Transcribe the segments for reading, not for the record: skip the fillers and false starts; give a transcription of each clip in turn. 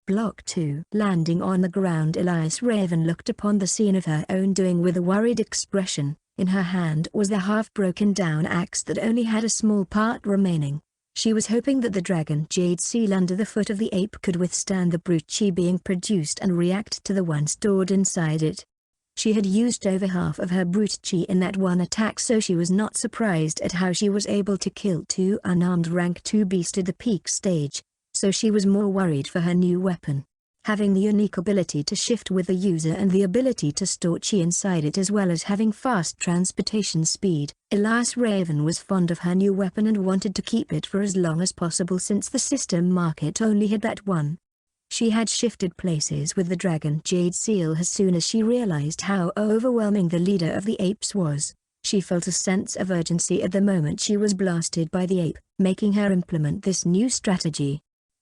Block 2. Landing on the ground, Elias Raven looked upon the scene of her own doing with a worried expression. In her hand was the half-broken-down axe that only had a small part remaining. She was hoping that the dragon jade seal under the foot of the ape could withstand the brute chi being produced and react to the one stored inside it. She had used over half of her brute chi in that one attack, so she was not surprised at how she was able to kill 2 unarmed rank 2 beasts at the peak stage, so she was more worried for her new weapon. Having the unique ability to shift with the user and the ability to store chi inside it as well as having fast transportation speed, Elias Raven was fond of her new weapon and wanted to keep it for as long as possible since the system market only had that one. She had shifted places with the dragon jade seal as soon as she realized how overwhelming the leader of the apes was. She felt a sense of urgency at the moment she was blasted by the ape, making her implement this new strategy.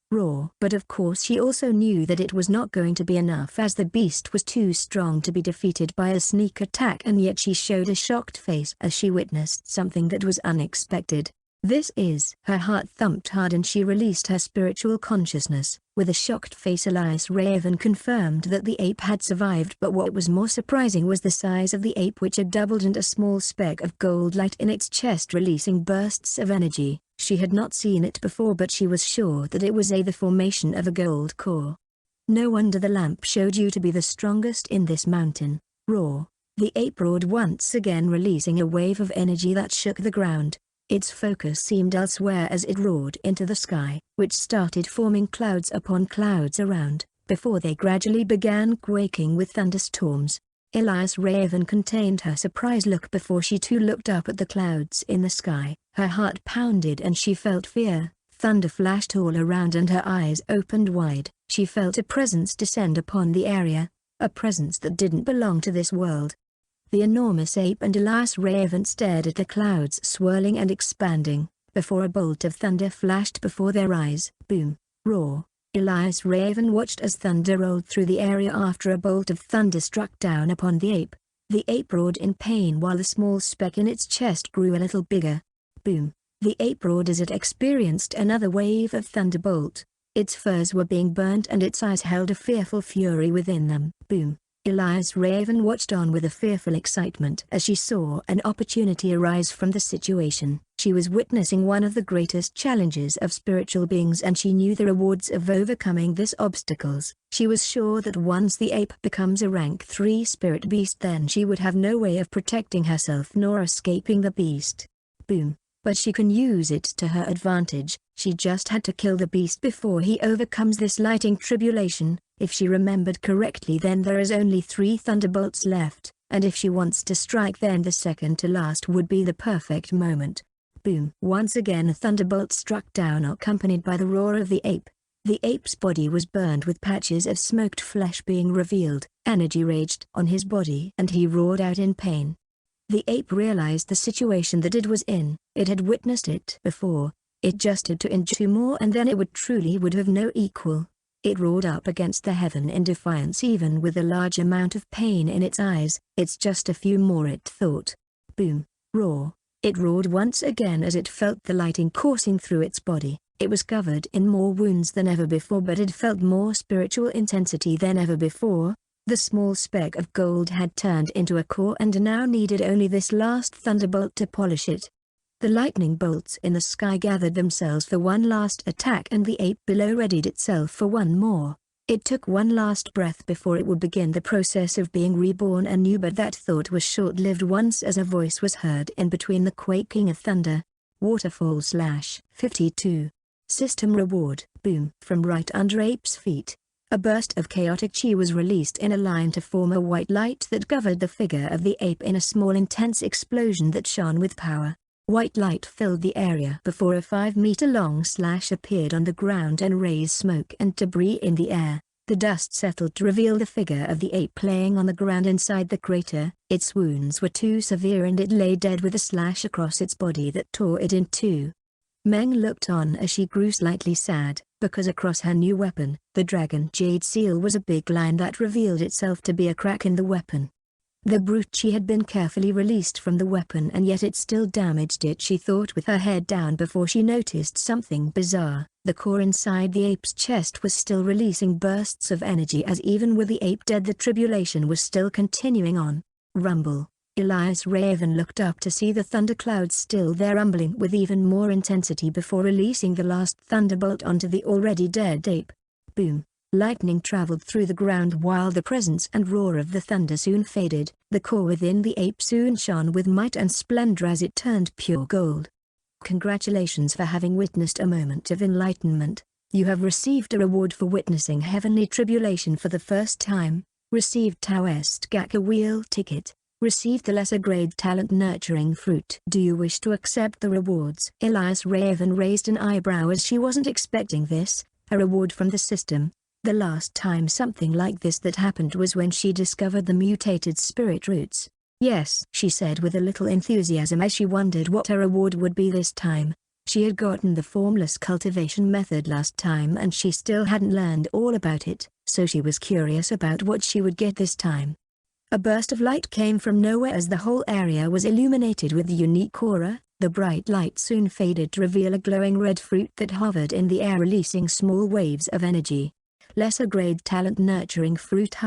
Raw. But of course she also knew that it was not going to be enough as the beast was too strong to be defeated by a sneak attack, and yet she showed a shocked face as she witnessed something that was unexpected. Her heart thumped hard and she released her spiritual consciousness. With a shocked face, Elias Raven confirmed that the ape had survived, but what was more surprising was the size of the ape, which had doubled, and a small speck of gold light in its chest releasing bursts of energy. She had not seen it before, but she was sure that it was the formation of a gold core. No wonder the lamp showed you to be the strongest in this mountain. Roar. The ape roared once again, releasing a wave of energy that shook the ground. Its focus seemed elsewhere as it roared into the sky, which started forming clouds upon clouds around, before they gradually began quaking with thunderstorms. Elias Raven contained her surprised look before she too looked up at the clouds in the sky. Her heart pounded and she felt fear. Thunder flashed all around and her eyes opened wide. She felt a presence descend upon the area, a presence that didn't belong to this world. The enormous ape and Elias Raven stared at the clouds swirling and expanding, before a bolt of thunder flashed before their eyes. Boom. Roar. Elias Raven watched as thunder rolled through the area after a bolt of thunder struck down upon the ape. The ape roared in pain while the small speck in its chest grew a little bigger. Boom. The ape roared as it experienced another wave of thunderbolt. Its furs were being burnt and its eyes held a fearful fury within them. Boom. Elias Raven watched on with a fearful excitement as she saw an opportunity arise from the situation. She was witnessing one of the greatest challenges of spiritual beings, and she knew the rewards of overcoming these obstacles. She was sure that once the ape becomes a rank 3 spirit beast, then she would have no way of protecting herself nor escaping the beast. Boom. But she can use it to her advantage. She just had to kill the beast before he overcomes this lighting tribulation. If she remembered correctly, then there is only 3 thunderbolts left, and if she wants to strike, then the second to last would be the perfect moment. Boom. Once again a thunderbolt struck down, accompanied by the roar of the ape. The ape's body was burned with patches of smoked flesh being revealed. Energy raged on his body and he roared out in pain. The ape realized the situation that it was in. It had witnessed it before. It just had to endure more and then it would have no equal. It roared up against the heaven in defiance, even with a large amount of pain in its eyes. It's just a few more, it thought. Boom. Roar. It roared once again as it felt the lighting coursing through its body. It was covered in more wounds than ever before, but it felt more spiritual intensity than ever before. The small speck of gold had turned into a core and now needed only this last thunderbolt to polish it. The lightning bolts in the sky gathered themselves for one last attack, and the ape below readied itself for one more. It took one last breath before it would begin the process of being reborn anew, but that thought was short-lived once as a voice was heard in between the quaking of thunder. Waterfall /52. System reward. Boom. From right under ape's feet, a burst of chaotic chi was released in a line to form a white light that covered the figure of the ape in a small intense explosion that shone with power. White light filled the area before a 5-meter-long slash appeared on the ground and raised smoke and debris in the air. The dust settled to reveal the figure of the ape laying on the ground inside the crater. Its wounds were too severe and it lay dead with a slash across its body that tore it in two. Meng looked on as she grew slightly sad, because across her new weapon, the dragon jade seal, was a big line that revealed itself to be a crack in the weapon. The brute chi had been carefully released from the weapon and yet it still damaged it, she thought with her head down before she noticed something bizarre. The core inside the ape's chest was still releasing bursts of energy, as even with the ape dead the tribulation was still continuing on. Rumble. Elias Raven looked up to see the thunderclouds still there rumbling with even more intensity before releasing the last thunderbolt onto the already dead ape. Boom. Lightning traveled through the ground while the presence and roar of the thunder soon faded. The core within the ape soon shone with might and splendor as it turned pure gold. Congratulations for having witnessed a moment of enlightenment. You have received a reward for witnessing heavenly tribulation for the first time. Received Taoist Gaka wheel ticket. Received the lesser grade talent nurturing fruit. Do you wish to accept the rewards? Elias Raven raised an eyebrow as she wasn't expecting this. A reward from the system. The last time something like this that happened was when she discovered the mutated spirit roots. Yes, she said with a little enthusiasm as she wondered what her reward would be this time. She had gotten the formless cultivation method last time and she still hadn't learned all about it, so she was curious about what she would get this time. A burst of light came from nowhere as the whole area was illuminated with the unique aura. The bright light soon faded to reveal a glowing red fruit that hovered in the air releasing small waves of energy. Lesser grade talent nurturing fruit.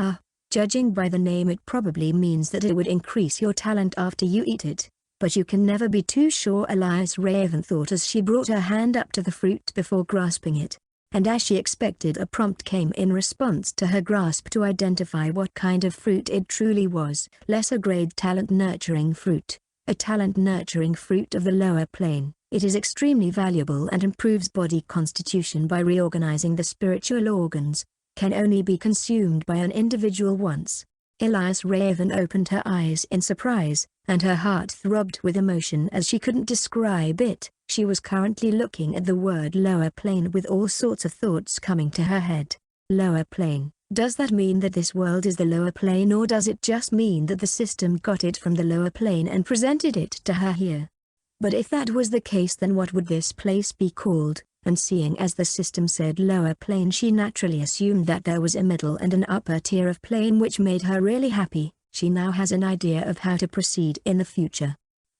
Judging by the name it probably means that it would increase your talent after you eat it, but you can never be too sure, Elias Raven thought as she brought her hand up to the fruit before grasping it. And as she expected, a prompt came in response to her grasp to identify what kind of fruit it truly was. Lesser grade talent nurturing fruit. A talent nurturing fruit of the lower plane. It is extremely valuable and improves body constitution by reorganizing the spiritual organs. Can only be consumed by an individual once. Elias Raven opened her eyes in surprise, and her heart throbbed with emotion as she couldn't describe it. She was currently looking at the word lower plane with all sorts of thoughts coming to her head. Lower plane. Does that mean that this world is the lower plane, or does it just mean that the system got it from the lower plane and presented it to her here? But if that was the case, then what would this place be called? And seeing as the system said lower plane, she naturally assumed that there was a middle and an upper tier of plane, which made her really happy. She now has an idea of how to proceed in the future.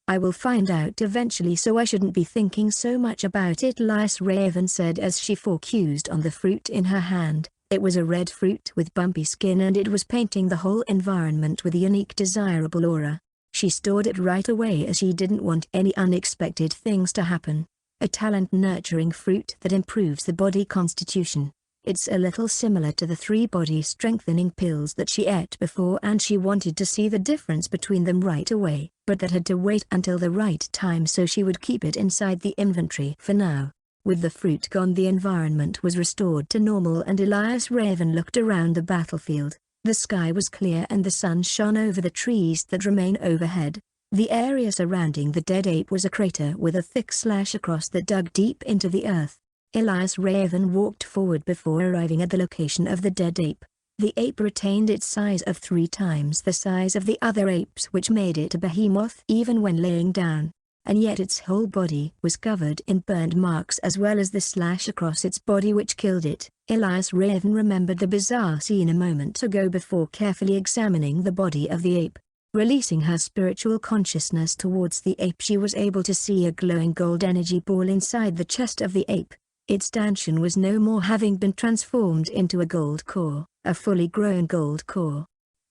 I will find out eventually, so I shouldn't be thinking so much about it, Elias Raven said as she focused on the fruit in her hand. It was a red fruit with bumpy skin and it was painting the whole environment with a unique desirable aura. She stored it right away as she didn't want any unexpected things to happen. A talent nurturing fruit that improves the body constitution. It's a little similar to the 3 body strengthening pills that she ate before, and she wanted to see the difference between them right away, but that had to wait until the right time, so she would keep it inside the inventory for now. With the fruit gone, the environment was restored to normal and Elias Raven looked around the battlefield. The sky was clear and the sun shone over the trees that remain overhead. The area surrounding the dead ape was a crater with a thick slash across that dug deep into the earth. Elias Raven walked forward before arriving at the location of the dead ape. The ape retained its size of 3 times the size of the other apes, which made it a behemoth even when laying down. And yet its whole body was covered in burned marks as well as the slash across its body which killed it. Elias Raven remembered the bizarre scene a moment ago before carefully examining the body of the ape. Releasing her spiritual consciousness towards the ape, she was able to see a glowing gold energy ball inside the chest of the ape. Its stanchion was no more, having been transformed into a gold core, a fully grown gold core.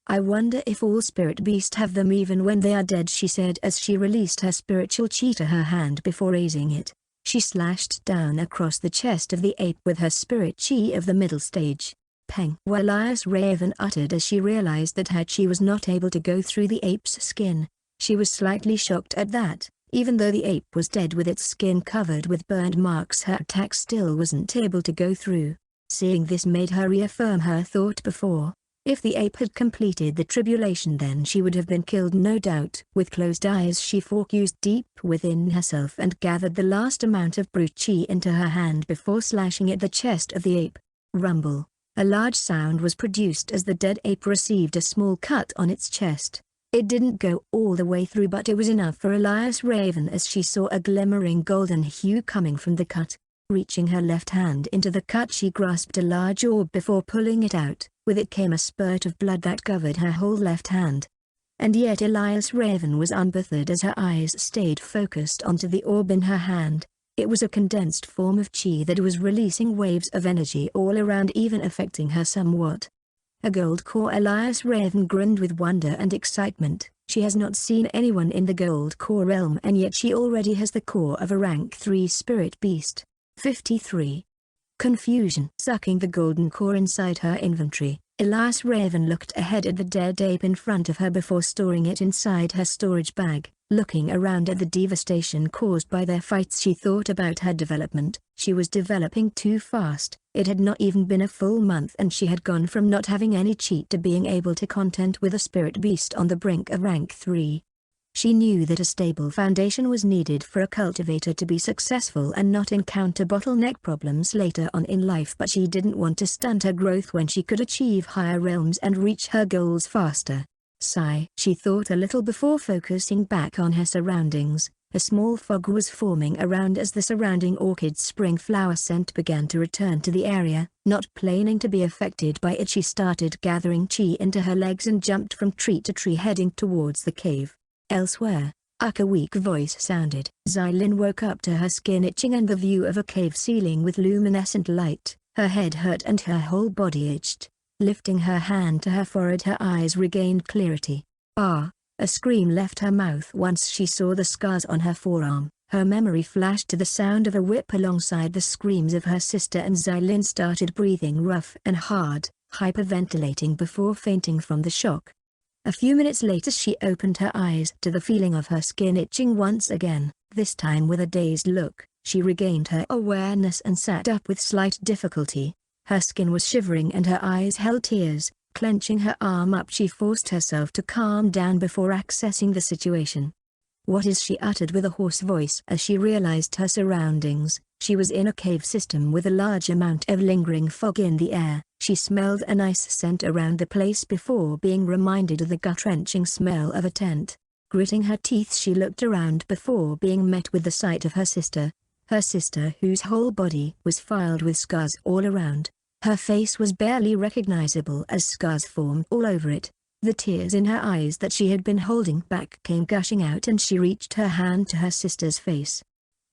I wonder if all spirit beasts have them even when they are dead, she said as she released her spiritual chi to her hand before raising it. She slashed down across the chest of the ape with her spirit chi of the middle stage. Peng! Elias Raven uttered as she realized that her chi was not able to go through the ape's skin. She was slightly shocked at that. Even though the ape was dead with its skin covered with burned marks, her attack still wasn't able to go through. Seeing this made her reaffirm her thought before. If the ape had completed the tribulation, then she would have been killed, no doubt. With closed eyes she focused deep within herself and gathered the last amount of brute chi into her hand before slashing at the chest of the ape. Rumble. A large sound was produced as the dead ape received a small cut on its chest. It didn't go all the way through, but it was enough for Elias Raven as she saw a glimmering golden hue coming from the cut. Reaching her left hand into the cut, she grasped a large orb before pulling it out. With it came a spurt of blood that covered her whole left hand. And yet Elias Raven was unbothered as her eyes stayed focused onto the orb in her hand. It was a condensed form of chi that was releasing waves of energy all around, even affecting her somewhat. A gold core. Elias Raven grinned with wonder and excitement. She has not seen anyone in the gold core realm, and yet she already has the core of a rank 3 spirit beast. 53. Confusion. Sucking the golden core inside her inventory, Elias Raven looked ahead at the dead ape in front of her before storing it inside her storage bag. Looking around at the devastation caused by their fights, she thought about her development. She was developing too fast. It had not even been a full month and she had gone from not having any cheat to being able to contend with a spirit beast on the brink of rank 3. She knew that a stable foundation was needed for a cultivator to be successful and not encounter bottleneck problems later on in life, but she didn't want to stunt her growth when she could achieve higher realms and reach her goals faster. Sigh. She thought a little before focusing back on her surroundings. A small fog was forming around as the surrounding orchid's spring flower scent began to return to the area. Not planning to be affected by it, she started gathering chi into her legs and jumped from tree to tree, heading towards the cave. Elsewhere, a weak voice sounded. Xylin woke up to her skin itching and the view of a cave ceiling with luminescent light. Her head hurt and her whole body itched. Lifting her hand to her forehead, her eyes regained clarity. Ah! A scream left her mouth once she saw the scars on her forearm. Her memory flashed to the sound of a whip alongside the screams of her sister, and Xylin started breathing rough and hard, hyperventilating before fainting from the shock. A few minutes later she opened her eyes to the feeling of her skin itching once again, this time with a dazed look. She regained her awareness and sat up with slight difficulty. Her skin was shivering and her eyes held tears. Clenching her arm up, she forced herself to calm down before accessing the situation. "What is?" she uttered with a hoarse voice as she realized her surroundings. She was in a cave system with a large amount of lingering fog in the air. She smelled a nice scent around the place before being reminded of the gut-wrenching smell of a tent. Gritting her teeth, she looked around before being met with the sight of her sister. Her sister, whose whole body was filled with scars all around. Her face was barely recognizable as scars formed all over it. The tears in her eyes that she had been holding back came gushing out and she reached her hand to her sister's face.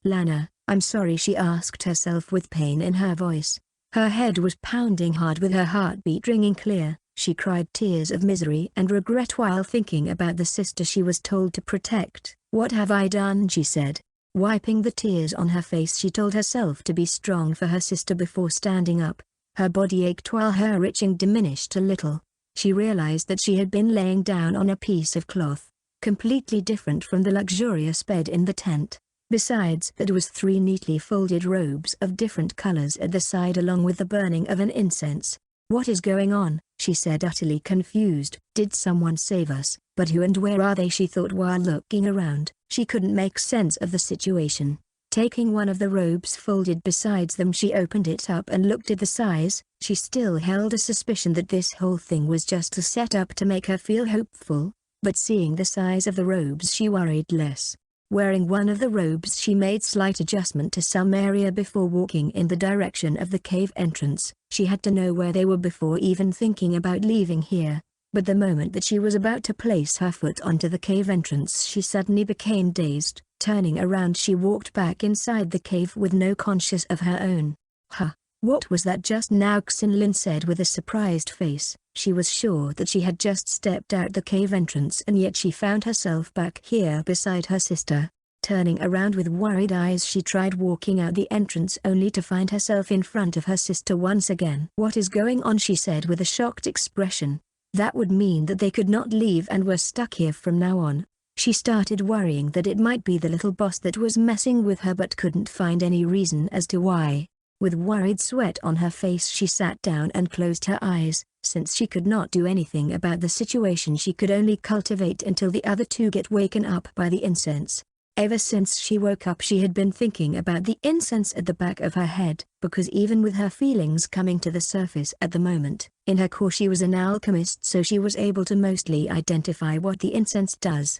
"Lana, I'm sorry," she asked herself with pain in her voice. Her head was pounding hard with her heartbeat ringing clear. She cried tears of misery and regret while thinking about the sister she was told to protect. "What have I done?" she said. Wiping the tears on her face, she told herself to be strong for her sister before standing up. Her body ached while her itching diminished a little. She realized that she had been laying down on a piece of cloth, completely different from the luxurious bed in the tent. Besides, there was 3 neatly folded robes of different colors at the side along with the burning of an incense. "What is going on?" she said, utterly confused. "Did someone save us? But who and where are they?" she thought while looking around. She couldn't make sense of the situation. Taking one of the robes folded beside them, she opened it up and looked at the size. She still held a suspicion that this whole thing was just a setup to make her feel hopeful, but seeing the size of the robes she worried less. Wearing one of the robes, she made slight adjustment to some area before walking in the direction of the cave entrance. She had to know where they were before even thinking about leaving here. But the moment that she was about to place her foot onto the cave entrance, she suddenly became dazed. Turning around, she walked back inside the cave with no conscience of her own. "Huh, what was that just now?" Xinlin said with a surprised face. She was sure that she had just stepped out the cave entrance, and yet she found herself back here beside her sister. Turning around with worried eyes, she tried walking out the entrance only to find herself in front of her sister once again. "What is going on?" she said with a shocked expression. That would mean that they could not leave and were stuck here from now on. She started worrying that it might be the little boss that was messing with her, but couldn't find any reason as to why. With worried sweat on her face, she sat down and closed her eyes. Since she could not do anything about the situation, she could only cultivate until the other two get waken up by the incense. Ever since she woke up, she had been thinking about the incense at the back of her head, because even with her feelings coming to the surface at the moment, in her core she was an alchemist, so she was able to mostly identify what the incense does.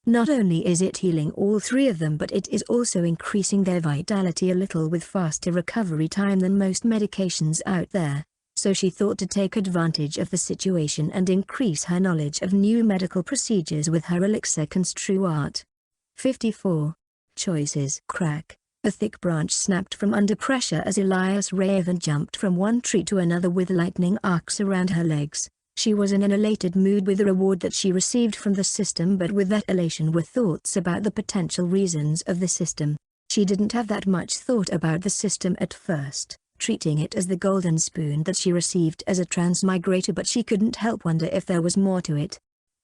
Not only is it healing all 3 of them, but it is also increasing their vitality a little with faster recovery time than most medications out there. so she thought to take advantage of the situation and increase her knowledge of new medical procedures with her elixir construe art. 54. Choices. Crack. A thick branch snapped from under pressure as Elias Raven jumped from one tree to another with lightning arcs around her legs. She was in an elated mood with the reward that she received from the system, but with that elation were thoughts about the potential reasons of the system. She didn't have that much thought about the system at first, treating it as the golden spoon that she received as a transmigrator, but she couldn't help wonder if there was more to it.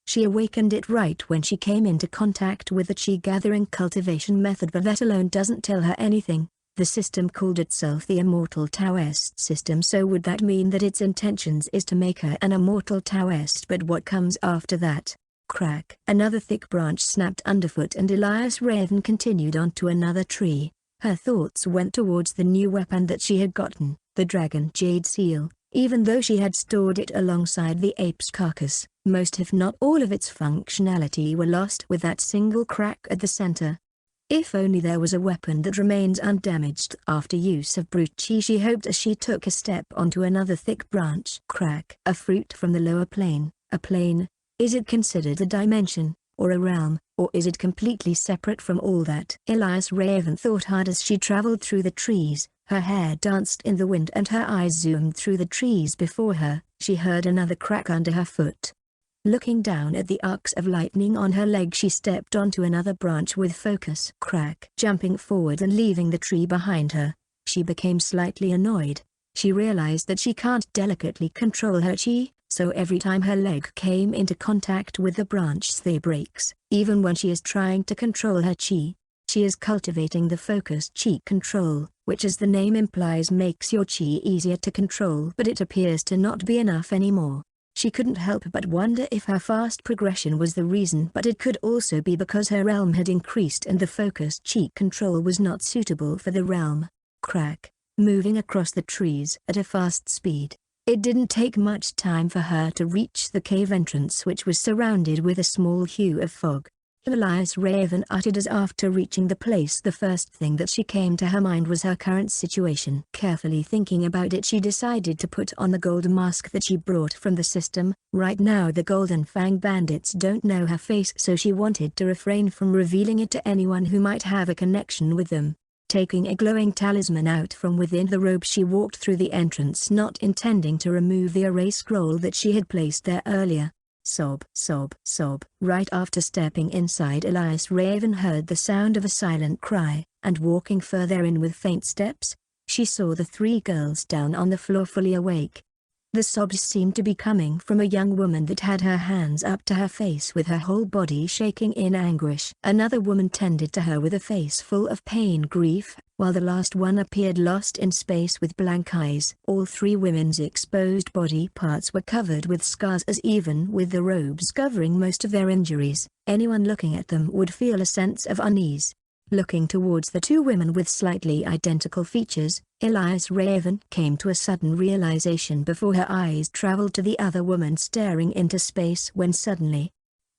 She awakened it right when she came into contact with the chi gathering cultivation method, but that alone doesn't tell her anything. The system called itself the Immortal Taoist system, so would that mean that its intentions is to make her an immortal Taoist? But what comes after that? Crack. Another thick branch snapped underfoot and Elias Raven continued on to another tree. Her thoughts went towards the new weapon that she had gotten, the dragon jade seal. Even though she had stored it alongside the ape's carcass, most if not all of its functionality were lost with that single crack at the center. If only there was a weapon that remains undamaged after use of brute chi, she hoped as she took a step onto another thick branch. Crack. A fruit from the lower plane. A plane? Is it considered a dimension, or a realm, or is it completely separate from all that? Elias Raven thought hard as she traveled through the trees. Her hair danced in the wind and her eyes zoomed through the trees before her. She heard another crack under her foot. Looking down at the arcs of lightning on her leg, she stepped onto another branch with focus. Crack. Jumping forward and leaving the tree behind her, she became slightly annoyed. She realized that she can't delicately control her chi, so every time her leg came into contact with the branch they breaks. Even when she is trying to control her chi, she is cultivating the focused chi control, which as the name implies makes your chi easier to control, but it appears to not be enough anymore. She couldn't help but wonder if her fast progression was the reason, but it could also be because her realm had increased and the focused chi control was not suitable for the realm. Crack. Moving across the trees at a fast speed, it didn't take much time for her to reach the cave entrance, which was surrounded with a small hue of fog. Elias Raven uttered as after reaching the place the first thing that she came to her mind was her current situation. Carefully thinking about it, she decided to put on the gold mask that she brought from the system. Right now the Golden Fang bandits don't know her face, so she wanted to refrain from revealing it to anyone who might have a connection with them. Taking a glowing talisman out from within the robe, she walked through the entrance, not intending to remove the erase scroll that she had placed there earlier. Sob, sob, sob. Right after stepping inside, Elias Raven heard the sound of a silent cry, and walking further in with faint steps, she saw the three girls down on the floor fully awake. The sobs seemed to be coming from a young woman that had her hands up to her face with her whole body shaking in anguish. Another woman tended to her with a face full of pain grief, while the last one appeared lost in space with blank eyes. All three women's exposed body parts were covered with scars, as even with the robes covering most of their injuries, anyone looking at them would feel a sense of unease. Looking towards the two women with slightly identical features, Elias Raven came to a sudden realization before her eyes traveled to the other woman staring into space, when suddenly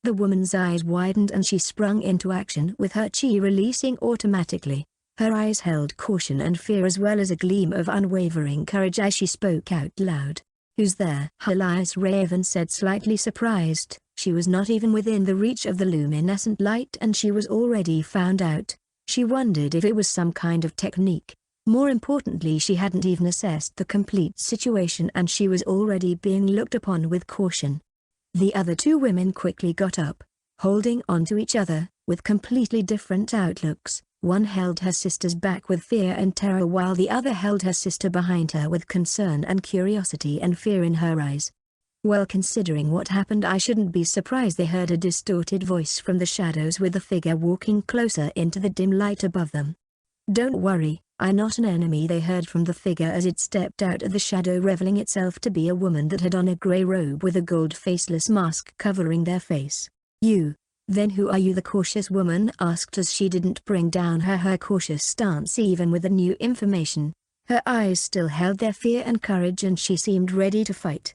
the woman's eyes widened and she sprung into action with her chi releasing automatically. Her eyes held caution and fear as well as a gleam of unwavering courage as she spoke out loud. "Who's there?" Elias Raven said, slightly surprised. She was not even within the reach of the luminescent light and she was already found out. She wondered if it was some kind of technique. More importantly, she hadn't even assessed the complete situation and she was already being looked upon with caution. The other two women quickly got up, holding on to each other, with completely different outlooks. One held her sister's back with fear and terror, while the other held her sister behind her with concern and curiosity and fear in her eyes. "Well, considering what happened, I shouldn't be surprised," they heard a distorted voice from the shadows with the figure walking closer into the dim light above them. "Don't worry, I'm not an enemy," they heard from the figure as it stepped out of the shadow, revealing itself to be a woman that had on a grey robe with a gold faceless mask covering their face. "You? Then who are you?" the cautious woman asked as she didn't bring down her cautious stance even with the new information. Her eyes still held their fear and courage and she seemed ready to fight.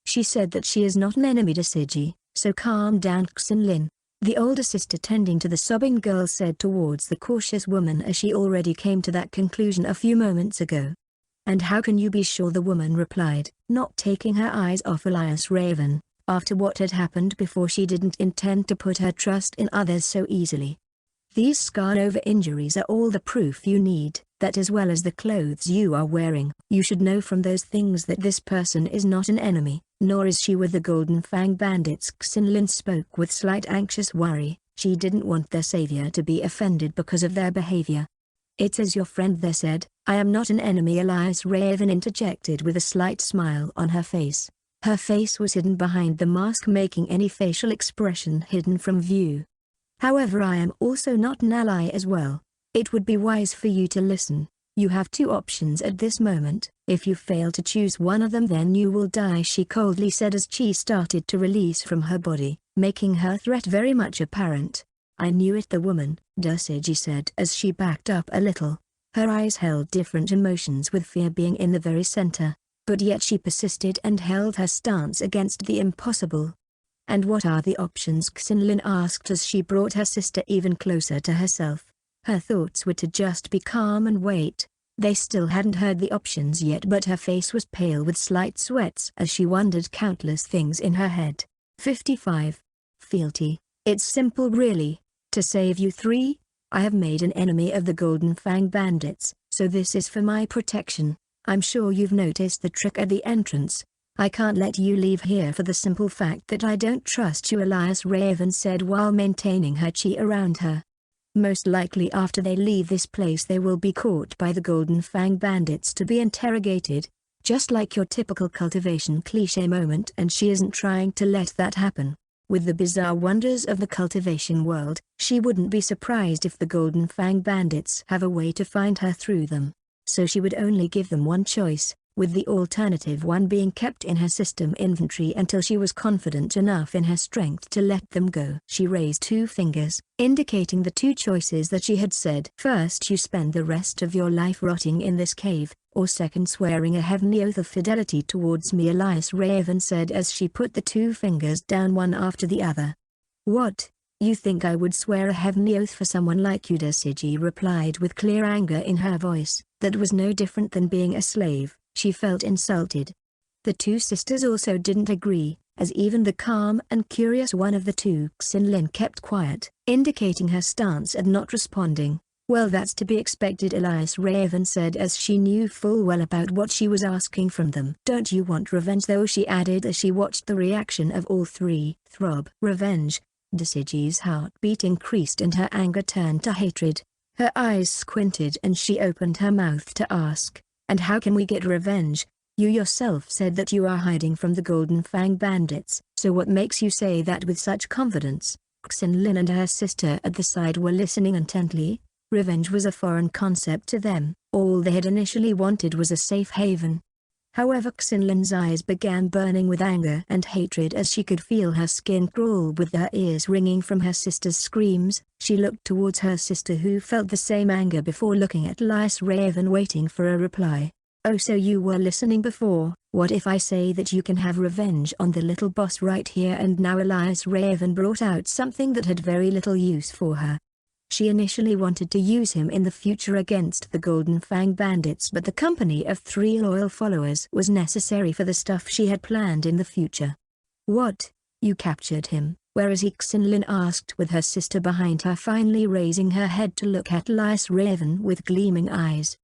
"She said that she is not an enemy to Siji, so calm down, Xin-Lin," the older sister tending to the sobbing girl said towards the cautious woman as she already came to that conclusion a few moments ago. "And how can you be sure?" the woman replied, not taking her eyes off Elias Raven. After what had happened before, she didn't intend to put her trust in others so easily. "These scar-over injuries are all the proof you need, that as well as the clothes you are wearing. You should know from those things that this person is not an enemy, nor is she with the Golden Fang bandits." Xinlin spoke with slight anxious worry. She didn't want their savior to be offended because of their behavior. "It's as your friend there said, I am not an enemy," Elias Raven interjected with a slight smile on her face. Her face was hidden behind the mask, making any facial expression hidden from view. "However, I am also not an ally as well. It would be wise for you to listen. You have two options at this moment. If you fail to choose one of them, then you will die," she coldly said as chi started to release from her body, making her threat very much apparent. "I knew it," the woman, Dusiji said as she backed up a little. Her eyes held different emotions, with fear being in the very center. But yet she persisted and held her stance against the impossible. "And what are the options?" Xinlin asked as she brought her sister even closer to herself. Her thoughts were to just be calm and wait. They still hadn't heard the options yet, but her face was pale with slight sweats as she wondered countless things in her head. 55. Fealty. "It's simple really. To save you three, I have made an enemy of the Golden Fang bandits, so this is for my protection. I'm sure you've noticed the trick at the entrance. I can't let you leave here for the simple fact that I don't trust you," Elias Raven said while maintaining her chi around her. "Most likely after they leave this place they will be caught by the Golden Fang bandits to be interrogated, just like your typical cultivation cliché moment, and she isn't trying to let that happen. With the bizarre wonders of the cultivation world, she wouldn't be surprised if the Golden Fang bandits have a way to find her through them. So she would only give them one choice, with the alternative one being kept in her system inventory until she was confident enough in her strength to let them go." She raised two fingers, indicating the two choices that she had said. "First, you spend the rest of your life rotting in this cave, or second, swearing a heavenly oath of fidelity towards me," Elias Raven said as she put the two fingers down one after the other. "What? You think I would swear a heavenly oath for someone like you?" Dusiji replied with clear anger in her voice. That was no different than being a slave. She felt insulted. The two sisters also didn't agree, as even the calm and curious one of the two, Xinlin, kept quiet, indicating her stance and not responding. "Well, that's to be expected," Elias Raven said as she knew full well about what she was asking from them. "Don't you want revenge though?" she added as she watched the reaction of all three. Throb. Revenge. Dasiji's heartbeat increased and her anger turned to hatred. Her eyes squinted and she opened her mouth to ask, "And how can we get revenge? You yourself said that you are hiding from the Golden Fang bandits, so what makes you say that with such confidence?" Xinlin and her sister at the side were listening intently. Revenge was a foreign concept to them. All they had initially wanted was a safe haven. However, Xinlin's eyes began burning with anger and hatred as she could feel her skin crawl with her ears ringing from her sister's screams. She looked towards her sister, who felt the same anger, before looking at Elias Raven waiting for a reply. "Oh, so you were listening before? What if I say that you can have revenge on the little boss right here and now?" Elias Raven brought out something that had very little use for her. She initially wanted to use him in the future against the Golden Fang bandits, but the company of 3 loyal followers was necessary for the stuff she had planned in the future. "What? You captured him? Where is he?" Xinlin asked, with her sister behind her finally raising her head to look at Elias Raven with gleaming eyes.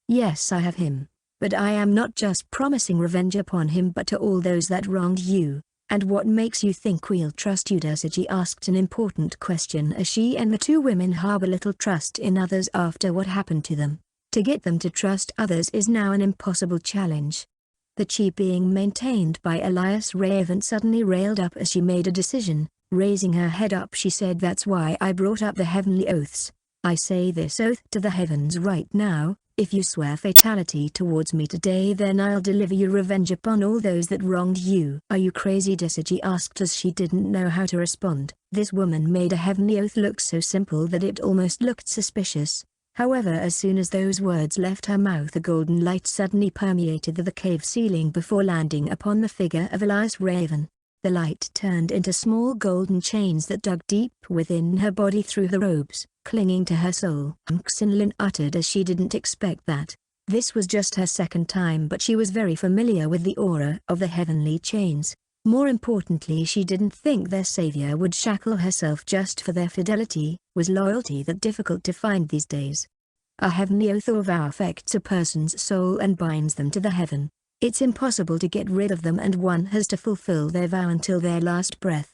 "Yes, I have him. But I am not just promising revenge upon him but to all those that wronged you. And what makes you think we'll trust you?" Dusiji asked an important question as she and the two women harbor little trust in others after what happened to them. To get them to trust others is now an impossible challenge. The chi being maintained by Elias Raven suddenly railed up as she made a decision. Raising her head up, she said, "That's why I brought up the heavenly oaths. I say this oath to the heavens right now. If you swear fatality towards me today, then I'll deliver you revenge upon all those that wronged you." "Are you crazy?" Dusiji asked as she didn't know how to respond. This woman made a heavenly oath look so simple that it almost looked suspicious. However, as soon as those words left her mouth, a golden light suddenly permeated the cave ceiling before landing upon the figure of Elias Raven. The light turned into small golden chains that dug deep within her body through the robes, clinging to her soul. Xinlin uttered as she didn't expect that. This was just her second time, but she was very familiar with the aura of the heavenly chains. More importantly, she didn't think their savior would shackle herself just for their fidelity. Was loyalty that difficult to find these days? A heavenly oath or vow affects a person's soul and binds them to the heaven. It's impossible to get rid of them, and one has to fulfill their vow until their last breath.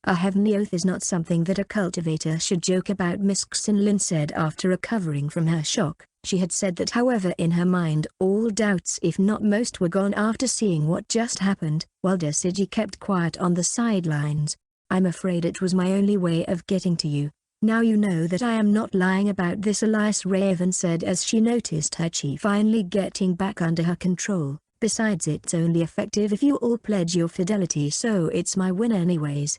A heavenly oath is not something that a cultivator should joke about, Miss Xinlin said after recovering from her shock. She had said that, however, in her mind all doubts, if not most, were gone after seeing what just happened, while Desiji kept quiet on the sidelines. I'm afraid it was my only way of getting to you. Now you know that I am not lying about this, Elias Raven said as she noticed her chi finally getting back under her control. Besides, it's only effective if you all pledge your fidelity, so it's my win anyways.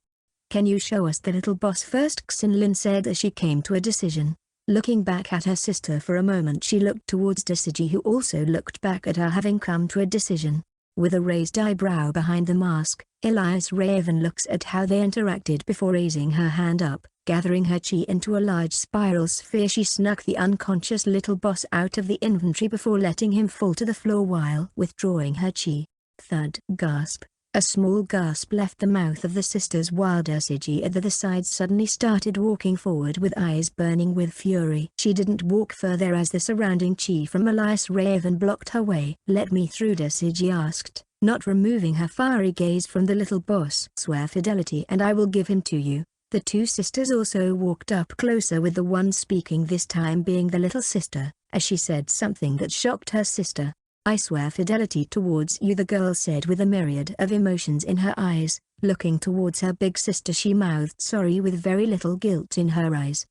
Can you show us the little boss first? Xinlin said as she came to a decision. Looking back at her sister for a moment, she looked towards Desiji, who also looked back at her, having come to a decision. With a raised eyebrow behind the mask, Elias Raven looks at how they interacted before raising her hand up. Gathering her chi into a large spiral sphere, she snuck the unconscious little boss out of the inventory before letting him fall to the floor while withdrawing her chi. Thud. Gasp. A small gasp left the mouth of the sisters while Desiji at the side suddenly started walking forward with eyes burning with fury. She didn't walk further as the surrounding chi from Elias Raven blocked her way. Let me through, Desiji asked, not removing her fiery gaze from the little boss. Swear fidelity and I will give him to you. The two sisters also walked up closer, with the one speaking this time being the little sister, as she said something that shocked her sister. I swear fidelity towards you, the girl said with a myriad of emotions in her eyes. Looking towards her big sister, she mouthed sorry with very little guilt in her eyes.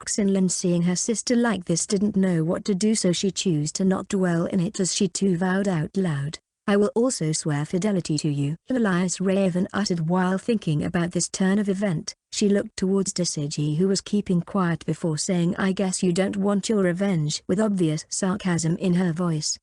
Xinlin, seeing her sister like this, didn't know what to do, so she chose to not dwell in it as she too vowed out loud. I will also swear fidelity to you, Elias Raven uttered while thinking about this turn of event. She looked towards Desiji, who was keeping quiet before saying, I guess you don't want your revenge, with obvious sarcasm in her voice.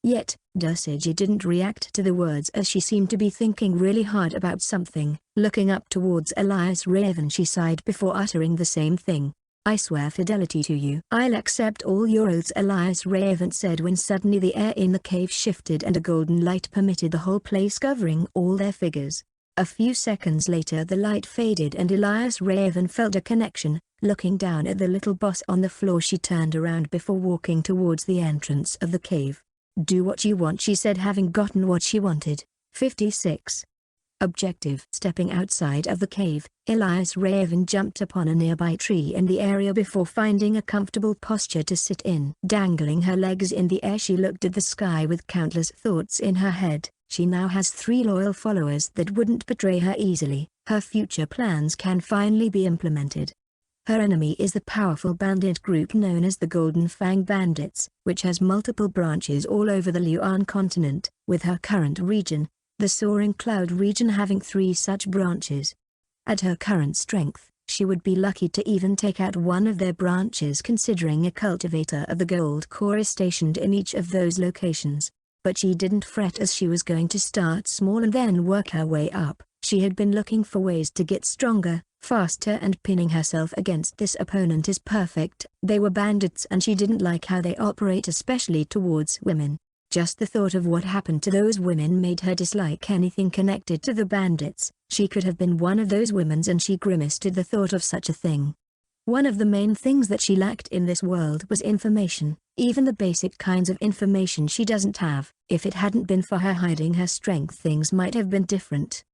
Yet, Desiji didn't react to the words as she seemed to be thinking really hard about something. Looking up towards Elias Raven, she sighed before uttering the same thing. I swear fidelity to you. I'll accept all your oaths, Elias Raven said, when suddenly the air in the cave shifted and a golden light permitted the whole place, covering all their figures. A few seconds later the light faded and Elias Raven felt a connection. Looking down at the little boss on the floor, she turned around before walking towards the entrance of the cave. Do what you want, she said, having gotten what she wanted. 56. Objective. Stepping outside of the cave, Elias Raven jumped upon a nearby tree in the area before finding a comfortable posture to sit in. Dangling her legs in the air, she looked at the sky with countless thoughts in her head. She now has 3 loyal followers that wouldn't betray her easily. Her future plans can finally be implemented. Her enemy is the powerful bandit group known as the Golden Fang Bandits, which has multiple branches all over the Luan continent, with her current region, the Soaring Cloud region, having 3 such branches. At her current strength, she would be lucky to even take out one of their branches, considering a cultivator of the Gold Core is stationed in each of those locations. But she didn't fret, as she was going to start small and then work her way up. She had been looking for ways to get stronger, faster, and pinning herself against this opponent is perfect. They were bandits and she didn't like how they operate, especially towards women. Just the thought of what happened to those women made her dislike anything connected to the bandits. She could have been one of those women, and she grimaced at the thought of such a thing. One of the main things that she lacked in this world was information, even the basic kinds of information she doesn't have. If it hadn't been for her hiding her strength, things might have been different.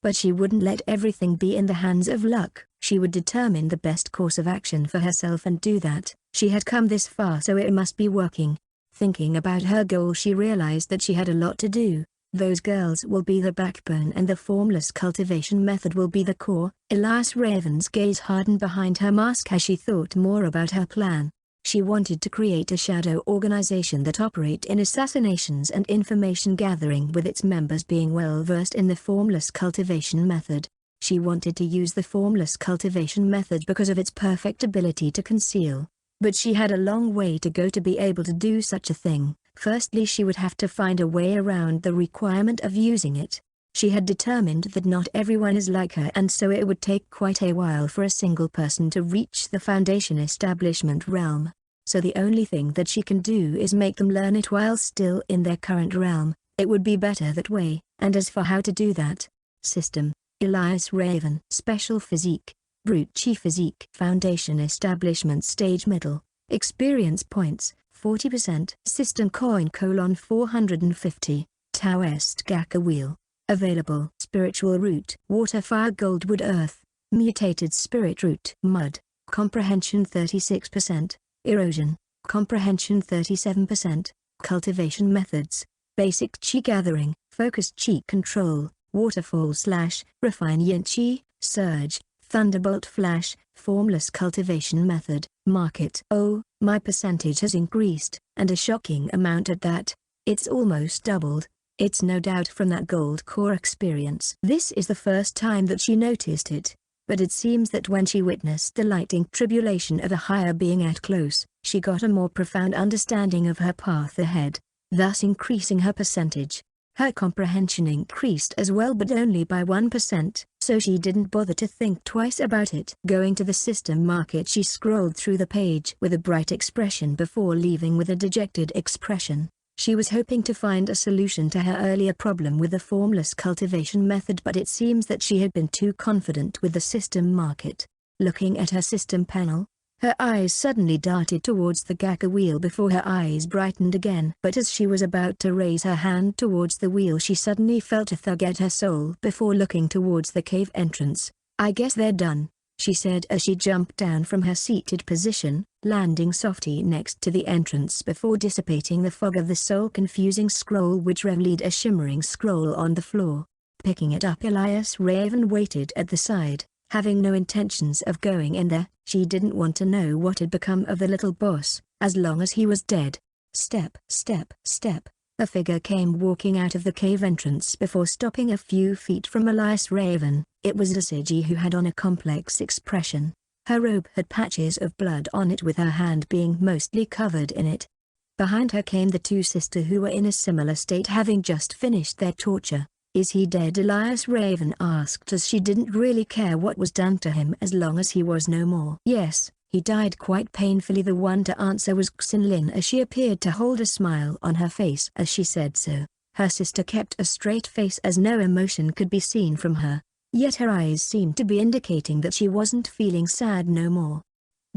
But she wouldn't let everything be in the hands of luck. She would determine the best course of action for herself and do that. She had come this far, so it must be working. Thinking about her goal, she realized that she had a lot to do. Those girls will be the backbone and the formless cultivation method will be the core. Elias Raven's gaze hardened behind her mask as she thought more about her plan. She wanted to create a shadow organization that operate in assassinations and information gathering, with its members being well versed in the formless cultivation method. She wanted to use the formless cultivation method because of its perfect ability to conceal. But she had a long way to go to be able to do such a thing. Firstly, she would have to find a way around the requirement of using it. She had determined that not everyone is like her, and so it would take quite a while for a single person to reach the Foundation establishment realm. so the only thing that she can do is make them learn it while still in their current realm. It would be better that way. And as for how to do that, System, Elias Raven. Special Physique, Brute Chi Physique. Foundation Establishment Stage Middle, Experience Points, 40%. System Coin: 450, Taoist Gaka Wheel. Available. Spiritual Root: Water, Fire, Gold, Wood, Earth. Mutated Spirit Root: Mud. Comprehension 36%. Erosion. Comprehension 37%. Cultivation Methods: Basic Chi Gathering, Focused Chi Control, Waterfall / Refine Yin Chi, Surge, Thunderbolt Flash. Formless Cultivation Method. Market. Oh, my percentage has increased, and a shocking amount at that. It's almost doubled. It's no doubt from that gold core experience. This is the first time that she noticed it, but it seems that when she witnessed the lightning tribulation of a higher being at close, she got a more profound understanding of her path ahead, thus increasing her percentage. Her comprehension increased as well, but only by 1%, so she didn't bother to think twice about it. Going to the system market, she scrolled through the page with a bright expression before leaving with a dejected expression. She was hoping to find a solution to her earlier problem with the formless cultivation method, but it seems that she had been too confident with the system market. Looking at her system panel, her eyes suddenly darted towards the Gaka wheel before her eyes brightened again. But as she was about to raise her hand towards the wheel, she suddenly felt a tug at her soul before looking towards the cave entrance. "I guess they're done," she said as she jumped down from her seated position, landing softly next to the entrance before dissipating the fog of the soul-confusing scroll which revealed a shimmering scroll on the floor. Picking it up, Elias Raven waited at the side, having no intentions of going in there. She didn't want to know what had become of the little boss, as long as he was dead. Step, step, step. A figure came walking out of the cave entrance before stopping a few feet from Elias Raven. It was Dasiji, who had on a complex expression. Her robe had patches of blood on it, with her hand being mostly covered in it. Behind her came the two sisters, who were in a similar state, having just finished their torture. "Is he dead?" Elias Raven asked, as she didn't really care what was done to him as long as he was no more. "Yes, he died quite painfully." The one to answer was Xinlin, as she appeared to hold a smile on her face as she said so. Her sister kept a straight face as no emotion could be seen from her, yet her eyes seemed to be indicating that she wasn't feeling sad no more.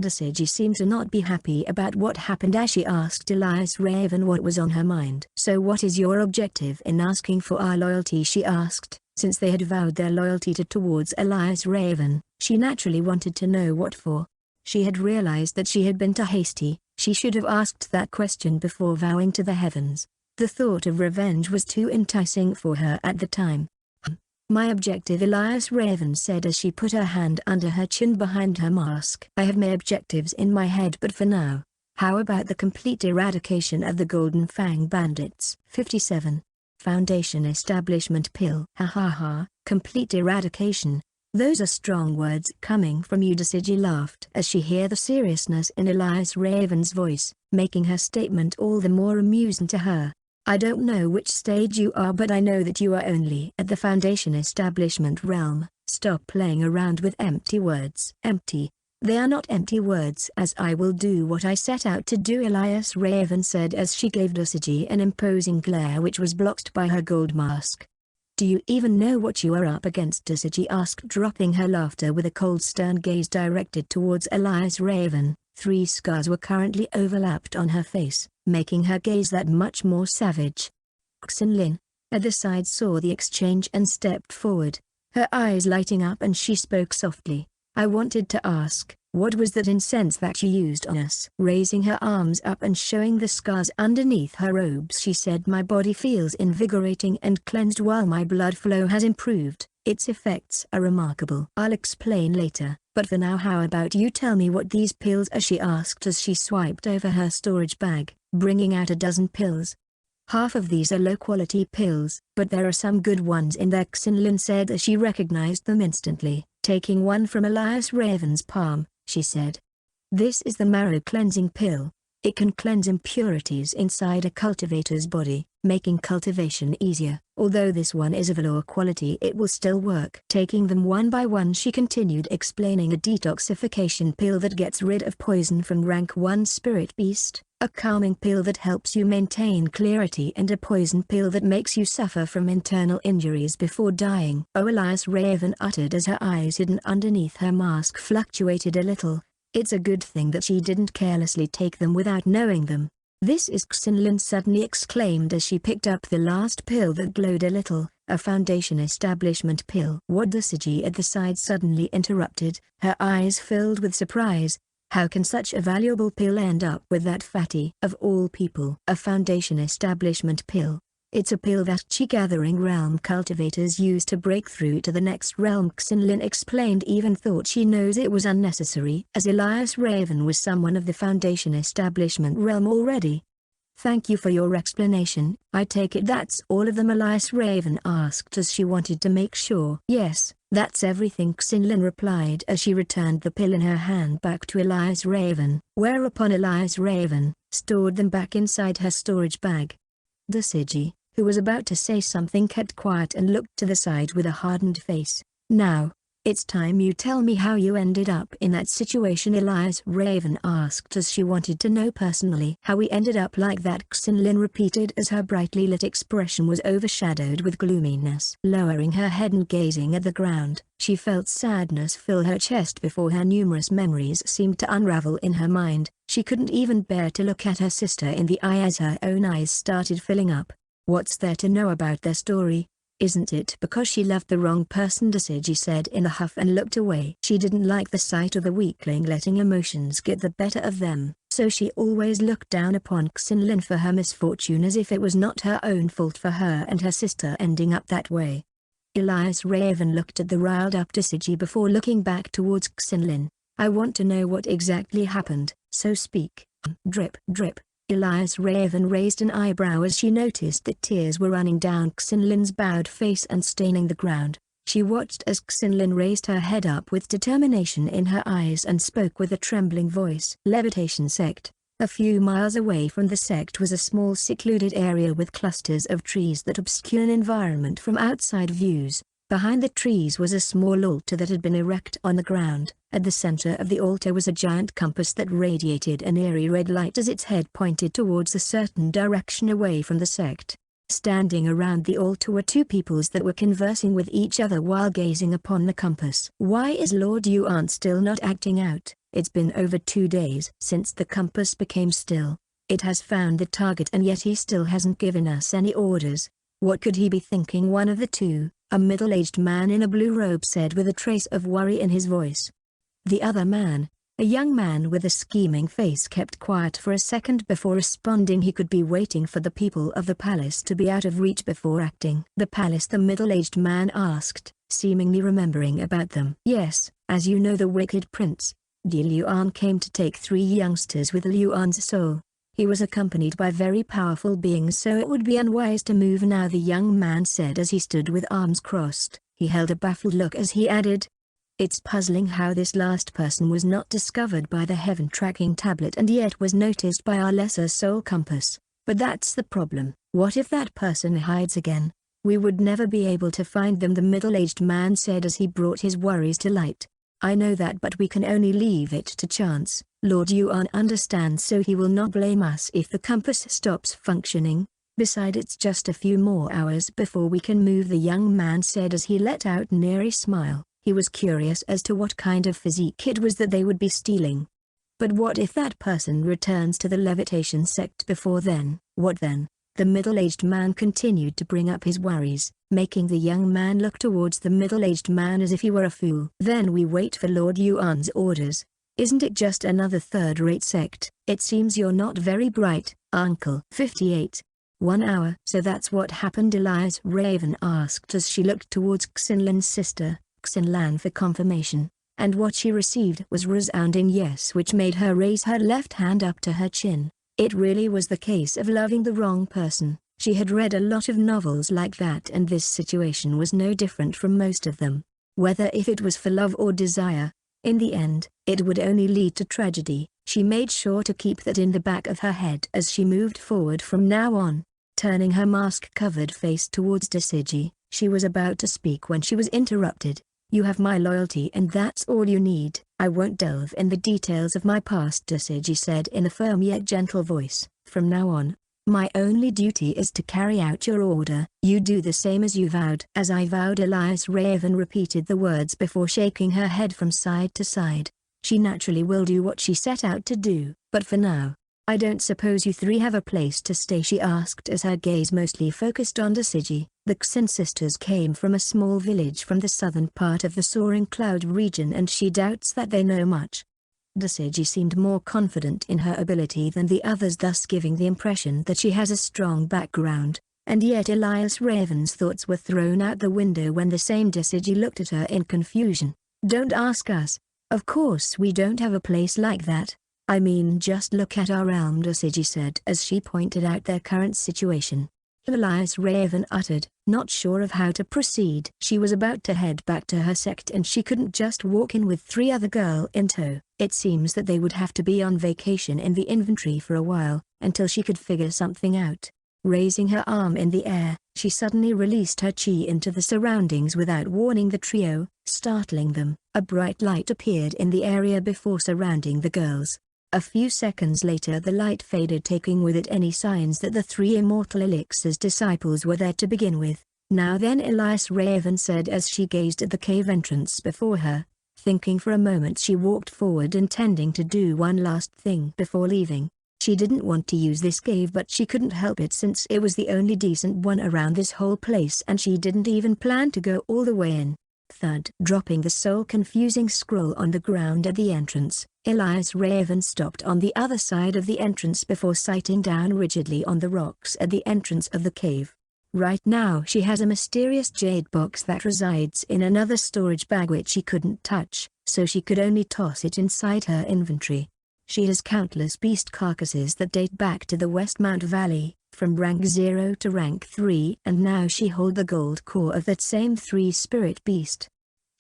Dasiji seemed to not be happy about what happened as she asked Elias Raven what was on her mind. "So what is your objective in asking for our loyalty?" she asked. Since they had vowed their loyalty towards Elias Raven, she naturally wanted to know what for. She had realized that she had been too hasty. She should have asked that question before vowing to the heavens. The thought of revenge was too enticing for her at the time. "My objective," Elias Raven said as she put her hand under her chin behind her mask. "I have my objectives in my head, but for now, how about the complete eradication of the Golden Fang bandits?" 57. Foundation Establishment Pill. "Ha ha ha, complete eradication. Those are strong words coming from you." Dasiji laughed as she heard the seriousness in Elias Raven's voice, making her statement all the more amusing to her. "I don't know which stage you are, but I know that you are only at the Foundation Establishment realm. Stop playing around with empty words." "Empty? They are not empty words, as I will do what I set out to do," Elias Raven said as she gave Dasiji an imposing glare which was blocked by her gold mask. "Do you even know what you are up against?" Dasiji asked, dropping her laughter with a cold, stern gaze directed towards Elias Raven. 3 scars were currently overlapped on her face, making her gaze that much more savage. Xinlin, at the side, saw the exchange and stepped forward, her eyes lighting up, and she spoke softly. "I wanted to ask, what was that incense that you used on us?" Raising her arms up and showing the scars underneath her robes, she said, "My body feels invigorating and cleansed while my blood flow has improved. Its effects are remarkable. I'll explain later, but for now, how about you tell me what these pills are?" she asked as she swiped over her storage bag, bringing out a dozen pills. "Half of these are low-quality pills, but there are some good ones in there," Xinlin said as she recognized them instantly. Taking one from Elias Raven's palm, she said, "This is the marrow cleansing pill. It can cleanse impurities inside a cultivator's body, making cultivation easier. Although this one is of a lower quality, it will still work. Taking them one by one, she continued explaining: a detoxification pill that gets rid of poison from rank 1 spirit beast, a calming pill that helps you maintain clarity, and a poison pill that makes you suffer from internal injuries before dying. Oh, Elias Raven uttered as her eyes hidden underneath her mask fluctuated a little. It's a good thing that she didn't carelessly take them without knowing them. This is Xinlin suddenly exclaimed as she picked up the last pill that glowed a little, a foundation establishment pill. What? The Siji at the side suddenly interrupted, her eyes filled with surprise. How can such a valuable pill end up with that fatty? Of all people. A foundation establishment pill. It's a pill that Chi-gathering realm cultivators use to break through to the next realm. Xinlin explained, even thought she knows it was unnecessary, as Elias Raven was someone of the foundation establishment realm already. Thank you for your explanation. I take it that's all of them? Elias Raven asked as she wanted to make sure. Yes, that's everything, Xinlin replied as she returned the pill in her hand back to Elias Raven, whereupon Elias Raven stored them back inside her storage bag. The Siji, who was about to say something, kept quiet and looked to the side with a hardened face. Now, it's time you tell me how you ended up in that situation, Elias Raven asked as she wanted to know personally how we ended up like that, Xinlin repeated as her brightly lit expression was overshadowed with gloominess. Lowering her head and gazing at the ground, she felt sadness fill her chest before her numerous memories seemed to unravel in her mind. She couldn't even bear to look at her sister in the eye as her own eyes started filling up. What's there to know about their story? Isn't it because she loved the wrong person? Dasiji said in a huff and looked away. She didn't like the sight of the weakling letting emotions get the better of them, so she always looked down upon Xinlin for her misfortune as if it was not her own fault for her and her sister ending up that way. Elias Raven looked at the riled up Dasiji before looking back towards Xinlin. I want to know what exactly happened, so speak. Drip, drip. Elias Raven raised an eyebrow as she noticed that tears were running down Xinlin's bowed face and staining the ground. She watched as Xinlin raised her head up with determination in her eyes and spoke with a trembling voice. Levitation sect. A few miles away from the sect was a small secluded area with clusters of trees that obscured an environment from outside views. Behind the trees was a small altar that had been erected on the ground. At the center of the altar was a giant compass that radiated an eerie red light as its head pointed towards a certain direction away from the sect. Standing around the altar were two peoples that were conversing with each other while gazing upon the compass. Why is Lord Yuan still not acting out? It's been over 2 days since the compass became still. It has found the target and yet he still hasn't given us any orders. What could he be thinking? One of the two, a middle-aged man in a blue robe, said with a trace of worry in his voice. The other man, a young man with a scheming face, kept quiet for a second before responding. He could be waiting for the people of the palace to be out of reach before acting. The palace? The middle-aged man asked, seemingly remembering about them. Yes, as you know, the wicked prince, Di Luan, came to take 3 youngsters with Luan's soul. He was accompanied by very powerful beings, so it would be unwise to move now, the young man said as he stood with arms crossed. He held a baffled look as he added, it's puzzling how this last person was not discovered by the heaven tracking tablet and yet was noticed by our lesser soul compass. But that's the problem. What if that person hides again? We would never be able to find them, the middle-aged man said as he brought his worries to light. I know that, but we can only leave it to chance. Lord Yuan understands, so he will not blame us if the compass stops functioning. Besides, it's just a few more hours before we can move, the young man said as he let out an eerie smile. He was curious as to what kind of physique it was that they would be stealing. But what if that person returns to the levitation sect before then? What then? The middle-aged man continued to bring up his worries, making the young man look towards the middle-aged man as if he were a fool. Then we wait for Lord Yuan's orders. Isn't it just another third-rate sect? It seems you're not very bright, Uncle. 58. 1 hour. So that's what happened? Elias Raven asked as she looked towards Xinlin's sister, Xinlan, for confirmation, and what she received was resounding yes, which made her raise her left hand up to her chin. It really was the case of loving the wrong person. She had read a lot of novels like that, and this situation was no different from most of them. Whether if it was for love or desire, In the end, it would only lead to tragedy. She made sure to keep that in the back of her head as she moved forward from now on. Turning her mask-covered face towards Dasiji, she was about to speak when she was interrupted. "You have my loyalty and that's all you need. I won't delve in the details of my past," Dasiji said in a firm yet gentle voice. "From now on, my only duty is to carry out your order. You do the same as you vowed." "As I vowed," Elias Raven repeated the words before shaking her head from side to side. "She naturally will do what she set out to do, but for now, I don't suppose you three have a place to stay?" she asked as her gaze mostly focused on Dasiji. The Xin sisters came from a small village from the southern part of the Soaring Cloud region and she doubts that they know much. Dasiji seemed more confident in her ability than the others, thus giving the impression that she has a strong background, and yet Elias Raven's thoughts were thrown out the window when the same Dasiji looked at her in confusion. "Don't ask us. Of course we don't have a place like that. I mean, just look at our realm," Dasiji said as she pointed out their current situation. Elias Raven uttered, not sure of how to proceed. She was about to head back to her sect and she couldn't just walk in with 3 other girls in tow. It seems that they would have to be on vacation in the inventory for a while, until she could figure something out. Raising her arm in the air, she suddenly released her chi into the surroundings without warning the trio, startling them. A bright light appeared in the area before surrounding the girls. A few seconds later the light faded, taking with it any signs that the 3 immortal Elixir's disciples were there to begin with. "Now then," Elias Raven said as she gazed at the cave entrance before her. Thinking for a moment, she walked forward, intending to do one last thing before leaving. She didn't want to use this cave, but she couldn't help it since it was the only decent one around this whole place and she didn't even plan to go all the way in. Thud. Dropping the soul-confusing scroll on the ground at the entrance, Elias Raven stopped on the other side of the entrance before sighting down rigidly on the rocks at the entrance of the cave. Right now she has a mysterious jade box that resides in another storage bag which she couldn't touch, so she could only toss it inside her inventory. She has countless beast carcasses that date back to the Westmount Valley, from rank 0 to rank 3, and now she holds the gold core of that same 3-spirit beast.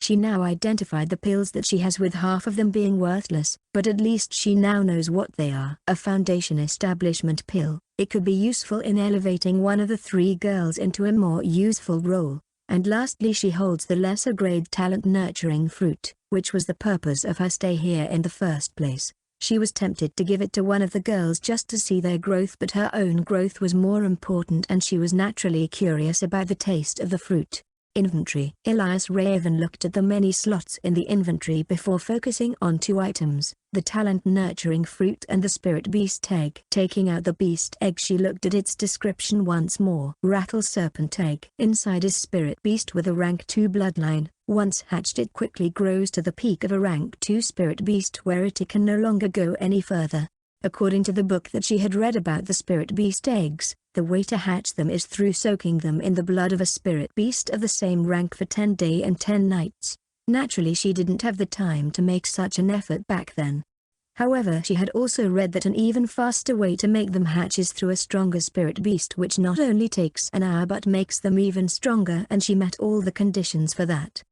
She now identified the pills that she has, with half of them being worthless, but at least she now knows what they are. A Foundation Establishment pill. It could be useful in elevating one of the 3 girls into a more useful role. And lastly, she holds the lesser grade talent nurturing fruit, which was the purpose of her stay here in the first place. She was tempted to give it to one of the girls just to see their growth, but her own growth was more important and she was naturally curious about the taste of the fruit. Inventory. Elias Raven looked at the many slots in the inventory before focusing on 2 items, the talent nurturing fruit and the spirit beast egg. Taking out the beast egg, she looked at its description once more. Rattle serpent egg. Inside is spirit beast with a rank 2 bloodline. Once hatched, it quickly grows to the peak of a rank 2 spirit beast where it can no longer go any further. According to the book that she had read about the spirit beast eggs, the way to hatch them is through soaking them in the blood of a spirit beast of the same rank for 10 days and 10 nights. Naturally, she didn't have the time to make such an effort back then. However, she had also read that an even faster way to make them hatch is through a stronger spirit beast, which not only takes an hour but makes them even stronger, and she met all the conditions for that.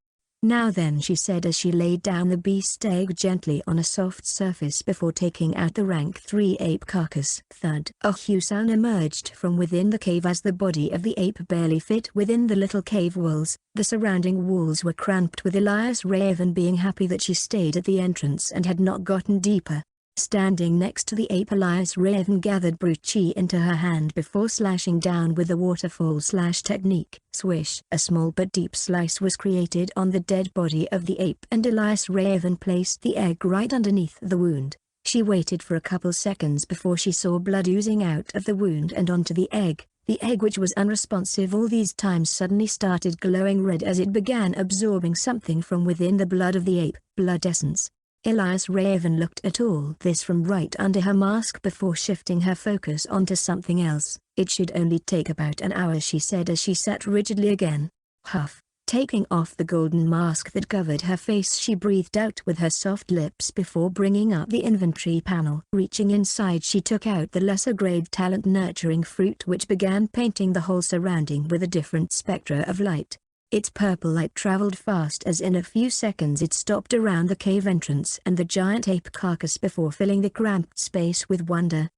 "Now then," she said as she laid down the beast egg gently on a soft surface before taking out the rank 3 ape carcass. Thud. A huge sound emerged from within the cave as the body of the ape barely fit within the little cave walls. The surrounding walls were cramped, with Elias Raven being happy that she stayed at the entrance and had not gotten deeper. Standing next to the ape, Elias Raven gathered brute chi into her hand before slashing down with the waterfall slash technique. Swish. A small but deep slice was created on the dead body of the ape and Elias Raven placed the egg right underneath the wound. She waited for a couple seconds before she saw blood oozing out of the wound and onto the egg. The egg, which was unresponsive all these times, suddenly started glowing red as it began absorbing something from within the blood of the ape. Blood essence. Elias Raven looked at all this from right under her mask before shifting her focus onto something else. "It should only take about an hour," she said as she sat rigidly again. Huff. Taking off the golden mask that covered her face, she breathed out with her soft lips before bringing up the inventory panel. Reaching inside, she took out the lesser grade talent nurturing fruit, which began painting the whole surrounding with a different spectra of light. Its purple light traveled fast as in a few seconds it stopped around the cave entrance and the giant ape carcass before filling the cramped space with wonder.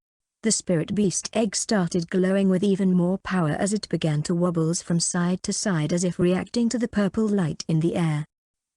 The spirit beast egg started glowing with even more power as it began to wobble from side to side as if reacting to the purple light in the air.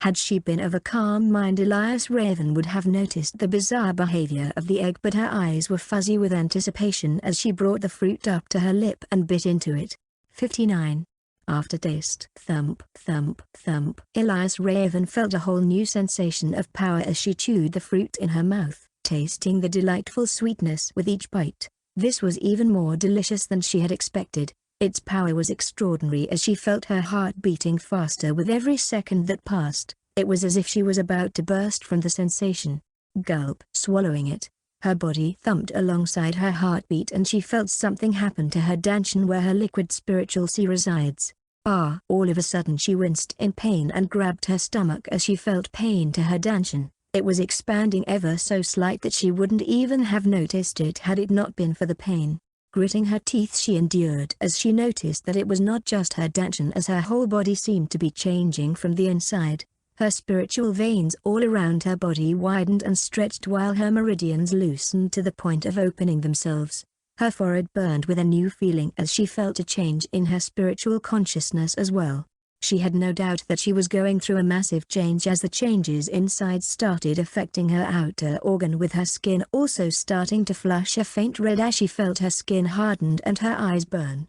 Had she been of a calm mind, Elias Raven would have noticed the bizarre behavior of the egg, but her eyes were fuzzy with anticipation as she brought the fruit up to her lip and bit into it. 59. Aftertaste. Thump, thump, thump. Elias Raven felt a whole new sensation of power as she chewed the fruit in her mouth, tasting the delightful sweetness with each bite. This was even more delicious than she had expected. Its power was extraordinary as she felt her heart beating faster with every second that passed. It was as if she was about to burst from the sensation. Gulp. Swallowing it, her body thumped alongside her heartbeat and she felt something happen to her danshan where her liquid spiritual sea resides. All of a sudden she winced in pain and grabbed her stomach as she felt pain to her danshan. It was expanding ever so slight that she wouldn't even have noticed it had it not been for the pain. Gritting her teeth she endured as she noticed that it was not just her danshan as her whole body seemed to be changing from the inside. Her spiritual veins all around her body widened and stretched while her meridians loosened to the point of opening themselves. Her forehead burned with a new feeling as she felt a change in her spiritual consciousness as well. She had no doubt that she was going through a massive change as the changes inside started affecting her outer organ, with her skin also starting to flush a faint red as she felt her skin hardened and her eyes burn.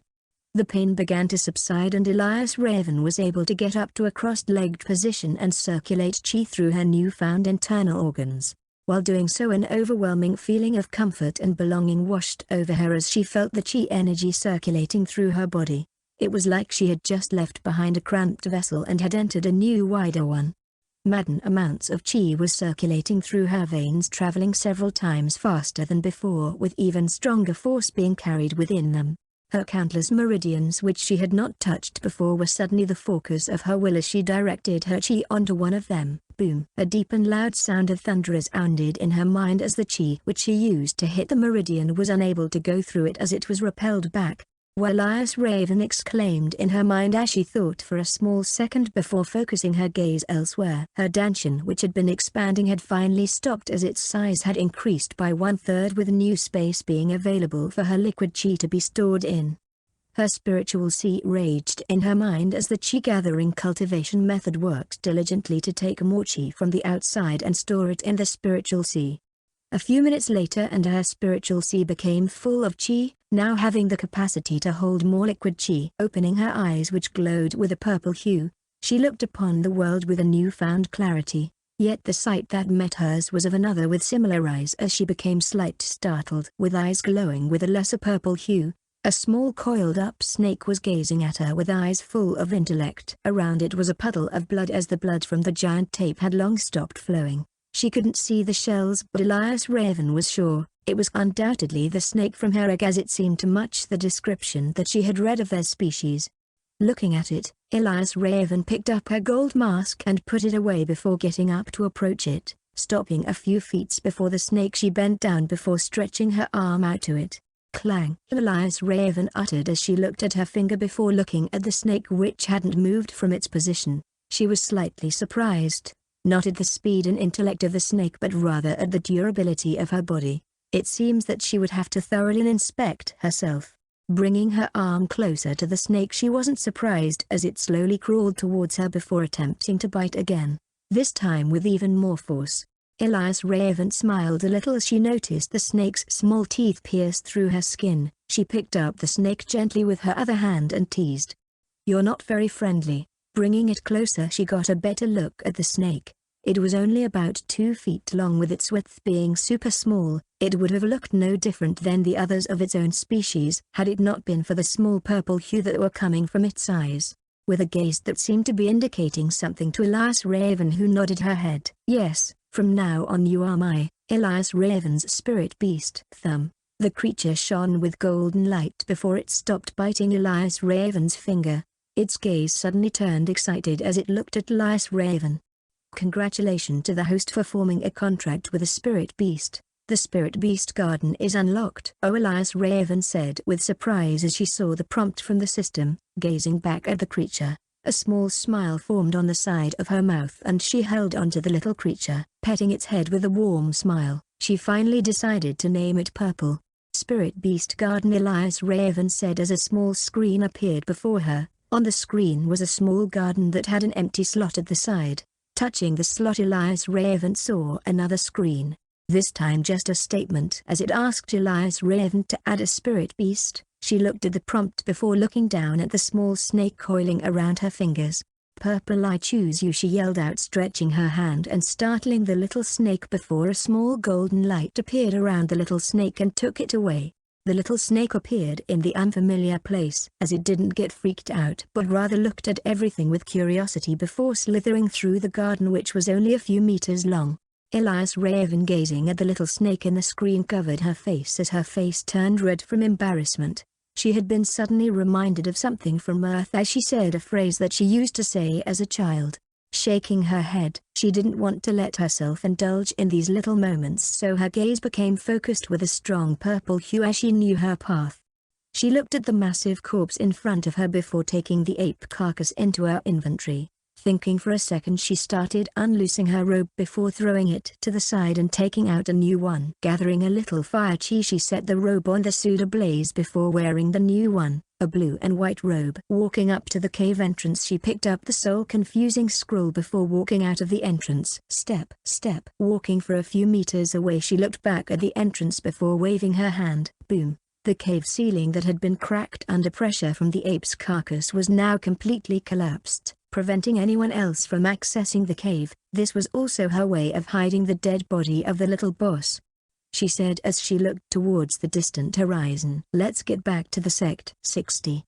The pain began to subside and Elias Raven was able to get up to a crossed-legged position and circulate chi through her newfound internal organs. While doing so, an overwhelming feeling of comfort and belonging washed over her as she felt the chi energy circulating through her body. It was like she had just left behind a cramped vessel and had entered a new wider one. Madden amounts of chi was circulating through her veins, traveling several times faster than before, with even stronger force being carried within them. Her countless meridians which she had not touched before were suddenly the focus of her will as she directed her chi onto one of them. Boom! A deep and loud sound of thunder resounded in her mind as the chi which she used to hit the meridian was unable to go through it as it was repelled back. Elias Raven exclaimed in her mind as she thought for a small second before focusing her gaze elsewhere. Her danshan, which had been expanding, had finally stopped as its size had increased by 1/3, with new space being available for her liquid chi to be stored in. Her spiritual sea raged in her mind as the chi gathering cultivation method worked diligently to take more chi from the outside and store it in the spiritual sea. A few minutes later and her spiritual sea became full of chi, now having the capacity to hold more liquid chi. Opening her eyes which glowed with a purple hue, she looked upon the world with a newfound clarity, yet the sight that met hers was of another with similar eyes as she became slightly startled. With eyes glowing with a lesser purple hue, a small coiled-up snake was gazing at her with eyes full of intellect. Around it was a puddle of blood as the blood from the giant tape had long stopped flowing. She couldn't see the shells, but Elias Raven was sure it was undoubtedly the snake from her egg as it seemed to match the description that she had read of their species. Looking at it, Elias Raven picked up her gold mask and put it away before getting up to approach it. Stopping a few feet before the snake, she bent down before stretching her arm out to it. Clang! Elias Raven uttered as she looked at her finger before looking at the snake, which hadn't moved from its position. She was slightly surprised, not at the speed and intellect of the snake but rather at the durability of her body. It seems that she would have to thoroughly inspect herself. Bringing her arm closer to the snake, she wasn't surprised as it slowly crawled towards her before attempting to bite again, this time with even more force. Elias Raven smiled a little as she noticed the snake's small teeth pierce through her skin. She picked up the snake gently with her other hand and teased, "You're not very friendly." Bringing it closer, she got a better look at the snake. It was only about 2 feet long, with its width being super small. It would have looked no different than the others of its own species had it not been for the small purple hue that were coming from its eyes. With a gaze that seemed to be indicating something to Elias Raven, who nodded her head. "Yes, from now on you are my Elias Raven's spirit beast." Thumb. The creature shone with golden light before it stopped biting Elias Raven's finger. Its gaze suddenly turned excited as it looked at Elias Raven. "Congratulations to the host for forming a contract with a spirit beast. The spirit beast garden is unlocked." Elias Raven said with surprise as she saw the prompt from the system. Gazing back at the creature, A small smile formed on the side of her mouth and she held onto the little creature, petting its head with a warm smile. She finally decided to name it Purple. Spirit Beast Garden, Elias Raven said as a small screen appeared before her. On the screen was a small garden that had an empty slot at the side. Touching the slot, Elias Raven saw another screen. This time just a statement as it asked Elias Raven to add a spirit beast. She looked at the prompt before looking down at the small snake coiling around her fingers. "Purple, I choose you," she yelled out, stretching her hand and startling the little snake before a small golden light appeared around the little snake and took it away. The little snake appeared in the unfamiliar place as it didn't get freaked out but rather looked at everything with curiosity before slithering through the garden, which was only a few meters long. Elias Raven, gazing at the little snake in the screen, covered her face as her face turned red from embarrassment. She had been suddenly reminded of something from Earth as she said a phrase that she used to say as a child. Shaking her head, she didn't want to let herself indulge in these little moments, so her gaze became focused with a strong purple hue as she knew her path. She looked at the massive corpse in front of her before taking the ape carcass into her inventory. Thinking for a second, she started unloosing her robe before throwing it to the side and taking out a new one. Gathering a little fire chi, she set the robe on the suit ablaze before wearing the new one, a blue and white robe. Walking up to the cave entrance, she picked up the soul-confusing scroll before walking out of the entrance. Step, step. Walking for a few meters away, she looked back at the entrance before waving her hand. Boom. The cave ceiling that had been cracked under pressure from the ape's carcass was now completely collapsed, preventing anyone else from accessing the cave. This was also her way of hiding the dead body of the little boss, she said as she looked towards the distant horizon. Let's get back to the sect. 60.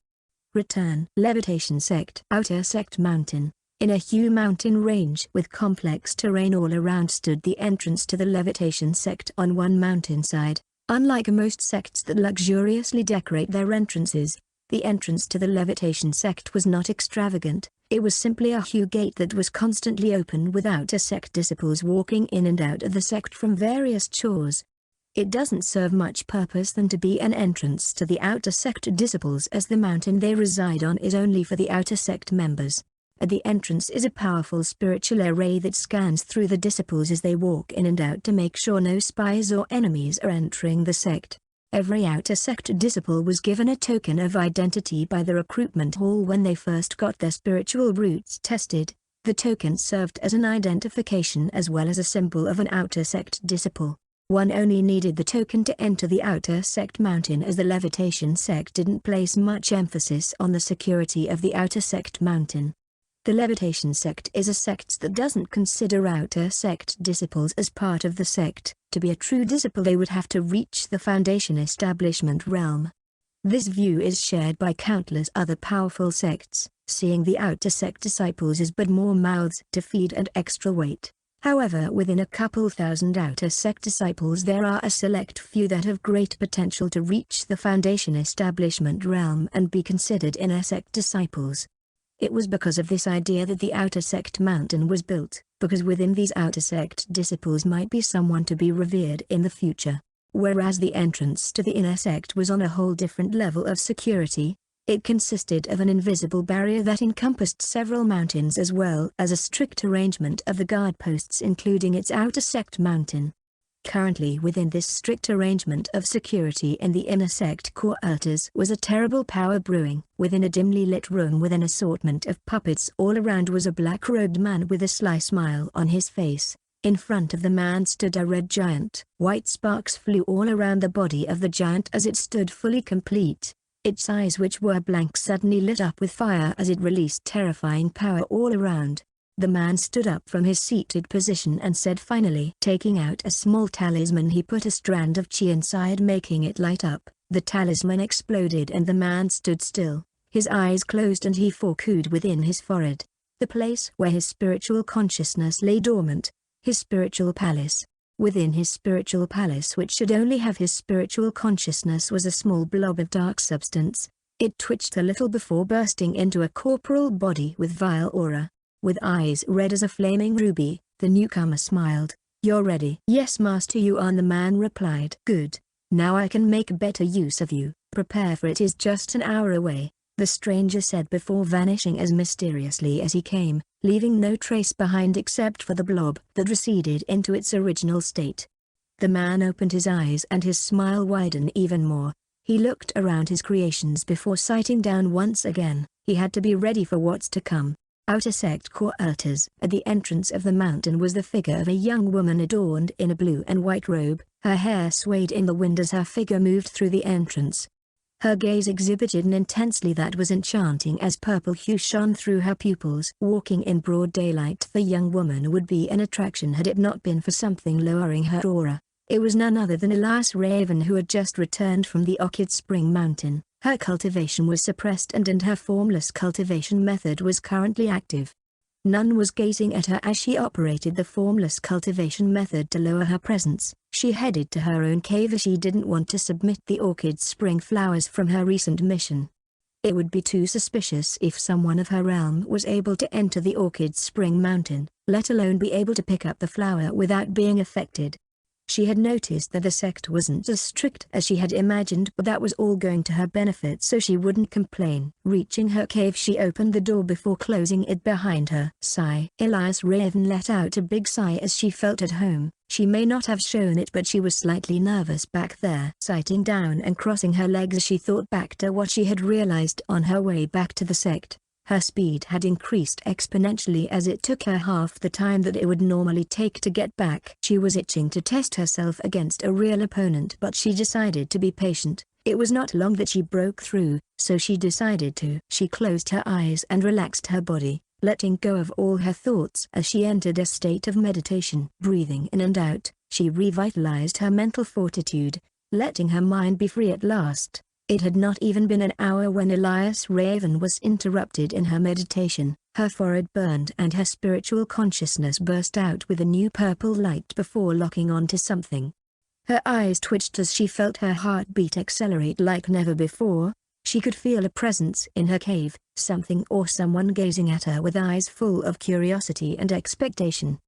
Return. Levitation Sect. Outer Sect Mountain. In a huge mountain range with complex terrain all around stood the entrance to the Levitation Sect on one mountainside. Unlike most sects that luxuriously decorate their entrances, the entrance to the Levitation Sect was not extravagant. It was simply a huge gate that was constantly open with outer sect disciples walking in and out of the sect from various chores. It doesn't serve much purpose than to be an entrance to the outer sect disciples, as the mountain they reside on is only for the outer sect members. At the entrance is a powerful spiritual array that scans through the disciples as they walk in and out to make sure no spies or enemies are entering the sect. Every outer sect disciple was given a token of identity by the recruitment hall when they first got their spiritual roots tested. The token served as an identification as well as a symbol of an outer sect disciple. One only needed the token to enter the outer sect mountain, as the Levitation Sect didn't place much emphasis on the security of the outer sect mountain. The Levitation Sect is a sect that doesn't consider outer sect disciples as part of the sect. To be a true disciple, they would have to reach the Foundation establishment realm. This view is shared by countless other powerful sects, seeing the outer sect disciples as but more mouths to feed and extra weight. However, within a couple thousand outer sect disciples, there are a select few that have great potential to reach the Foundation establishment realm and be considered inner sect disciples. It was because of this idea that the outer sect mountain was built, because within these outer sect disciples might be someone to be revered in the future. Whereas the entrance to the inner sect was on a whole different level of security. It consisted of an invisible barrier that encompassed several mountains as well as a strict arrangement of the guard posts, including its outer sect mountain. Currently within this strict arrangement of security in the inner sect quarters was a terrible power brewing. Within a dimly lit room with an assortment of puppets all around was a black-robed man with a sly smile on his face. In front of the man stood a red giant. White sparks flew all around the body of the giant as it stood fully complete. Its eyes, which were blank, suddenly lit up with fire as it released terrifying power all around. The man stood up from his seated position and said finally. Taking out a small talisman, he put a strand of chi inside, making it light up. The talisman exploded and the man stood still. His eyes closed and he forecooed within his forehead. The place where his spiritual consciousness lay dormant. His spiritual palace. Within his spiritual palace, which should only have his spiritual consciousness, was a small blob of dark substance. It twitched a little before bursting into a corporal body with vile aura. With eyes red as a flaming ruby, the newcomer smiled. "You're ready?" "Yes, Master Yuan," the man replied. "Good. Now I can make better use of you. Prepare, for it is just an hour away." the stranger said before vanishing as mysteriously as he came, leaving no trace behind except for the blob that receded into its original state. The man opened his eyes and his smile widened even more. He looked around his creations before sighting down once again. He had to be ready for what's to come. Outer sect quarters. At the entrance of the mountain was the figure of a young woman adorned in a blue and white robe. Her hair swayed in the wind as her figure moved through the entrance. Her gaze exhibited an intensity that was enchanting as purple hue shone through her pupils. Walking in broad daylight, the young woman would be an attraction had it not been for something lowering her aura. It was none other than Elias Raven, who had just returned from the Orchid Spring Mountain. Her cultivation was suppressed and her formless cultivation method was currently active. None was gazing at her as she operated the formless cultivation method to lower her presence. She headed to her own cave as she didn't want to submit the Orchid Spring flowers from her recent mission. It would be too suspicious if someone of her realm was able to enter the Orchid Spring Mountain, let alone be able to pick up the flower without being affected. She had noticed that the sect wasn't as strict as she had imagined, but that was all going to her benefit, so she wouldn't complain. Reaching her cave, she opened the door before closing it behind her. Sigh. Elias Raven let out a big sigh as she felt at home. She may not have shown it, but she was slightly nervous back there. Sitting down and crossing her legs, she thought back to what she had realized on her way back to the sect. Her speed had increased exponentially as it took her half the time that it would normally take to get back. She was itching to test herself against a real opponent, but she decided to be patient. It was not long that she broke through, so she decided to. She closed her eyes and relaxed her body, letting go of all her thoughts as she entered a state of meditation. Breathing in and out, she revitalized her mental fortitude, letting her mind be free at last. It had not even been an hour when Elias Raven was interrupted in her meditation. Her forehead burned and her spiritual consciousness burst out with a new purple light before locking onto something. Her eyes twitched as she felt her heartbeat accelerate like never before. She could feel a presence in her cave, something or someone gazing at her with eyes full of curiosity and expectation.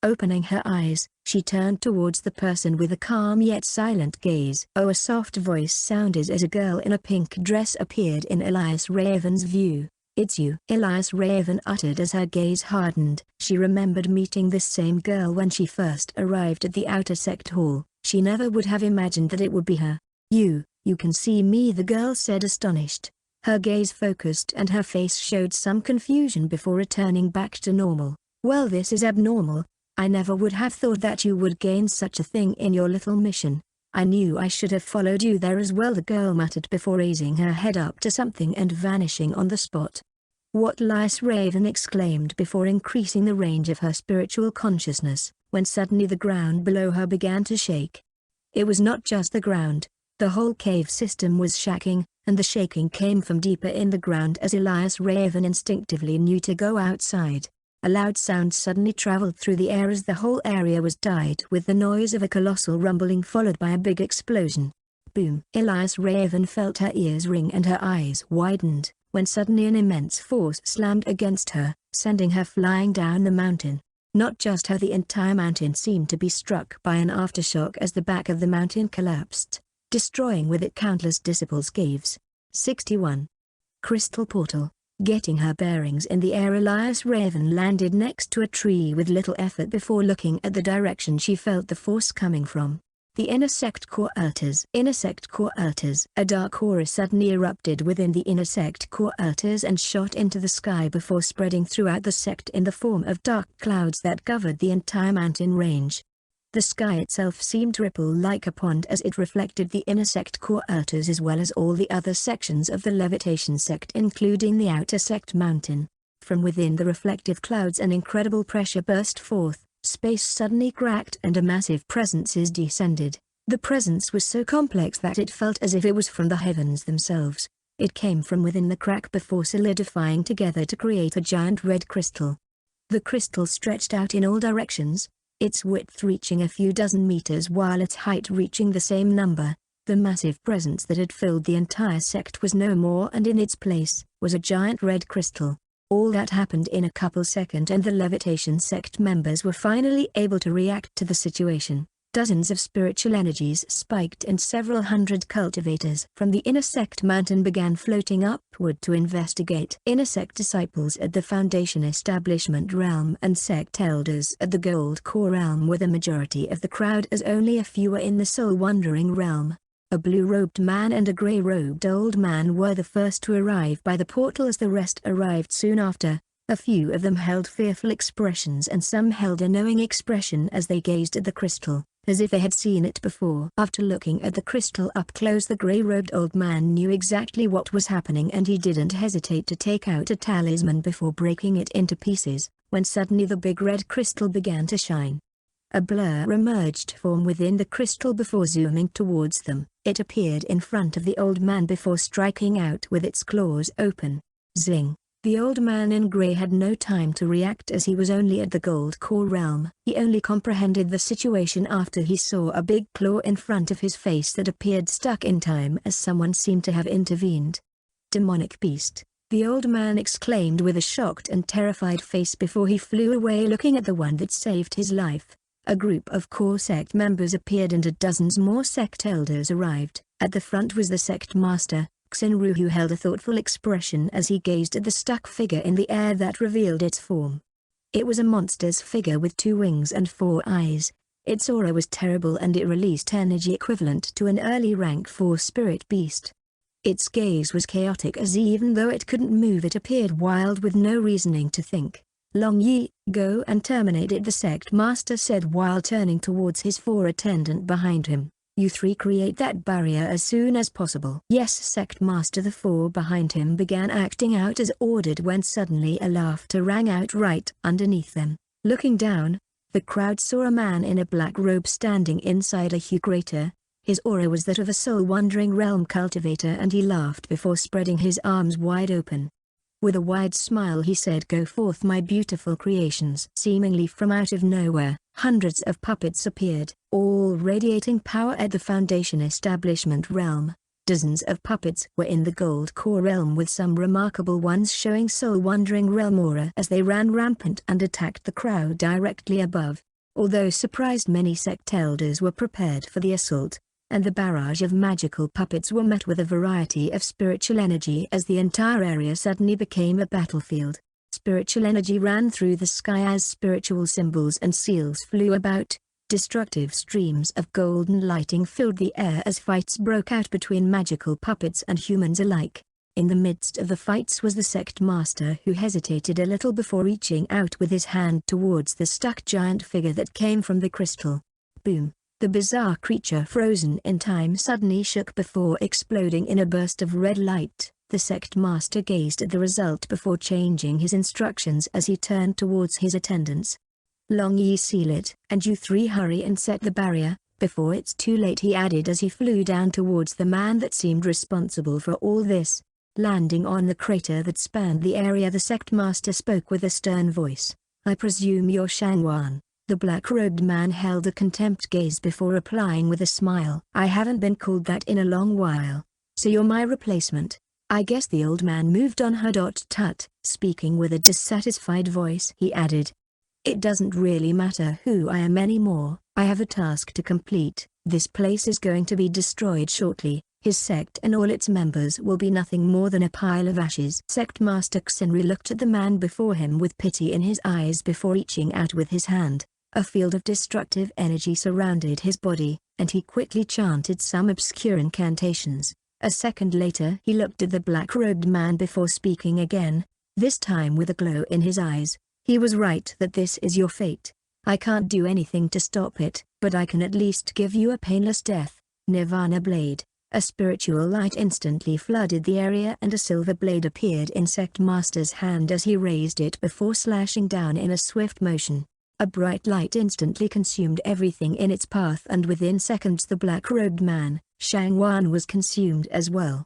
Opening her eyes, she turned towards the person with a calm yet silent gaze. Oh, a soft voice sounded as a girl in a pink dress appeared in Elias Raven's view. "It's you," Elias Raven uttered as her gaze hardened. She remembered meeting this same girl when she first arrived at the outer sect hall. She never would have imagined that it would be her. You can see me," the girl said, astonished. Her gaze focused and her face showed some confusion before returning back to normal. "Well, this is abnormal. I never would have thought that you would gain such a thing in your little mission. I knew I should have followed you there as well," the girl muttered before raising her head up to something and vanishing on the spot. "What?" Elias Raven exclaimed before increasing the range of her spiritual consciousness, when suddenly the ground below her began to shake. It was not just the ground, the whole cave system was shaking, and the shaking came from deeper in the ground as Elias Raven instinctively knew to go outside. A loud sound suddenly traveled through the air as the whole area was dyed with the noise of a colossal rumbling followed by a big explosion. Boom! Elias Raven felt her ears ring and her eyes widened, when suddenly an immense force slammed against her, sending her flying down the mountain. Not just her, the entire mountain seemed to be struck by an aftershock as the back of the mountain collapsed, destroying with it countless disciples' caves. 61. Crystal Portal. Getting her bearings in the air, Elias Raven landed next to a tree with little effort before looking at the direction she felt the force coming from. The inner sect quarters. Inner sect quarters. A dark aura suddenly erupted within the inner sect quarters and shot into the sky before spreading throughout the sect in the form of dark clouds that covered the entire mountain range. The sky itself seemed to ripple like a pond as it reflected the inner sect quarters as well as all the other sections of the levitation sect, including the outer sect mountain. From within the reflective clouds an incredible pressure burst forth, space suddenly cracked and a massive presence descended. The presence was so complex that it felt as if it was from the heavens themselves. It came from within the crack before solidifying together to create a giant red crystal. The crystal stretched out in all directions, its width reaching a few dozen meters while its height reaching the same number. The massive presence that had filled the entire sect was no more, and in its place was a giant red crystal. All that happened in a couple seconds and the levitation sect members were finally able to react to the situation. Dozens of spiritual energies spiked and several hundred cultivators from the inner sect mountain began floating upward to investigate. Inner sect disciples at the Foundation Establishment realm and sect elders at the Gold Core realm were the majority of the crowd, as only a few were in the Soul Wandering realm. A blue-robed man and a grey-robed old man were the first to arrive by the portal, as the rest arrived soon after. A few of them held fearful expressions and some held a knowing expression as they gazed at the crystal, as if they had seen it before. After looking at the crystal up close, the grey-robed old man knew exactly what was happening, and he didn't hesitate to take out a talisman before breaking it into pieces, when suddenly the big red crystal began to shine. A blur emerged from within the crystal before zooming towards them. It appeared in front of the old man before striking out with its claws open. Zing! The old man in grey had no time to react, as he was only at the Gold Core realm. He only comprehended the situation after he saw a big claw in front of his face that appeared stuck in time, as someone seemed to have intervened. Demonic beast! The old man exclaimed with a shocked and terrified face before he flew away, looking at the one that saved his life. A group of core sect members appeared and dozens more sect elders arrived. At the front was the sect master, Xinru, who held a thoughtful expression as he gazed at the stuck figure in the air that revealed its form. It was a monster's figure with 2 wings and 4 eyes. Its aura was terrible and it released energy equivalent to an early rank 4 spirit beast. Its gaze was chaotic, as even though it couldn't move it appeared wild with no reasoning to think. Long Yi, go and terminate it, the sect master said while turning towards his 4 attendant behind him. You 3 create that barrier as soon as possible. Yes, sect master. The 4 behind him began acting out as ordered when suddenly a laughter rang out right underneath them. Looking down, the crowd saw a man in a black robe standing inside a huge crater. His aura was that of a soul-wandering realm cultivator, and he laughed before spreading his arms wide open. With a wide smile he said, "Go forth, my beautiful creations." Seemingly from out of nowhere, hundreds of puppets appeared, all radiating power at the Foundation Establishment realm. Dozens of puppets were in the Gold Core realm, with some remarkable ones showing soul-wandering realm aura as they ran rampant and attacked the crowd directly above. Although surprised, many sect elders were prepared for the assault, and the barrage of magical puppets were met with a variety of spiritual energy as the entire area suddenly became a battlefield. Spiritual energy ran through the sky as spiritual symbols and seals flew about. Destructive streams of golden lighting filled the air as fights broke out between magical puppets and humans alike. In the midst of the fights was the sect master, who hesitated a little before reaching out with his hand towards the stuck giant figure that came from the crystal. Boom! The bizarre creature, frozen in time, suddenly shook before exploding in a burst of red light. The sect master gazed at the result before changing his instructions as he turned towards his attendants. Long Yi, seal it, and you 3 hurry and set the barrier, before it's too late, he added as he flew down towards the man that seemed responsible for all this. Landing on the crater that spanned the area, the sect master spoke with a stern voice. I presume you're Shangwan. The black-robed man held a contempt gaze before replying with a smile. I haven't been called that in a long while. So you're my replacement. I guess. The old man moved on. Tut. Speaking with a dissatisfied voice, he added. It doesn't really matter who I am anymore. I have a task to complete. This place is going to be destroyed shortly. His sect and all its members will be nothing more than a pile of ashes. Sect Master Xinri looked at the man before him with pity in his eyes before reaching out with his hand. A field of destructive energy surrounded his body, and he quickly chanted some obscure incantations. A second later he looked at the black-robed man before speaking again, this time with a glow in his eyes. He was right that this is your fate. I can't do anything to stop it, but I can at least give you a painless death. Nirvana Blade. A spiritual light instantly flooded the area and a silver blade appeared in Sect Master's hand as he raised it before slashing down in a swift motion. A bright light instantly consumed everything in its path, and within seconds the black-robed man, Shangwan, was consumed as well.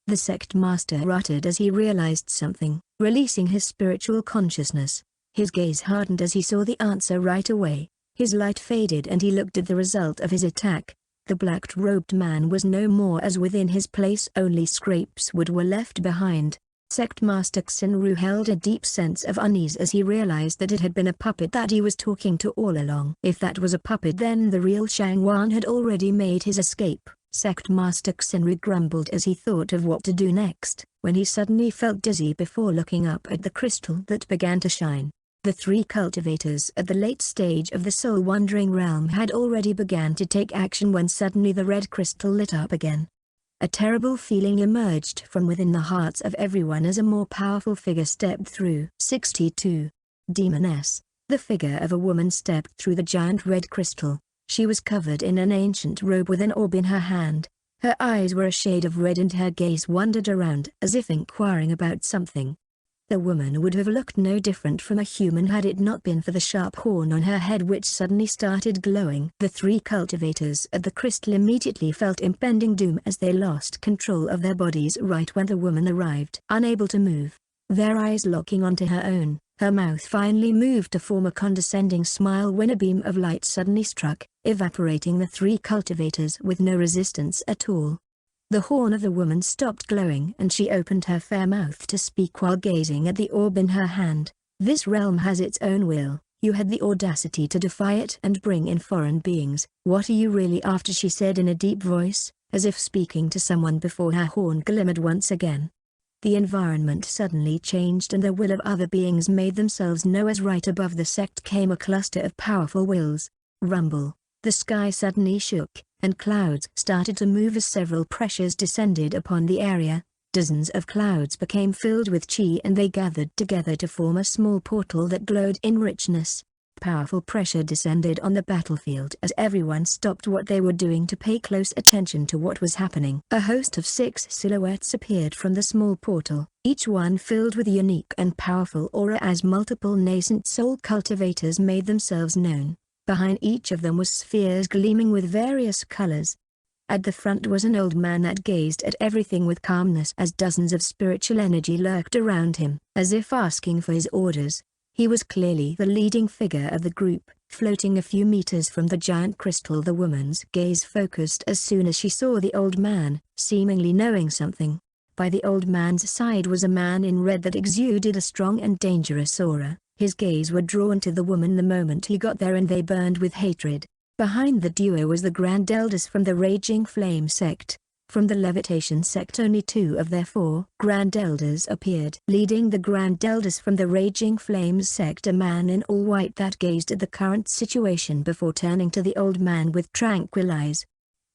The sect master uttered as he realized something, releasing his spiritual consciousness. His gaze hardened as he saw the answer right away. His light faded and he looked at the result of his attack. The black-robed man was no more, as within his place only scraps wood were left behind. Sect Master Xinru held a deep sense of unease as he realized that it had been a puppet that he was talking to all along. If that was a puppet, then the real Shangwan had already made his escape. Sect Master Xinru grumbled as he thought of what to do next, when he suddenly felt dizzy before looking up at the crystal that began to shine. The three cultivators at the late stage of the soul-wandering realm had already begun to take action when suddenly the red crystal lit up again. A terrible feeling emerged from within the hearts of everyone as a more powerful figure stepped through. 62. Demoness. The figure of a woman stepped through the giant red crystal. She was covered in an ancient robe with an orb in her hand. Her eyes were a shade of red and her gaze wandered around as if inquiring about something. The woman would have looked no different from a human had it not been for the sharp horn on her head which suddenly started glowing. The three cultivators at the crystal immediately felt impending doom as they lost control of their bodies right when the woman arrived. Unable to move, their eyes locking onto her own, her mouth finally moved to form a condescending smile when a beam of light suddenly struck, evaporating the three cultivators with no resistance at all. The horn of the woman stopped glowing and she opened her fair mouth to speak while gazing at the orb in her hand. This realm has its own will. You had the audacity to defy it and bring in foreign beings. What are you really after? She said in a deep voice, as if speaking to someone before her horn glimmered once again. The environment suddenly changed and the will of other beings made themselves known as right above the sect came a cluster of powerful wills. Rumble. The sky suddenly shook, and clouds started to move as several pressures descended upon the area. Dozens of clouds became filled with chi and they gathered together to form a small portal that glowed in richness. Powerful pressure descended on the battlefield as everyone stopped what they were doing to pay close attention to what was happening. A host of 6 silhouettes appeared from the small portal, each one filled with a unique and powerful aura as multiple nascent soul cultivators made themselves known. Behind each of them was spheres gleaming with various colors. At the front was an old man that gazed at everything with calmness as dozens of spiritual energy lurked around him, as if asking for his orders. He was clearly the leading figure of the group. Floating a few meters from the giant crystal, the woman's gaze focused as soon as she saw the old man, seemingly knowing something. By the old man's side was a man in red that exuded a strong and dangerous aura. His gaze were drawn to the woman the moment he got there and they burned with hatred. Behind the duo was the Grand Elders from the Raging Flame sect. From the Levitation sect only 2 of their 4 Grand Elders appeared. Leading the Grand Elders from the Raging Flames sect, a man in all white that gazed at the current situation before turning to the old man with tranquil eyes.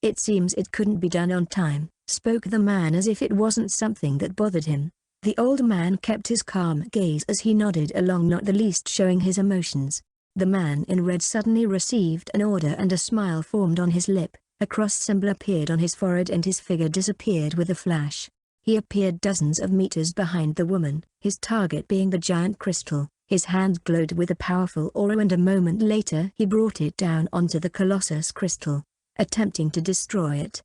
"It seems it couldn't be done on time," spoke the man as if it wasn't something that bothered him. The old man kept his calm gaze as he nodded along, not the least showing his emotions. The man in red suddenly received an order and a smile formed on his lip. A cross symbol appeared on his forehead and his figure disappeared with a flash. He appeared dozens of meters behind the woman, his target being the giant crystal. His hand glowed with a powerful aura and a moment later he brought it down onto the Colossus crystal, attempting to destroy it.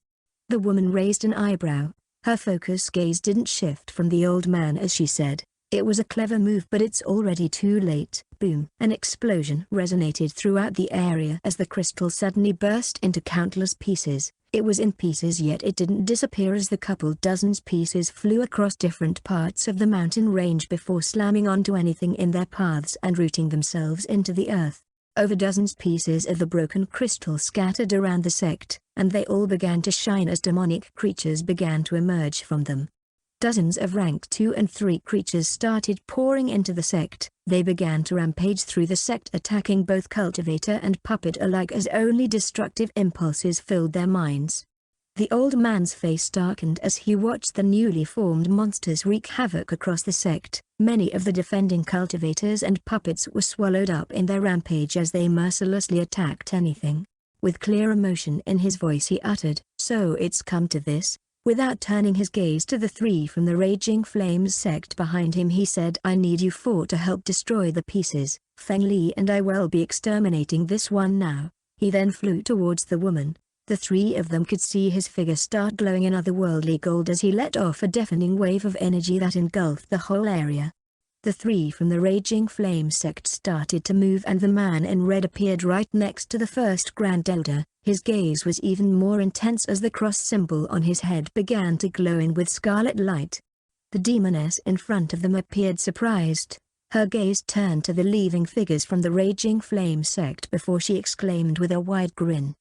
The woman raised an eyebrow. Her focus gaze didn't shift from the old man as she said, "It was a clever move, but it's already too late." Boom! An explosion resonated throughout the area as the crystal suddenly burst into countless pieces. It was in pieces, yet it didn't disappear as the couple dozens pieces flew across different parts of the mountain range before slamming onto anything in their paths and rooting themselves into the earth. Over dozens pieces of the broken crystal scattered around the sect, and they all began to shine as demonic creatures began to emerge from them. Dozens of rank 2 and 3 creatures started pouring into the sect. They began to rampage through the sect, attacking both cultivator and puppet alike as only destructive impulses filled their minds. The old man's face darkened as he watched the newly formed monsters wreak havoc across the sect. Many of the defending cultivators and puppets were swallowed up in their rampage as they mercilessly attacked anything. With clear emotion in his voice he uttered, "So it's come to this?" Without turning his gaze to the 3 from the Raging Flames sect behind him, he said, "I need you 4 to help destroy the pieces. Feng Li and I will be exterminating this one now." He then flew towards the woman. The 3 of them could see his figure start glowing in otherworldly gold as he let off a deafening wave of energy that engulfed the whole area. The 3 from the Raging Flame sect started to move and the man in red appeared right next to the first Grand Elder. His gaze was even more intense as the cross symbol on his head began to glow in with scarlet light. The demoness in front of them appeared surprised. Her gaze turned to the leaving figures from the Raging Flame sect before she exclaimed with a wide grin.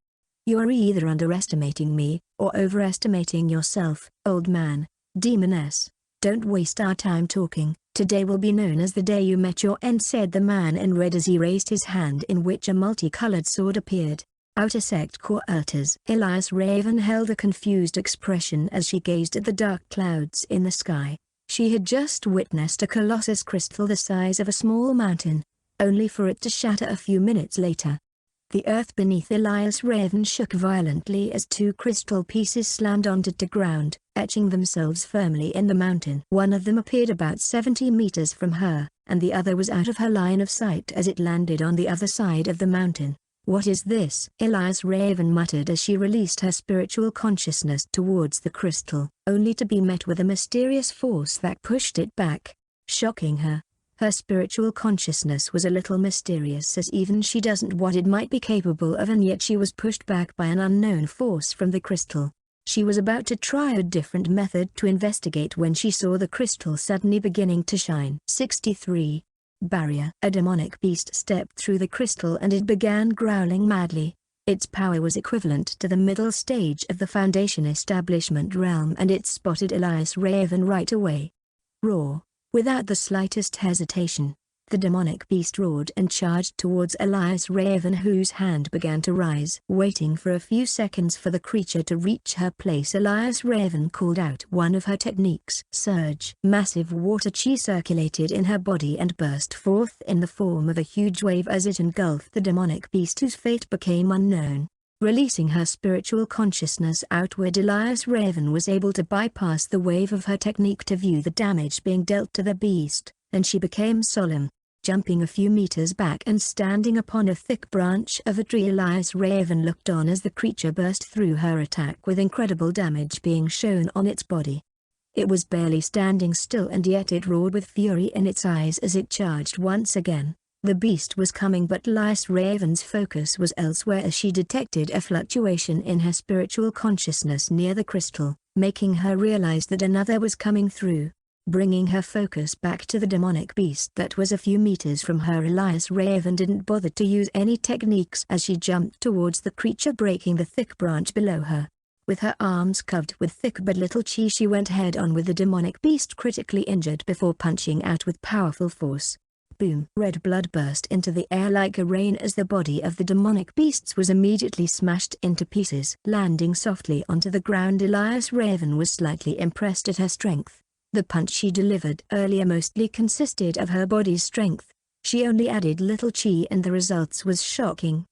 "You are either underestimating me, or overestimating yourself, old man, demoness. Don't waste our time talking. Today will be known as the day you met your end," said the man in red as he raised his hand in which a multicolored sword appeared. Outer sect core altars. Elias Raven held a confused expression as she gazed at the dark clouds in the sky. She had just witnessed a colossus crystal the size of a small mountain, only for it to shatter a few minutes later. The earth beneath Elias Raven shook violently as two crystal pieces slammed onto the ground, etching themselves firmly in the mountain. One of them appeared about 70 meters from her, and the other was out of her line of sight as it landed on the other side of the mountain. "What is this?" Elias Raven muttered as she released her spiritual consciousness towards the crystal, only to be met with a mysterious force that pushed it back, shocking her. Her spiritual consciousness was a little mysterious as even she doesn't what it might be capable of, and yet she was pushed back by an unknown force from the crystal. She was about to try a different method to investigate when she saw the crystal suddenly beginning to shine. 63. Barrier. A demonic beast stepped through the crystal and it began growling madly. Its power was equivalent to the middle stage of the Foundation establishment realm, and it spotted Elias Raven right away. Roar. Without the slightest hesitation, the demonic beast roared and charged towards Elias Raven, whose hand began to rise. Waiting for a few seconds for the creature to reach her place, Elias Raven called out one of her techniques. Surge. Massive water chi circulated in her body and burst forth in the form of a huge wave as it engulfed the demonic beast, whose fate became unknown. Releasing her spiritual consciousness outward, Elias Raven was able to bypass the wave of her technique to view the damage being dealt to the beast, and she became solemn. Jumping a few meters back and standing upon a thick branch of a tree, Elias Raven looked on as the creature burst through her attack with incredible damage being shown on its body. It was barely standing still, and yet it roared with fury in its eyes as it charged once again. The beast was coming, but Elias Raven's focus was elsewhere as she detected a fluctuation in her spiritual consciousness near the crystal, making her realize that another was coming through. Bringing her focus back to the demonic beast that was a few meters from her, Elias Raven didn't bother to use any techniques as she jumped towards the creature, breaking the thick branch below her. With her arms covered with thick but little chi, she went head-on with the demonic beast, critically injured before punching out with powerful force. Boom! Red blood burst into the air like a rain as the body of the demonic beast was immediately smashed into pieces. Landing softly onto the ground, Elias Raven was slightly impressed at her strength. The punch she delivered earlier mostly consisted of her body's strength. She only added little chi and the results was shocking.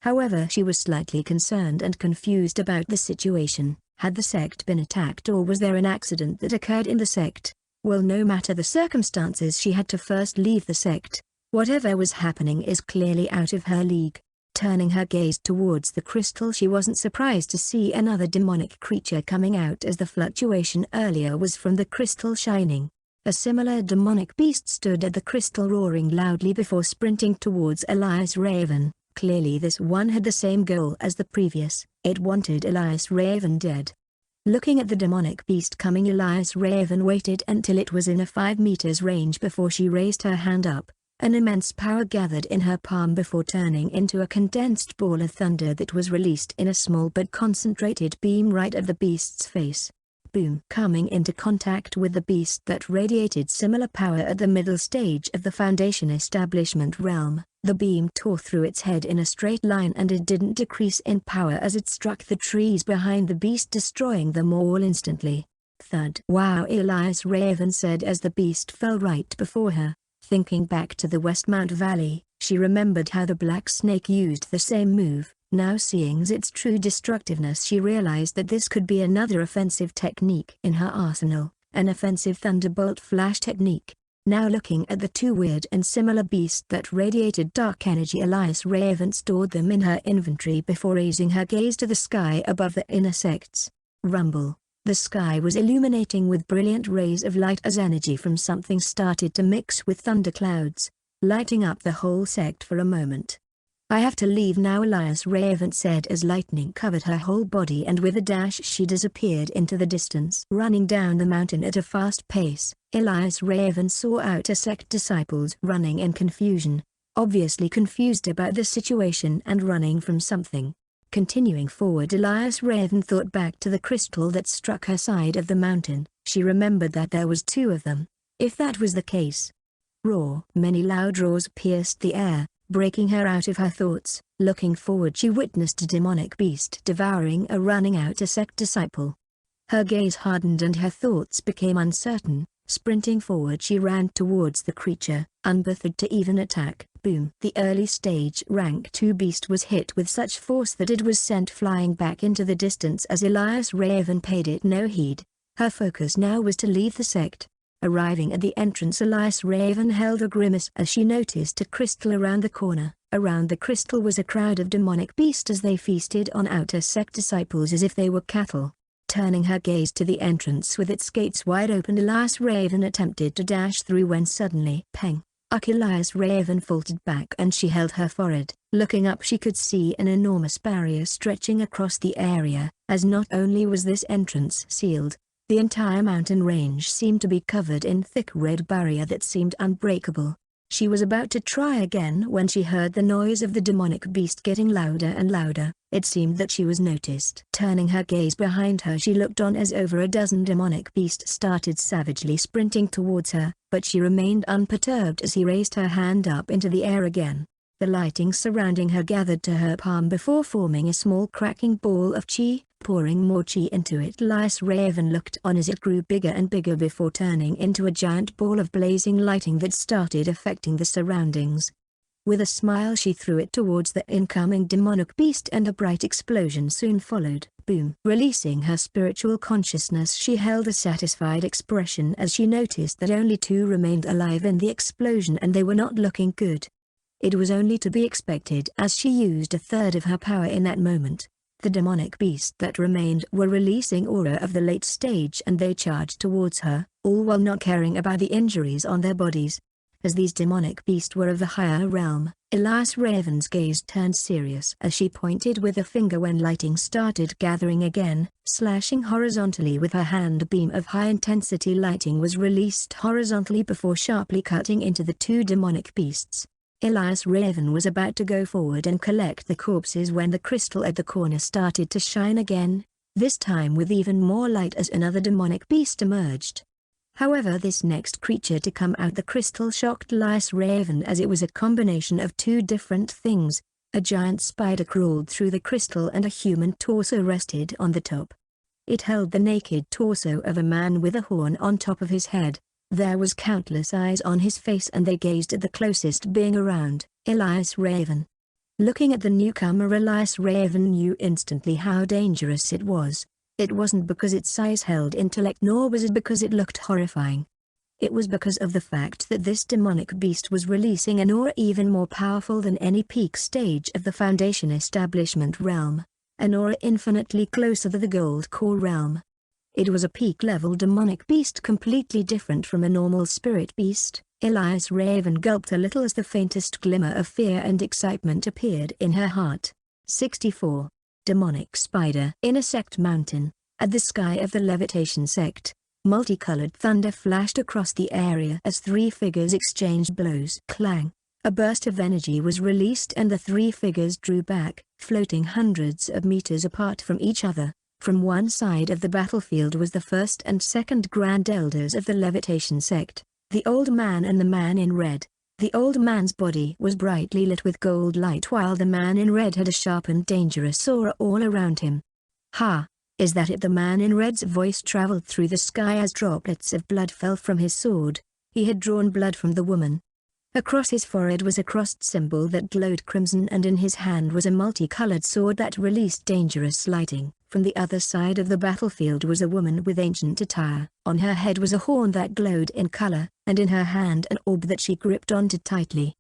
However, she was slightly concerned and confused about the situation. Had the sect been attacked, or was there an accident that occurred in the sect? Well, no matter the circumstances, she had to first leave the sect. Whatever was happening is clearly out of her league. Turning her gaze towards the crystal, she wasn't surprised to see another demonic creature coming out, as the fluctuation earlier was from the crystal shining. A similar demonic beast stood at the crystal, roaring loudly before sprinting towards Elias Raven. Clearly this one had the same goal as the previous. It wanted Elias Raven dead. Looking at the demonic beast coming, Elias Raven waited until it was in a 5 meters range before she raised her hand up. An immense power gathered in her palm before turning into a condensed ball of thunder that was released in a small but concentrated beam right at the beast's face. Boom! Coming into contact with the beast that radiated similar power at the middle stage of the Foundation establishment realm, the beam tore through its head in a straight line, and it didn't decrease in power as it struck the trees behind the beast, destroying them all instantly. Thud! Wow! Elias Raven said as the beast fell right before her. Thinking back to the Westmount Valley, she remembered how the Black Snake used the same move. Now seeing its true destructiveness, she realized that this could be another offensive technique in her arsenal, an offensive thunderbolt flash technique. Now looking at the two weird and similar beasts that radiated dark energy, Elias Raven stored them in her inventory before raising her gaze to the sky above the inner sects. Rumble. The sky was illuminating with brilliant rays of light as energy from something started to mix with thunderclouds, lighting up the whole sect for a moment. "I have to leave now," Elias Raven said as lightning covered her whole body, and with a dash she disappeared into the distance. Running down the mountain at a fast pace, Elias Raven saw outer sect disciples running in confusion, obviously confused about the situation and running from something. Continuing forward, Elias Raven thought back to the crystal that struck her side of the mountain. She remembered that there was 2 of them. If that was the case. Roar! Many loud roars pierced the air, breaking her out of her thoughts. Looking forward, she witnessed a demonic beast devouring a running outer sect disciple. Her gaze hardened and her thoughts became uncertain. Sprinting forward, she ran towards the creature, unbothered to even attack. Boom! The early stage rank 2 beast was hit with such force that it was sent flying back into the distance as Elias Raven paid it no heed. Her focus now was to leave the sect. Arriving at the entrance, Elias Raven held a grimace as she noticed a crystal around the corner. Around the crystal was a crowd of demonic beasts as they feasted on outer sect disciples as if they were cattle. Turning her gaze to the entrance with its gates wide open, Elias Raven attempted to dash through when suddenly, pang! Elias Raven faltered back and she held her forehead. Looking up, she could see an enormous barrier stretching across the area, as not only was this entrance sealed, the entire mountain range seemed to be covered in thick red barrier that seemed unbreakable. She was about to try again when she heard the noise of the demonic beast getting louder and louder. It seemed that she was noticed. Turning her gaze behind her, she looked on as over a dozen demonic beasts started savagely sprinting towards her, but she remained unperturbed as he raised her hand up into the air again. The lighting surrounding her gathered to her palm before forming a small cracking ball of chi, pouring more chi into it. Elias Raven looked on as it grew bigger and bigger before turning into a giant ball of blazing lighting that started affecting the surroundings. With a smile, she threw it towards the incoming demonic beast and a bright explosion soon followed. Boom! Releasing her spiritual consciousness, she held a satisfied expression as she noticed that only 2 remained alive in the explosion and they were not looking good. It was only to be expected as she used a third of her power in that moment. The demonic beasts that remained were releasing aura of the late stage and they charged towards her, all while not caring about the injuries on their bodies. As these demonic beasts were of the higher realm, Elias Raven's gaze turned serious as she pointed with a finger when lighting started gathering again. Slashing horizontally with her hand, a beam of high-intensity lighting was released horizontally before sharply cutting into the 2 demonic beasts. Elias Raven was about to go forward and collect the corpses when the crystal at the corner started to shine again, this time with even more light as another demonic beast emerged. However, this next creature to come out the crystal shocked Elias Raven as it was a combination of 2 different things. A giant spider crawled through the crystal and a human torso rested on the top. It held the naked torso of a man with a horn on top of his head. There was countless eyes on his face and they gazed at the closest being around, Elias Raven. Looking at the newcomer, Elias Raven knew instantly how dangerous it was. It wasn't because its size held intellect, nor was it because it looked horrifying. It was because of the fact that this demonic beast was releasing an aura even more powerful than any peak stage of the Foundation establishment realm, an aura infinitely closer to the Gold Core realm. It was a peak-level demonic beast completely different from a normal spirit beast. Elias Raven gulped a little as the faintest glimmer of fear and excitement appeared in her heart. 64. Demonic Spider. In a sect mountain, at the sky of the levitation sect, multicolored thunder flashed across the area as 3 figures exchanged blows. Clang! A burst of energy was released and the 3 figures drew back, floating hundreds of meters apart from each other. From one side of the battlefield was the first and second Grand Elders of the levitation sect, the old man and the man in red. The old man's body was brightly lit with gold light while the man in red had a sharp and dangerous aura all around him. "Ha! Is that it?" The man in red's voice traveled through the sky as droplets of blood fell from his sword. He had drawn blood from the woman. Across his forehead was a crossed symbol that glowed crimson and in his hand was a multicolored sword that released dangerous lighting. From the other side of the battlefield was a woman with ancient attire. On her head was a horn that glowed in color, and in her hand an orb that she gripped onto tightly.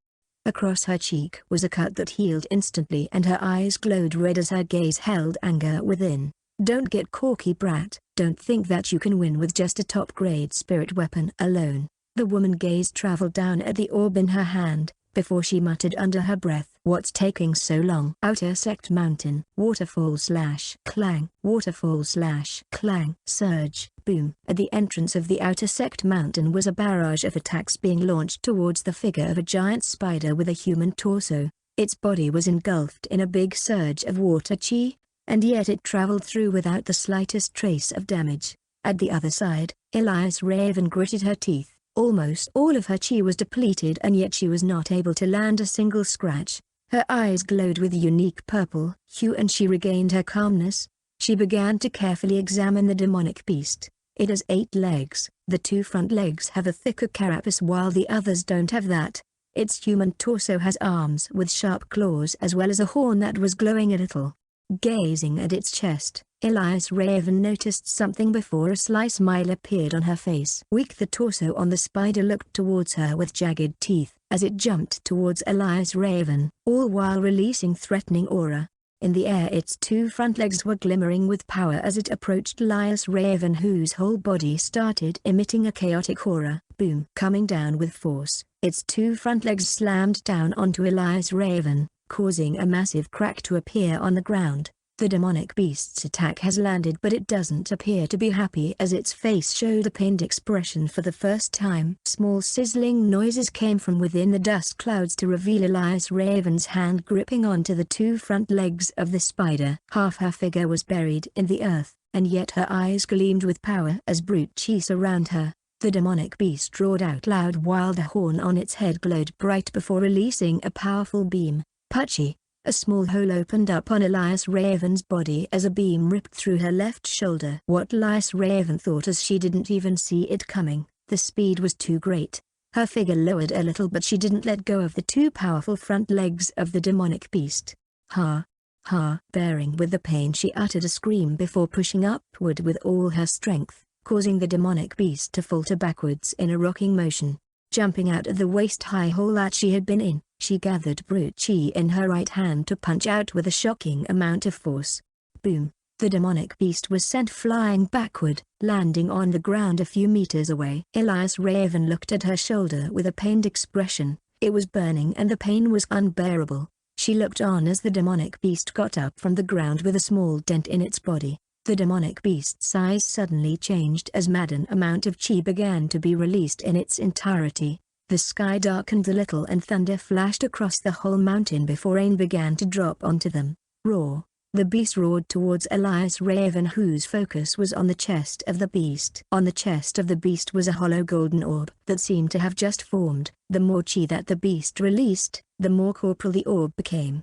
Across her cheek was a cut that healed instantly and her eyes glowed red as her gaze held anger within. "Don't get cocky, brat. Don't think that you can win with just a top-grade spirit weapon alone." The woman's gaze traveled down at the orb in her hand, before she muttered under her breath, "What's taking so long?" Outer Sect Mountain. Waterfall slash clang. Waterfall slash clang. Surge. Boom. At the entrance of the Outer Sect Mountain was a barrage of attacks being launched towards the figure of a giant spider with a human torso. Its body was engulfed in a big surge of water chi, and yet it traveled through without the slightest trace of damage. At the other side, Elias Raven gritted her teeth. Almost all of her chi was depleted, and yet she was not able to land a single scratch. Her eyes glowed with a unique purple hue and she regained her calmness. She began to carefully examine the demonic beast. It has 8 legs. The 2 front legs have a thicker carapace while the others don't have that. Its human torso has arms with sharp claws as well as a horn that was glowing a little. Gazing at its chest, Elias Raven noticed something before a sly smile appeared on her face. Weak, the torso on the spider looked towards her with jagged teeth as it jumped towards Elias Raven, all while releasing threatening aura. In the air, its 2 front legs were glimmering with power as it approached Elias Raven, whose whole body started emitting a chaotic aura. Boom! Coming down with force, its 2 front legs slammed down onto Elias Raven, causing a massive crack to appear on the ground. The demonic beast's attack has landed, but it doesn't appear to be happy as its face showed a pained expression for the first time. Small sizzling noises came from within the dust clouds to reveal Elias Raven's hand gripping onto the 2 front legs of the spider. Half her figure was buried in the earth, and yet her eyes gleamed with power as brute chi surround her. The demonic beast roared out loud while the horn on its head glowed bright before releasing a powerful beam. Puchy! A small hole opened up on Elias Raven's body as a beam ripped through her left shoulder. What Elias Raven thought as she didn't even see it coming, the speed was too great. Her figure lowered a little, but she didn't let go of the 2 powerful front legs of the demonic beast. Ha! Ha! Bearing with the pain, she uttered a scream before pushing upward with all her strength, causing the demonic beast to falter backwards in a rocking motion. Jumping out of the waist-high hole that she had been in, she gathered brute chi in her right hand to punch out with a shocking amount of force. Boom! The demonic beast was sent flying backward, landing on the ground a few meters away. Elias Raven looked at her shoulder with a pained expression. It was burning and the pain was unbearable. She looked on as the demonic beast got up from the ground with a small dent in its body. The demonic beast's size suddenly changed as an amount of chi began to be released in its entirety. The sky darkened a little and thunder flashed across the whole mountain before rain began to drop onto them. Roar! The beast roared towards Elias Raven, whose focus was on the chest of the beast. On the chest of the beast was a hollow golden orb that seemed to have just formed. The more chi that the beast released, the more corporal the orb became.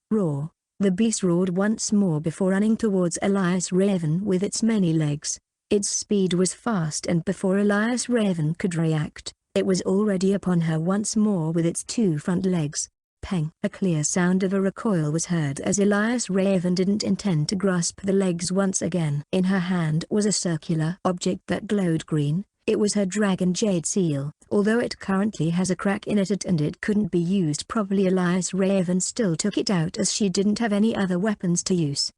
Roar! The beast roared once more before running towards Elias Raven with its many legs. Its speed was fast, and before Elias Raven could react, it was already upon her once more with its 2 front legs. Peng! A clear sound of a recoil was heard as Elias Raven didn't intend to grasp the legs once again. In her hand was a circular object that glowed green. It was her dragon jade seal. Although it currently has a crack in it and it couldn't be used properly, Elias Raven still took it out as she didn't have any other weapons to use.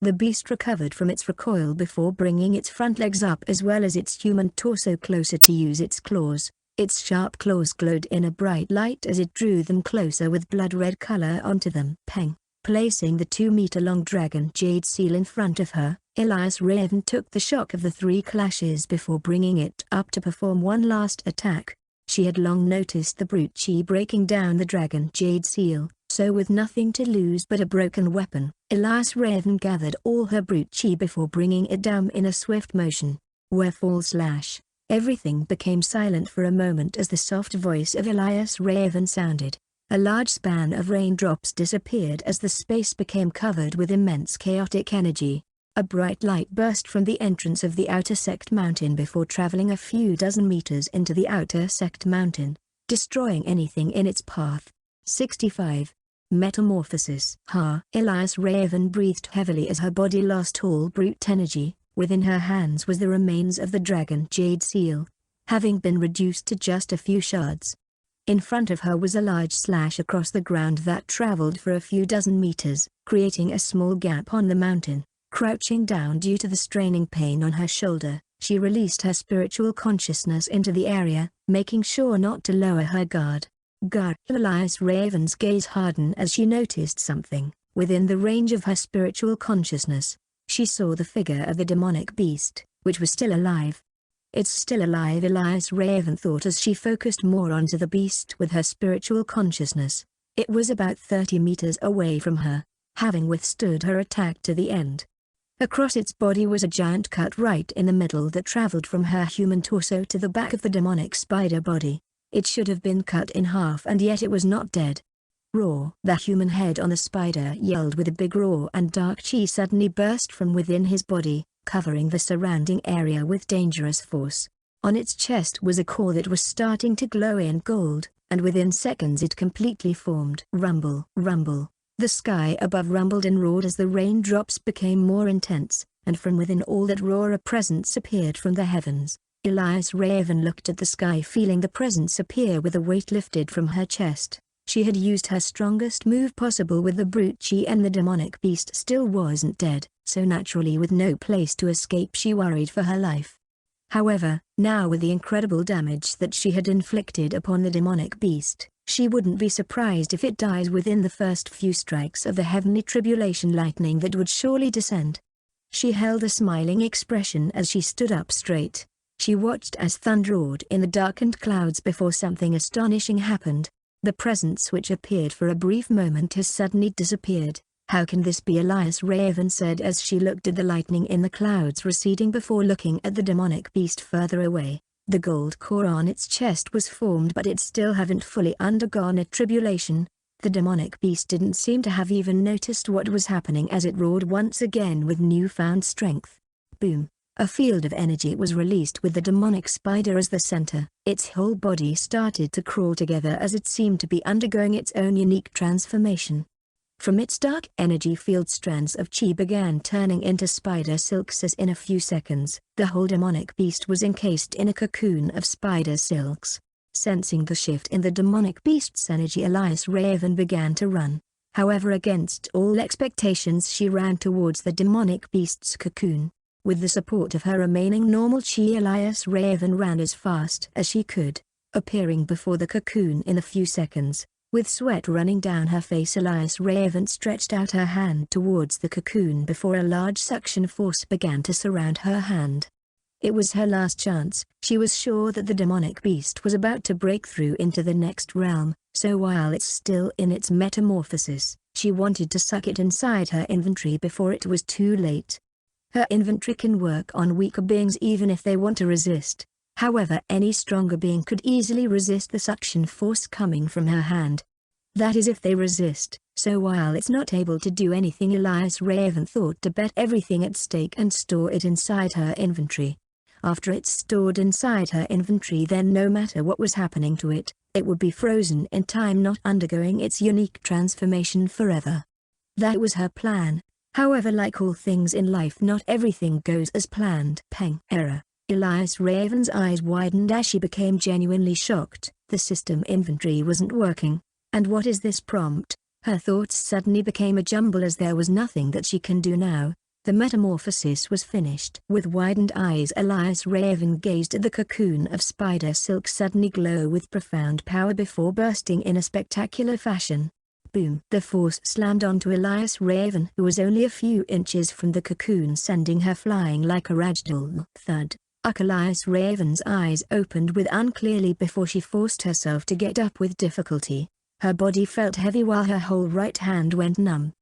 The beast recovered from its recoil before bringing its front legs up as well as its human torso closer to use its claws. Its sharp claws glowed in a bright light as it drew them closer with blood-red color onto them. Peng! Placing the 2-meter-long dragon jade seal in front of her, Elias Raven took the shock of the 3 clashes before bringing it up to perform one last attack. She had long noticed the brute chi breaking down the dragon jade seal, so with nothing to lose but a broken weapon, Elias Raven gathered all her brute chi before bringing it down in a swift motion. Wherefore slash! Everything became silent for a moment as the soft voice of Elias Raven sounded. A large span of raindrops disappeared as the space became covered with immense chaotic energy. A bright light burst from the entrance of the Outer Sect Mountain before traveling a few dozen meters into the Outer Sect Mountain, destroying anything in its path. 65. Metamorphosis. Ha! Elias Raven breathed heavily as her body lost all brute energy. Within her hands was the remains of the dragon jade seal, having been reduced to just a few shards. In front of her was a large slash across the ground that traveled for a few dozen meters, creating a small gap on the mountain. Crouching down due to the straining pain on her shoulder, she released her spiritual consciousness into the area, making sure not to lower her guard. Gar. Elias Raven's gaze hardened as she noticed something within the range of her spiritual consciousness. She saw the figure of the demonic beast, which was still alive. It's still alive, Elias Raven thought as she focused more onto the beast with her spiritual consciousness. It was about 30 meters away from her, having withstood her attack to the end. Across its body was a giant cut right in the middle that traveled from her human torso to the back of the demonic spider body. It should have been cut in half, and yet it was not dead. Roar! The human head on the spider yelled with a big roar, and dark chi suddenly burst from within his body, covering the surrounding area with dangerous force. On its chest was a core that was starting to glow in gold, and within seconds it completely formed. Rumble, rumble. The sky above rumbled and roared as the raindrops became more intense, and from within all that roar a presence appeared from the heavens. Elias Raven looked at the sky, feeling the presence appear with a weight lifted from her chest. She had used her strongest move possible with the brute chi, and the demonic beast still wasn't dead, so naturally with no place to escape she worried for her life. However, now with the incredible damage that she had inflicted upon the demonic beast, she wouldn't be surprised if it dies within the first few strikes of the heavenly tribulation lightning that would surely descend. She held a smiling expression as she stood up straight. She watched as thunder roared in the darkened clouds before something astonishing happened. The presence which appeared for a brief moment has suddenly disappeared. How can this be? Elias Raven said as she looked at the lightning in the clouds receding before looking at the demonic beast further away. The gold core on its chest was formed, but it still hadn't fully undergone a tribulation. The demonic beast didn't seem to have even noticed what was happening as it roared once again with newfound strength. Boom! A field of energy was released with the demonic spider as the center. Its whole body started to crawl together as it seemed to be undergoing its own unique transformation. From its dark energy field, strands of chi began turning into spider silks as in a few seconds, the whole demonic beast was encased in a cocoon of spider silks. Sensing the shift in the demonic beast's energy, Elias Raven began to run. However, against all expectations, she ran towards the demonic beast's cocoon. With the support of her remaining normal chi, Elias Raven ran as fast as she could, appearing before the cocoon in a few seconds. With sweat running down her face, Elias Raven stretched out her hand towards the cocoon before a large suction force began to surround her hand. It was her last chance. She was sure that the demonic beast was about to break through into the next realm, so while it's still in its metamorphosis, she wanted to suck it inside her inventory before it was too late. Her inventory can work on weaker beings even if they want to resist. However, any stronger being could easily resist the suction force coming from her hand. That is if they resist, so while it's not able to do anything, Elias Raven thought to bet everything at stake and store it inside her inventory. After it's stored inside her inventory, then no matter what was happening to it, it would be frozen in time, not undergoing its unique transformation forever. That was her plan. However, like all things in life, not everything goes as planned. Peng. Error. Elias Raven's eyes widened as she became genuinely shocked. The system inventory wasn't working. And what is this prompt? Her thoughts suddenly became a jumble as there was nothing that she can do now. The metamorphosis was finished. With widened eyes, Elias Raven gazed at the cocoon of spider silk suddenly glow with profound power before bursting in a spectacular fashion. Boom! The force slammed onto Elias Raven, who was only a few inches from the cocoon, sending her flying like a ragdoll. Thud! Elias Raven's eyes opened with unclearly before she forced herself to get up with difficulty. Her body felt heavy while her whole right hand went numb.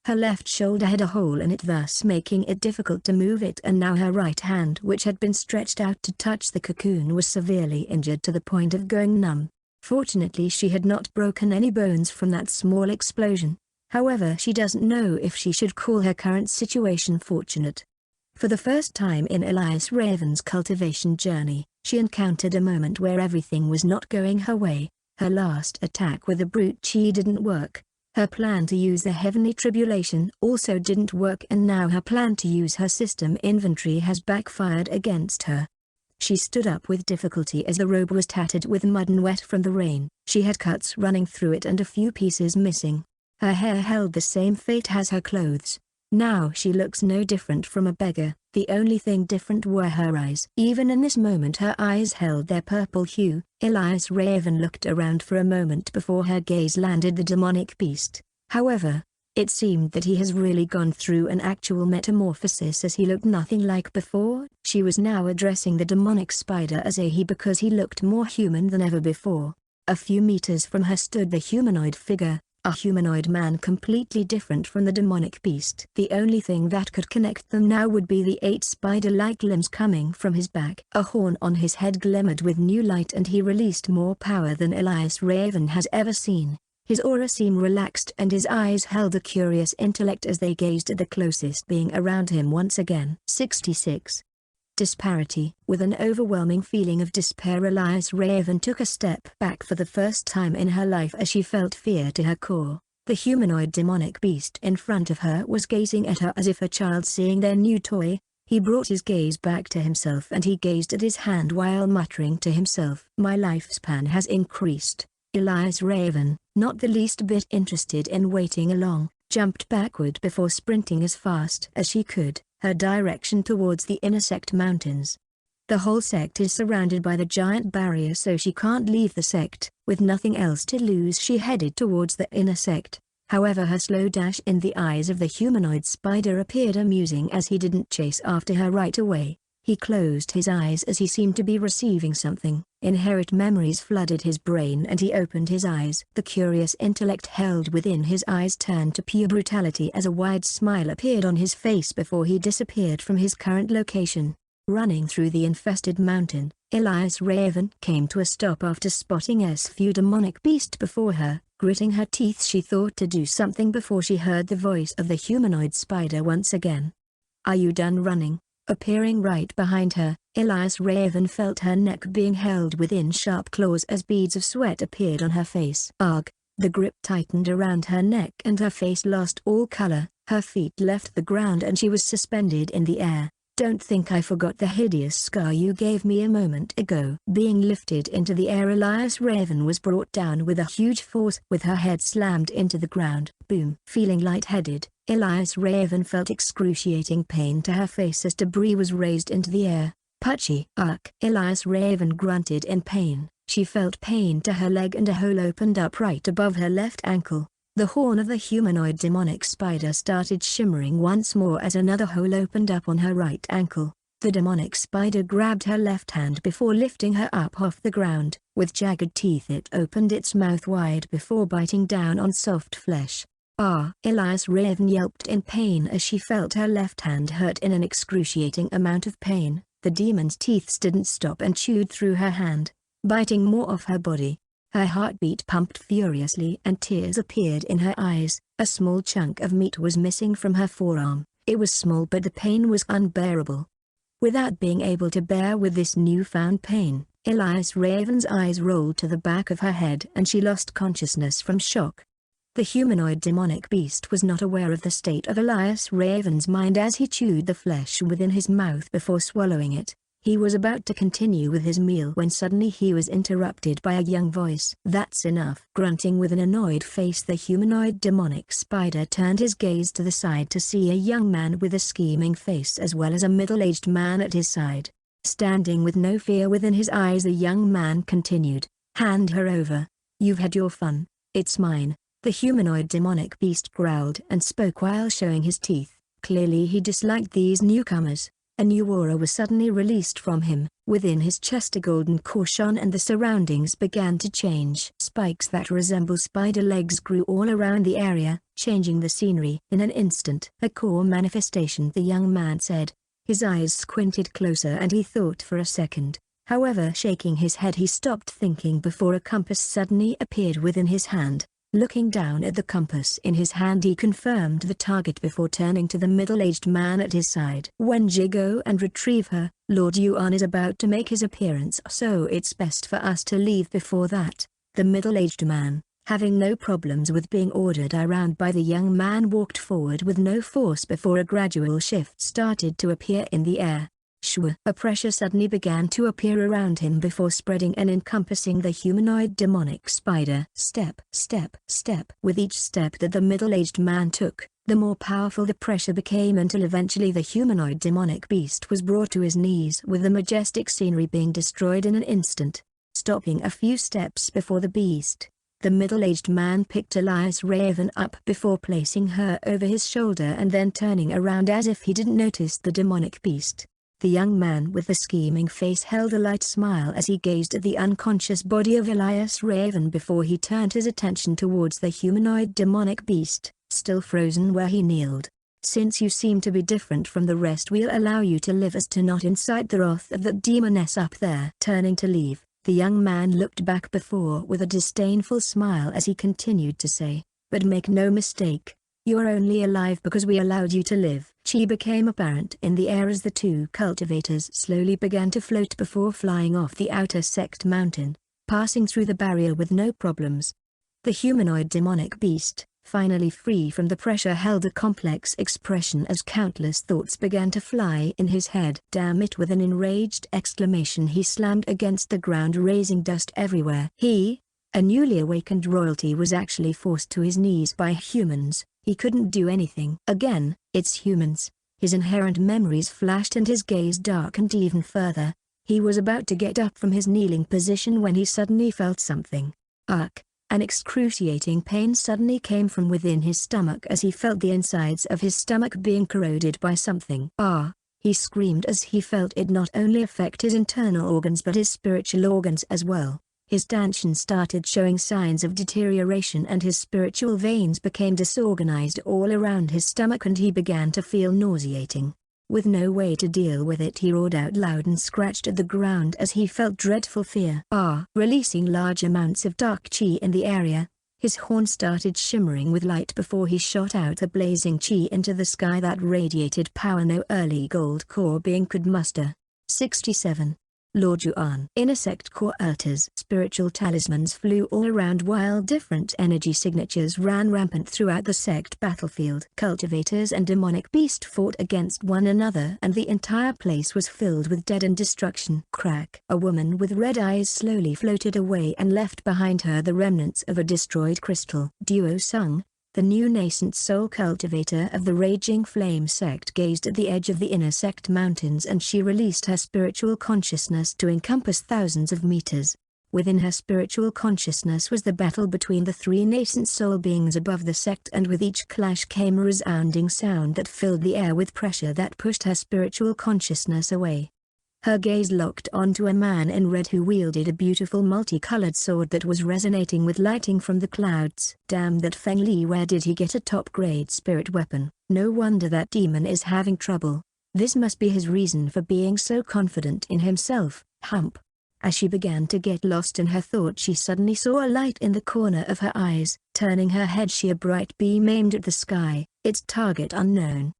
Her left shoulder had a hole in it, thus making it difficult to move it, and now her right hand, which had been stretched out to touch the cocoon, was severely injured to the point of going numb. Fortunately, she had not broken any bones from that small explosion. However, she doesn't know if she should call her current situation fortunate. For the first time in Elias Raven's cultivation journey, she encountered a moment where everything was not going her way. Her last attack with the brute chi didn't work. Her plan to use the heavenly tribulation also didn't work, and now her plan to use her system inventory has backfired against her. She stood up with difficulty as the robe was tattered with mud and wet from the rain. She had cuts running through it and a few pieces missing. Her hair held the same fate as her clothes. Now she looks no different from a beggar. The only thing different were her eyes. Even in this moment her eyes held their purple hue. Elias Raven looked around for a moment before her gaze landed the demonic beast. However, it seemed that he has really gone through an actual metamorphosis, as he looked nothing like before. She was now addressing the demonic spider as a he because he looked more human than ever before. A few meters from her stood the humanoid figure, a humanoid man completely different from the demonic beast. The only thing that could connect them now would be the 8 spider-like limbs coming from his back. A horn on his head glimmered with new light and he released more power than Elias Raven has ever seen. His aura seemed relaxed and his eyes held a curious intellect as they gazed at the closest being around him once again. 66. Disparity. With an overwhelming feeling of despair, Elias Raven took a step back for the first time in her life as she felt fear to her core. The humanoid demonic beast in front of her was gazing at her as if a child seeing their new toy. He brought his gaze back to himself and he gazed at his hand while muttering to himself, "My lifespan has increased." Elias Raven, not the least bit interested in waiting along, jumped backward before sprinting as fast as she could, her direction towards the inner sect mountains. The whole sect is surrounded by the giant barrier, so she can't leave the sect. With nothing else to lose, she headed towards the inner sect. However, her slow dash in the eyes of the humanoid spider appeared amusing as he didn't chase after her right away. He closed his eyes as he seemed to be receiving something. Inherent memories flooded his brain and he opened his eyes. The curious intellect held within his eyes turned to pure brutality as a wide smile appeared on his face before he disappeared from his current location. Running through the infested mountain, Elias Raven came to a stop after spotting a few demonic beast before her. Gritting her teeth, she thought to do something before she heard the voice of the humanoid spider once again. "Are you done running?" Appearing right behind her, Elias Raven felt her neck being held within sharp claws as beads of sweat appeared on her face. Ugh! The grip tightened around her neck and her face lost all color. Her feet left the ground and she was suspended in the air. "Don't think I forgot the hideous scar you gave me a moment ago." Being lifted into the air, Elias Raven was brought down with a huge force, with her head slammed into the ground. Boom! Feeling lightheaded, Elias Raven felt excruciating pain to her face as debris was raised into the air. "Puchy!" Ugh! Elias Raven grunted in pain. She felt pain to her leg and a hole opened up right above her left ankle. The horn of the humanoid demonic spider started shimmering once more as another hole opened up on her right ankle. The demonic spider grabbed her left hand before lifting her up off the ground. With jagged teeth it opened its mouth wide before biting down on soft flesh. "Ah!" Elias Raven yelped in pain as she felt her left hand hurt in an excruciating amount of pain. The demon's teeth didn't stop and chewed through her hand, biting more of her body. Her heartbeat pumped furiously and tears appeared in her eyes. A small chunk of meat was missing from her forearm. It was small but the pain was unbearable. Without being able to bear with this newfound pain, Elias Raven's eyes rolled to the back of her head and she lost consciousness from shock. The humanoid demonic beast was not aware of the state of Elias Raven's mind as he chewed the flesh within his mouth before swallowing it. He was about to continue with his meal when suddenly he was interrupted by a young voice. "That's enough." Grunting with an annoyed face, the humanoid demonic spider turned his gaze to the side to see a young man with a scheming face as well as a middle-aged man at his side. Standing with no fear within his eyes, the young man continued, "Hand her over. You've had your fun, it's mine." The humanoid demonic beast growled and spoke while showing his teeth. Clearly he disliked these newcomers. A new aura was suddenly released from him. Within his chest a golden core shone and the surroundings began to change. Spikes that resemble spider legs grew all around the area, changing the scenery. In an instant, a core manifestation, the young man said. His eyes squinted closer and he thought for a second. However, shaking his head, he stopped thinking before a compass suddenly appeared within his hand. Looking down at the compass in his hand, he confirmed the target before turning to the middle-aged man at his side. "When you go and retrieve her, Lord Yuan is about to make his appearance, so it's best for us to leave before that." The middle-aged man, having no problems with being ordered around by the young man, walked forward with no force before a gradual shift started to appear in the air. Shua! A pressure suddenly began to appear around him before spreading and encompassing the humanoid demonic spider. Step, step, step. With each step that the middle-aged man took, The more powerful the pressure became until eventually the humanoid demonic beast was brought to his knees, with the majestic scenery being destroyed in an instant. Stopping a few steps before the beast, the middle-aged man picked Elias Raven up before placing her over his shoulder and then turning around as if he didn't notice the demonic beast. The young man with the scheming face held a light smile as he gazed at the unconscious body of Elias Raven before he turned his attention towards the humanoid demonic beast, still frozen where he kneeled. "Since you seem to be different from the rest, we'll allow you to live as to not incite the wrath of that demoness up there." Turning to leave, the young man looked back before with a disdainful smile as he continued to say, "But make no mistake, you are only alive because we allowed you to live." Chi became apparent in the air as the two cultivators slowly began to float before flying off the outer sect mountain, passing through the barrier with no problems. The humanoid demonic beast, finally free from the pressure, held a complex expression as countless thoughts began to fly in his head. "Damn it!" With an enraged exclamation he slammed against the ground, raising dust everywhere. He, a newly awakened royalty, was actually forced to his knees by humans. He couldn't do anything. Again, it's humans. His inherent memories flashed and his gaze darkened even further. He was about to get up from his kneeling position when he suddenly felt something. Ugh! An excruciating pain suddenly came from within his stomach as he felt the insides of his stomach being corroded by something. "Ah!" he screamed as he felt it not only affect his internal organs but his spiritual organs as well. His dantian started showing signs of deterioration and his spiritual veins became disorganized all around his stomach and he began to feel nauseating. With no way to deal with it, he roared out loud and scratched at the ground as he felt dreadful fear. Releasing large amounts of dark chi in the area, his horn started shimmering with light before he shot out a blazing chi into the sky that radiated power no early gold core being could muster. 67. Lord Yuan. Inner sect core altars. Spiritual talismans flew all around while different energy signatures ran rampant throughout the sect battlefield. Cultivators and demonic beast fought against one another and the entire place was filled with dead and destruction. Crack. A woman with red eyes slowly floated away and left behind her the remnants of a destroyed crystal. Duo Sung, the new nascent soul cultivator of the Raging Flame sect, gazed at the edge of the inner sect mountains and she released her spiritual consciousness to encompass thousands of meters. Within her spiritual consciousness was the battle between the three nascent soul beings above the sect, and with each clash came a resounding sound that filled the air with pressure that pushed her spiritual consciousness away. Her gaze locked onto a man in red who wielded a beautiful multicolored sword that was resonating with lighting from the clouds. Damn that Feng Li, where did he get a top-grade spirit weapon? No wonder that demon is having trouble. This must be his reason for being so confident in himself. Hump. As she began to get lost in her thought, she suddenly saw a light in the corner of her eyes. Turning her head, she a bright beam aimed at the sky, its target unknown.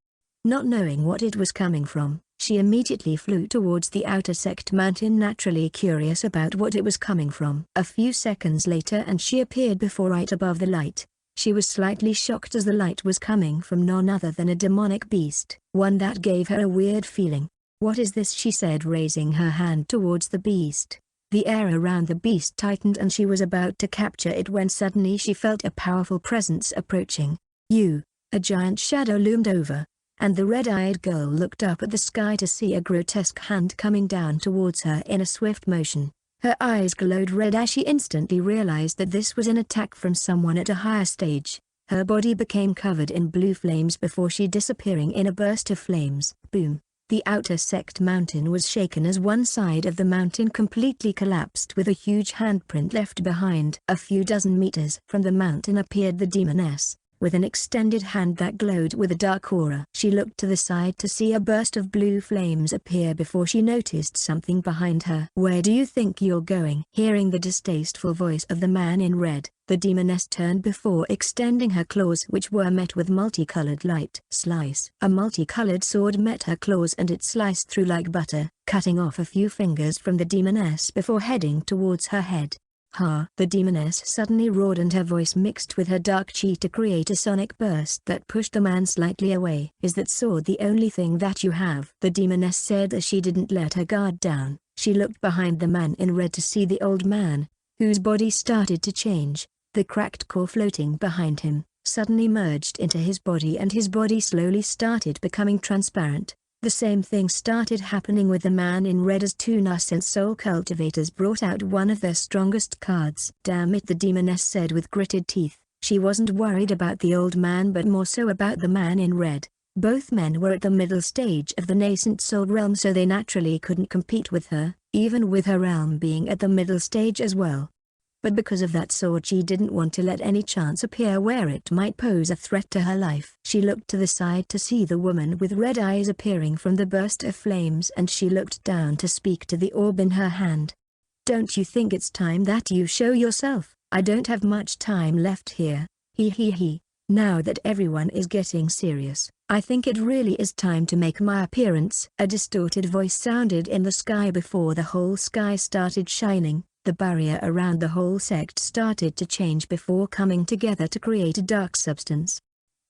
Not knowing what it was coming from, she immediately flew towards the outer sect mountain, naturally curious about what it was coming from. A few seconds later and she appeared before right above the light. She was slightly shocked as the light was coming from none other than a demonic beast, one that gave her a weird feeling. "What is this?" she said, raising her hand towards the beast. The air around the beast tightened and she was about to capture it when suddenly she felt a powerful presence approaching. A giant shadow loomed over, and the red-eyed girl looked up at the sky to see a grotesque hand coming down towards her in a swift motion. Her eyes glowed red as she instantly realized that this was an attack from someone at a higher stage. Her body became covered in blue flames before she disappearing in a burst of flames. Boom! The outer sect mountain was shaken as one side of the mountain completely collapsed with a huge handprint left behind. A few dozen meters from the mountain appeared the demoness, with an extended hand that glowed with a dark aura. She looked to the side to see a burst of blue flames appear before she noticed something behind her. "Where do you think you're going?" Hearing the distasteful voice of the man in red, the demoness turned before extending her claws, which were met with multicolored light. Slice. A multicolored sword met her claws and it sliced through like butter, cutting off a few fingers from the demoness before heading towards her head. "Ha!" The demoness suddenly roared and her voice mixed with her dark chi to create a sonic burst that pushed the man slightly away. "Is that sword the only thing that you have?" the demoness said as she didn't let her guard down. She looked behind the man in red to see the old man, whose body started to change, the cracked core floating behind him, suddenly merged into his body and his body slowly started becoming transparent. The same thing started happening with the man in red as two nascent soul cultivators brought out one of their strongest cards. "Damn it," the demoness said with gritted teeth. She wasn't worried about the old man but more so about the man in red. Both men were at the middle stage of the nascent soul realm, so they naturally couldn't compete with her, even with her realm being at the middle stage as well. But because of that sword, she didn't want to let any chance appear where it might pose a threat to her life. She looked to the side to see the woman with red eyes appearing from the burst of flames, and she looked down to speak to the orb in her hand. "Don't you think it's time that you show yourself? I don't have much time left here. He. Now that everyone is getting serious, I think it really is time to make my appearance." A distorted voice sounded in the sky before the whole sky started shining. The barrier around the whole sect started to change before coming together to create a dark substance.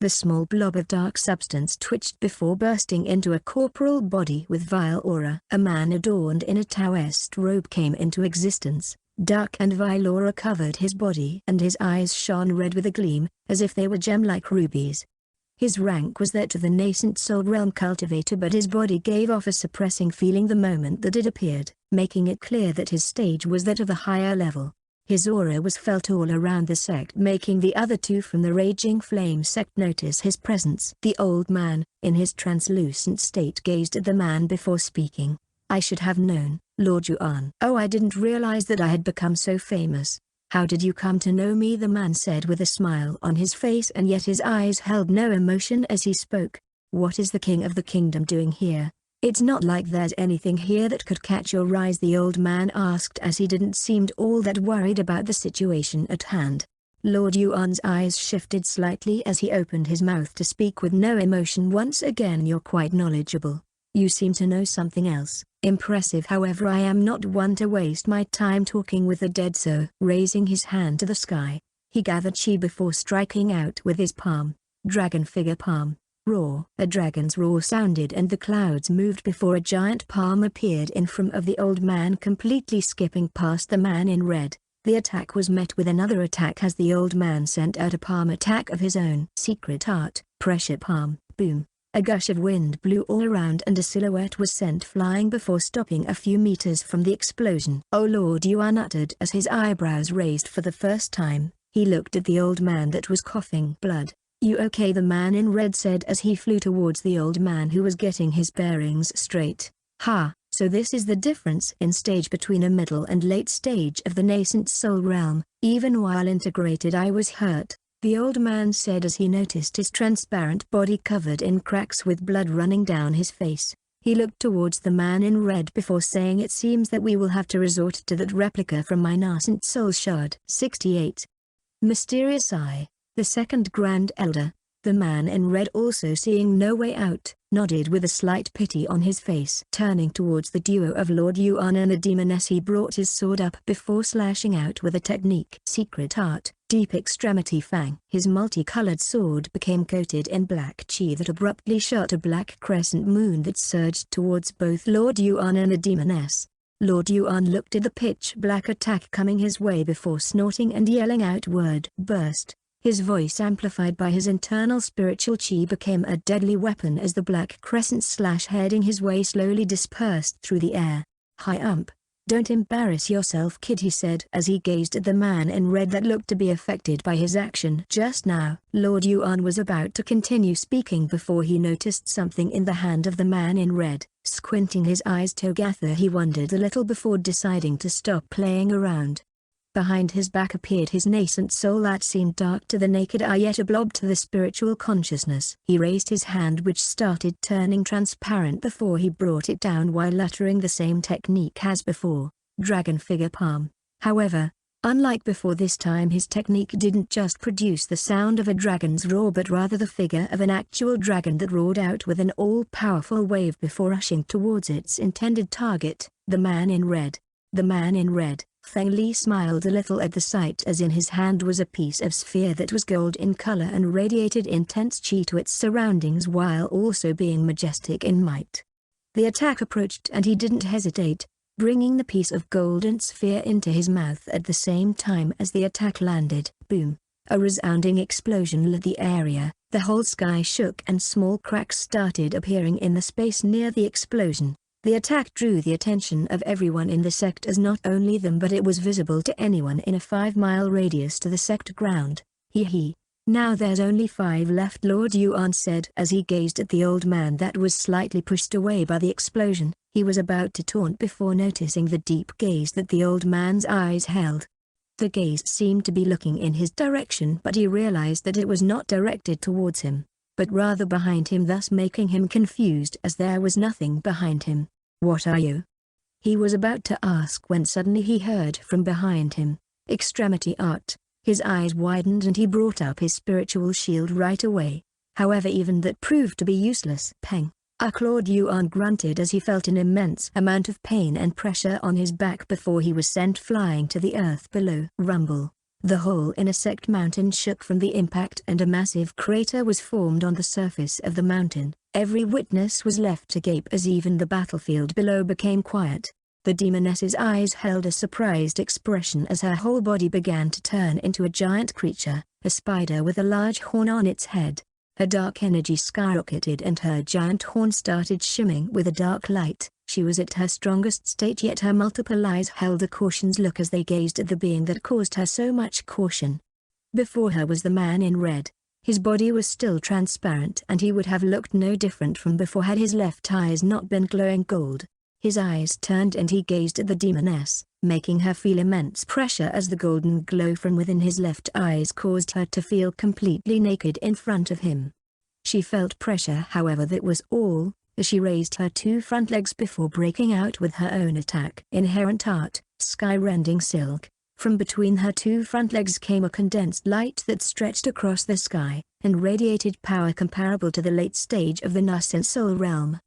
The small blob of dark substance twitched before bursting into a corporal body with vile aura. A man adorned in a Taoist robe came into existence. Dark and vile aura covered his body and his eyes shone red with a gleam, as if they were gem-like rubies. His rank was that of the nascent soul realm cultivator, but his body gave off a suppressing feeling the moment that it appeared, making it clear that his stage was that of a higher level. His aura was felt all around the sect, making the other two from the Raging Flame sect notice his presence. The old man, in his translucent state, gazed at the man before speaking. "I should have known, Lord Yuan. Oh, I didn't realize that I had become so famous. How did you come to know me?" the man said with a smile on his face, and yet his eyes held no emotion as he spoke. "What is the king of the kingdom doing here? It's not like there's anything here that could catch your eyes," the old man asked, as he didn't seem all that worried about the situation at hand. Lord Yuan's eyes shifted slightly as he opened his mouth to speak with no emotion once again. "You're quite knowledgeable. You seem to know something else. Impressive. However, I am not one to waste my time talking with the dead." So, raising his hand to the sky, he gathered chi before striking out with his palm. Dragon figure palm. Roar. A dragon's roar sounded and the clouds moved before a giant palm appeared in front of the old man, completely skipping past the man in red. The attack was met with another attack as the old man sent out a palm attack of his own. Secret art. Pressure palm. Boom. A gush of wind blew all around and a silhouette was sent flying before stopping a few meters from the explosion. "Oh," Lord Yuan uttered as his eyebrows raised for the first time. He looked at the old man that was coughing blood. "You okay?" the man in red said as he flew towards the old man who was getting his bearings straight. "Ha, so this is the difference in stage between a middle and late stage of the nascent soul realm. Even while integrated I was hurt," the old man said as he noticed his transparent body covered in cracks with blood running down his face. He looked towards the man in red before saying, "It seems that we will have to resort to that replica from my nascent soul shard." 68. Mysterious Eye. The second Grand Elder, the man in red, also seeing no way out, nodded with a slight pity on his face. Turning towards the duo of Lord Yuan and the demoness, he brought his sword up before slashing out with a technique. Secret art. Deep Extremity Fang. His multicolored sword became coated in black chi that abruptly shot a black crescent moon that surged towards both Lord Yuan and the demoness. Lord Yuan looked at the pitch-black attack coming his way before snorting and yelling out word burst. His voice, amplified by his internal spiritual chi, became a deadly weapon as the black crescent slash heading his way slowly dispersed through the air. "Hi don't embarrass yourself, kid," he said as he gazed at the man in red that looked to be affected by his action just now. Lord Yuan was about to continue speaking before he noticed something in the hand of the man in red. Squinting his eyes together, he wondered a little before deciding to stop playing around. Behind his back appeared his nascent soul that seemed dark to the naked eye yet a blob to the spiritual consciousness. He raised his hand, which started turning transparent before he brought it down while uttering the same technique as before, dragon figure palm. However, unlike before, this time his technique didn't just produce the sound of a dragon's roar but rather the figure of an actual dragon that roared out with an all-powerful wave before rushing towards its intended target, the man in red. The man in red. Feng Li smiled a little at the sight as in his hand was a piece of sphere that was gold in color and radiated intense chi to its surroundings while also being majestic in might. The attack approached and he didn't hesitate, bringing the piece of golden sphere into his mouth at the same time as the attack landed. Boom. A resounding explosion lit the area, the whole sky shook and small cracks started appearing in the space near the explosion. The attack drew the attention of everyone in the sect, as not only them but it was visible to anyone in a 5-mile radius to the sect ground. Hee. Now there's only 5 left, Lord Yuan said as he gazed at the old man that was slightly pushed away by the explosion. He was about to taunt before noticing the deep gaze that the old man's eyes held. The gaze seemed to be looking in his direction, but he realized that it was not directed towards him, but rather behind him, thus making him confused as there was nothing behind him. "What are you?" he was about to ask when suddenly he heard from behind him, "Extremity art." His eyes widened and he brought up his spiritual shield right away. However, even that proved to be useless. Peng. Lord Yuan grunted as he felt an immense amount of pain and pressure on his back before he was sent flying to the earth below. Rumble. The whole inner sect mountain shook from the impact and a massive crater was formed on the surface of the mountain. Every witness was left to gape as even the battlefield below became quiet. The demoness's eyes held a surprised expression as her whole body began to turn into a giant creature, a spider with a large horn on its head. Her dark energy skyrocketed and her giant horn started shimmering with a dark light. She was at her strongest state, yet her multiple eyes held a caution's look as they gazed at the being that caused her so much caution. Before her was the man in red. His body was still transparent and he would have looked no different from before had his left eyes not been glowing gold. His eyes turned and he gazed at the demoness, making her feel immense pressure as the golden glow from within his left eyes caused her to feel completely naked in front of him. She felt pressure, however, that was all, as she raised her 2 front legs before breaking out with her own attack. Inherent art, sky-rending silk. From between her 2 front legs came a condensed light that stretched across the sky, and radiated power comparable to the late stage of the nascent soul realm.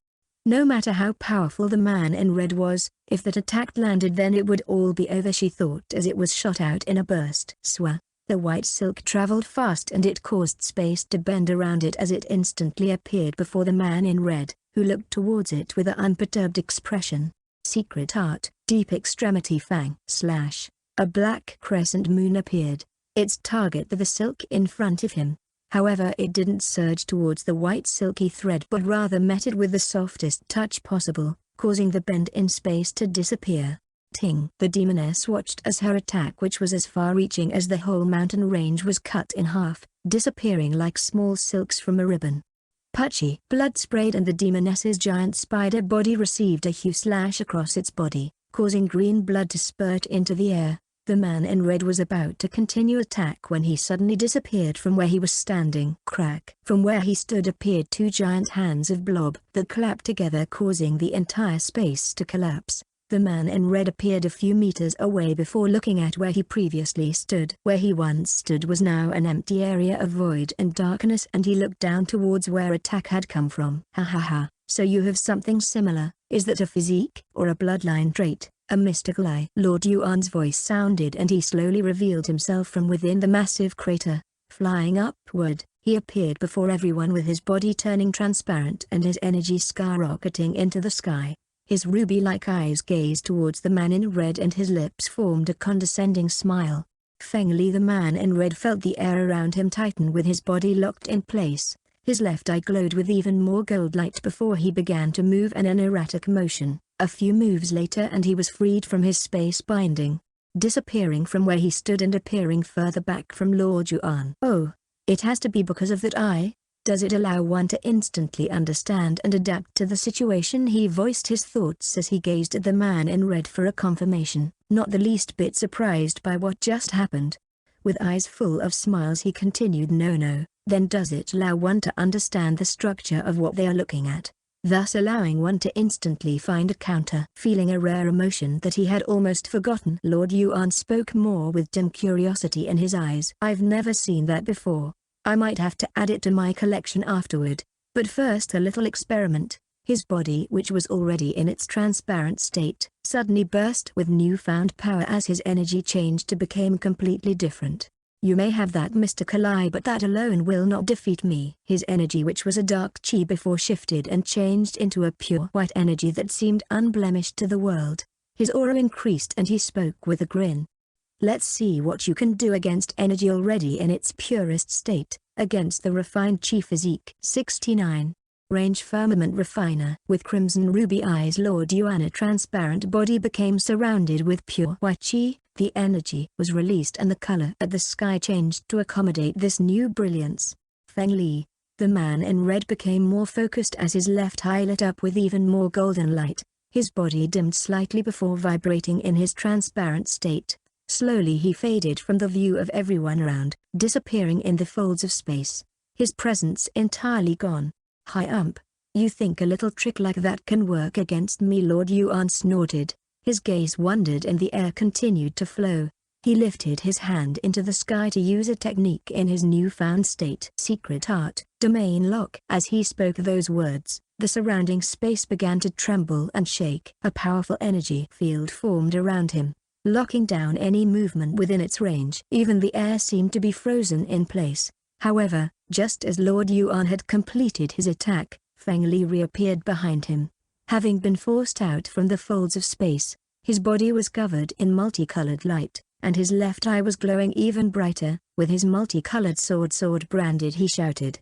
No matter how powerful the man in red was, if that attack landed then it would all be over, she thought as it was shot out in a burst. Swah! The white silk traveled fast and it caused space to bend around it as it instantly appeared before the man in red, who looked towards it with an unperturbed expression. Secret art, deep extremity fang slash. A black crescent moon appeared, its target the silk in front of him. However, it didn't surge towards the white silky thread but rather met it with the softest touch possible, causing the bend in space to disappear. Ting! The demoness watched as her attack, which was as far-reaching as the whole mountain range, was cut in half, disappearing like small silks from a ribbon. Puchy! Blood sprayed and the demoness's giant spider body received a huge slash across its body, causing green blood to spurt into the air. The man in red was about to continue attack when he suddenly disappeared from where he was standing. Crack! From where he stood appeared 2 giant hands of blob that clapped together, causing the entire space to collapse. The man in red appeared a few meters away before looking at where he previously stood. Where he once stood was now an empty area of void and darkness, and he looked down towards where attack had come from. Ha ha ha, so you have something similar. Is that a physique or a bloodline trait? A mystical eye. Lord Yuan's voice sounded and he slowly revealed himself from within the massive crater. Flying upward, he appeared before everyone with his body turning transparent and his energy skyrocketing into the sky. His ruby-like eyes gazed towards the man in red and his lips formed a condescending smile. Feng Li, the man in red, felt the air around him tighten with his body locked in place. His left eye glowed with even more gold light before he began to move in an erratic motion. A few moves later and he was freed from his space binding, disappearing from where he stood and appearing further back from Lord Yuan. Oh, it has to be because of that eye? Does it allow one to instantly understand and adapt to the situation? He voiced his thoughts as he gazed at the man in red for a confirmation, not the least bit surprised by what just happened. With eyes full of smiles he continued, no, then does it allow one to understand the structure of what they are looking at, thus allowing one to instantly find a counter? Feeling a rare emotion that he had almost forgotten, Lord Yuan spoke more with dim curiosity in his eyes. I've never seen that before. I might have to add it to my collection afterward, but first a little experiment. His body, which was already in its transparent state, suddenly burst with newfound power as his energy changed to become completely different. You may have that mystical eye, but that alone will not defeat me. His energy, which was a dark chi before, shifted and changed into a pure white energy that seemed unblemished to the world. His aura increased and he spoke with a grin. Let's see what you can do against energy already in its purest state, against the refined chi physique. 69. Range Firmament Refiner. With crimson ruby eyes, Lord Yuan's transparent body became surrounded with pure white chi. The energy was released and the color of the sky changed to accommodate this new brilliance. Feng Li, the man in red, became more focused as his left eye lit up with even more golden light. His body dimmed slightly before vibrating in his transparent state. Slowly he faded from the view of everyone around, disappearing in the folds of space. His presence entirely gone. You think a little trick like that can work against me?" Lord Yuan snorted. His gaze wandered and the air continued to flow. He lifted his hand into the sky to use a technique in his newfound state. Secret Art, Domain Lock. As he spoke those words, the surrounding space began to tremble and shake. A powerful energy field formed around him, locking down any movement within its range. Even the air seemed to be frozen in place. However, just as Lord Yuan had completed his attack, Feng Li reappeared behind him. Having been forced out from the folds of space, his body was covered in multicolored light, and his left eye was glowing even brighter. With his multicolored sword branded, he shouted,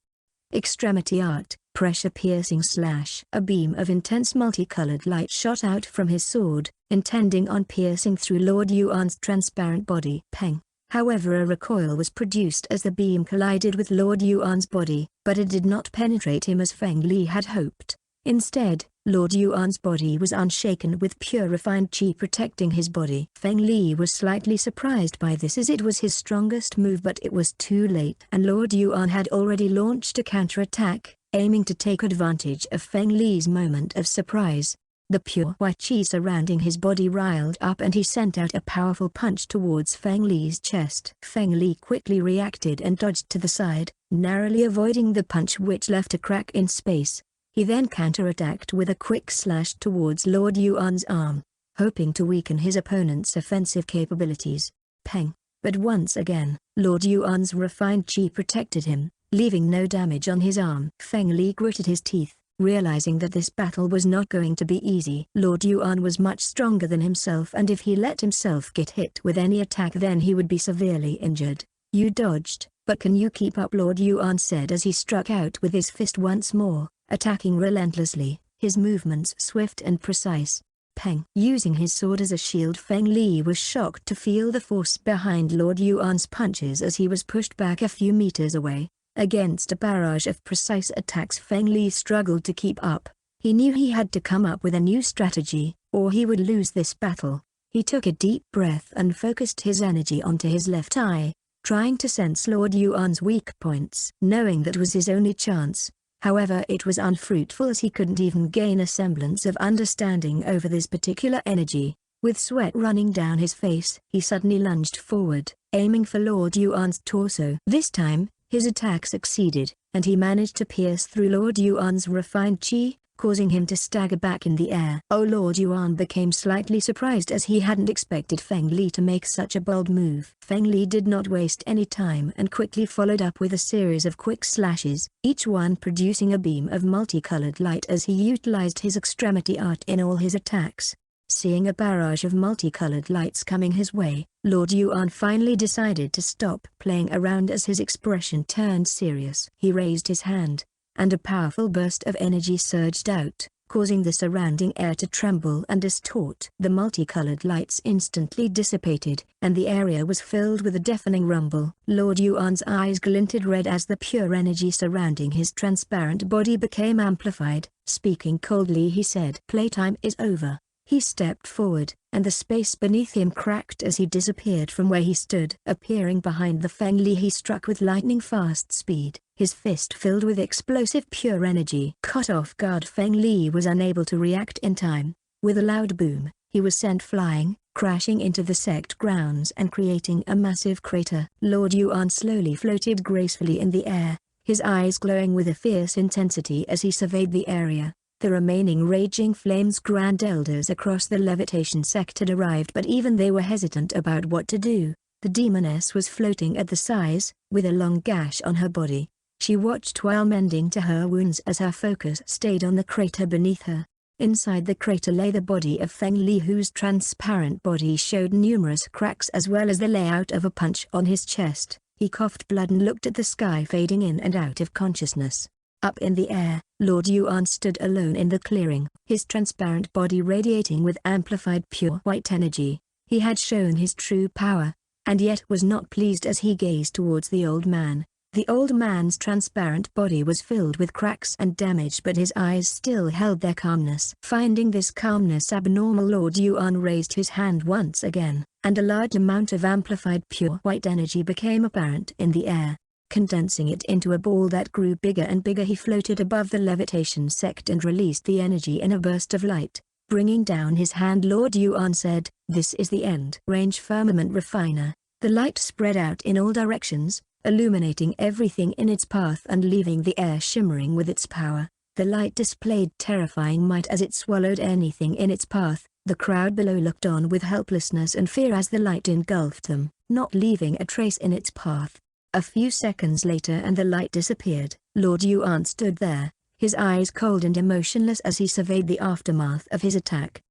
"Extremity Art, Pressure-Piercing Slash." A beam of intense multicolored light shot out from his sword, intending on piercing through Lord Yuan's transparent body. Peng! However, a recoil was produced as the beam collided with Lord Yuan's body, but it did not penetrate him as Feng Li had hoped. Instead, Lord Yuan's body was unshaken with pure refined chi protecting his body. Feng Li was slightly surprised by this as it was his strongest move, but it was too late and Lord Yuan had already launched a counterattack, aiming to take advantage of Feng Li's moment of surprise. The pure white chi surrounding his body riled up and he sent out a powerful punch towards Feng Li's chest. Feng Li quickly reacted and dodged to the side, narrowly avoiding the punch which left a crack in space. He then counterattacked with a quick slash towards Lord Yuan's arm, hoping to weaken his opponent's offensive capabilities. Peng! But once again, Lord Yuan's refined chi protected him, leaving no damage on his arm. Feng Li gritted his teeth, realizing that this battle was not going to be easy. Lord Yuan was much stronger than himself, and if he let himself get hit with any attack then he would be severely injured. "You dodged, but can you keep up?" Lord Yuan said as he struck out with his fist once more, attacking relentlessly, his movements swift and precise. Peng! Using his sword as a shield, Feng Li was shocked to feel the force behind Lord Yuan's punches as he was pushed back a few meters away. Against a barrage of precise attacks, Feng Li struggled to keep up. He knew he had to come up with a new strategy, or he would lose this battle. He took a deep breath and focused his energy onto his left eye, trying to sense Lord Yuan's weak points. Knowing that was his only chance. However, it was unfruitful as he couldn't even gain a semblance of understanding over this particular energy. With sweat running down his face, he suddenly lunged forward, aiming for Lord Yuan's torso. This time, his attack succeeded, and he managed to pierce through Lord Yuan's refined chi, causing him to stagger back in the air. Lord Yuan became slightly surprised as he hadn't expected Feng Li to make such a bold move. Feng Li did not waste any time and quickly followed up with a series of quick slashes, each one producing a beam of multicolored light as he utilized his extremity art in all his attacks. Seeing a barrage of multicolored lights coming his way, Lord Yuan finally decided to stop playing around as his expression turned serious. He raised his hand, and a powerful burst of energy surged out, causing the surrounding air to tremble and distort. The multicolored lights instantly dissipated, and the area was filled with a deafening rumble. Lord Yuan's eyes glinted red as the pure energy surrounding his transparent body became amplified. Speaking coldly, he said, "Playtime is over." He stepped forward, and the space beneath him cracked as he disappeared from where he stood. Appearing behind the Feng Li, he struck with lightning-fast speed, his fist filled with explosive pure energy. Caught off guard, Feng Li was unable to react in time. With a loud boom, he was sent flying, crashing into the sect grounds and creating a massive crater. Lord Yuan slowly floated gracefully in the air, his eyes glowing with a fierce intensity as he surveyed the area. The remaining Raging Flames Grand Elders across the Levitation sect had arrived, but even they were hesitant about what to do. The demoness was floating at the sides, with a long gash on her body. She watched while mending to her wounds as her focus stayed on the crater beneath her. Inside the crater lay the body of Feng Li, whose transparent body showed numerous cracks as well as the layout of a punch on his chest. He coughed blood and looked at the sky, fading in and out of consciousness. Up in the air, Lord Yuan stood alone in the clearing, his transparent body radiating with amplified pure white energy. He had shown his true power, and yet was not pleased as he gazed towards the old man. The old man's transparent body was filled with cracks and damage, but his eyes still held their calmness. Finding this calmness abnormal, Lord Yuan raised his hand once again, and a large amount of amplified pure white energy became apparent in the air. Condensing it into a ball that grew bigger and bigger, he floated above the levitation sect and released the energy in a burst of light. Bringing down his hand, Lord Yuan said, "This is the end." Range firmament refiner. The light spread out in all directions, illuminating everything in its path and leaving the air shimmering with its power. The light displayed terrifying might as it swallowed anything in its path. The crowd below looked on with helplessness and fear as the light engulfed them, not leaving a trace in its path. A few seconds later and the light disappeared. Lord Yuan stood there, his eyes cold and emotionless as he surveyed the aftermath of his attack.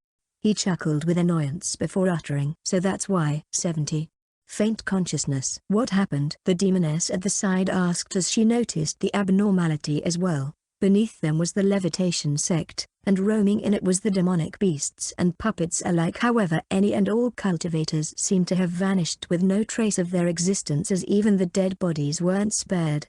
He chuckled with annoyance before uttering, "So that's why." 70. Faint consciousness. What happened? The demoness at the side asked as she noticed the abnormality as well. Beneath them was the levitation sect, and roaming in it was the demonic beasts and puppets alike. However, any and all cultivators seemed to have vanished with no trace of their existence, as even the dead bodies weren't spared.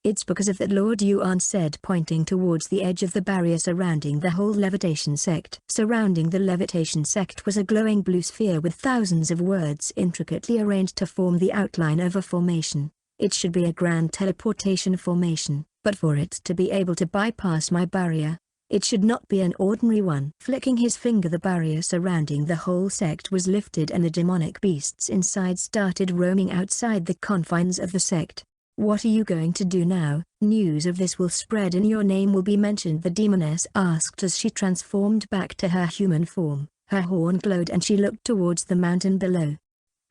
"It's because of that," Lord Yuan said, pointing towards the edge of the barrier surrounding the whole levitation sect. Surrounding the levitation sect was a glowing blue sphere with thousands of words intricately arranged to form the outline of a formation. It should be a grand teleportation formation, but for it to be able to bypass my barrier, it should not be an ordinary one. Flicking his finger, the barrier surrounding the whole sect was lifted and the demonic beasts inside started roaming outside the confines of the sect. "What are you going to do now? News of this will spread and your name will be mentioned," the demoness asked as she transformed back to her human form. Her horn glowed and she looked towards the mountain below.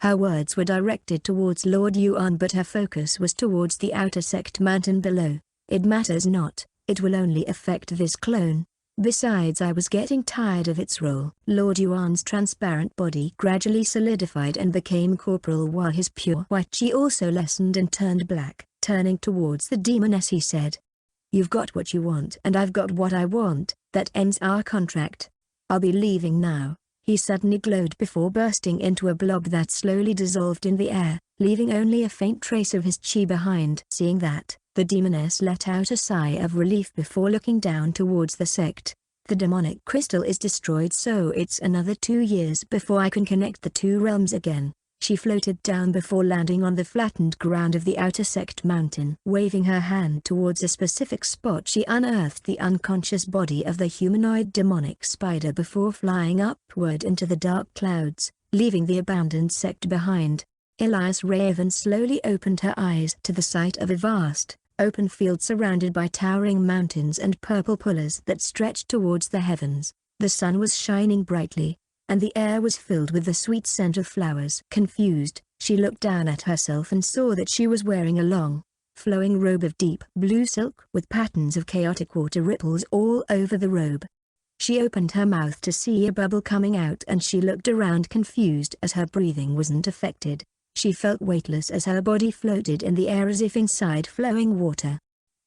Her words were directed towards Lord Yuan, but her focus was towards the outer sect mountain below. "It matters not, it will only affect this clone. Besides, I was getting tired of its role." Lord Yuan's transparent body gradually solidified and became corporeal, while his pure white chi also lessened and turned black. Turning towards the demoness, he said, "You've got what you want and I've got what I want. That ends our contract. I'll be leaving now." He suddenly glowed before bursting into a blob that slowly dissolved in the air, leaving only a faint trace of his chi behind. Seeing that, the demoness let out a sigh of relief before looking down towards the sect. "The demonic crystal is destroyed, so it's another 2 years before I can connect the two realms again." She floated down before landing on the flattened ground of the outer sect mountain. Waving her hand towards a specific spot, she unearthed the unconscious body of the humanoid demonic spider before flying upward into the dark clouds, leaving the abandoned sect behind. Elias Raven slowly opened her eyes to the sight of a vast, open field surrounded by towering mountains and purple pillars that stretched towards the heavens. The sun was shining brightly, and the air was filled with the sweet scent of flowers. Confused, she looked down at herself and saw that she was wearing a long, flowing robe of deep blue silk with patterns of chaotic water ripples all over the robe. She opened her mouth to see a bubble coming out and she looked around confused as her breathing wasn't affected. She felt weightless as her body floated in the air as if inside flowing water.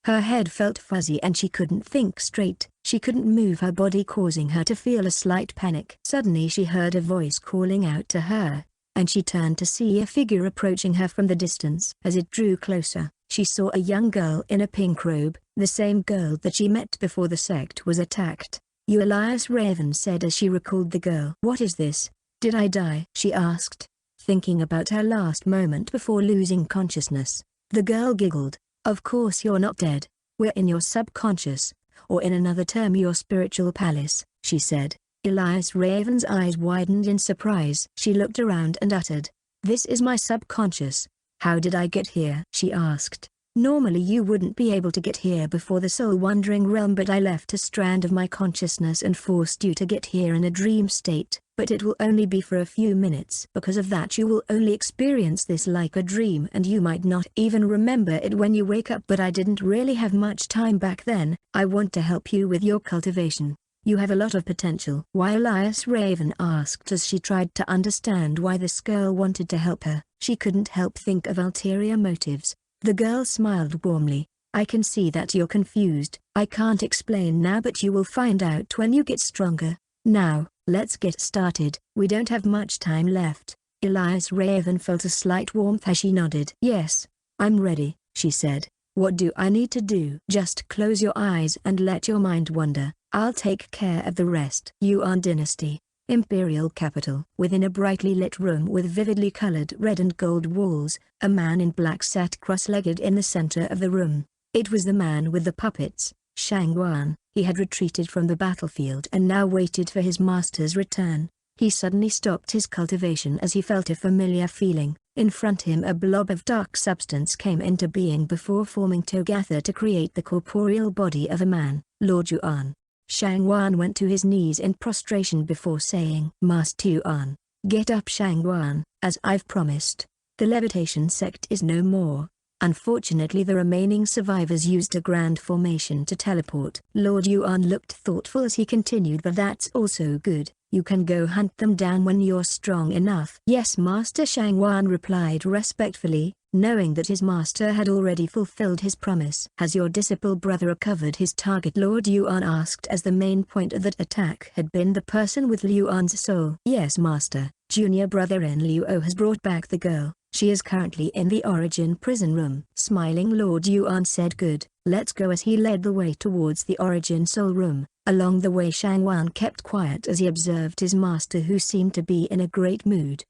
Her head felt fuzzy and she couldn't think straight. She couldn't move her body, causing her to feel a slight panic. Suddenly she heard a voice calling out to her, and she turned to see a figure approaching her from the distance. As it drew closer, she saw a young girl in a pink robe, the same girl that she met before the sect was attacked. "You," Elias Raven said as she recalled the girl. "What is this? Did I die?" she asked, thinking about her last moment before losing consciousness. The girl giggled. "Of course you're not dead. We're in your subconscious, or in another term your spiritual palace," she said. Elias Raven's eyes widened in surprise. She looked around and uttered, "This is my subconscious. How did I get here?" she asked. "Normally you wouldn't be able to get here before the soul-wandering realm, but I left a strand of my consciousness and forced you to get here in a dream state. But it will only be for a few minutes. Because of that you will only experience this like a dream and you might not even remember it when you wake up. But I didn't really have much time back then. I want to help you with your cultivation. You have a lot of potential. Why? Elias Raven asked as she tried to understand why this girl wanted to help her. She couldn't help think of ulterior motives. The girl smiled warmly. I can see that you're confused. I can't explain now, but you will find out when you get stronger. Now, let's get started. We don't have much time left. Elias Raven felt a slight warmth as she nodded. Yes, I'm ready, she said. What do I need to do? Just close your eyes and let your mind wander. I'll take care of the rest. Yuan Dynasty, Imperial Capital. Within a brightly lit room with vividly colored red and gold walls, a man in black sat cross-legged in the center of the room. It was the man with the puppets, Shang Wan. He had retreated from the battlefield and now waited for his master's return. He suddenly stopped his cultivation as he felt a familiar feeling. In front of him a blob of dark substance came into being before forming together to create the corporeal body of a man. Lord Yuan. Shang Wan went to his knees in prostration before saying, Master Yuan, get up. Shang Wan, as I've promised. The levitation sect is no more. Unfortunately, the remaining survivors used a grand formation to teleport. Lord Yuan looked thoughtful as he continued, but that's also good. You can go hunt them down when you're strong enough. Yes, Master. Shang Wan replied respectfully, knowing that his master had already fulfilled his promise. Has your disciple brother recovered his target? Lord Yuan asked, as the main point of that attack had been the person with Liu An's soul. Yes, Master. Junior brother Enluo has brought back the girl. She is currently in the Origin prison room. Smiling, Lord Yuan said, good, let's go, as he led the way towards the Origin soul room. Along the way, Shang Wan kept quiet as he observed his master, who seemed to be in a great mood.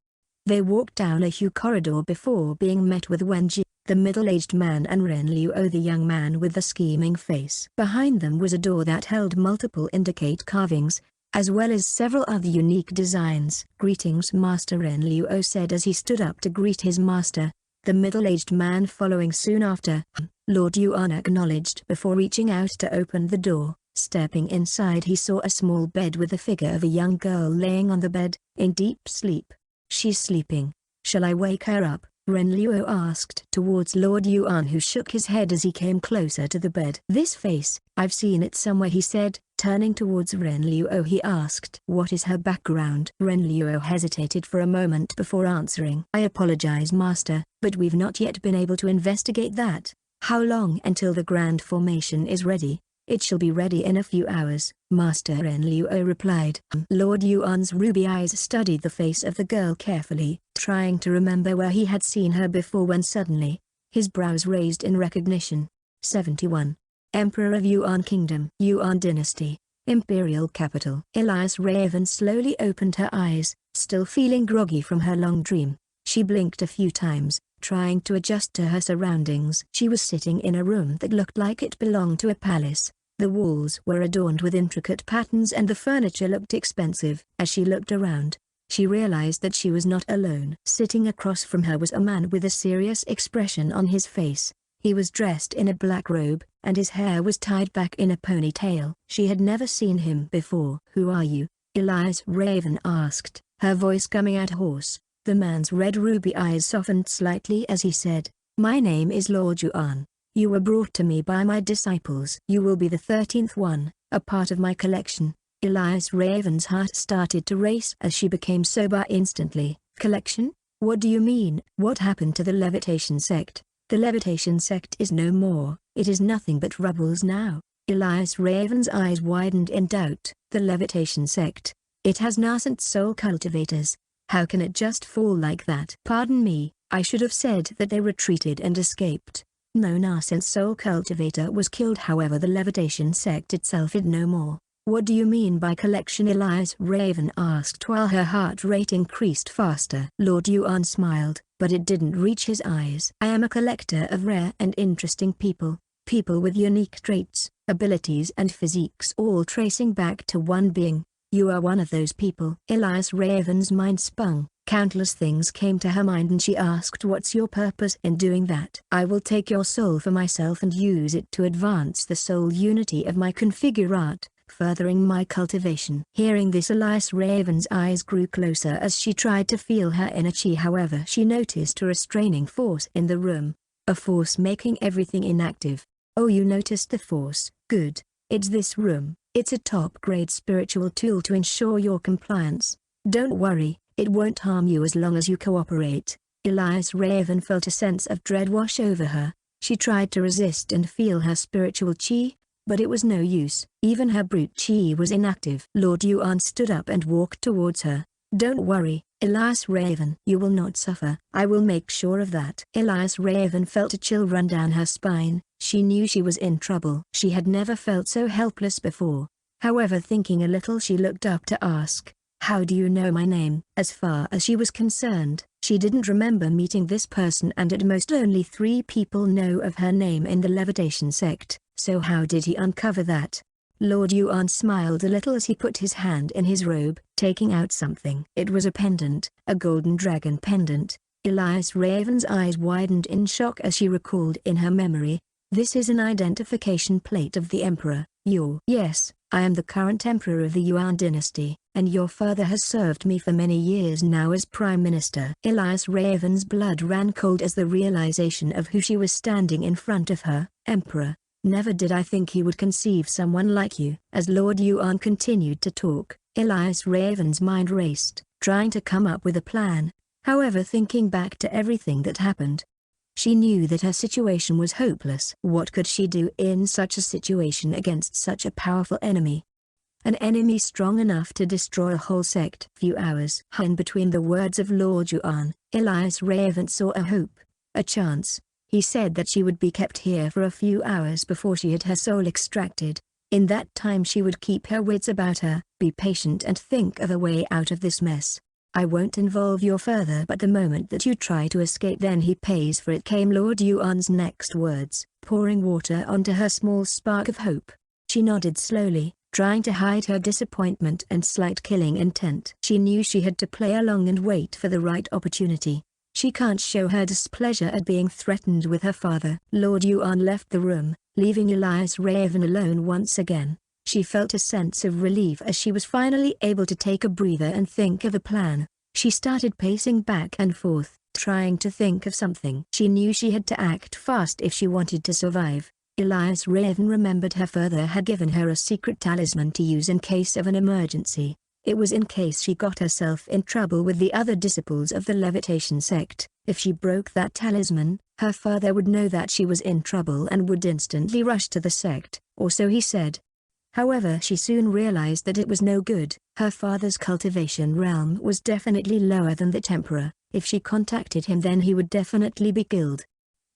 They walked down a huge corridor before being met with Wen Ji, the middle-aged man, and Ren Luo, the young man with the scheming face. Behind them was a door that held multiple intricate carvings, as well as several other unique designs. Greetings, Master, Ren Luo said as he stood up to greet his master, the middle-aged man following soon after. Lord Yuan acknowledged before reaching out to open the door. Stepping inside, he saw a small bed with the figure of a young girl laying on the bed, in deep sleep. She's sleeping. Shall I wake her up? Ren Luo asked towards Lord Yuan, who shook his head as he came closer to the bed. This face, I've seen it somewhere, he said. Turning towards Ren Luo, he asked, what is her background? Ren Luo hesitated for a moment before answering. I apologize, Master, but we've not yet been able to investigate that. How long until the grand formation is ready? It shall be ready in a few hours, Master, Ren Luo replied. Lord Yuan's ruby eyes studied the face of the girl carefully, trying to remember where he had seen her before, when suddenly, his brows raised in recognition. 71. Emperor of Yuan Kingdom. Yuan Dynasty, Imperial Capital. Elias Raven slowly opened her eyes, still feeling groggy from her long dream. She blinked a few times, trying to adjust to her surroundings. She was sitting in a room that looked like it belonged to a palace. The walls were adorned with intricate patterns and the furniture looked expensive. As she looked around, she realized that she was not alone. Sitting across from her was a man with a serious expression on his face. He was dressed in a black robe, and his hair was tied back in a ponytail. She had never seen him before. Who are you? Elias Raven asked, her voice coming out hoarse. The man's red ruby eyes softened slightly as he said, my name is Lord Yuan. You were brought to me by my disciples. You will be the 13th one, a part of my collection. Elias Raven's heart started to race as she became sober instantly. Collection? What do you mean? What happened to the levitation sect? The levitation sect is no more. It is nothing but rubbles now. Elias Raven's eyes widened in doubt. The levitation sect. It has nascent soul cultivators. How can it just fall like that? Pardon me, I should have said that they retreated and escaped. No nascent soul cultivator was killed, however the levitation sect itself is no more. What do you mean by collection? Elias Raven asked while her heart rate increased faster. Lord Yuan smiled, but it didn't reach his eyes. I am a collector of rare and interesting people. People with unique traits, abilities and physiques, all tracing back to one being. You are one of those people. Elias Raven's mind spun. Countless things came to her mind and she asked, what's your purpose in doing that? I will take your soul for myself and use it to advance the soul unity of my configurat, furthering my cultivation. Hearing this, Elias Raven's eyes grew closer as she tried to feel her inner chi. However, she noticed a restraining force in the room. A force making everything inactive. Oh, you noticed the force? Good. It's this room. It's a top-grade spiritual tool to ensure your compliance. Don't worry, it won't harm you as long as you cooperate. Elias Raven felt a sense of dread wash over her. She tried to resist and feel her spiritual chi, but it was no use. Even her brute chi was inactive. Lord Yuan stood up and walked towards her. Don't worry, Elias Raven. You will not suffer. I will make sure of that. Elias Raven felt a chill run down her spine. She knew she was in trouble. She had never felt so helpless before. However, thinking a little, she looked up to ask, "How do you know my name?" As far as she was concerned, she didn't remember meeting this person, and at most only 3 people know of her name in the levitation sect, so how did he uncover that? Lord Yuan smiled a little as he put his hand in his robe, taking out something. It was a pendant, a golden dragon pendant. Elias Raven's eyes widened in shock as she recalled in her memory, "This is an identification plate of the Emperor." Yes, I am the current Emperor of the Yuan dynasty, and your father has served me for many years now as Prime Minister. Elias Raven's blood ran cold as the realization of who she was standing in front of her. "Emperor, never did I think he would conceive someone like you." As Lord Yuan continued to talk, Elias Raven's mind raced, trying to come up with a plan. However, thinking back to everything that happened, she knew that her situation was hopeless. What could she do in such a situation against such a powerful enemy? An enemy strong enough to destroy a whole sect. Few hours. In between the words of Lord Yuan, Elias Raven saw a hope, a chance. He said that she would be kept here for a few hours before she had her soul extracted. In that time she would keep her wits about her, be patient and think of a way out of this mess. "I won't involve you further, but the moment that you try to escape, then he pays for it," came Lord Yuan's next words, pouring water onto her small spark of hope. She nodded slowly, trying to hide her disappointment and slight killing intent. She knew she had to play along and wait for the right opportunity. She can't show her displeasure at being threatened with her father. Lord Yuan left the room, leaving Elias Raven alone once again. She felt a sense of relief as she was finally able to take a breather and think of a plan. She started pacing back and forth, trying to think of something. She knew she had to act fast if she wanted to survive. Elias Raven remembered her father had given her a secret talisman to use in case of an emergency. It was in case she got herself in trouble with the other disciples of the levitation sect. If she broke that talisman, her father would know that she was in trouble and would instantly rush to the sect, or so he said. However, she soon realized that it was no good. Her father's cultivation realm was definitely lower than the Emperor. If she contacted him, then he would definitely be killed.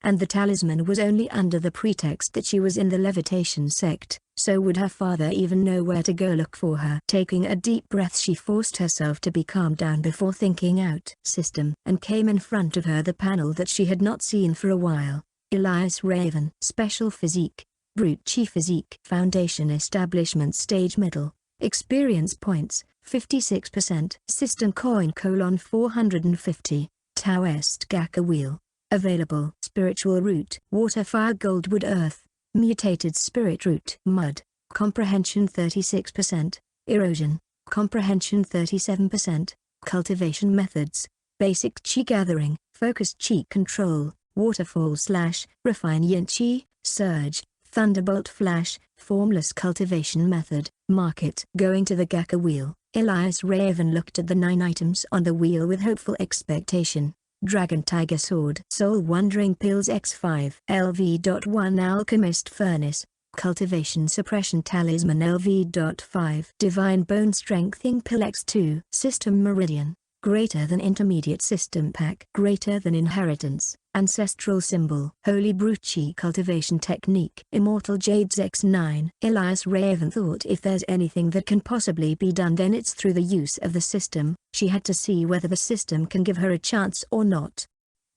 And the talisman was only under the pretext that she was in the levitation sect, so would her father even know where to go look for her? Taking a deep breath, she forced herself to be calmed down before thinking out system, and came in front of her the panel that she had not seen for a while. Elias Raven. Special Physique. Brute Chi Physique. Foundation Establishment Stage Middle. Experience Points, 56%. System Coin: 450. Taoist Gaka Wheel. Available. Spiritual Root. Water, Fire, Gold, Wood, Earth. Mutated Spirit Root. Mud. Comprehension 36%. Erosion. Comprehension 37%. Cultivation Methods. Basic Chi Gathering. Focused Chi Control. Waterfall / Refine Yin Chi. Surge. Thunderbolt Flash. Formless Cultivation Method. Market. Going to the Gaka Wheel. Elias Raven looked at the 9 items on the wheel with hopeful expectation. Dragon Tiger Sword. Soul Wandering Pills X5. LV.1 Alchemist Furnace. Cultivation Suppression Talisman LV.5. Divine Bone Strengthening Pill X2. System Meridian. Greater than Intermediate System Pack. Greater than Inheritance. Ancestral Symbol. Holy Brute Chi Cultivation Technique. Immortal Jades X9. Elias Raven thought, if there's anything that can possibly be done, then it's through the use of the system. She had to see whether the system can give her a chance or not.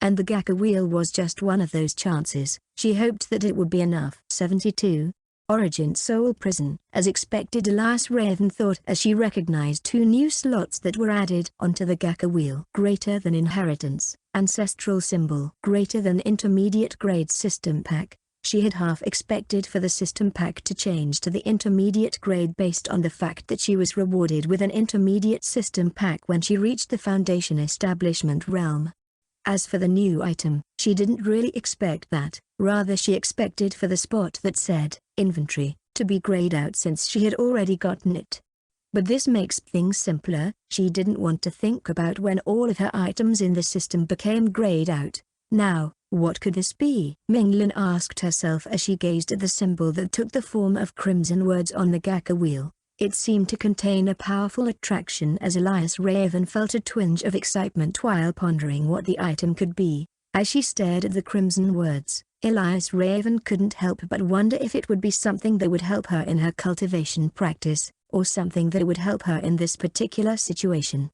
And the Gaka Wheel was just one of those chances. She hoped that it would be enough. 72. Origin Soul Prison. As expected, Elias Raven thought as she recognized 2 new slots that were added onto the Gaka Wheel. Greater than Inheritance. Ancestral Symbol. Greater than Intermediate Grade System Pack. She had half expected for the System Pack to change to the Intermediate Grade based on the fact that she was rewarded with an Intermediate System Pack when she reached the Foundation Establishment realm. As for the new item, she didn't really expect that. Rather, she expected for the spot that said, Inventory, to be grayed out since she had already gotten it. But this makes things simpler. She didn't want to think about when all of her items in the system became grayed out. Now, what could this be? Minglin asked herself as she gazed at the symbol that took the form of crimson words on the Gaka wheel. It seemed to contain a powerful attraction as Elias Raven felt a twinge of excitement while pondering what the item could be. As she stared at the crimson words, Elias Raven couldn't help but wonder if it would be something that would help her in her cultivation practice, or something that would help her in this particular situation.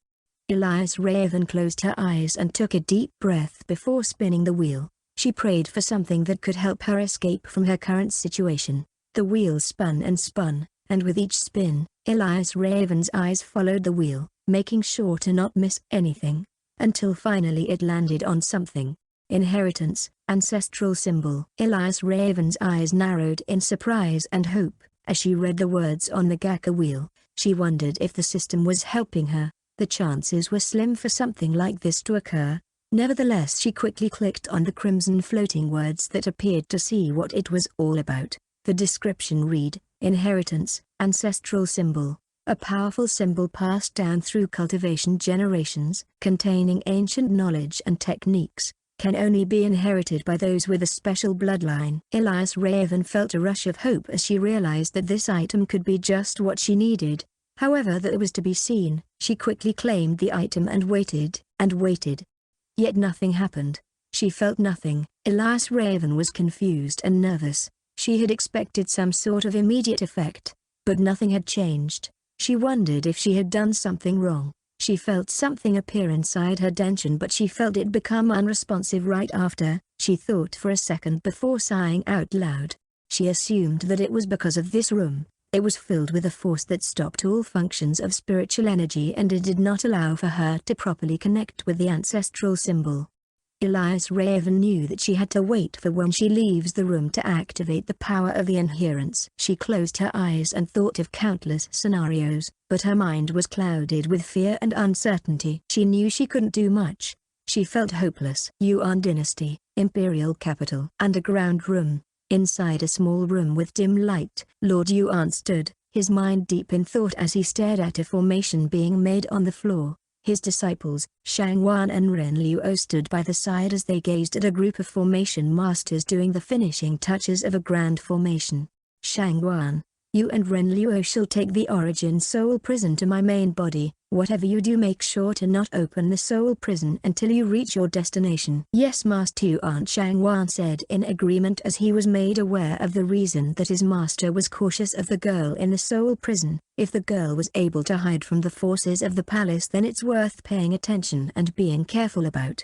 Elias Raven closed her eyes and took a deep breath before spinning the wheel. She prayed for something that could help her escape from her current situation. The wheel spun and spun, and with each spin, Elias Raven's eyes followed the wheel, making sure to not miss anything, until finally it landed on something. Inheritance, ancestral symbol. Elias Raven's eyes narrowed in surprise and hope. As she read the words on the Gaka wheel, she wondered if the system was helping her. The chances were slim for something like this to occur. Nevertheless, she quickly clicked on the crimson floating words that appeared to see what it was all about. The description read, Inheritance, ancestral symbol, a powerful symbol passed down through cultivation generations, containing ancient knowledge and techniques, can only be inherited by those with a special bloodline. Elias Raven felt a rush of hope as she realized that this item could be just what she needed. However, that was to be seen. She quickly claimed the item and waited, and waited. Yet nothing happened. She felt nothing. Elias Raven was confused and nervous. She had expected some sort of immediate effect, but nothing had changed. She wondered if she had done something wrong. She felt something appear inside her dention, but she felt it become unresponsive right after. She thought for a second before sighing out loud. She assumed that it was because of this room. It was filled with a force that stopped all functions of spiritual energy, and it did not allow for her to properly connect with the ancestral symbol. Elias Raven knew that she had to wait for when she leaves the room to activate the power of the inherence. She closed her eyes and thought of countless scenarios, but her mind was clouded with fear and uncertainty. She knew she couldn't do much. She felt hopeless. Yuan Dynasty, Imperial Capital. Underground room. Inside a small room with dim light, Lord Yuan stood, his mind deep in thought as he stared at a formation being made on the floor. His disciples, Shangwan and Renliu, stood by the side as they gazed at a group of formation masters doing the finishing touches of a grand formation. Shangwan, you and Renliu shall take the Origin Soul Prison to my main body. Whatever you do, make sure to not open the Soul Prison until you reach your destination. Yes, Master Yuan, Shangwan said in agreement as he was made aware of the reason that his master was cautious of the girl in the Soul Prison. If the girl was able to hide from the forces of the palace, then it's worth paying attention and being careful about.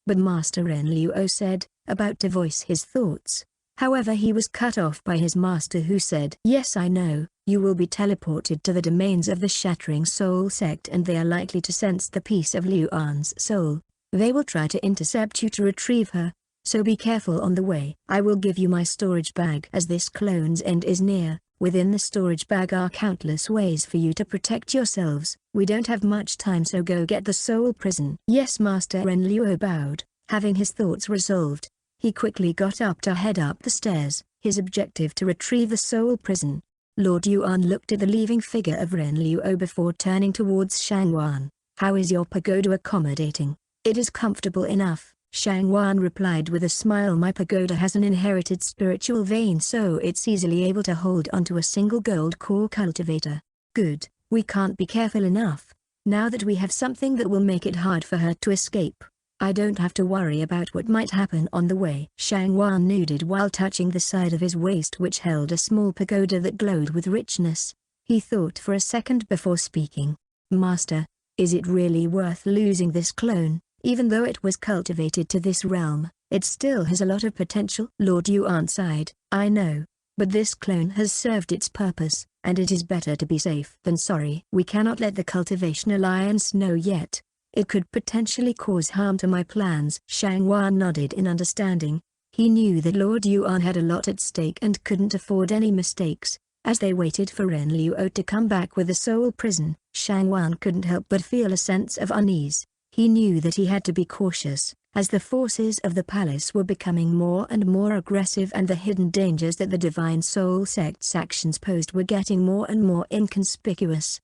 But Master Renliu said, about to voice his thoughts. However, he was cut off by his master, who said, yes, I know, you will be teleported to the domains of the Shattering Soul sect, and they are likely to sense the peace of Liu An's soul. They will try to intercept you to retrieve her, so be careful on the way. I will give you my storage bag as this clone's end is near. Within the storage bag are countless ways for you to protect yourselves. We don't have much time, so go get the Soul Prison. Yes, Master Renliu bowed, having his thoughts resolved. He quickly got up to head up the stairs, his objective to retrieve the Soul Prison. Lord Yuan looked at the leaving figure of Renliu before turning towards Shangwan. How is your pagoda accommodating? It is comfortable enough, Shangwan replied with a smile. My pagoda has an inherited spiritual vein, so it's easily able to hold onto a single gold core cultivator. Good, we can't be careful enough. Now that we have something that will make it hard for her to escape, I don't have to worry about what might happen on the way. Shangwan nodded while touching the side of his waist, which held a small pagoda that glowed with richness. He thought for a second before speaking. Master, is it really worth losing this clone? Even though it was cultivated to this realm, it still has a lot of potential. Lord Yuan sighed. I know, but this clone has served its purpose, and it is better to be safe than sorry. We cannot let the Cultivation Alliance know yet. It could potentially cause harm to my plans. Shangwan nodded in understanding. He knew that Lord Yuan had a lot at stake and couldn't afford any mistakes. As they waited for Renliu to come back with the Soul Prison, Shangwan couldn't help but feel a sense of unease. He knew that he had to be cautious, As the forces of the palace were becoming more and more aggressive and the hidden dangers that the Divine Soul Sect's actions posed were getting more and more inconspicuous.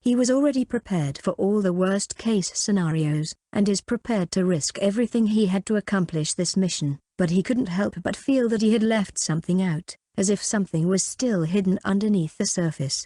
He was already prepared for all the worst-case scenarios, and is prepared to risk everything he had to accomplish this mission, but he couldn't help but feel that he had left something out, as if something was still hidden underneath the surface.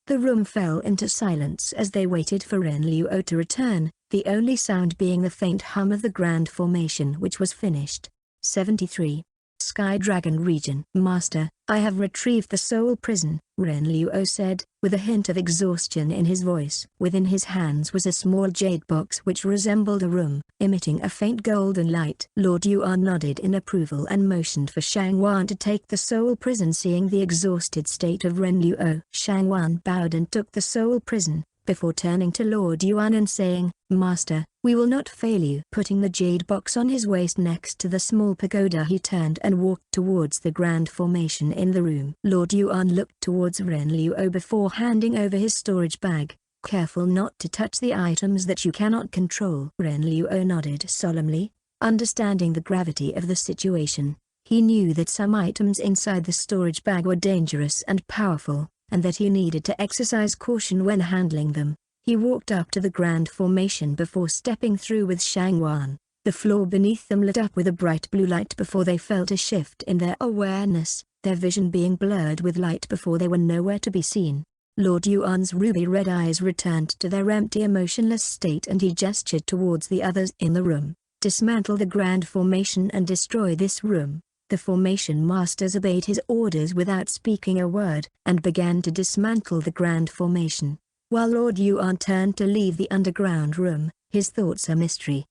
The room fell into silence as they waited for Ren Luo to return, the only sound being the faint hum of the grand formation which was finished. 73. Sky Dragon Region. Master, I have retrieved the soul prison, Ren Luo said, with a hint of exhaustion in his voice. Within his hands was a small jade box which resembled a room, emitting a faint golden light. Lord Yuan nodded in approval and motioned for Shang Wan to take the soul prison. Seeing the exhausted state of Ren Luo, Shang Wan bowed and took the soul prison, before turning to Lord Yuan and saying, Master, we will not fail you. Putting the jade box on his waist next to the small pagoda, he turned and walked towards the grand formation in the room. Lord Yuan looked towards Ren Luo before handing over his storage bag. Careful not to touch the items that you cannot control. Ren Luo nodded solemnly, understanding the gravity of the situation. He knew that some items inside the storage bag were dangerous and powerful, and that he needed to exercise caution when handling them. He walked up to the grand formation before stepping through with Shang Wan. The floor beneath them lit up with a bright blue light before they felt a shift in their awareness, their vision being blurred with light before they were nowhere to be seen. Lord Yuan's ruby-red eyes returned to their empty emotionless state and he gestured towards the others in the room. Dismantle the grand formation and destroy this room. The formation masters obeyed his orders without speaking a word, and began to dismantle the grand formation. While Lord Yuan turned to leave the underground room, his thoughts a mystery.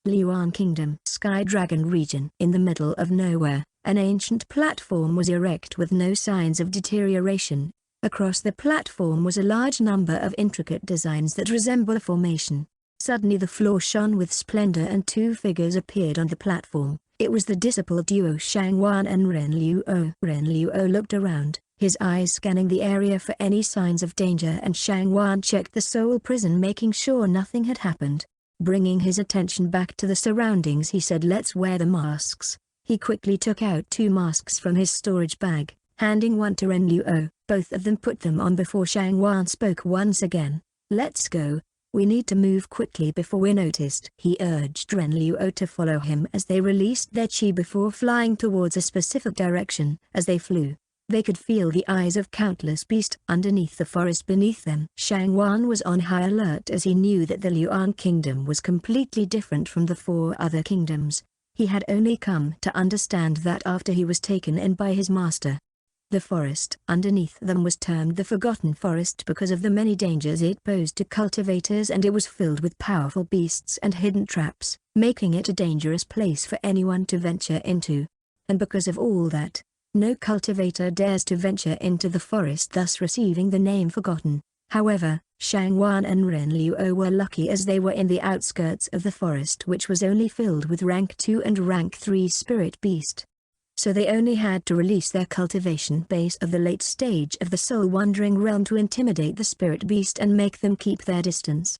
Luan Kingdom. Sky Dragon Region. In the middle of nowhere, an ancient platform was erect with no signs of deterioration. Across the platform was a large number of intricate designs that resemble a formation. Suddenly the floor shone with splendor and two figures appeared on the platform. It was the disciple duo Shang Wan and Ren Luo. Ren Luo looked around, his eyes scanning the area for any signs of danger, and Shang Wan checked the soul prison, making sure nothing had happened. Bringing his attention back to the surroundings, he said, "Let's wear the masks." He quickly took out two masks from his storage bag, handing one to Ren Luo. Both of them put them on before Shang Wan spoke once again. "Let's go. We need to move quickly before we're noticed." He urged Ren Luo to follow him as they released their chi before flying towards a specific direction. As they flew, they could feel the eyes of countless beasts underneath the forest beneath them. Shang Wan was on high alert as he knew that the Luan Kingdom was completely different from the four other kingdoms. He had only come to understand that after he was taken in by his master. The forest underneath them was termed the Forgotten Forest because of the many dangers it posed to cultivators, and it was filled with powerful beasts and hidden traps, making it a dangerous place for anyone to venture into. And because of all that, no cultivator dares to venture into the forest, thus receiving the name Forgotten. However, Shang Wan and Ren Luo were lucky as they were in the outskirts of the forest, which was only filled with rank 2 and rank 3 spirit beast. So they only had to release their cultivation base of the late stage of the soul-wandering realm to intimidate the spirit beast and make them keep their distance.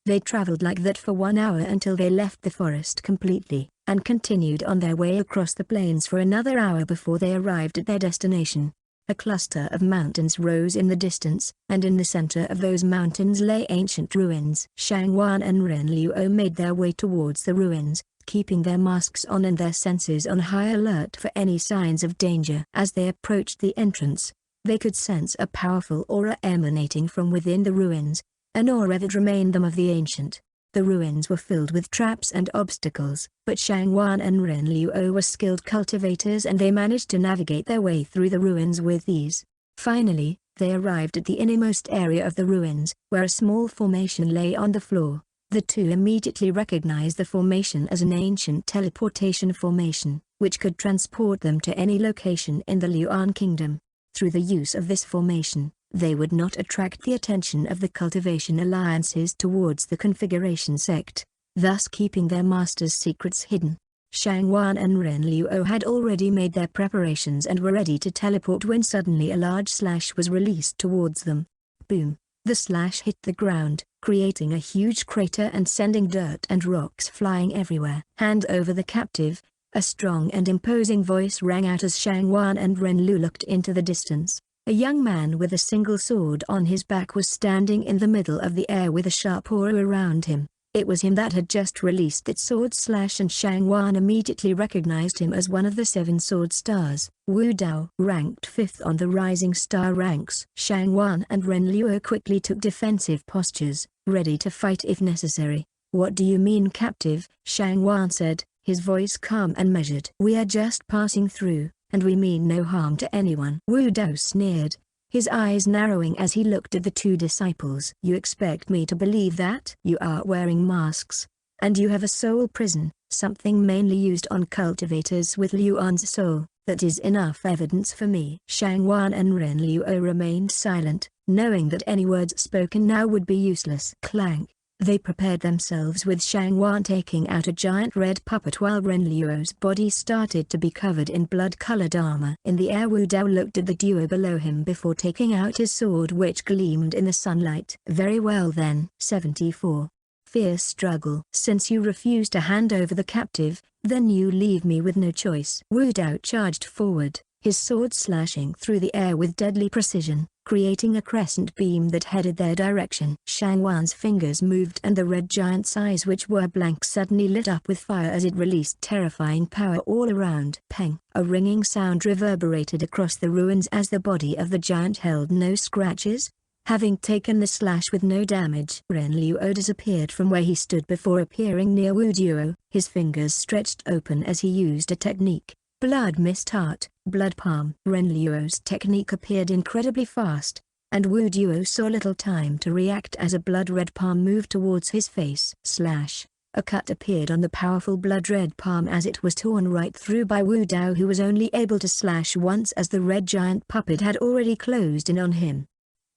They traveled like that for 1 hour until they left the forest completely, and continued on their way across the plains for another hour before they arrived at their destination. A cluster of mountains rose in the distance, and in the center of those mountains lay ancient ruins. Shang Wan and Ren Luo made their way towards the ruins, keeping their masks on and their senses on high alert for any signs of danger. As they approached the entrance, they could sense a powerful aura emanating from within the ruins, an aura that reminded them of the ancient. The ruins were filled with traps and obstacles, but Shang Wan and Ren Luo were skilled cultivators and they managed to navigate their way through the ruins with ease. Finally, they arrived at the innermost area of the ruins, where a small formation lay on the floor. The two immediately recognized the formation as an ancient teleportation formation, which could transport them to any location in the Luan Kingdom. Through the use of this formation, they would not attract the attention of the cultivation alliances towards the configuration sect, thus keeping their master's secrets hidden. Shang Wan and Ren Luo had already made their preparations and were ready to teleport when suddenly a large slash was released towards them. Boom! The slash hit the ground, creating a huge crater and sending dirt and rocks flying everywhere. "Hand over the captive," a strong and imposing voice rang out as Shang Wan and Ren Lu looked into the distance. A young man with a single sword on his back was standing in the middle of the air with a sharp aura around him. It was him that had just released its sword slash, and Shang Wan immediately recognized him as one of the 7 sword stars. Wu Dao ranked 5th on the rising star ranks. Shang Wan and Ren Luo quickly took defensive postures, ready to fight if necessary. "What do you mean, captive?" Shang Wan said, his voice calm and measured. "We are just passing through, and we mean no harm to anyone." Wu Dao sneered, his eyes narrowing as he looked at the 2 disciples. "You expect me to believe that? You are wearing masks, and you have a soul prison, something mainly used on cultivators with Luan's soul. That is enough evidence for me." Shang Wan and Ren Luo remained silent, knowing that any words spoken now would be useless. Clank. They prepared themselves with Shang Wan taking out a giant red puppet while Ren Luo's body started to be covered in blood-colored armor. In the air, Wu Dao looked at the duo below him before taking out his sword, which gleamed in the sunlight. "Very well then." 74. Fierce struggle. "Since you refuse to hand over the captive, then you leave me with no choice." Wu Dao charged forward, his sword slashing through the air with deadly precision, creating a crescent beam that headed their direction. Shang Wan's fingers moved and the red giant's eyes, which were blank, suddenly lit up with fire as it released terrifying power all around. Peng! A ringing sound reverberated across the ruins as the body of the giant held no scratches, having taken the slash with no damage. Ren Luo disappeared from where he stood before appearing near Wu Duo, his fingers stretched open as he used a technique. Blood Mist Heart, Blood Palm. Ren Luo's technique appeared incredibly fast, and Wu Duo saw little time to react as a blood-red palm moved towards his face. Slash! A cut appeared on the powerful blood-red palm as it was torn right through by Wu Dao, who was only able to slash once as the red giant puppet had already closed in on him,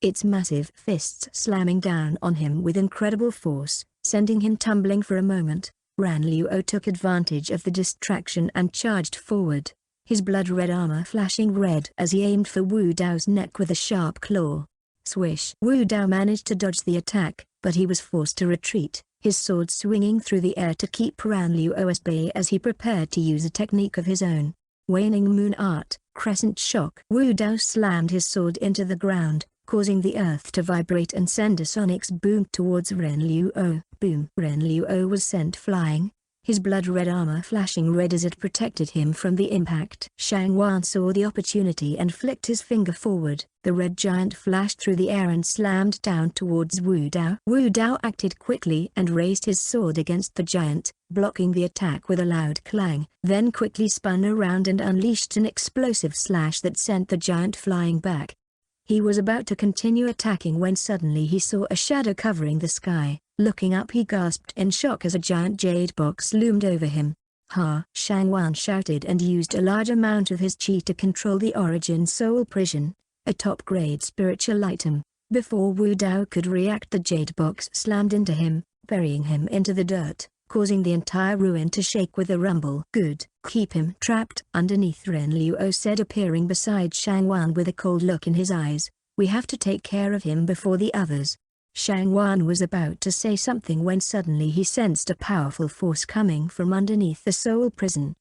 its massive fists slamming down on him with incredible force, sending him tumbling for a moment. Ren Luo took advantage of the distraction and charged forward, his blood-red armor flashing red as he aimed for Wu Dao's neck with a sharp claw. Swish! Wu Dao managed to dodge the attack, but he was forced to retreat, his sword swinging through the air to keep Ren Luo at bay as he prepared to use a technique of his own. Waning Moon Art, Crescent Shock. Wu Dao slammed his sword into the ground, causing the earth to vibrate and send a sonic's boom towards Ren Luo. Boom! Ren Luo was sent flying, his blood-red armor flashing red as it protected him from the impact. Shang Wan saw the opportunity and flicked his finger forward. The red giant flashed through the air and slammed down towards Wu Dao. Wu Dao acted quickly and raised his sword against the giant, blocking the attack with a loud clang, then quickly spun around and unleashed an explosive slash that sent the giant flying back. He was about to continue attacking when suddenly he saw a shadow covering the sky. Looking up, he gasped in shock as a giant jade box loomed over him. "Ha!" Shang Wan shouted and used a large amount of his chi to control the Origin Soul Prison, a top-grade spiritual item. Before Wu Dao could react, the jade box slammed into him, burying him into the dirt, causing the entire ruin to shake with a rumble. "Good, keep him trapped underneath," Ren Luo said, appearing beside Shang Wan with a cold look in his eyes. "We have to take care of him before the others." Shang Wan was about to say something when suddenly he sensed a powerful force coming from underneath the soul prison.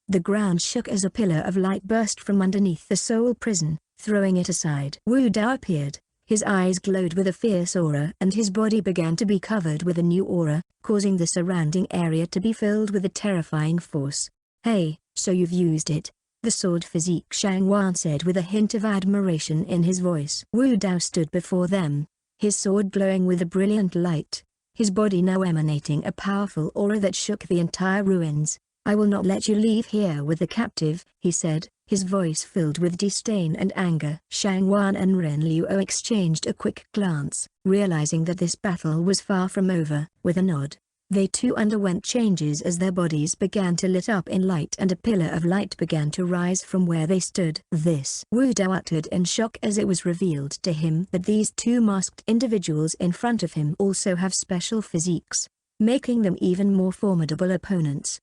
The ground shook as a pillar of light burst from underneath the soul prison, throwing it aside. Wu Dao appeared, his eyes glowed with a fierce aura and his body began to be covered with a new aura, causing the surrounding area to be filled with a terrifying force. "Hey, so you've used it." The sword physique, Shang Wan said with a hint of admiration in his voice. Wu Dao stood before them, his sword glowing with a brilliant light, his body now emanating a powerful aura that shook the entire ruins. "I will not let you leave here with the captive," he said, his voice filled with disdain and anger. Shang Wan and Ren Luo exchanged a quick glance, realizing that this battle was far from over. With a nod, they too underwent changes as their bodies began to lit up in light and a pillar of light began to rise from where they stood. "This," Wu Dao uttered in shock as it was revealed to him that these 2 masked individuals in front of him also have special physiques, making them even more formidable opponents.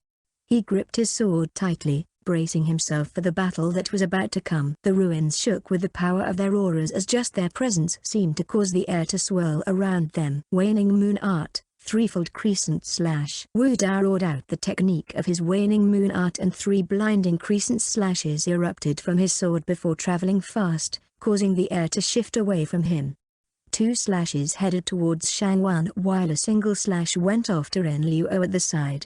He gripped his sword tightly, bracing himself for the battle that was about to come. The ruins shook with the power of their auras as just their presence seemed to cause the air to swirl around them. Waning Moon Art, Threefold Crescent Slash. Wu Dao roared out the technique of his Waning Moon Art and 3 blinding crescent slashes erupted from his sword before traveling fast, causing the air to shift away from him. 2 slashes headed towards Shang Wan while a single slash went after Ren Luo at the side.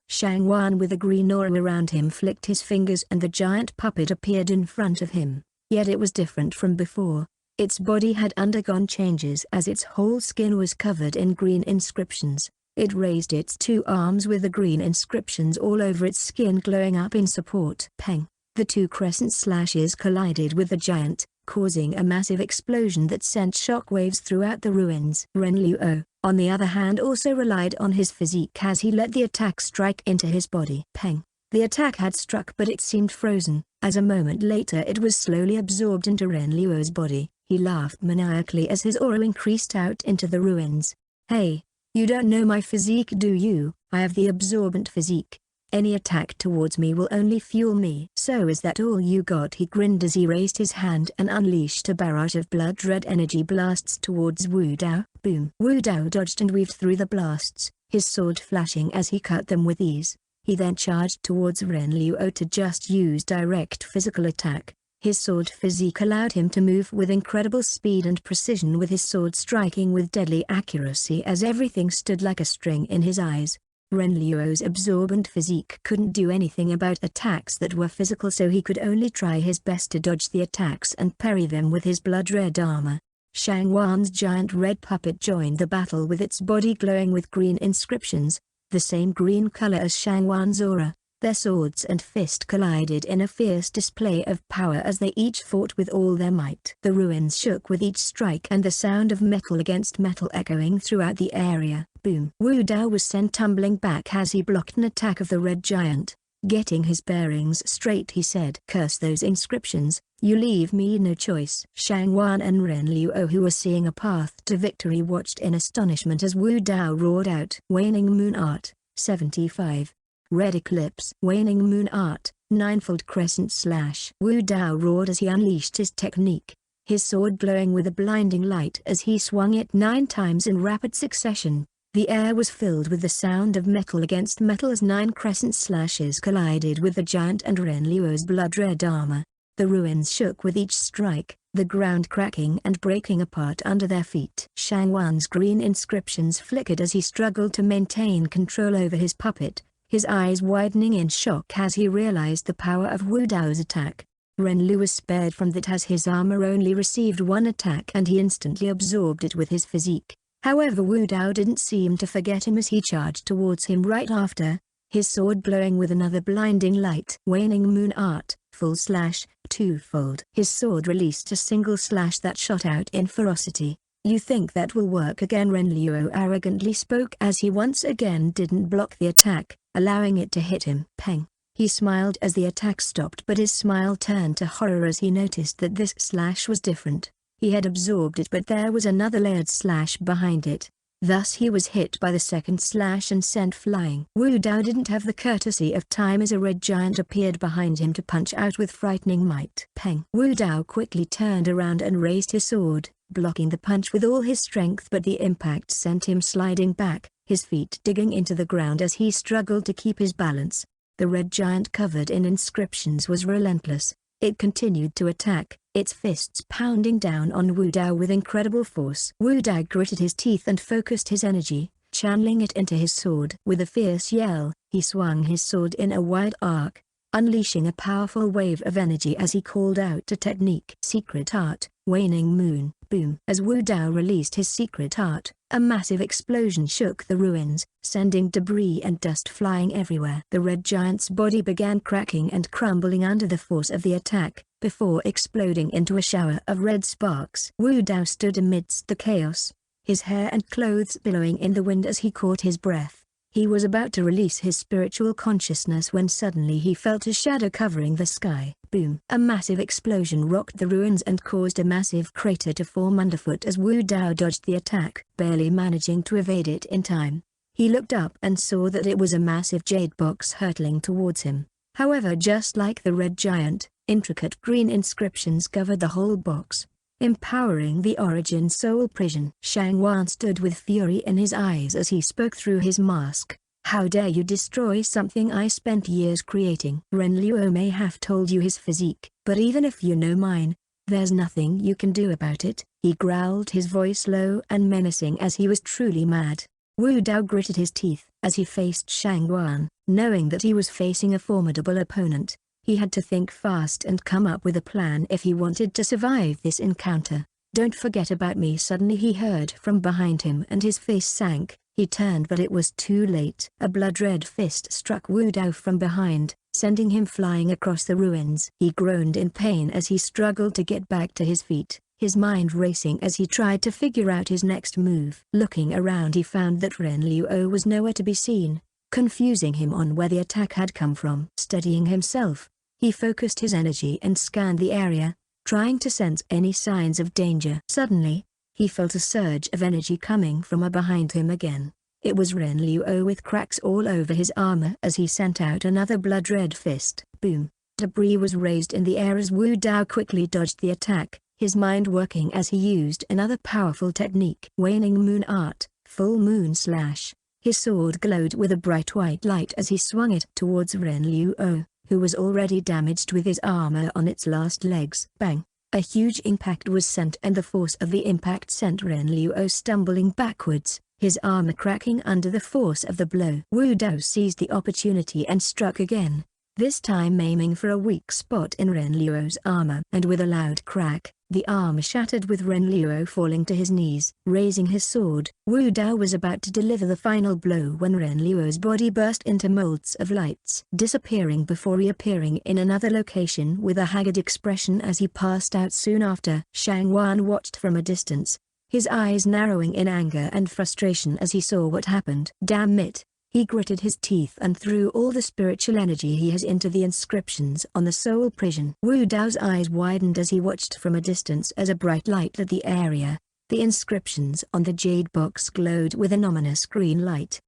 Shang Wan with a green aura around him flicked his fingers and the giant puppet appeared in front of him. Yet it was different from before. Its body had undergone changes as its whole skin was covered in green inscriptions. It raised its 2 arms with the green inscriptions all over its skin glowing up in support. Peng! The 2 crescent slashes collided with the giant, causing a massive explosion that sent shockwaves throughout the ruins. Ren Luo, on the other hand, also relied on his physique as he let the attack strike into his body. Peng! The attack had struck but it seemed frozen, as a moment later it was slowly absorbed into Ren Luo's body. He laughed maniacally as his aura increased out into the ruins. Hey, you don't know my physique, do you? I have the absorbent physique. Any attack towards me will only fuel me. So is that all you got? He grinned as he raised his hand and unleashed a barrage of blood-red energy blasts towards Wu Dao. Boom! Wu Dao dodged and weaved through the blasts, his sword flashing as he cut them with ease. He then charged towards Ren Luo to just use direct physical attack. His sword physique allowed him to move with incredible speed and precision, with his sword striking with deadly accuracy as everything stood like a string in his eyes. Ren Luo's absorbent physique couldn't do anything about attacks that were physical, so he could only try his best to dodge the attacks and parry them with his blood-red armor. Shang Wan's giant red puppet joined the battle with its body glowing with green inscriptions, the same green color as Shang Wan's aura. Their swords and fist collided in a fierce display of power as they each fought with all their might. The ruins shook with each strike and the sound of metal against metal echoing throughout the area. Boom! Wu Dao was sent tumbling back as he blocked an attack of the red giant. Getting his bearings straight, he said, "Curse those inscriptions, you leave me no choice." Shang Wan and Ren Luo, who were seeing a path to victory, watched in astonishment as Wu Dao roared out, "Waning Moon Art, 75. Red Eclipse." Waning Moon Art, Ninefold Crescent Slash. Wu Dao roared as he unleashed his technique, his sword glowing with a blinding light as he swung it 9 times in rapid succession. The air was filled with the sound of metal against metal as 9 crescent slashes collided with the giant and Ren Luo's blood-red armor. The ruins shook with each strike, the ground cracking and breaking apart under their feet. Shang Wan's green inscriptions flickered as he struggled to maintain control over his puppet, his eyes widening in shock as he realized the power of Wu Dao's attack. Ren Lu was spared from that as his armor only received 1 attack and he instantly absorbed it with his physique. However, Wu Dao didn't seem to forget him as he charged towards him right after, his sword glowing with another blinding light. Waning Moon Art, Full Slash, Twofold. His sword released a single slash that shot out in ferocity. "You think that will work again?" Ren Luo arrogantly spoke as he once again didn't block the attack, allowing it to hit him. Peng! He smiled as the attack stopped, but his smile turned to horror as he noticed that this slash was different. He had absorbed it, but there was another layered slash behind it. Thus he was hit by the second slash and sent flying. Wu Dao didn't have the courtesy of time as a red giant appeared behind him to punch out with frightening might. Peng! Wu Dao quickly turned around and raised his sword, blocking the punch with all his strength, but the impact sent him sliding back, his feet digging into the ground as he struggled to keep his balance. The red giant covered in inscriptions was relentless. It continued to attack, its fists pounding down on Wu Dao with incredible force. Wu Dao gritted his teeth and focused his energy, channeling it into his sword. With a fierce yell, he swung his sword in a wide arc, unleashing a powerful wave of energy as he called out a technique. Secret Art, Waning Moon. Boom! As Wu Dao released his secret art, a massive explosion shook the ruins, sending debris and dust flying everywhere. The red giant's body began cracking and crumbling under the force of the attack, before exploding into a shower of red sparks. Wu Dao stood amidst the chaos, his hair and clothes billowing in the wind as he caught his breath. He was about to release his spiritual consciousness when suddenly he felt a shadow covering the sky. Boom! A massive explosion rocked the ruins and caused a massive crater to form underfoot as Wu Dao dodged the attack, barely managing to evade it in time. He looked up and saw that it was a massive jade box hurtling towards him. However, just like the red giant, intricate green inscriptions covered the whole box, empowering the Origin Soul Prison. Shang Wan stood with fury in his eyes as he spoke through his mask. How dare you destroy something I spent years creating? Ren Luo may have told you his physique, but even if you know mine, there's nothing you can do about it. He growled, his voice low and menacing as he was truly mad. Wu Dao gritted his teeth as he faced Shang Wan, knowing that he was facing a formidable opponent. He had to think fast and come up with a plan if he wanted to survive this encounter. Don't forget about me. Suddenly he heard from behind him and his face sank. He turned, but it was too late. A blood-red fist struck Wu Dao from behind, sending him flying across the ruins. He groaned in pain as he struggled to get back to his feet, his mind racing as he tried to figure out his next move. Looking around, he found that Ren Luo was nowhere to be seen, confusing him on where the attack had come from. Steadying himself, he focused his energy and scanned the area, trying to sense any signs of danger. Suddenly, he felt a surge of energy coming from behind him again. It was Ren Luo with cracks all over his armor as he sent out another blood-red fist. Boom! Debris was raised in the air as Wu Dao quickly dodged the attack, his mind working as he used another powerful technique. Waning Moon Art, Full Moon Slash. His sword glowed with a bright white light as he swung it towards Ren Luo, who was already damaged with his armor on its last legs. Bang! A huge impact was sent, and the force of the impact sent Ren Luo stumbling backwards, his armor cracking under the force of the blow. Wu Dao seized the opportunity and struck again, this time aiming for a weak spot in Ren Luo's armor. And with a loud crack, the armor shattered with Ren Luo falling to his knees. Raising his sword, Wu Dao was about to deliver the final blow when Ren Luo's body burst into molds of lights, disappearing before reappearing in another location with a haggard expression as he passed out soon after. Shang Wan watched from a distance, his eyes narrowing in anger and frustration as he saw what happened. Damn it! He gritted his teeth and threw all the spiritual energy he has into the inscriptions on the soul prison. Wu Dao's eyes widened as he watched from a distance as a bright light lit the area. The inscriptions on the jade box glowed with an ominous green light.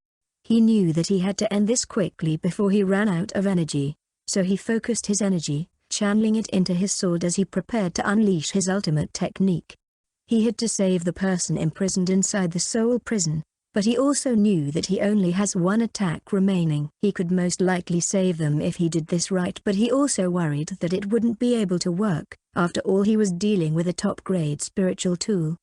He knew that he had to end this quickly before he ran out of energy, so he focused his energy, channeling it into his sword as he prepared to unleash his ultimate technique. He had to save the person imprisoned inside the soul prison, but he also knew that he only has one attack remaining. He could most likely save them if he did this right, but he also worried that it wouldn't be able to work. After all, he was dealing with a top-grade spiritual tool.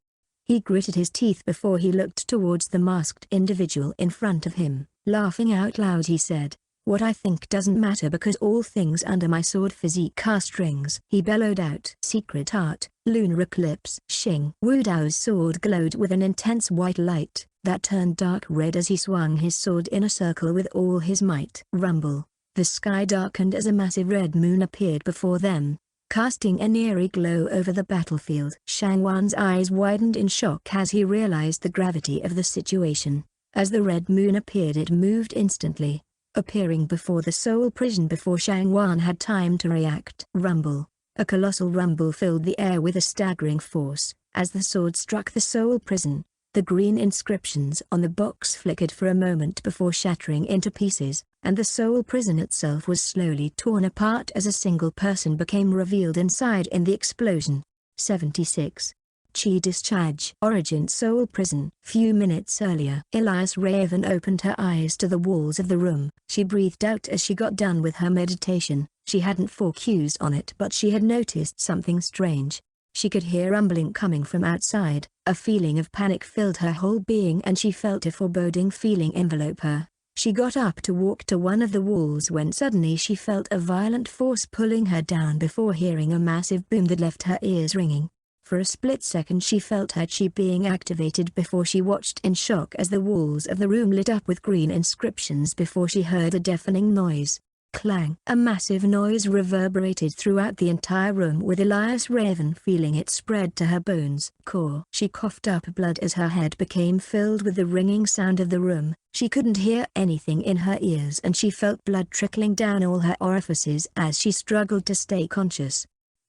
He gritted his teeth before he looked towards the masked individual in front of him. Laughing out loud, he said, "What I think doesn't matter because all things under my sword physique are strings." He bellowed out, "Secret art, lunar eclipse." Shing. Wu Dao's sword glowed with an intense white light that turned dark red as he swung his sword in a circle with all his might. Rumble. The sky darkened as a massive red moon appeared before them, casting an eerie glow over the battlefield. Shang Wan's eyes widened in shock as he realized the gravity of the situation. As the red moon appeared, it moved instantly, appearing before the soul prison before Shang Wan had time to react. Rumble. A colossal rumble filled the air with a staggering force. As the sword struck the soul prison, the green inscriptions on the box flickered for a moment before shattering into pieces, and the soul prison itself was slowly torn apart as a single person became revealed inside in the explosion. 76. Chi discharge. Origin Soul Prison. Few minutes earlier, Elias Raven opened her eyes to the walls of the room. She breathed out as she got done with her meditation. She hadn't focused on it, but she had noticed something strange. She could hear rumbling coming from outside. A feeling of panic filled her whole being and she felt a foreboding feeling envelope her. She got up to walk to one of the walls when suddenly she felt a violent force pulling her down before hearing a massive boom that left her ears ringing. For a split second she felt her chi being activated before she watched in shock as the walls of the room lit up with green inscriptions before she heard a deafening noise. Clang! A massive noise reverberated throughout the entire room with Elias Raven feeling it spread to her bones. Core. She coughed up blood as her head became filled with the ringing sound of the room. She couldn't hear anything in her ears and she felt blood trickling down all her orifices as she struggled to stay conscious.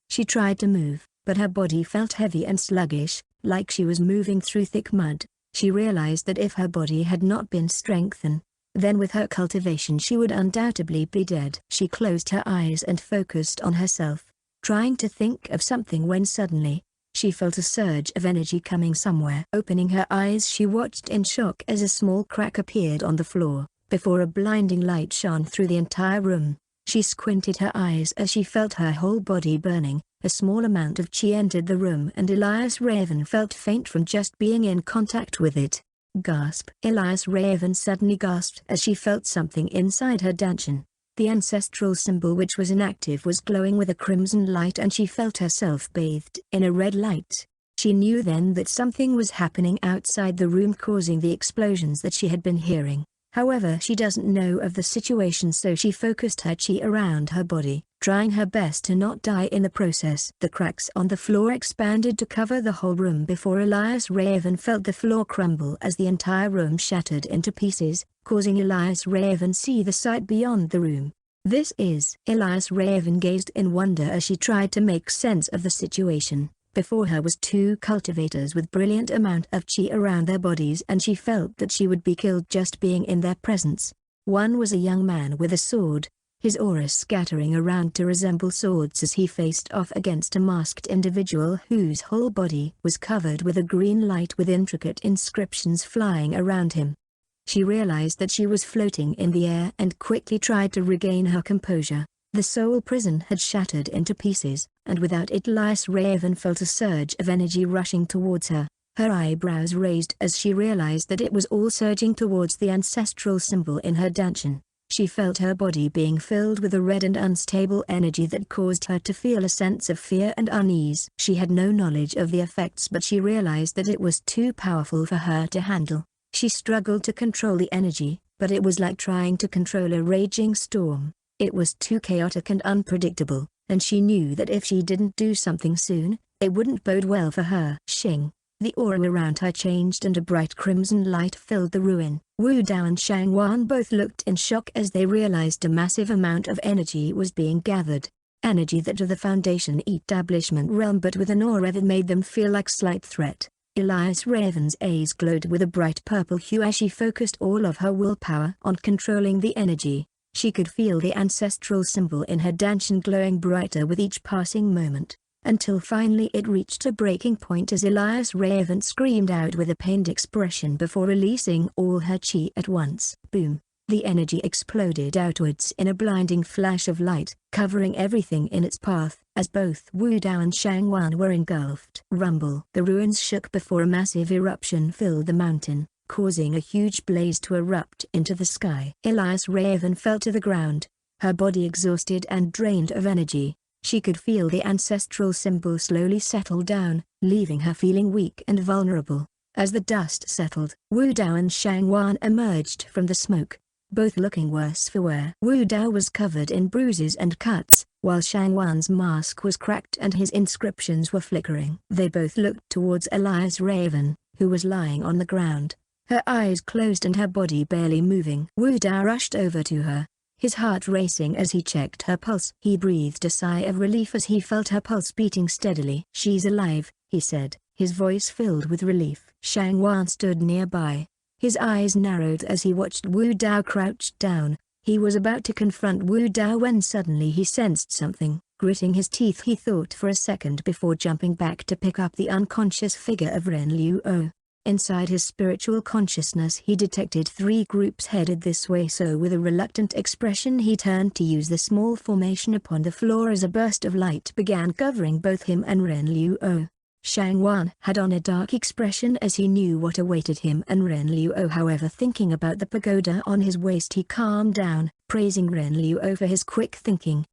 She tried to move, but her body felt heavy and sluggish, like she was moving through thick mud. She realized that if her body had not been strengthened, Then with her cultivation she would undoubtedly be dead. She closed her eyes and focused on herself, trying to think of something when suddenly, she felt a surge of energy coming somewhere. Opening her eyes she watched in shock as a small crack appeared on the floor, before a blinding light shone through the entire room. She squinted her eyes as she felt her whole body burning. A small amount of chi entered the room and Elias Raven felt faint from just being in contact with it. Gasp! Elias Raven suddenly gasped as she felt something inside her dantian. The ancestral symbol which was inactive was glowing with a crimson light and she felt herself bathed in a red light. She knew then that something was happening outside the room causing the explosions that she had been hearing. However, she doesn't know of the situation, so she focused her chi around her body, trying her best to not die in the process. The cracks on the floor expanded to cover the whole room before Elias Raven felt the floor crumble as the entire room shattered into pieces, causing Elias Raven see the sight beyond the room. This is. Elias Raven gazed in wonder as she tried to make sense of the situation. Before her was two cultivators with brilliant amount of chi around their bodies and she felt that she would be killed just being in their presence. One was a young man with a sword, his aura scattering around to resemble swords as he faced off against a masked individual whose whole body was covered with a green light with intricate inscriptions flying around him. She realized that she was floating in the air and quickly tried to regain her composure. The soul prison had shattered into pieces, and without it Elias Raven felt a surge of energy rushing towards her. Her eyebrows raised as she realized that it was all surging towards the ancestral symbol in her dantian. She felt her body being filled with a red and unstable energy that caused her to feel a sense of fear and unease. She had no knowledge of the effects, but she realized that it was too powerful for her to handle. She struggled to control the energy, but it was like trying to control a raging storm. It was too chaotic and unpredictable, and she knew that if she didn't do something soon, it wouldn't bode well for her. Xing. The aura around her changed and a bright crimson light filled the ruin. Wu Dao and Shang Wan both looked in shock as they realized a massive amount of energy was being gathered. Energy that to the Foundation establishment realm, but with an aura that made them feel like slight threat. Elias Raven's eyes glowed with a bright purple hue as she focused all of her willpower on controlling the energy. She could feel the ancestral symbol in her dantian glowing brighter with each passing moment, until finally it reached a breaking point as Elias Raven screamed out with a pained expression before releasing all her chi at once. Boom! The energy exploded outwards in a blinding flash of light, covering everything in its path, as both Wu Dao and Shang Wan were engulfed. Rumble! The ruins shook before a massive eruption filled the mountain, causing a huge blaze to erupt into the sky. Elias Raven fell to the ground, her body exhausted and drained of energy. She could feel the ancestral symbol slowly settle down, leaving her feeling weak and vulnerable. As the dust settled, Wu Dao and Shang Wan emerged from the smoke, both looking worse for wear. Wu Dao was covered in bruises and cuts, while Shang Wan's mask was cracked and his inscriptions were flickering. They both looked towards Elias Raven, who was lying on the ground, her eyes closed and her body barely moving. Wu Dao rushed over to her, his heart racing as he checked her pulse. He breathed a sigh of relief as he felt her pulse beating steadily. "She's alive," he said, his voice filled with relief. Shang Wan stood nearby, his eyes narrowed as he watched Wu Dao crouched down. He was about to confront Wu Dao when suddenly he sensed something. Gritting his teeth, he thought for a second before jumping back to pick up the unconscious figure of Ren Luo. Inside his spiritual consciousness he detected 3 groups headed this way, so with a reluctant expression he turned to use the small formation upon the floor as a burst of light began covering both him and Ren Luo. Shang Wan had on a dark expression as he knew what awaited him and Ren Luo. However, thinking about the pagoda on his waist, he calmed down, praising Ren Luo for his quick thinking.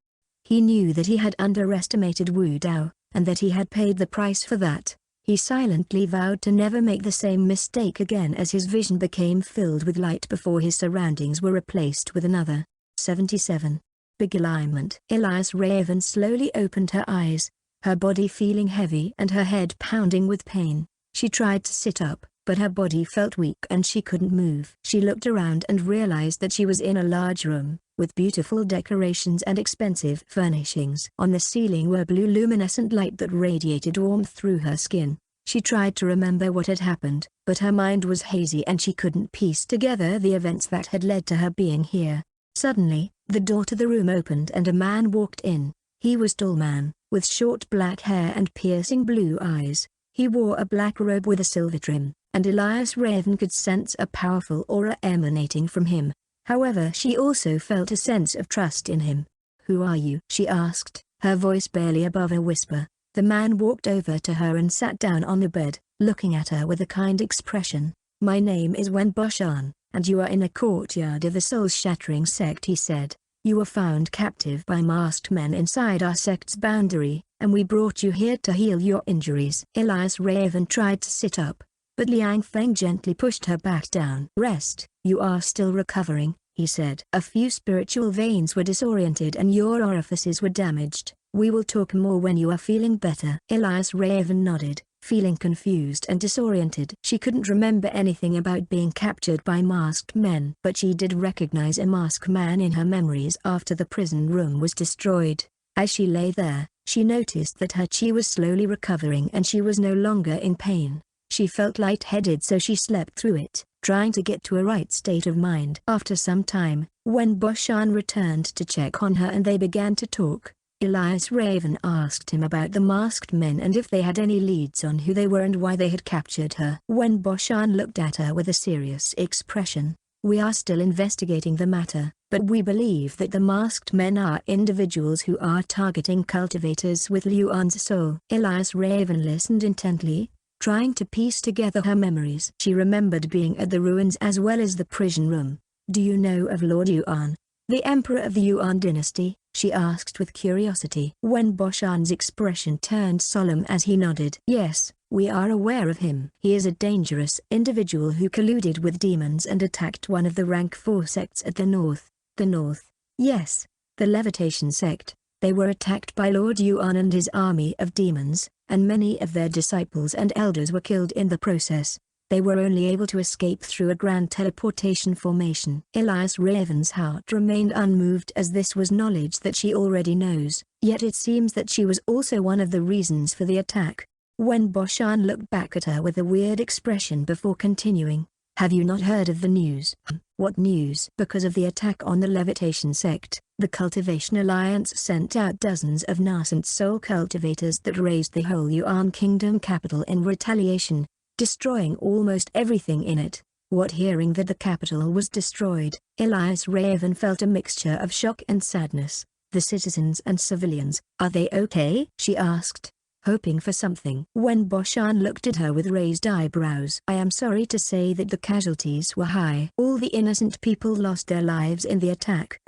He knew that he had underestimated Wu Dao, and that he had paid the price for that. He silently vowed to never make the same mistake again as his vision became filled with light before his surroundings were replaced with another. 77. Big alignment. Elias Raven slowly opened her eyes, her body feeling heavy and her head pounding with pain. She tried to sit up, but her body felt weak and she couldn't move. She looked around and realized that she was in a large room, with beautiful decorations and expensive furnishings. On the ceiling were blue luminescent light that radiated warmth through her skin. She tried to remember what had happened, but her mind was hazy and she couldn't piece together the events that had led to her being here. Suddenly, the door to the room opened and a man walked in. He was a tall man, with short black hair and piercing blue eyes. He wore a black robe with a silver trim, and Elias Raven could sense a powerful aura emanating from him. However, she also felt a sense of trust in him. "Who are you?" she asked, her voice barely above a whisper. The man walked over to her and sat down on the bed, looking at her with a kind expression. "My name is Wen Boshan, and you are in the courtyard of the soul-shattering sect," he said. "You were found captive by masked men inside our sect's boundary, and we brought you here to heal your injuries." Elias Raven tried to sit up, but Liang Feng gently pushed her back down. "Rest, you are still recovering," he said. "A few spiritual veins were disoriented and your orifices were damaged. We will talk more when you are feeling better." Elias Raven nodded, feeling confused and disoriented. She couldn't remember anything about being captured by masked men, but she did recognize a masked man in her memories after the prison room was destroyed. As she lay there, she noticed that her chi was slowly recovering and she was no longer in pain. She felt lightheaded, so she slept through it, trying to get to a right state of mind. After some time, when Boshan returned to check on her and they began to talk, Elias Raven asked him about the masked men and if they had any leads on who they were and why they had captured her. When Boshan looked at her with a serious expression, "We are still investigating the matter, but we believe that the masked men are individuals who are targeting cultivators with Luan's soul." Elias Raven listened intently, trying to piece together her memories. She remembered being at the ruins as well as the prison room. "Do you know of Lord Yuan, the emperor of the Yuan dynasty?" she asked with curiosity. When Boshan's expression turned solemn as he nodded. "Yes, we are aware of him. He is a dangerous individual who colluded with demons and attacked one of the rank 4 sects at the north." "The north?" "Yes, the Levitation sect. They were attacked by Lord Yuan and his army of demons, and many of their disciples and elders were killed in the process. They were only able to escape through a grand teleportation formation." Elias Raven's heart remained unmoved as this was knowledge that she already knows, yet it seems that she was also one of the reasons for the attack. When Boshan looked back at her with a weird expression before continuing, "Have you not heard of the news?" "What news?" "Because of the attack on the Levitation sect, the Cultivation Alliance sent out dozens of nascent soul cultivators that raised the whole Yuan Kingdom capital in retaliation, destroying almost everything in it." What? Hearing that the capital was destroyed, Elias Raven felt a mixture of shock and sadness. "The citizens and civilians, are they okay?" she asked, hoping for something. When Boshan looked at her with raised eyebrows. "I am sorry to say that the casualties were high. All the innocent people lost their lives in the attack."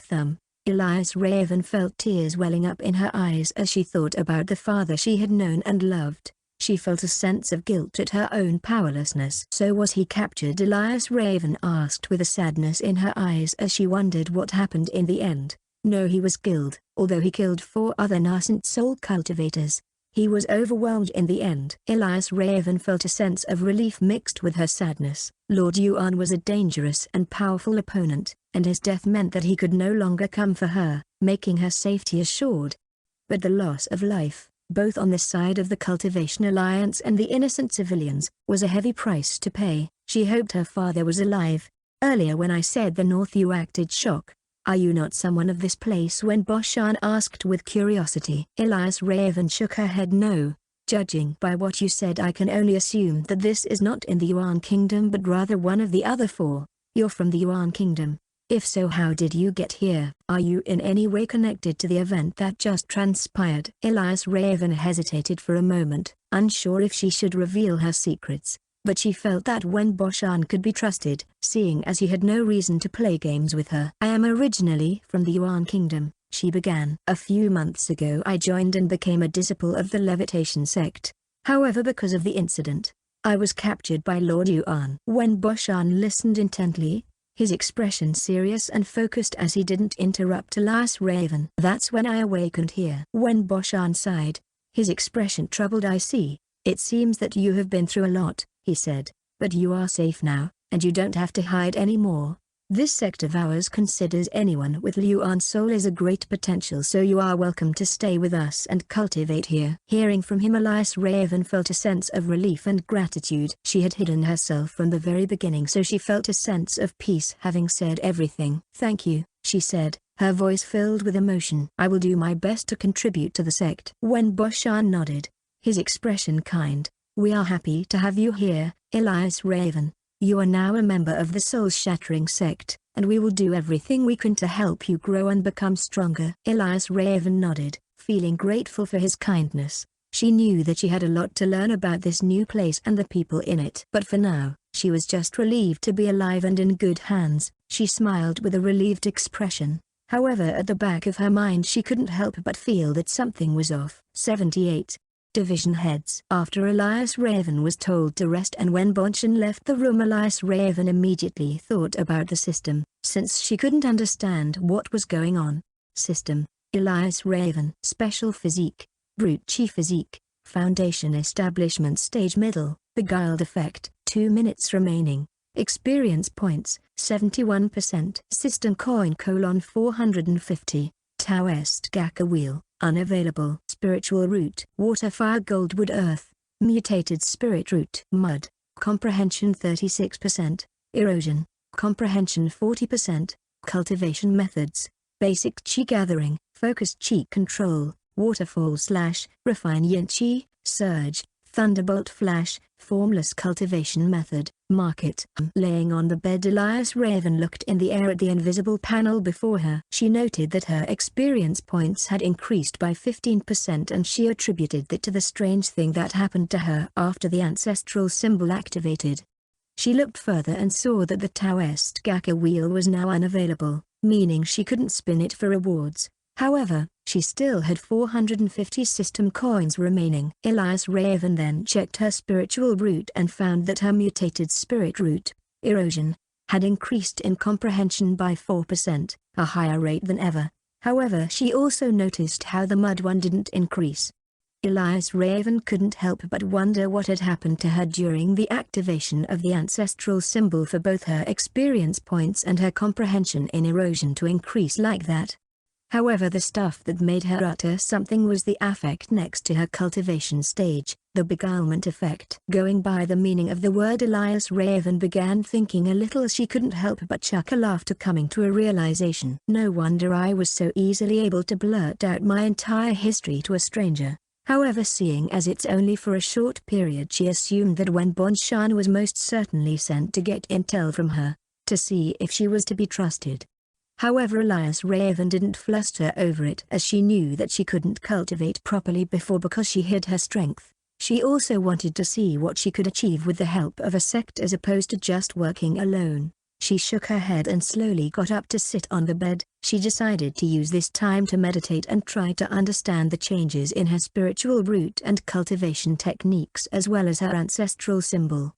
Elias Raven felt tears welling up in her eyes as she thought about the father she had known and loved. She felt a sense of guilt at her own powerlessness. "So was he captured?" Elias Raven asked with a sadness in her eyes as she wondered what happened in the end. "No, he was killed, although he killed 4 other nascent soul cultivators. He was overwhelmed in the end." Elias Raven felt a sense of relief mixed with her sadness. Lord Yuan was a dangerous and powerful opponent, and his death meant that he could no longer come for her, making her safety assured. But the loss of life, both on the side of the Cultivation Alliance and the innocent civilians, was a heavy price to pay. She hoped her father was alive. "Earlier when I said the north, you acted shocked. Are you not someone of this place?" When Boshan asked with curiosity. Elias Raven shook her head. "No. Judging by what you said, I can only assume that this is not in the Yuan Kingdom but rather one of the other 4. You're from the Yuan Kingdom. If so, how did you get here? Are you in any way connected to the event that just transpired?" Elias Raven hesitated for a moment, unsure if she should reveal her secrets, but she felt that Wen Boshan could be trusted, seeing as he had no reason to play games with her. "I am originally from the Yuan Kingdom," she began. "A few months ago I joined and became a disciple of the Levitation sect. However, because of the incident, I was captured by Lord Yuan." When Boshan listened intently, his expression serious and focused as he didn't interrupt Elias Raven. "That's when I awakened here." When Boshan sighed, his expression troubled. "I see. It seems that you have been through a lot," he said, "but you are safe now, and you don't have to hide anymore." This sect of ours considers anyone with Luan soul as a great potential, so you are welcome to stay with us and cultivate here." Hearing from him, Elias Raven felt a sense of relief and gratitude. She had hidden herself from the very beginning, so she felt a sense of peace having said everything. "Thank you," she said, her voice filled with emotion. "I will do my best to contribute to the sect." When Boshan nodded, his expression kind. "We are happy to have you here, Elias Raven. You are now a member of the soul-shattering sect, and we will do everything we can to help you grow and become stronger." Elias Raven nodded, feeling grateful for his kindness. She knew that she had a lot to learn about this new place and the people in it. But for now, she was just relieved to be alive and in good hands. She smiled with a relieved expression. However, at the back of her mind she couldn't help but feel that something was off. 78. Division Heads. After Elias Raven was told to rest and when Bonshan left the room, Elias Raven immediately thought about the system, since she couldn't understand what was going on. System: Elias Raven. Special Physique, Brute Chi Physique, Foundation Establishment Stage Middle, Beguiled Effect, 2 minutes remaining. Experience points, 71%. System Coin: 450. Taoist Gaka Wheel, unavailable. Spiritual Root: Water, Fire, Gold, Wood, Earth. Mutated Spirit Root: Mud. Comprehension 36%. Erosion. Comprehension 40%. Cultivation Methods: Basic Qi Gathering, Focused Qi Control, Waterfall / Refine Yin Qi, Surge, Thunderbolt Flash, Formless Cultivation Method. Market. Laying on the bed, Elias Raven looked in the air at the invisible panel before her. She noted that her experience points had increased by 15%, and she attributed that to the strange thing that happened to her after the ancestral symbol activated. She looked further and saw that the Taoist Gaka wheel was now unavailable, meaning she couldn't spin it for rewards. However, she still had 450 system coins remaining. Elias Raven then checked her spiritual root and found that her mutated spirit root, Erosion, had increased in comprehension by 4%, a higher rate than ever. However, she also noticed how the mud one didn't increase. Elias Raven couldn't help but wonder what had happened to her during the activation of the ancestral symbol for both her experience points and her comprehension in Erosion to increase like that. However, the stuff that made her utter something was the affect next to her cultivation stage, the beguilement effect. Going by the meaning of the word, Elias Raven began thinking a little as she couldn't help but chuckle after coming to a realization. "No wonder I was so easily able to blurt out my entire history to a stranger." However, seeing as it's only for a short period, she assumed that when Bonshan was most certainly sent to get intel from her, to see if she was to be trusted. However, Elias Raven didn't fluster over it, as she knew that she couldn't cultivate properly before because she hid her strength. She also wanted to see what she could achieve with the help of a sect as opposed to just working alone. She shook her head and slowly got up to sit on the bed. She decided to use this time to meditate and try to understand the changes in her spiritual root and cultivation techniques as well as her ancestral symbol.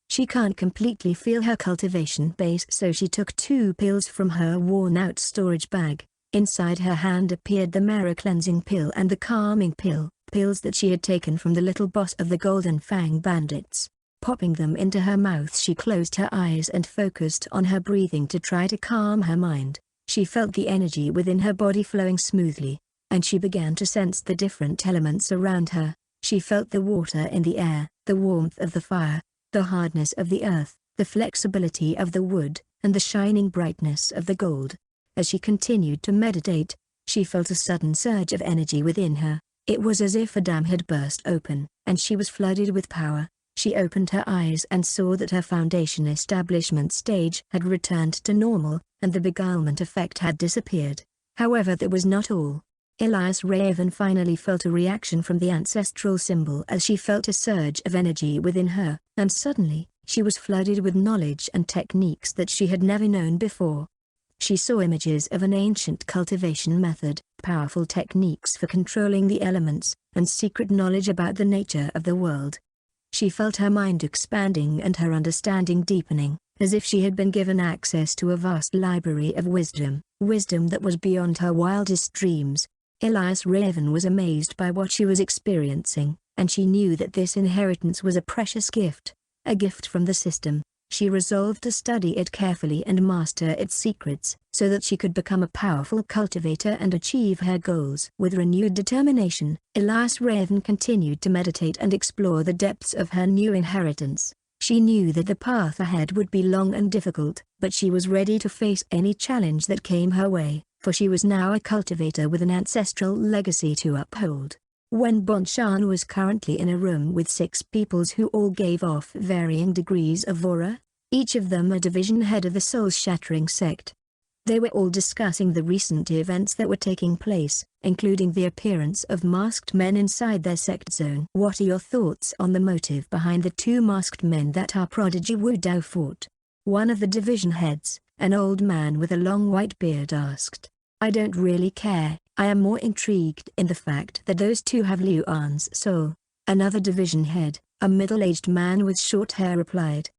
She can't completely feel her cultivation base, so she took 2 pills from her worn-out storage bag. Inside her hand appeared the Marrow Cleansing Pill and the Calming Pill, pills that she had taken from the little boss of the Golden Fang Bandits. Popping them into her mouth, she closed her eyes and focused on her breathing to try to calm her mind. She felt the energy within her body flowing smoothly, and she began to sense the different elements around her. She felt the water in the air, the warmth of the fire, the hardness of the earth, the flexibility of the wood, and the shining brightness of the gold. As she continued to meditate, she felt a sudden surge of energy within her. It was as if a dam had burst open, and she was flooded with power. She opened her eyes and saw that her foundation establishment stage had returned to normal, and the beguilement effect had disappeared. However, that was not all. Elias Raven finally felt a reaction from the ancestral symbol as she felt a surge of energy within her, and suddenly, she was flooded with knowledge and techniques that she had never known before. She saw images of an ancient cultivation method, powerful techniques for controlling the elements, and secret knowledge about the nature of the world. She felt her mind expanding and her understanding deepening, as if she had been given access to a vast library of wisdom that was beyond her wildest dreams. Elias Raven was amazed by what she was experiencing, and she knew that this inheritance was a precious gift, a gift from the system. She resolved to study it carefully and master its secrets, so that she could become a powerful cultivator and achieve her goals. With renewed determination, Elias Raven continued to meditate and explore the depths of her new inheritance. She knew that the path ahead would be long and difficult, but she was ready to face any challenge that came her way, for she was now a cultivator with an ancestral legacy to uphold. Wen Bongshan was currently in a room with 6 peoples who all gave off varying degrees of aura, each of them a division head of the soul-shattering sect. They were all discussing the recent events that were taking place, including the appearance of masked men inside their sect zone. What are your thoughts on the motive behind the 2 masked men that our prodigy Wu Dao fought? One of the division heads, an old man with a long white beard, asked. I don't really care. I am more intrigued in the fact that those 2 have Liu An's soul. Another division head, a middle-aged man with short hair, replied.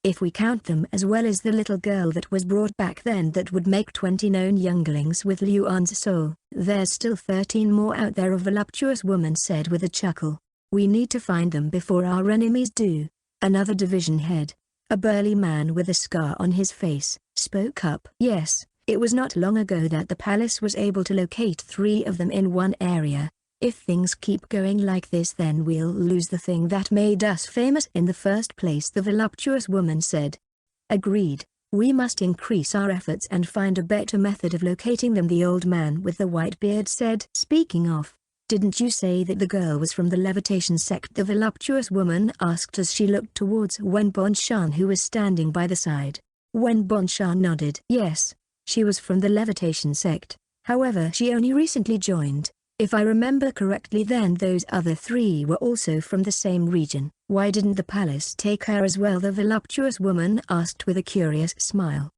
If we count them as well as the little girl that was brought back then, that would make 20 known younglings with Liu An's soul. There's still 13 more out there, a voluptuous woman said with a chuckle. We need to find them before our enemies do. Another division head, a burly man with a scar on his face, spoke up. Yes. It was not long ago that the palace was able to locate 3 of them in one area. If things keep going like this, then we'll lose the thing that made us famous in the first place, the voluptuous woman said. Agreed. We must increase our efforts and find a better method of locating them, the old man with the white beard said. Speaking of, didn't you say that the girl was from the levitation sect? The voluptuous woman asked as she looked towards Wen Bongshan, who was standing by the side. Wen Bongshan nodded. Yes. She was from the levitation sect, however she only recently joined. If I remember correctly, then those other 3 were also from the same region. Why didn't the palace take her as well? The voluptuous woman asked with a curious smile.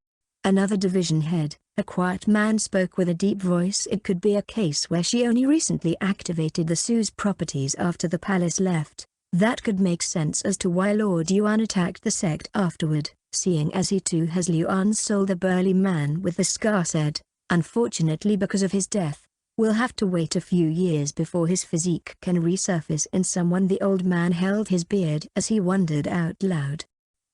Another division head, a quiet man, spoke with a deep voice. It could be a case where she only recently activated the Su's properties after the palace left. That could make sense as to why Lord Yuan attacked the sect afterward, seeing as he too has Liu An's soul, the burly man with the scar said. Unfortunately, because of his death, we'll have to wait a few years before his physique can resurface in someone. The old man held his beard as he wondered out loud.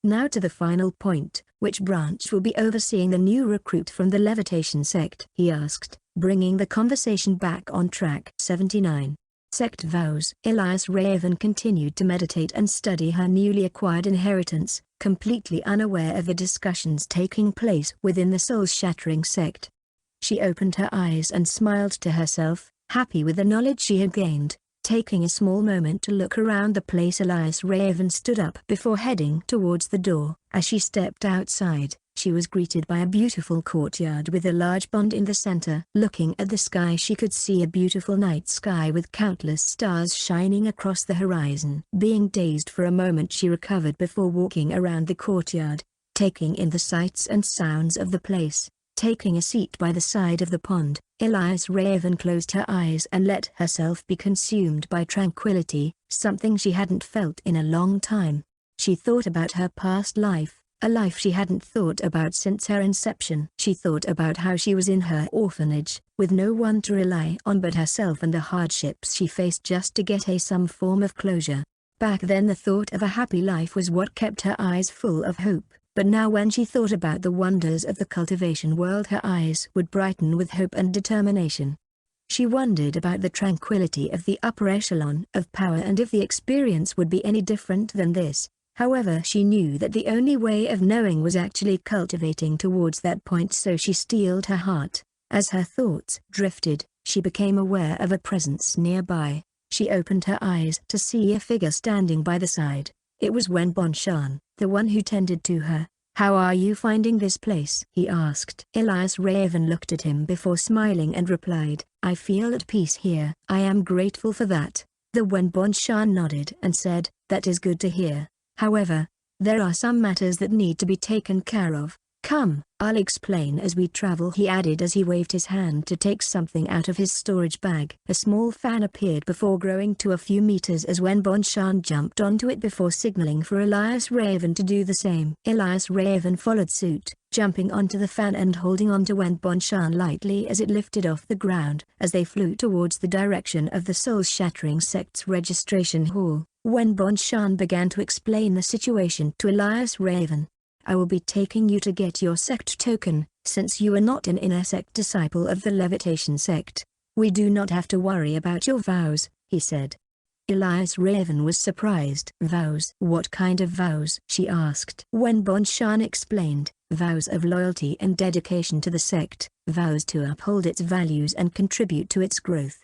Now to the final point, which branch will be overseeing the new recruit from the levitation sect? He asked, bringing the conversation back on track. 79. Sect vows. Elias Raven continued to meditate and study her newly acquired inheritance, completely unaware of the discussions taking place within the soul-shattering sect. She opened her eyes and smiled to herself, happy with the knowledge she had gained. Taking a small moment to look around the place, Elias Raven stood up before heading towards the door. As she stepped outside, she was greeted by a beautiful courtyard with a large pond in the center. Looking at the sky, she could see a beautiful night sky with countless stars shining across the horizon. Being dazed for a moment, she recovered before walking around the courtyard, taking in the sights and sounds of the place. Taking a seat by the side of the pond, Elias Raven closed her eyes and let herself be consumed by tranquility, something she hadn't felt in a long time. She thought about her past life, a life she hadn't thought about since her inception. She thought about how she was in her orphanage, with no one to rely on but herself, and the hardships she faced just to get some form of closure. Back then the thought of a happy life was what kept her eyes full of hope. But now when she thought about the wonders of the cultivation world, her eyes would brighten with hope and determination. She wondered about the tranquility of the upper echelon of power and if the experience would be any different than this. However, she knew that the only way of knowing was actually cultivating towards that point, so she steeled her heart. As her thoughts drifted, she became aware of a presence nearby. She opened her eyes to see a figure standing by the side. It was Wen Bongshan, the one who tended to her. How are you finding this place? He asked. Elias Raven looked at him before smiling and replied, I feel at peace here. I am grateful for that. The Wen Bongshan nodded and said, that is good to hear. However, there are some matters that need to be taken care of. Come, I'll explain as we travel, he added as he waved his hand to take something out of his storage bag. A small fan appeared before growing to a few meters as Wen Bongshan jumped onto it before signaling for Elias Raven to do the same. Elias Raven followed suit, jumping onto the fan and holding onto Wen Bongshan lightly as it lifted off the ground. As they flew towards the direction of the soul-shattering sect's registration hall, Wen Bongshan began to explain the situation to Elias Raven. I will be taking you to get your sect token, since you are not an inner sect disciple of the levitation sect. We do not have to worry about your vows, he said. Elias Raven was surprised. Vows? What kind of vows? She asked. When Bonshan explained, vows of loyalty and dedication to the sect, vows to uphold its values and contribute to its growth.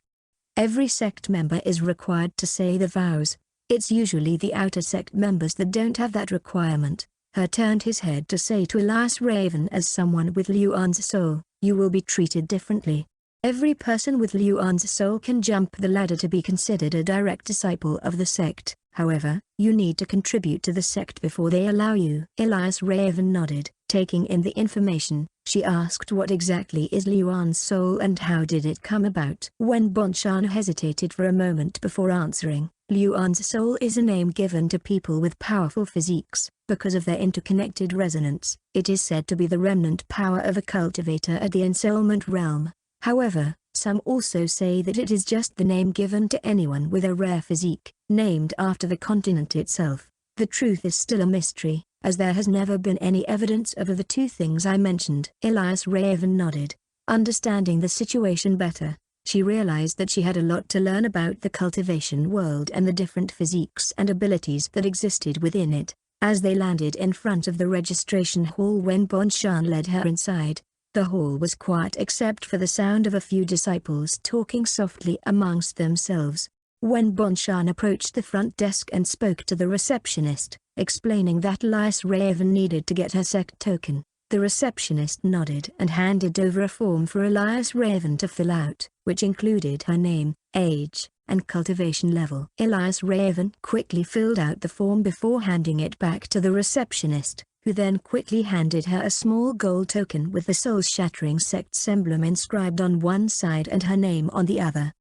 Every sect member is required to say the vows. It's usually the outer sect members that don't have that requirement. He turned his head to say to Elias Raven, as someone with Luan's soul, you will be treated differently. Every person with Luan's soul can jump the ladder to be considered a direct disciple of the sect. However, you need to contribute to the sect before they allow you. Elias Raven nodded. Taking in the information, she asked, what exactly is Luan's soul and how did it come about? When Bonshan hesitated for a moment before answering, Luan's soul is a name given to people with powerful physiques. Because of their interconnected resonance, it is said to be the remnant power of a cultivator at the ensoulment realm. However, some also say that it is just the name given to anyone with a rare physique, named after the continent itself. The truth is still a mystery, as there has never been any evidence of the two things I mentioned. Elias Raven nodded. Understanding the situation better, she realized that she had a lot to learn about the cultivation world and the different physiques and abilities that existed within it. As they landed in front of the registration hall when Bonshan led her inside, the hall was quiet except for the sound of a few disciples talking softly amongst themselves. When Bonshan approached the front desk and spoke to the receptionist, explaining that Elias Raven needed to get her sect token, the receptionist nodded and handed over a form for Elias Raven to fill out, which included her name, age, and cultivation level. Elias Raven quickly filled out the form before handing it back to the receptionist, who then quickly handed her a small gold token with the soul-shattering sect's emblem inscribed on one side and her name on the other.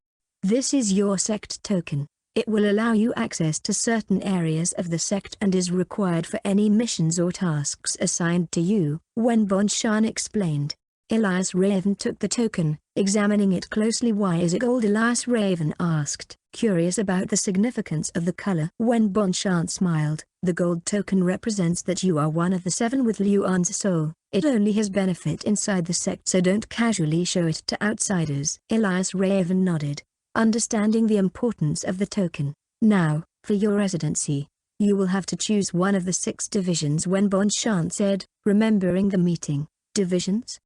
This is your sect token. It will allow you access to certain areas of the sect and is required for any missions or tasks assigned to you. When Bonshan explained, Elias Raven took the token, examining it closely. Why is it gold? Elias Raven asked, curious about the significance of the color. When Bonshan smiled, the gold token represents that you are one of the 7 with Luan's soul. It only has benefit inside the sect, so don't casually show it to outsiders. Elias Raven nodded, understanding the importance of the token. Now, for your residency, you will have to choose one of the 6 divisions. When Bonshan said, remembering the meeting, divisions?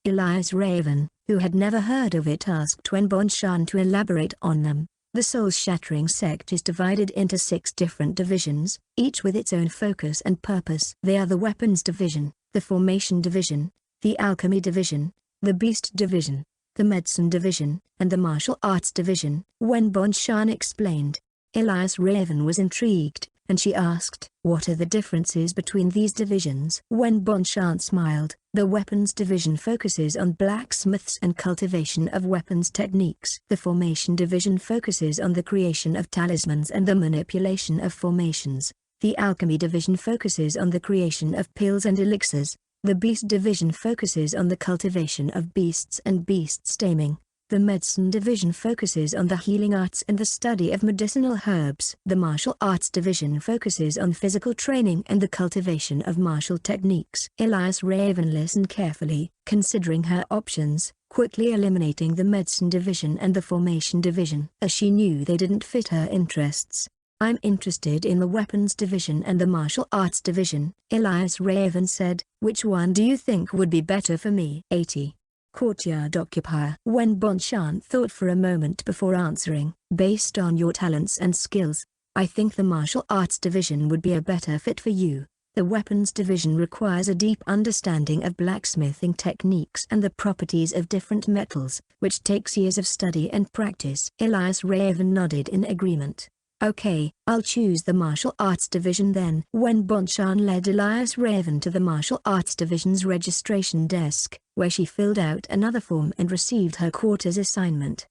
Elias Raven, who had never heard of it, asked when Bonshan to elaborate on them. The soul-shattering sect is divided into 6 different divisions, each with its own focus and purpose. They are the weapons division, the formation division, the alchemy division, the beast division, the medicine division, and the martial arts division. When Bonshan explained, Elias Raven was intrigued, and she asked, what are the differences between these divisions? When Bonshan smiled, the weapons division focuses on blacksmiths and cultivation of weapons techniques. The formation division focuses on the creation of talismans and the manipulation of formations. The alchemy division focuses on the creation of pills and elixirs. The beast division focuses on the cultivation of beasts and beasts taming. The medicine division focuses on the healing arts and the study of medicinal herbs. The martial arts division focuses on physical training and the cultivation of martial techniques. Elias Raven listened carefully, considering her options, quickly eliminating the medicine division and the formation division, as she knew they didn't fit her interests. I'm interested in the weapons division and the martial arts division, Elias Raven said. Which one do you think would be better for me? 80. Courtyard occupier. When Bonshan thought for a moment before answering, based on your talents and skills, I think the martial arts division would be a better fit for you. The weapons division requires a deep understanding of blacksmithing techniques and the properties of different metals, which takes years of study and practice. Elias Raven nodded in agreement. Okay, I'll choose the martial arts division then. When Bonshan led Elias Raven to the martial arts division's registration desk, where she filled out another form and received her quarters assignment.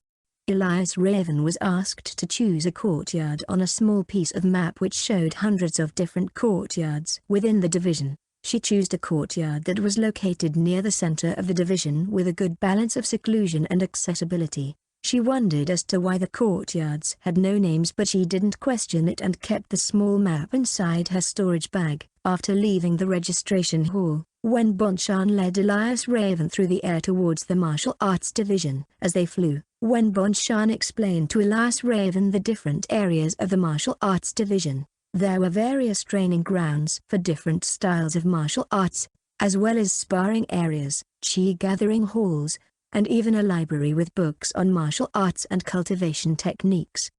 Elias Raven was asked to choose a courtyard on a small piece of map which showed hundreds of different courtyards within the division. She chose a courtyard that was located near the center of the division with a good balance of seclusion and accessibility. She wondered as to why the courtyards had no names, but she didn't question it and kept the small map inside her storage bag. After leaving the registration hall, Wen Bonchan led Elias Raven through the air towards the martial arts division. As they flew, Wen Bonchan explained to Elias Raven the different areas of the martial arts division. There were various training grounds for different styles of martial arts, as well as sparring areas, chi gathering halls, and even a library with books on martial arts and cultivation techniques.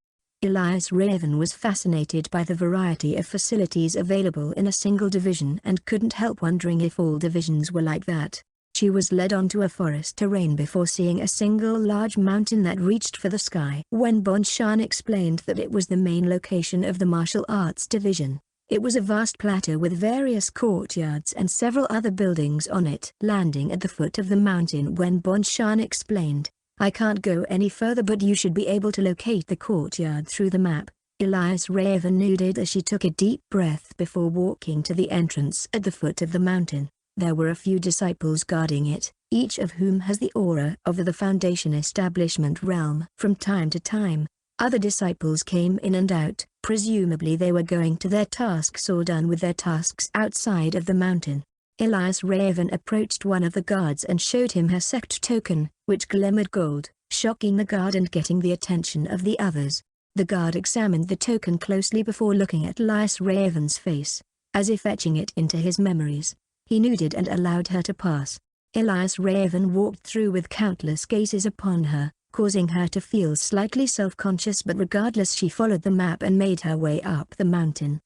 Elias Raven was fascinated by the variety of facilities available in a single division and couldn't help wondering if all divisions were like that. She was led onto a forest terrain before seeing a single large mountain that reached for the sky. When Bonchan explained that it was the main location of the martial arts division. It was a vast plateau with various courtyards and several other buildings on it. Landing at the foot of the mountain, Wen Bonchan explained, "I can't go any further, but you should be able to locate the courtyard through the map." Elias Raven nodded as she took a deep breath before walking to the entrance at the foot of the mountain. There were a few disciples guarding it, each of whom has the aura of the Foundation establishment realm. From time to time, other disciples came in and out. Presumably they were going to their tasks or done with their tasks outside of the mountain. Elias Raven approached one of the guards and showed him her sect token, which glimmered gold, shocking the guard and getting the attention of the others. The guard examined the token closely before looking at Elias Raven's face, as if etching it into his memories. He nodded and allowed her to pass. Elias Raven walked through with countless gazes upon her, causing her to feel slightly self-conscious, but regardless she followed the map and made her way up the mountain.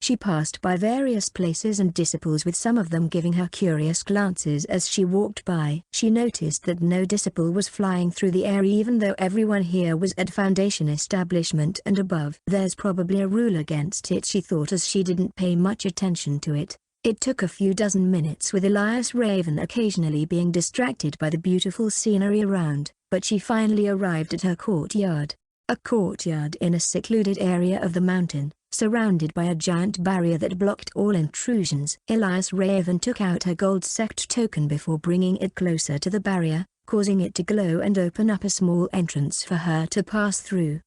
She passed by various places and disciples, with some of them giving her curious glances as she walked by. She noticed that no disciple was flying through the air, even though everyone here was at Foundation establishment and above. There's probably a rule against it, she thought as she didn't pay much attention to it. It took a few dozen minutes, with Elias Raven occasionally being distracted by the beautiful scenery around, but she finally arrived at her courtyard. A courtyard in a secluded area of the mountain, surrounded by a giant barrier that blocked all intrusions. Elias Raven took out her gold sect token before bringing it closer to the barrier, causing it to glow and open up a small entrance for her to pass through.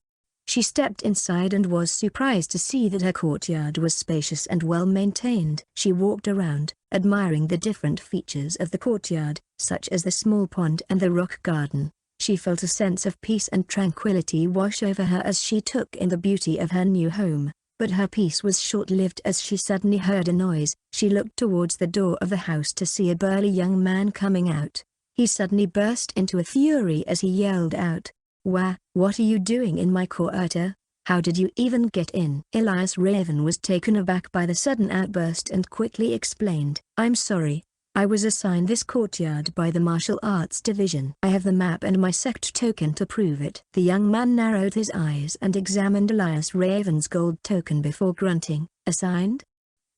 She stepped inside and was surprised to see that her courtyard was spacious and well maintained. She walked around, admiring the different features of the courtyard, such as the small pond and the rock garden. She felt a sense of peace and tranquility wash over her as she took in the beauty of her new home. But her peace was short-lived as she suddenly heard a noise. She looked towards the door of the house to see a burly young man coming out. He suddenly burst into a fury as he yelled out, "Wah, what are you doing in my quarter? How did you even get in?" Elias Raven was taken aback by the sudden outburst and quickly explained, "I'm sorry. I was assigned this courtyard by the Martial Arts Division. I have the map and my sect token to prove it." The young man narrowed his eyes and examined Elias Raven's gold token before grunting, "Assigned?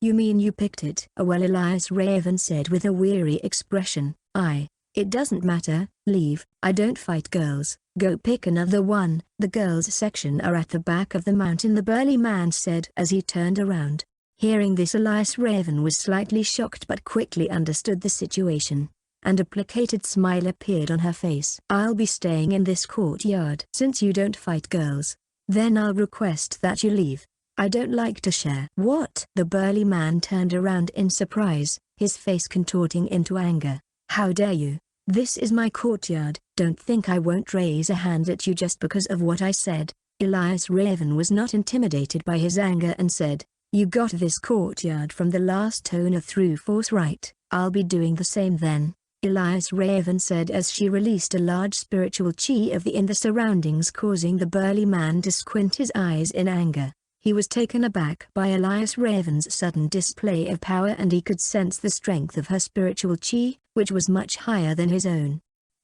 You mean you picked it?" "Well," Elias Raven said with a weary expression, "It doesn't matter, leave. I don't fight girls. Go pick another one." "The girls' section are at the back of the mountain," the burly man said as he turned around. Hearing this, Elias Raven was slightly shocked but quickly understood the situation, and a placated smile appeared on her face. "I'll be staying in this courtyard. Since you don't fight girls, then I'll request that you leave. I don't like to share." "What?" The burly man turned around in surprise, his face contorting into anger. "How dare you? This is my courtyard. Don't think I won't raise a hand at you just because of what I said." Elias Raven was not intimidated by his anger and said, "You got this courtyard from the last owner through force, right? I'll be doing the same then," Elias Raven said as she released a large spiritual chi of the in the surroundings, causing the burly man to squint his eyes in anger. He was taken aback by Elias Raven's sudden display of power, and he could sense the strength of her spiritual chi, which was much higher than his own.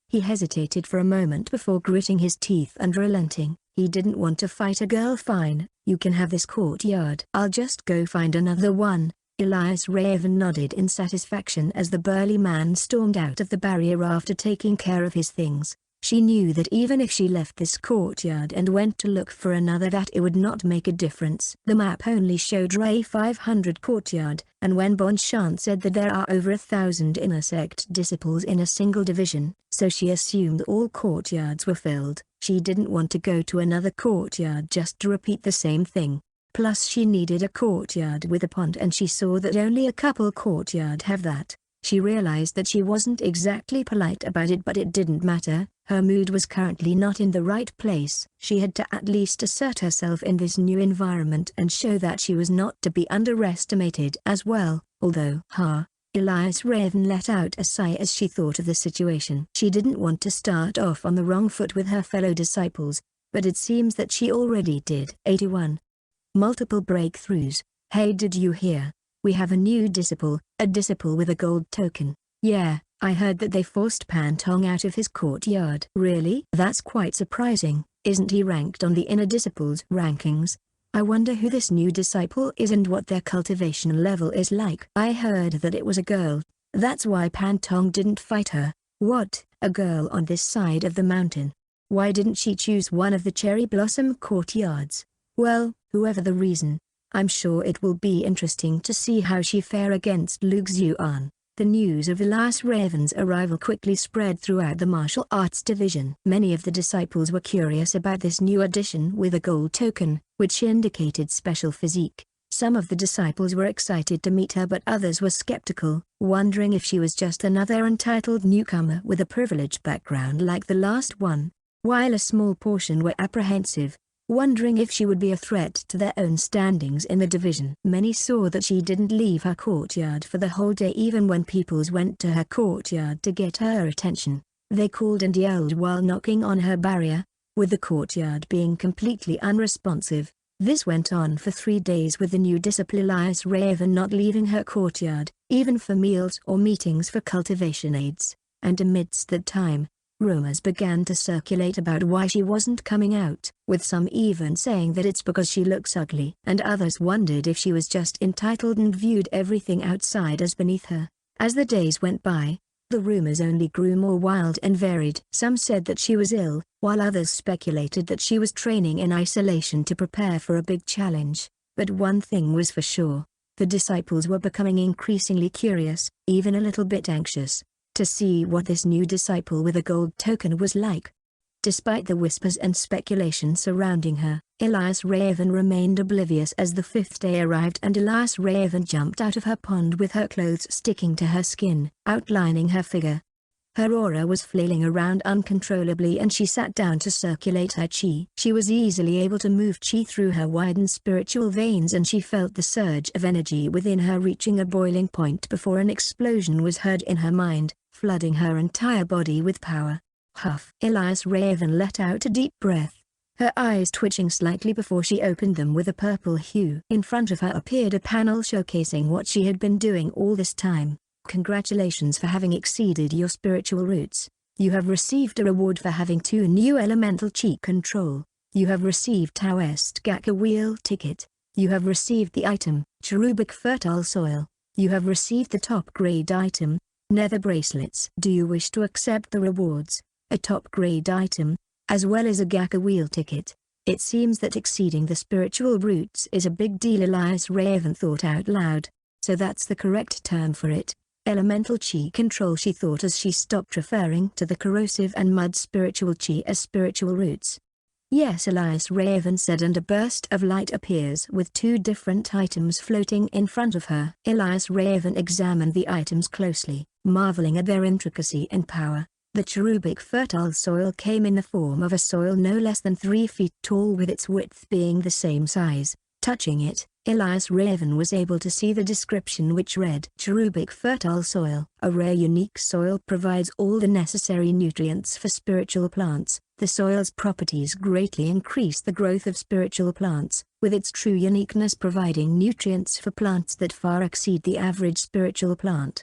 He hesitated for a moment before gritting his teeth and relenting. He didn't want to fight a girl. "Fine, you can have this courtyard. I'll just go find another one." Elias Raven nodded in satisfaction as the burly man stormed out of the barrier after taking care of his things. She knew that even if she left this courtyard and went to look for another, that it would not make a difference. The map only showed Ray 500 courtyard, and when Bonchan said that there are over 1,000 inner sect disciples in a single division, so she assumed all courtyards were filled. She didn't want to go to another courtyard just to repeat the same thing. Plus she needed a courtyard with a pond, and she saw that only a couple courtyard have that. She realized that she wasn't exactly polite about it, but it didn't matter. Her mood was currently not in the right place. She had to at least assert herself in this new environment and show that she was not to be underestimated as well, although Elias Raven let out a sigh as she thought of the situation. She didn't want to start off on the wrong foot with her fellow disciples, but it seems that she already did. 81. Multiple breakthroughs. Hey, did you hear? We have a new disciple, a disciple with a gold token. Yeah, I heard that they forced Pantong out of his courtyard. Really? That's quite surprising. Isn't he ranked on the inner disciples rankings? I wonder who this new disciple is and what their cultivation level is like. I heard that it was a girl. That's why Pantong didn't fight her. What? A girl on this side of the mountain? Why didn't she choose one of the cherry blossom courtyards? Well, whoever the reason, I'm sure it will be interesting to see how she fare against Lu Xuan. The news of Elias Raven's arrival quickly spread throughout the martial arts division. Many of the disciples were curious about this new addition with a gold token, which indicated special physique. Some of the disciples were excited to meet her, but others were skeptical, wondering if she was just another entitled newcomer with a privileged background like the last one, while a small portion were apprehensive, wondering if she would be a threat to their own standings in the division. Many saw that she didn't leave her courtyard for the whole day, even when peoples went to her courtyard to get her attention. They called and yelled while knocking on her barrier, with the courtyard being completely unresponsive. This went on for 3 days, with the new disciple Elias Raven not leaving her courtyard, even for meals or meetings for cultivation aids. And amidst that time, rumors began to circulate about why she wasn't coming out, with some even saying that it's because she looks ugly. And others wondered if she was just entitled and viewed everything outside as beneath her. As the days went by, the rumors only grew more wild and varied. Some said that she was ill, while others speculated that she was training in isolation to prepare for a big challenge. But one thing was for sure, the disciples were becoming increasingly curious, even a little bit anxious, to see what this new disciple with a gold token was like. Despite the whispers and speculation surrounding her, Elias Raven remained oblivious as the 5th day arrived, and Elias Raven jumped out of her pond with her clothes sticking to her skin, outlining her figure. Her aura was flailing around uncontrollably, and she sat down to circulate her chi. She was easily able to move chi through her widened spiritual veins, and she felt the surge of energy within her reaching a boiling point before an explosion was heard in her mind, flooding her entire body with power. Huff! Elias Raven let out a deep breath, her eyes twitching slightly before she opened them with a purple hue. In front of her appeared a panel showcasing what she had been doing all this time. Congratulations for having exceeded your spiritual roots. You have received a reward for having 2 new elemental chi control. You have received Taoist Gaka wheel ticket. You have received the item, cherubic fertile soil. You have received the top grade item, nether bracelets. Do you wish to accept the rewards, a top grade item, as well as a Gaka wheel ticket? It seems that exceeding the spiritual roots is a big deal. Elias Raven thought out loud. So that's the correct term for it. Elemental chi control, she thought as she stopped referring to the corrosive and mud spiritual chi as spiritual roots. Yes, Elias Raven said, and a burst of light appears with 2 different items floating in front of her. Elias Raven examined the items closely, marveling at their intricacy and power. The cherubic fertile soil came in the form of a soil no less than 3 feet tall, with its width being the same size. Touching it, Elias Raven was able to see the description, which read, cherubic fertile soil. A rare unique soil provides all the necessary nutrients for spiritual plants. The soil's properties greatly increase the growth of spiritual plants, with its true uniqueness providing nutrients for plants that far exceed the average spiritual plant.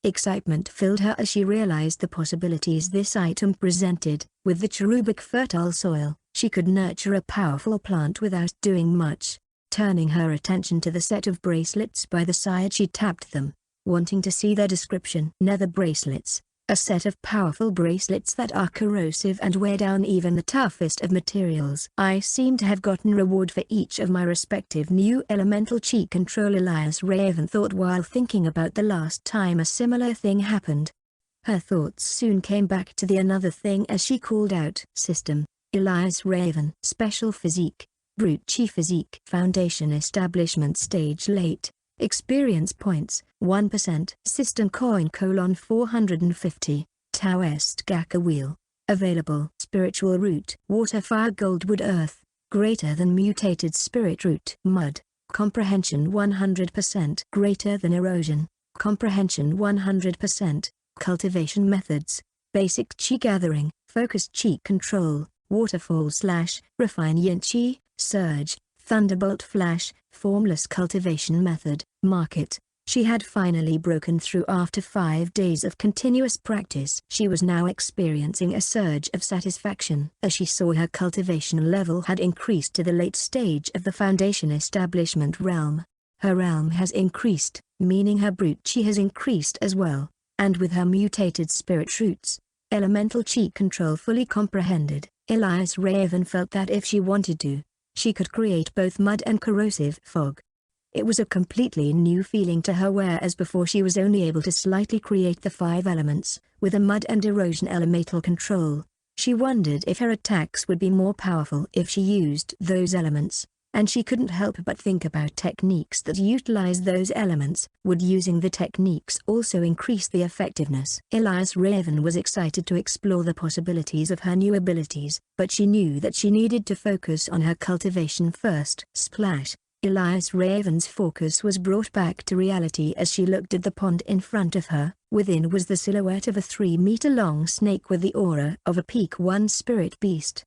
Excitement filled her as she realized the possibilities this item presented. With the cherubic fertile soil, she could nurture a powerful plant without doing much. Turning her attention to the set of bracelets by the side, she tapped them, wanting to see their description. Nether bracelets. A set of powerful bracelets that are corrosive and wear down even the toughest of materials. I seem to have gotten reward for each of my respective new elemental chi control, Elias Raven thought while thinking about the last time a similar thing happened. Her thoughts soon came back to the another thing as she called out. System, Elias Raven. Special physique, brute chi physique. Foundation establishment stage late. Experience points, 1%. System coin: 450. Taoist Gaka wheel. Available. Spiritual root: water, fire, gold, wood, earth. Greater than mutated spirit root. Mud. Comprehension 100%. Greater than erosion. Comprehension 100%. Cultivation methods: basic chi gathering, focused chi control, waterfall / refine yin chi, surge, thunderbolt flash, formless cultivation method. Market. She had finally broken through after 5 days of continuous practice. She was now experiencing a surge of satisfaction as she saw her cultivation level had increased to the late stage of the foundation establishment realm. Her realm has increased, meaning her brute chi has increased as well, and with her mutated spirit roots, elemental chi control fully comprehended, Elias Raven felt that if she wanted to, she could create both mud and corrosive fog. It was a completely new feeling to her, whereas before she was only able to slightly create the 5 elements, with a mud and erosion elemental control. She wondered if her attacks would be more powerful if she used those elements, and she couldn't help but think about techniques that utilize those elements. Would using the techniques also increase the effectiveness? Elias Raven was excited to explore the possibilities of her new abilities, but she knew that she needed to focus on her cultivation first. Splash! Elias Raven's focus was brought back to reality as she looked at the pond in front of her. Within was the silhouette of a 3-meter-long snake with the aura of a peak 1 spirit beast.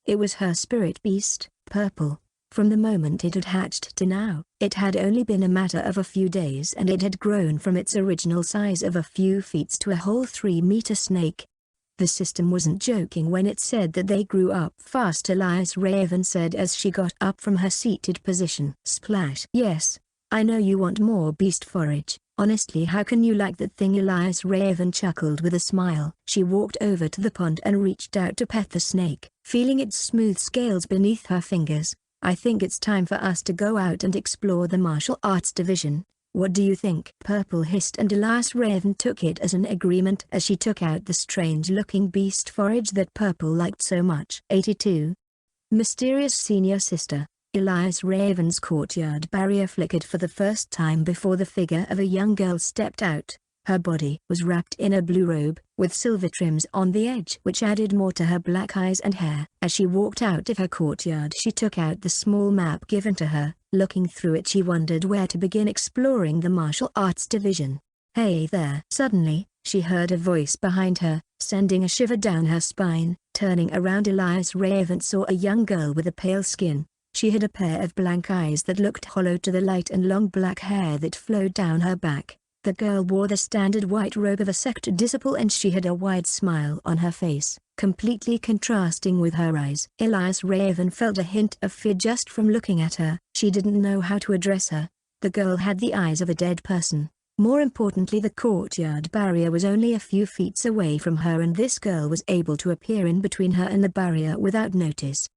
It was her spirit beast, Purple. From the moment it had hatched to now, it had only been a matter of a few days and it had grown from its original size of a few feet to a whole 3-meter snake. The system wasn't joking when it said that they grew up fast, Elias Raven said as she got up from her seated position. Splash! Yes, I know you want more beast forage. Honestly, how can you like that thing? Elias Raven chuckled with a smile. She walked over to the pond and reached out to pet the snake, feeling its smooth scales beneath her fingers. I think it's time for us to go out and explore the martial arts division. What do you think? Purple hissed, and Elias Raven took it as an agreement as she took out the strange-looking beast forage that Purple liked so much. 82. Mysterious Senior Sister. Elias Raven's courtyard barrier flickered for the first time before the figure of a young girl stepped out. Her body was wrapped in a blue robe, with silver trims on the edge which added more to her black eyes and hair. As she walked out of her courtyard, she took out the small map given to her. Looking through it, she wondered where to begin exploring the martial arts division. Hey there! Suddenly, she heard a voice behind her, sending a shiver down her spine. Turning around, Elias Raven saw a young girl with a pale skin. She had a pair of blank eyes that looked hollow to the light and long black hair that flowed down her back. The girl wore the standard white robe of a sect disciple and she had a wide smile on her face, completely contrasting with her eyes. Elias Raven felt a hint of fear just from looking at her. She didn't know how to address her. The girl had the eyes of a dead person. More importantly, the courtyard barrier was only a few feet away from her and this girl was able to appear in between her and the barrier without notice.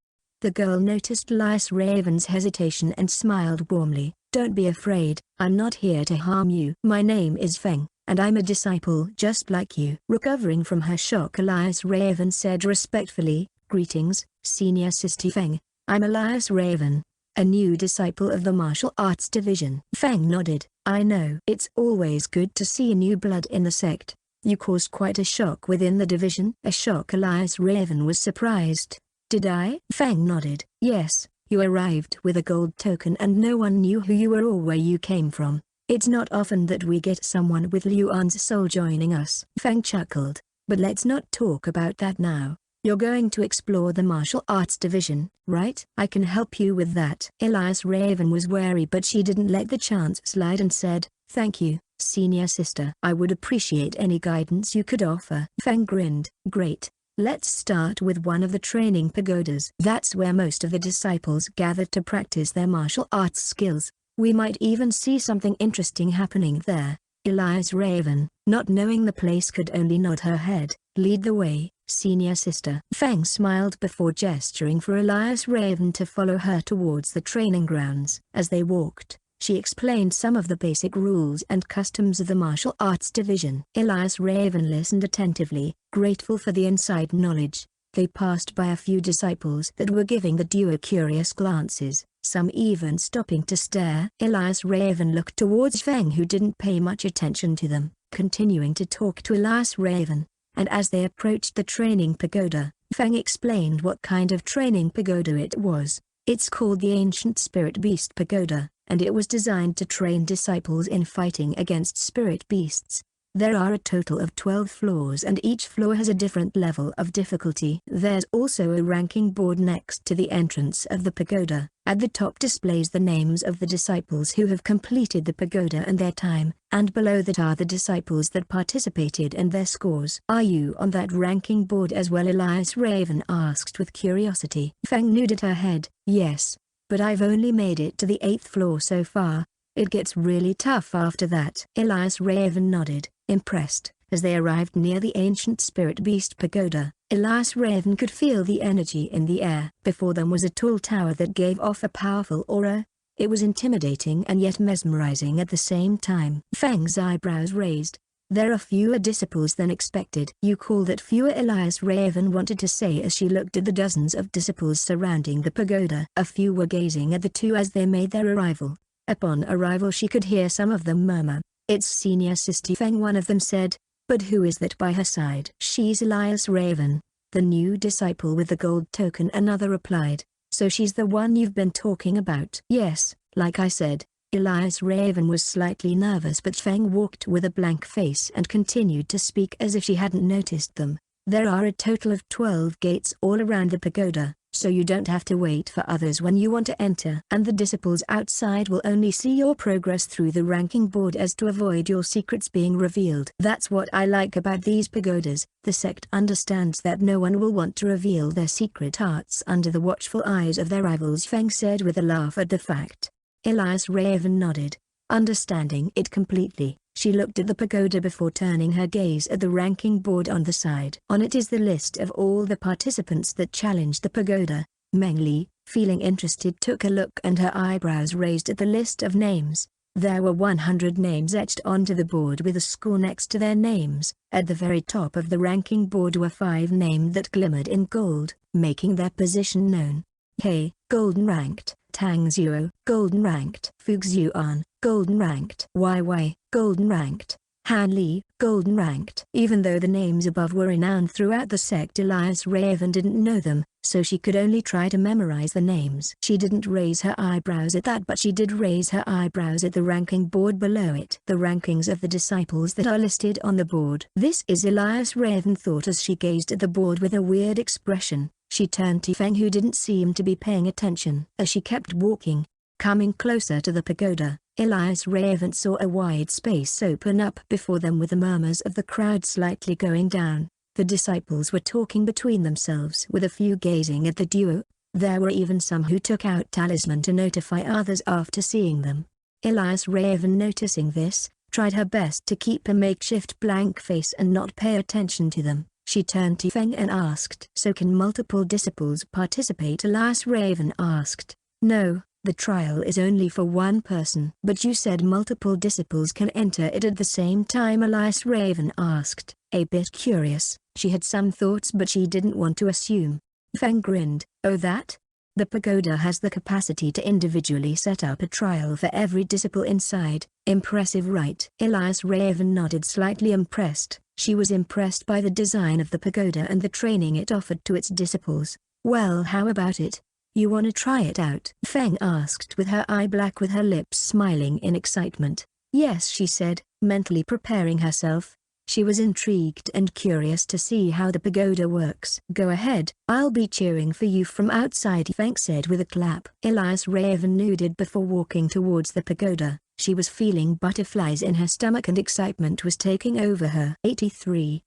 The girl noticed Elias Raven's hesitation and smiled warmly. Don't be afraid, I'm not here to harm you. My name is Feng, and I'm a disciple just like you. Recovering from her shock, Elias Raven said respectfully, Greetings, Senior Sister Feng. I'm Elias Raven, a new disciple of the martial arts division. Feng nodded. I know. It's always good to see new blood in the sect. You caused quite a shock within the division. A shock? Elias Raven was surprised. Did I? Feng nodded. Yes. You arrived with a gold token and no one knew who you were or where you came from. It's not often that we get someone with Luan's soul joining us. Feng chuckled. But let's not talk about that now. You're going to explore the martial arts division, right? I can help you with that. Elias Raven was wary, but she didn't let the chance slide and said, Thank you, Senior Sister. I would appreciate any guidance you could offer. Feng grinned. Great. Let's start with one of the training pagodas. That's where most of the disciples gathered to practice their martial arts skills. We might even see something interesting happening there. Elias Raven, Not knowing the place, could only nod her head. "Lead the way, senior sister." Feng smiled before gesturing for Elias Raven to follow her towards the training grounds. As they walked, she explained some of the basic rules and customs of the martial arts division. Elias Raven listened attentively, grateful for the inside knowledge. They passed by a few disciples that were giving the duo curious glances, some even stopping to stare. Elias Raven looked towards Feng, who didn't pay much attention to them, continuing to talk to Elias Raven. And as they approached the training pagoda, Feng explained what kind of training pagoda it was. "It's called the Ancient Spirit Beast Pagoda, and it was designed to train disciples in fighting against spirit beasts. There are a total of 12 floors, and each floor has a different level of difficulty. There's also a ranking board next to the entrance of the pagoda. At the top displays the names of the disciples who have completed the pagoda and their time, and below that are the disciples that participated and their scores." "Are you on that ranking board as well?" Elias Raven asked with curiosity. Feng nodded her head. "Yes, but I've only made it to the 8th floor so far. It gets really tough after that." Elias Raven nodded, impressed. As they arrived near the Ancient Spirit Beast Pagoda, Elias Raven could feel the energy in the air. Before them was a tall tower that gave off a powerful aura. It was intimidating and yet mesmerizing at the same time. Feng's eyebrows raised. "There are fewer disciples than expected." "You call that fewer?" Elias Raven wanted to say as she looked at the dozens of disciples surrounding the pagoda. A few were gazing at the two as they made their arrival. Upon arrival she could hear some of them murmur, "It's senior sister Feng," one of them said. "But who is that by her side?" "She's Elias Raven, the new disciple with the gold token," another replied. "So she's the one you've been talking about?" "Yes, like I said." Elias Raven was slightly nervous, but Feng walked with a blank face and continued to speak as if she hadn't noticed them. "There are a total of 12 gates all around the pagoda, so you don't have to wait for others when you want to enter. And the disciples outside will only see your progress through the ranking board as to avoid your secrets being revealed." "That's what I like about these pagodas. The sect understands that no one will want to reveal their secret arts under the watchful eyes of their rivals," Feng said with a laugh at the fact. Elias Raven nodded, understanding it completely. She looked at the pagoda before turning her gaze at the ranking board on the side. On it is the list of all the participants that challenged the pagoda. Meng Li, feeling interested, took a look and her eyebrows raised at the list of names. There were 100 names etched onto the board with a score next to their names. At the very top of the ranking board were 5 names that glimmered in gold, making their position known. He, golden ranked. Tang Zuo, golden ranked. Fu Xuan, golden ranked. YY, golden ranked. Han Li, golden ranked. Even though the names above were renowned throughout the sect, Elias Raven didn't know them, so she could only try to memorize the names. She didn't raise her eyebrows at that, but she did raise her eyebrows at the ranking board below it. The rankings of the disciples that are listed on the board. "This is," Elias Raven thought as she gazed at the board with a weird expression. She turned to Feng, who didn't seem to be paying attention. As she kept walking, coming closer to the pagoda, Elias Raven saw a wide space open up before them with the murmurs of the crowd slightly going down. The disciples were talking between themselves, with a few gazing at the duo. There were even some who took out talisman to notify others after seeing them. Elias Raven, noticing this, tried her best to keep a makeshift blank face and not pay attention to them. She turned to Feng and asked, "So can multiple disciples participate?" Elias Raven asked. "No, the trial is only for one person." "But you said multiple disciples can enter it at the same time," Elias Raven asked, a bit curious. She had some thoughts but she didn't want to assume. Feng grinned. "Oh, that? The pagoda has the capacity to individually set up a trial for every disciple inside." "Impressive, right?" Elias Raven nodded, slightly impressed. She was impressed by the design of the pagoda and the training it offered to its disciples. "Well, how about it? You wanna try it out?" Feng asked with her eye black, with her lips smiling in excitement. "Yes," she said, mentally preparing herself. She was intrigued and curious to see how the pagoda works. "Go ahead, I'll be cheering for you from outside," Feng said with a clap. Elias Raven nodded before walking towards the pagoda. She was feeling butterflies in her stomach and excitement was taking over her. 83.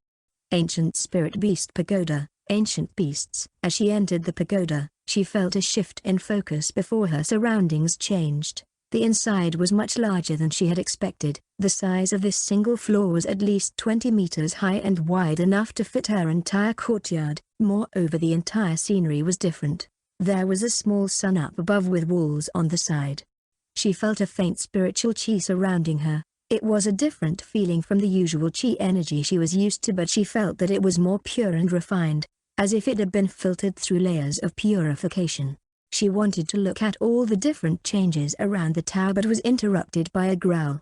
Ancient Spirit Beast Pagoda, Ancient Beasts. As she entered the pagoda, she felt a shift in focus before her surroundings changed. The inside was much larger than she had expected. The size of this single floor was at least 20 meters high and wide enough to fit her entire courtyard. Moreover, the entire scenery was different. There was a small sun up above with walls on the side. She felt a faint spiritual chi surrounding her. It was a different feeling from the usual chi energy she was used to, but she felt that it was more pure and refined, as if it had been filtered through layers of purification. She wanted to look at all the different changes around the tower but was interrupted by a growl.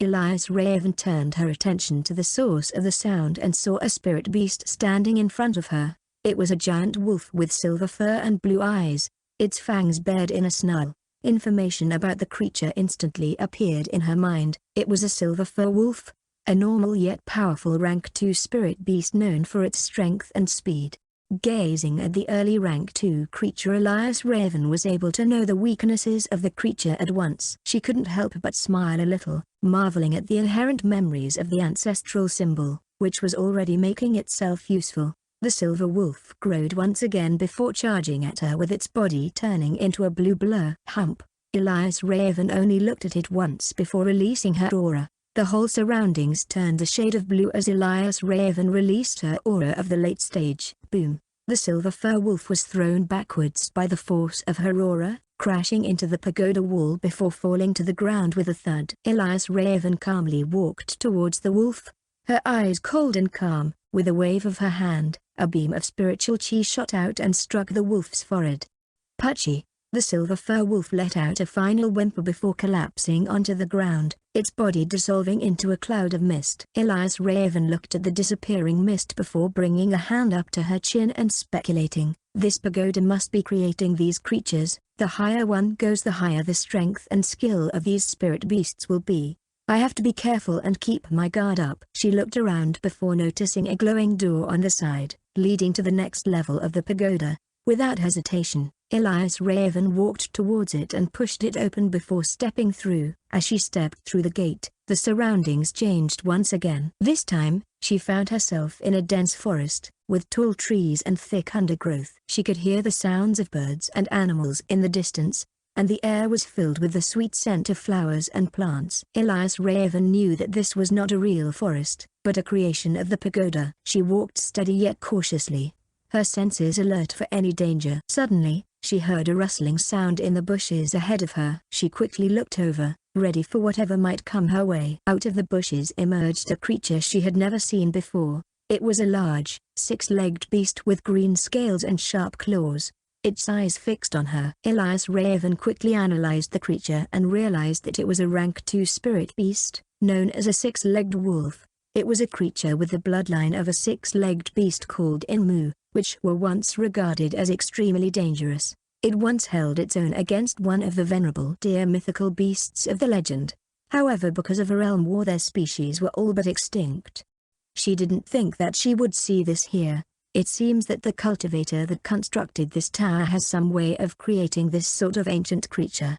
Elias Raven turned her attention to the source of the sound and saw a spirit beast standing in front of her. It was a giant wolf with silver fur and blue eyes, its fangs bared in a snarl. Information about the creature instantly appeared in her mind. It was a silver fur wolf, a normal yet powerful rank 2 spirit beast known for its strength and speed. Gazing at the early rank 2 creature, Elias Raven was able to know the weaknesses of the creature at once. She couldn't help but smile a little, marveling at the inherent memories of the ancestral symbol, which was already making itself useful. The silver wolf growled once again before charging at her with its body turning into a blue blur. Hump. Elias Raven only looked at it once before releasing her aura. The whole surroundings turned a shade of blue as Elias Raven released her aura of the late stage. Boom. The silver fur wolf was thrown backwards by the force of her aura, crashing into the pagoda wall before falling to the ground with a thud. Elias Raven calmly walked towards the wolf, her eyes cold and calm. With a wave of her hand, a beam of spiritual chi shot out and struck the wolf's forehead. Puchy. The silver fur wolf let out a final whimper before collapsing onto the ground, its body dissolving into a cloud of mist. Elias Raven looked at the disappearing mist before bringing a hand up to her chin and speculating, this pagoda must be creating these creatures. The higher one goes, the higher the strength and skill of these spirit beasts will be. I have to be careful and keep my guard up. She looked around before noticing a glowing door on the side, leading to the next level of the pagoda. Without hesitation, Elias Raven walked towards it and pushed it open before stepping through. As she stepped through the gate, the surroundings changed once again. This time, she found herself in a dense forest, with tall trees and thick undergrowth. She could hear the sounds of birds and animals in the distance, and the air was filled with the sweet scent of flowers and plants. Elias Raven knew that this was not a real forest, but a creation of the pagoda. She walked steady yet cautiously, her senses alert for any danger. Suddenly, she heard a rustling sound in the bushes ahead of her. She quickly looked over, ready for whatever might come her way. Out of the bushes emerged a creature she had never seen before. It was a large, 6-legged beast with green scales and sharp claws, its eyes fixed on her. Elias Raven quickly analyzed the creature and realized that it was a rank 2 spirit beast, known as a 6-legged wolf. It was a creature with the bloodline of a 6-legged beast called Inmu, which were once regarded as extremely dangerous. It once held its own against one of the venerable deer mythical beasts of the legend. However, because of a realm war, their species were all but extinct. She didn't think that she would see this here. It seems that the cultivator that constructed this tower has some way of creating this sort of ancient creature.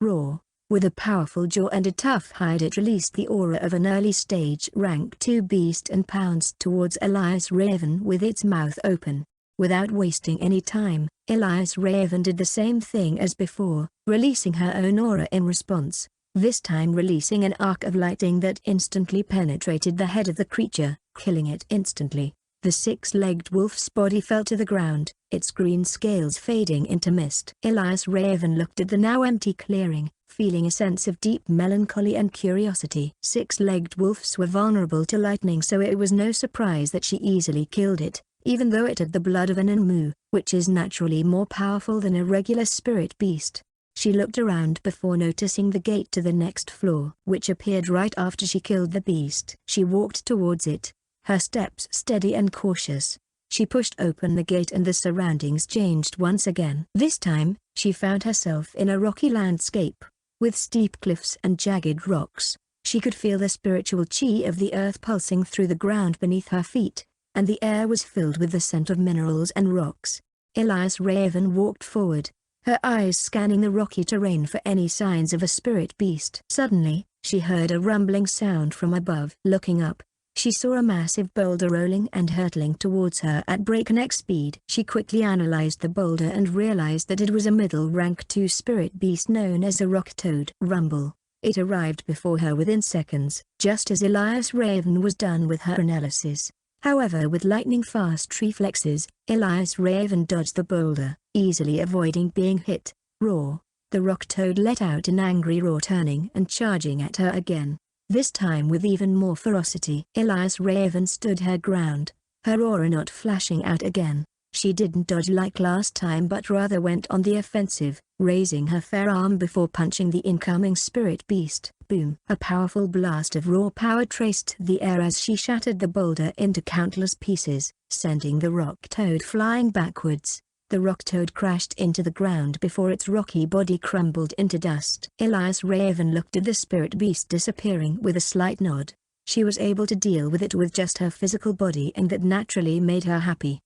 Raw. With a powerful jaw and a tough hide, it released the aura of an early stage rank 2 beast and pounced towards Elias Raven with its mouth open. Without wasting any time, Elias Raven did the same thing as before, releasing her own aura in response, this time releasing an arc of lightning that instantly penetrated the head of the creature, killing it instantly. The 6-legged wolf's body fell to the ground, its green scales fading into mist. Elias Raven looked at the now empty clearing, feeling a sense of deep melancholy and curiosity. 6-legged wolves were vulnerable to lightning, so it was no surprise that she easily killed it, even though it had the blood of an Inmu, which is naturally more powerful than a regular spirit beast. She looked around before noticing the gate to the next floor, which appeared right after she killed the beast. She walked towards it, her steps steady and cautious. She pushed open the gate and the surroundings changed once again. This time, she found herself in a rocky landscape, with steep cliffs and jagged rocks. She could feel the spiritual chi of the earth pulsing through the ground beneath her feet, and the air was filled with the scent of minerals and rocks. Elias Raven walked forward, her eyes scanning the rocky terrain for any signs of a spirit beast. Suddenly, she heard a rumbling sound from above. Looking up, She saw a massive boulder rolling and hurtling towards her at breakneck speed. She quickly analyzed the boulder and realized that it was a middle rank 2 spirit beast known as a rock toad. Rumble. It arrived before her within seconds, just as Elias Raven was done with her analysis. However, with lightning-fast reflexes, Elias Raven dodged the boulder, easily avoiding being hit. Roar. The rock toad let out an angry roar, turning and charging at her again, this time with even more ferocity. Elias Raven stood her ground, her aura not flashing out again. She didn't dodge like last time but rather went on the offensive, raising her fair arm before punching the incoming spirit beast. Boom! A powerful blast of raw power traced the air as she shattered the boulder into countless pieces, sending the rock toad flying backwards. The rock toad crashed into the ground before its rocky body crumbled into dust. Elias Raven looked at the spirit beast disappearing with a slight nod. She was able to deal with it with just her physical body, and that naturally made her happy.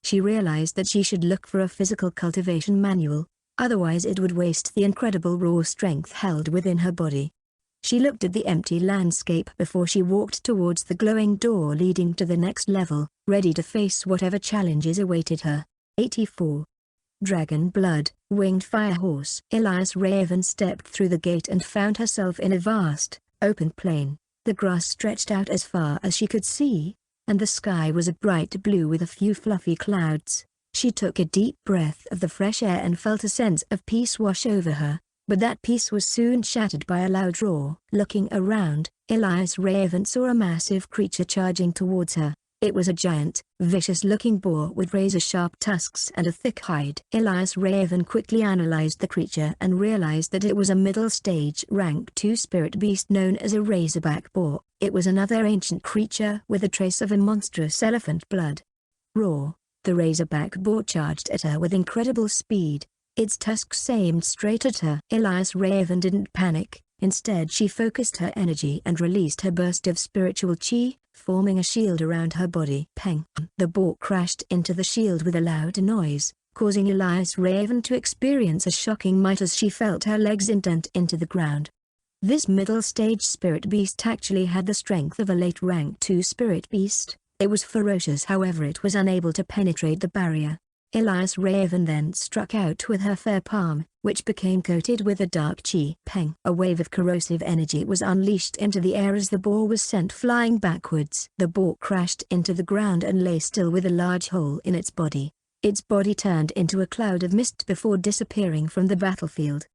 She realized that she should look for a physical cultivation manual, otherwise it would waste the incredible raw strength held within her body. She looked at the empty landscape before she walked towards the glowing door leading to the next level, ready to face whatever challenges awaited her. 84. Dragon Blood, Winged Fire Horse. Elias Raven stepped through the gate and found herself in a vast, open plain. The grass stretched out as far as she could see, and the sky was a bright blue with a few fluffy clouds. She took a deep breath of the fresh air and felt a sense of peace wash over her, but that peace was soon shattered by a loud roar. Looking around, Elias Raven saw a massive creature charging towards her. It was a giant, vicious-looking boar with razor-sharp tusks and a thick hide. Elias Raven quickly analyzed the creature and realized that it was a middle-stage rank 2 spirit beast known as a razorback boar. It was another ancient creature with a trace of a monstrous elephant blood. Roar. The razorback boar charged at her with incredible speed. Its tusks aimed straight at her. Elias Raven didn't panic. Instead, she focused her energy and released her burst of spiritual chi, forming a shield around her body. Peng! The boar crashed into the shield with a loud noise, causing Elias Raven to experience a shocking might as she felt her legs indent into the ground. This middle-stage spirit beast actually had the strength of a late rank 2 spirit beast. It was ferocious, however it was unable to penetrate the barrier. Elias Raven then struck out with her fair palm, which became coated with a dark chi. Peng! A wave of corrosive energy was unleashed into the air as the boar was sent flying backwards. The boar crashed into the ground and lay still with a large hole in its body. Its body turned into a cloud of mist before disappearing from the battlefield.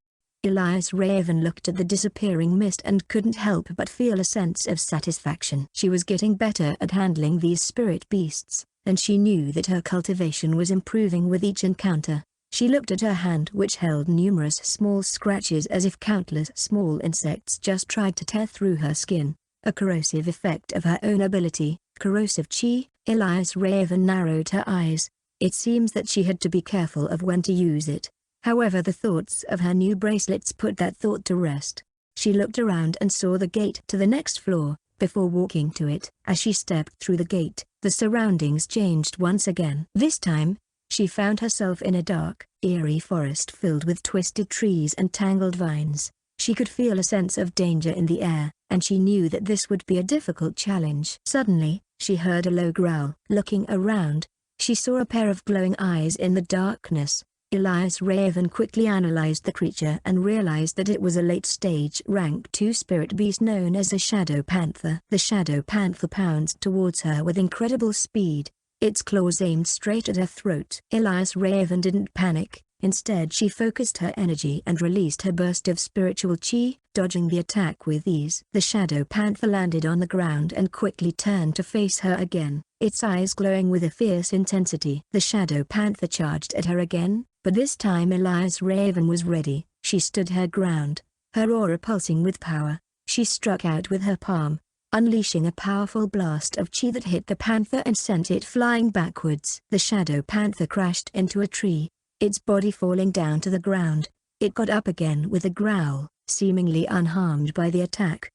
Elias Raven looked at the disappearing mist and couldn't help but feel a sense of satisfaction. She was getting better at handling these spirit beasts, and she knew that her cultivation was improving with each encounter. She looked at her hand, which held numerous small scratches as if countless small insects just tried to tear through her skin. A corrosive effect of her own ability, corrosive chi. Elias Raven narrowed her eyes. It seems that she had to be careful of when to use it. However, the thoughts of her new bracelets put that thought to rest. She looked around and saw the gate to the next floor, before walking to it. As she stepped through the gate, the surroundings changed once again. This time, she found herself in a dark, eerie forest filled with twisted trees and tangled vines. She could feel a sense of danger in the air, and she knew that this would be a difficult challenge. Suddenly, she heard a low growl. Looking around, she saw a pair of glowing eyes in the darkness. Elias Raven quickly analyzed the creature and realized that it was a late-stage rank 2 spirit beast known as a Shadow Panther. The Shadow Panther pounced towards her with incredible speed, its claws aimed straight at her throat. Elias Raven didn't panic. Instead, she focused her energy and released her burst of spiritual chi, dodging the attack with ease. The Shadow Panther landed on the ground and quickly turned to face her again, its eyes glowing with a fierce intensity. The Shadow Panther charged at her again, but this time Elias Raven was ready. She stood her ground, her aura pulsing with power. She struck out with her palm, unleashing a powerful blast of chi that hit the panther and sent it flying backwards. The Shadow Panther crashed into a tree, its body falling down to the ground. It got up again with a growl, seemingly unharmed by the attack.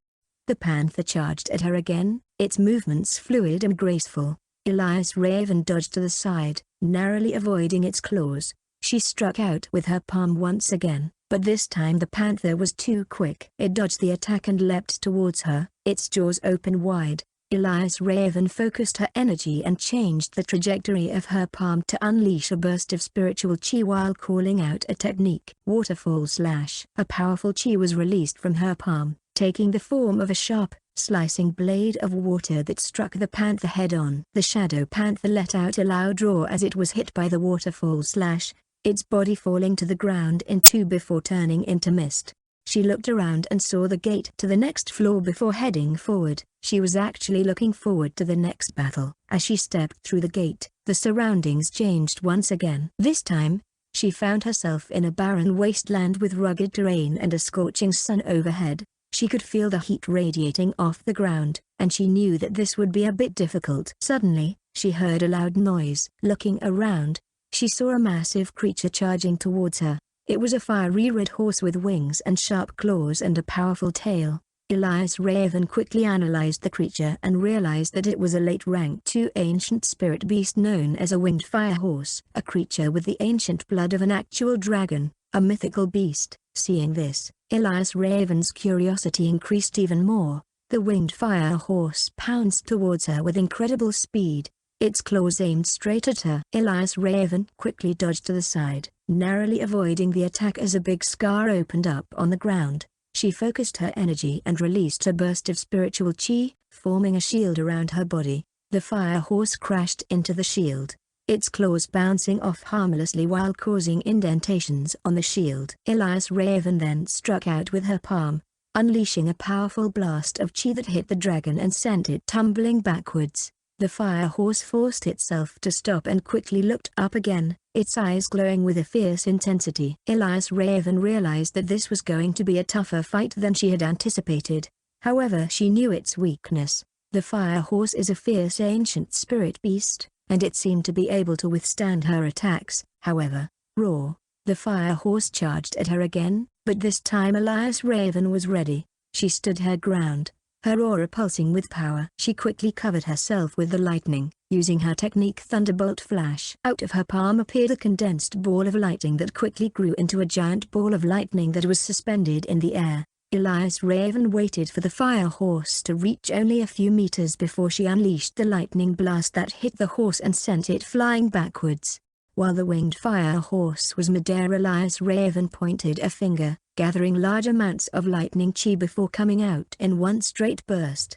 The panther charged at her again, its movements fluid and graceful. Elias Raven dodged to the side, narrowly avoiding its claws. She struck out with her palm once again, but this time the panther was too quick. It dodged the attack and leapt towards her, its jaws open wide, Elias Raven focused her energy and changed the trajectory of her palm to unleash a burst of spiritual chi while calling out a technique. Waterfall slash. A powerful chi was released from her palm, taking the form of a sharp, slicing blade of water that struck the panther head-on. The shadow panther let out a loud roar as it was hit by the waterfall slash, its body falling to the ground in two before turning into mist. She looked around and saw the gate to the next floor before heading forward. She was actually looking forward to the next battle. As she stepped through the gate, the surroundings changed once again. This time, she found herself in a barren wasteland with rugged terrain and a scorching sun overhead. She could feel the heat radiating off the ground, and she knew that this would be a bit difficult. Suddenly, she heard a loud noise. Looking around, she saw a massive creature charging towards her. It was a fiery red horse with wings and sharp claws and a powerful tail. Elias Raven quickly analyzed the creature and realized that it was a late rank 2 ancient spirit beast known as a winged fire horse. A creature with the ancient blood of an actual dragon, a mythical beast. Seeing this, Elias Raven's curiosity increased even more. The winged fire horse pounced towards her with incredible speed, its claws aimed straight at her. Elias Raven quickly dodged to the side, narrowly avoiding the attack as a big scar opened up on the ground. She focused her energy and released a burst of spiritual chi, forming a shield around her body. The fire horse crashed into the shield, its claws bouncing off harmlessly while causing indentations on the shield. Elias Raven then struck out with her palm, unleashing a powerful blast of chi that hit the dragon and sent it tumbling backwards. The fire horse forced itself to stop and quickly looked up again, its eyes glowing with a fierce intensity. Elias Raven realized that this was going to be a tougher fight than she had anticipated. However, she knew its weakness. The fire horse is a fierce ancient spirit beast, and it seemed to be able to withstand her attacks. However, roar. The fire horse charged at her again, but this time Elias Raven was ready. She stood her ground, her aura pulsing with power. She quickly covered herself with the lightning, using her technique Thunderbolt Flash. Out of her palm appeared a condensed ball of lightning that quickly grew into a giant ball of lightning that was suspended in the air. Elias Raven waited for the fire horse to reach only a few meters before she unleashed the lightning blast that hit the horse and sent it flying backwards. While the winged fire horse was midair, Elias Raven pointed a finger, gathering large amounts of lightning chi before coming out in one straight burst.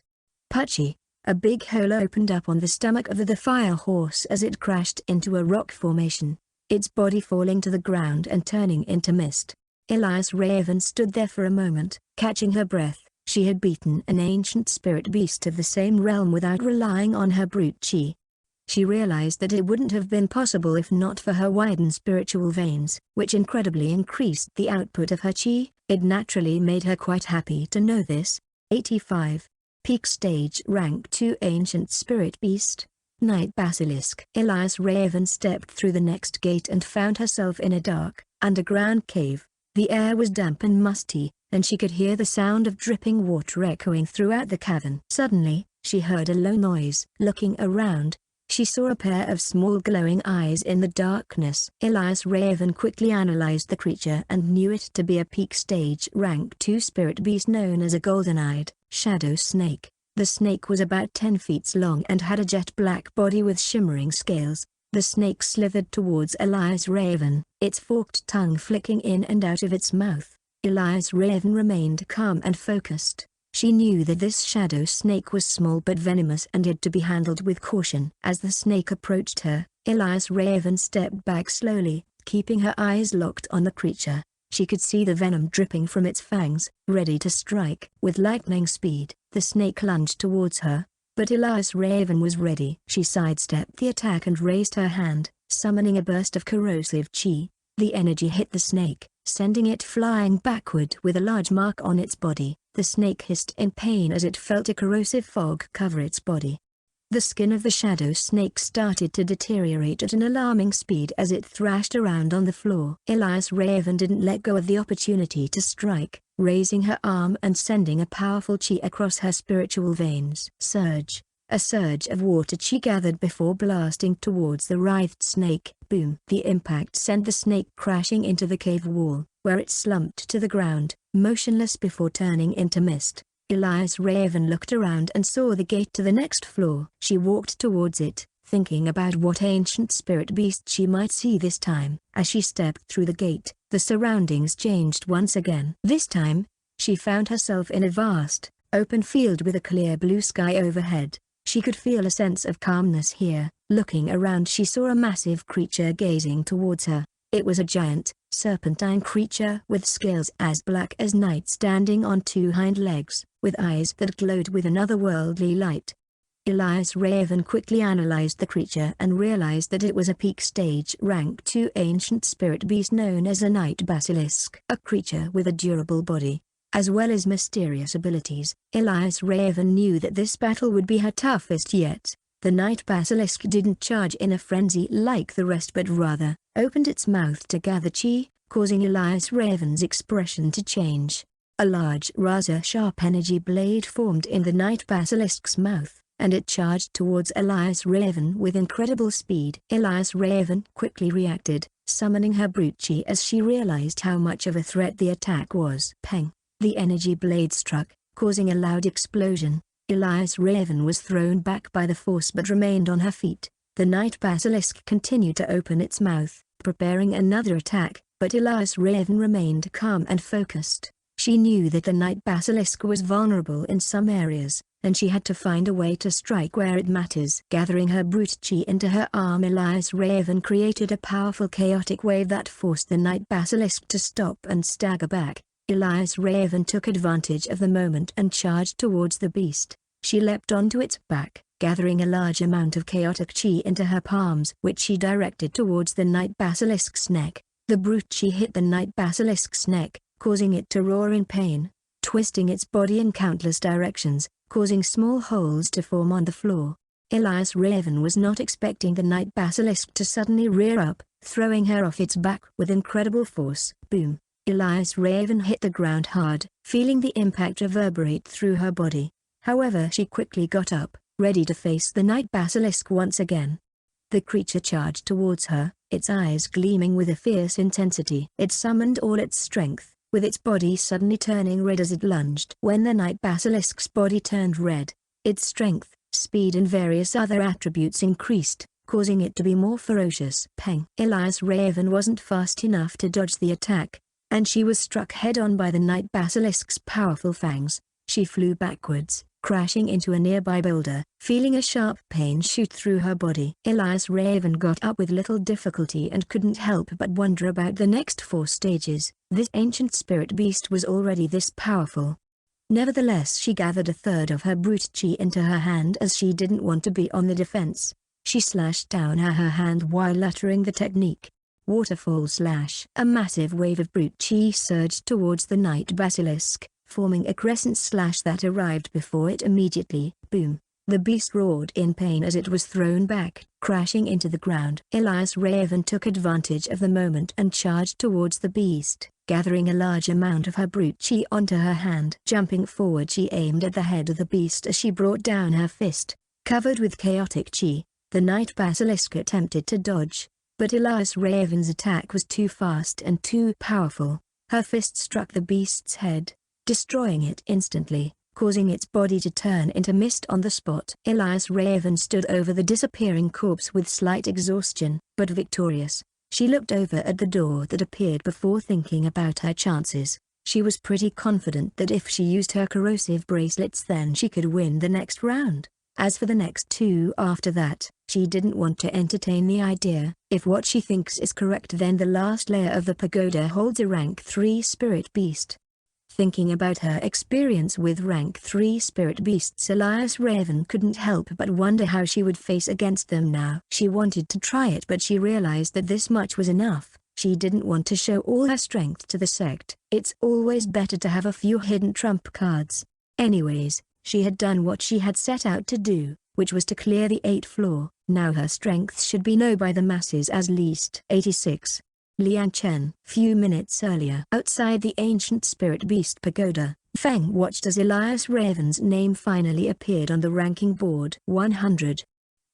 Puchy! A big hole opened up on the stomach of the fire horse as it crashed into a rock formation, its body falling to the ground and turning into mist. Elias Raven stood there for a moment, catching her breath. She had beaten an ancient spirit beast of the same realm without relying on her brute chi. She realized that it wouldn't have been possible if not for her widened spiritual veins, which incredibly increased the output of her chi. It naturally made her quite happy to know this. 85. Peak Stage Rank 2 Ancient Spirit Beast, Night Basilisk. Elias Raven stepped through the next gate and found herself in a dark, underground cave. The air was damp and musty, and she could hear the sound of dripping water echoing throughout the cavern. Suddenly, she heard a low noise. Looking around, she saw a pair of small glowing eyes in the darkness. Elias Raven quickly analyzed the creature and knew it to be a peak stage rank 2 spirit beast known as a golden-eyed shadow snake. The snake was about 10 feet long and had a jet black body with shimmering scales. The snake slithered towards Elias Raven, its forked tongue flicking in and out of its mouth. Elias Raven remained calm and focused. She knew that this shadow snake was small but venomous and had to be handled with caution. As the snake approached her, Elias Raven stepped back slowly, keeping her eyes locked on the creature. She could see the venom dripping from its fangs, ready to strike. With lightning speed, the snake lunged towards her, but Elias Raven was ready. She sidestepped the attack and raised her hand, summoning a burst of corrosive chi. The energy hit the snake, sending it flying backward with a large mark on its body. The snake hissed in pain as it felt a corrosive fog cover its body. The skin of the shadow snake started to deteriorate at an alarming speed as it thrashed around on the floor. Elias Raven didn't let go of the opportunity to strike, raising her arm and sending a powerful chi across her spiritual veins. Surge! A surge of water chi gathered before blasting towards the writhed snake. Boom! The impact sent the snake crashing into the cave wall, where it slumped to the ground, motionless before turning into mist. Elias Raven looked around and saw the gate to the next floor. She walked towards it, thinking about what ancient spirit beast she might see this time. As she stepped through the gate, the surroundings changed once again. This time, she found herself in a vast, open field with a clear blue sky overhead. She could feel a sense of calmness here. Looking around, she saw a massive creature gazing towards her. It was a giant, serpentine creature with scales as black as night, standing on two hind legs, with eyes that glowed with an otherworldly light. Elias Raven quickly analyzed the creature and realized that it was a peak stage rank 2 ancient spirit beast known as a night basilisk. A creature with a durable body, as well as mysterious abilities. Elias Raven knew that this battle would be her toughest yet. The night basilisk didn't charge in a frenzy like the rest, but rather opened its mouth to gather chi, causing Elias Raven's expression to change. A large razor-sharp energy blade formed in the night basilisk's mouth, and it charged towards Elias Raven with incredible speed. Elias Raven quickly reacted, summoning her brute chi as she realized how much of a threat the attack was. Peng! The energy blade struck, causing a loud explosion. Elias Raven was thrown back by the force but remained on her feet. The night basilisk continued to open its mouth, preparing another attack, but Elias Raven remained calm and focused. She knew that the night basilisk was vulnerable in some areas, and she had to find a way to strike where it matters. Gathering her brute chi into her arm, Elias Raven created a powerful chaotic wave that forced the night basilisk to stop and stagger back. Elias Raven took advantage of the moment and charged towards the beast. She leapt onto its back, gathering a large amount of chaotic chi into her palms, which she directed towards the night basilisk's neck. The brute chi hit the night basilisk's neck, causing it to roar in pain, twisting its body in countless directions, causing small holes to form on the floor. Elias Raven was not expecting the night basilisk to suddenly rear up, throwing her off its back with incredible force. Boom! Elias Raven hit the ground hard, feeling the impact reverberate through her body. However, she quickly got up, ready to face the night basilisk once again. The creature charged towards her, its eyes gleaming with a fierce intensity. It summoned all its strength, with its body suddenly turning red as it lunged. When the night basilisk's body turned red, its strength, speed and various other attributes increased, causing it to be more ferocious. Peng! Elias Raven wasn't fast enough to dodge the attack, and she was struck head-on by the night basilisk's powerful fangs. She flew backwards, crashing into a nearby boulder, feeling a sharp pain shoot through her body. Elias Raven got up with little difficulty and couldn't help but wonder about the next 4 stages. This ancient spirit beast was already this powerful. Nevertheless, she gathered a third of her brute chi into her hand as she didn't want to be on the defense. She slashed down her hand while uttering the technique. Waterfall slash. A massive wave of brute chi surged towards the night basilisk, forming a crescent slash that arrived before it immediately. Boom! The beast roared in pain as it was thrown back, crashing into the ground. Elias Raven took advantage of the moment and charged towards the beast, gathering a large amount of her brute chi onto her hand. Jumping forward, she aimed at the head of the beast as she brought down her fist. Covered with chaotic chi, the night basilisk attempted to dodge, but Elias Raven's attack was too fast and too powerful. Her fist struck the beast's head, destroying it instantly, causing its body to turn into mist on the spot. Elias Raven stood over the disappearing corpse with slight exhaustion, but victorious. She looked over at the door that appeared before thinking about her chances. She was pretty confident that if she used her corrosive bracelets, then she could win the next round. As for the next 2 after that, she didn't want to entertain the idea. If what she thinks is correct, then the last layer of the pagoda holds a rank 3 spirit beast. Thinking about her experience with rank 3 spirit beasts, Elias Raven couldn't help but wonder how she would face against them now. She wanted to try it, but she realized that this much was enough. She didn't want to show all her strength to the sect. It's always better to have a few hidden trump cards. Anyways, she had done what she had set out to do, which was to clear the 8th floor. Now her strength should be known by the masses as least 86. Liang Chen. Few minutes earlier, outside the ancient spirit beast pagoda, Feng watched as Elias Raven's name finally appeared on the ranking board. 100.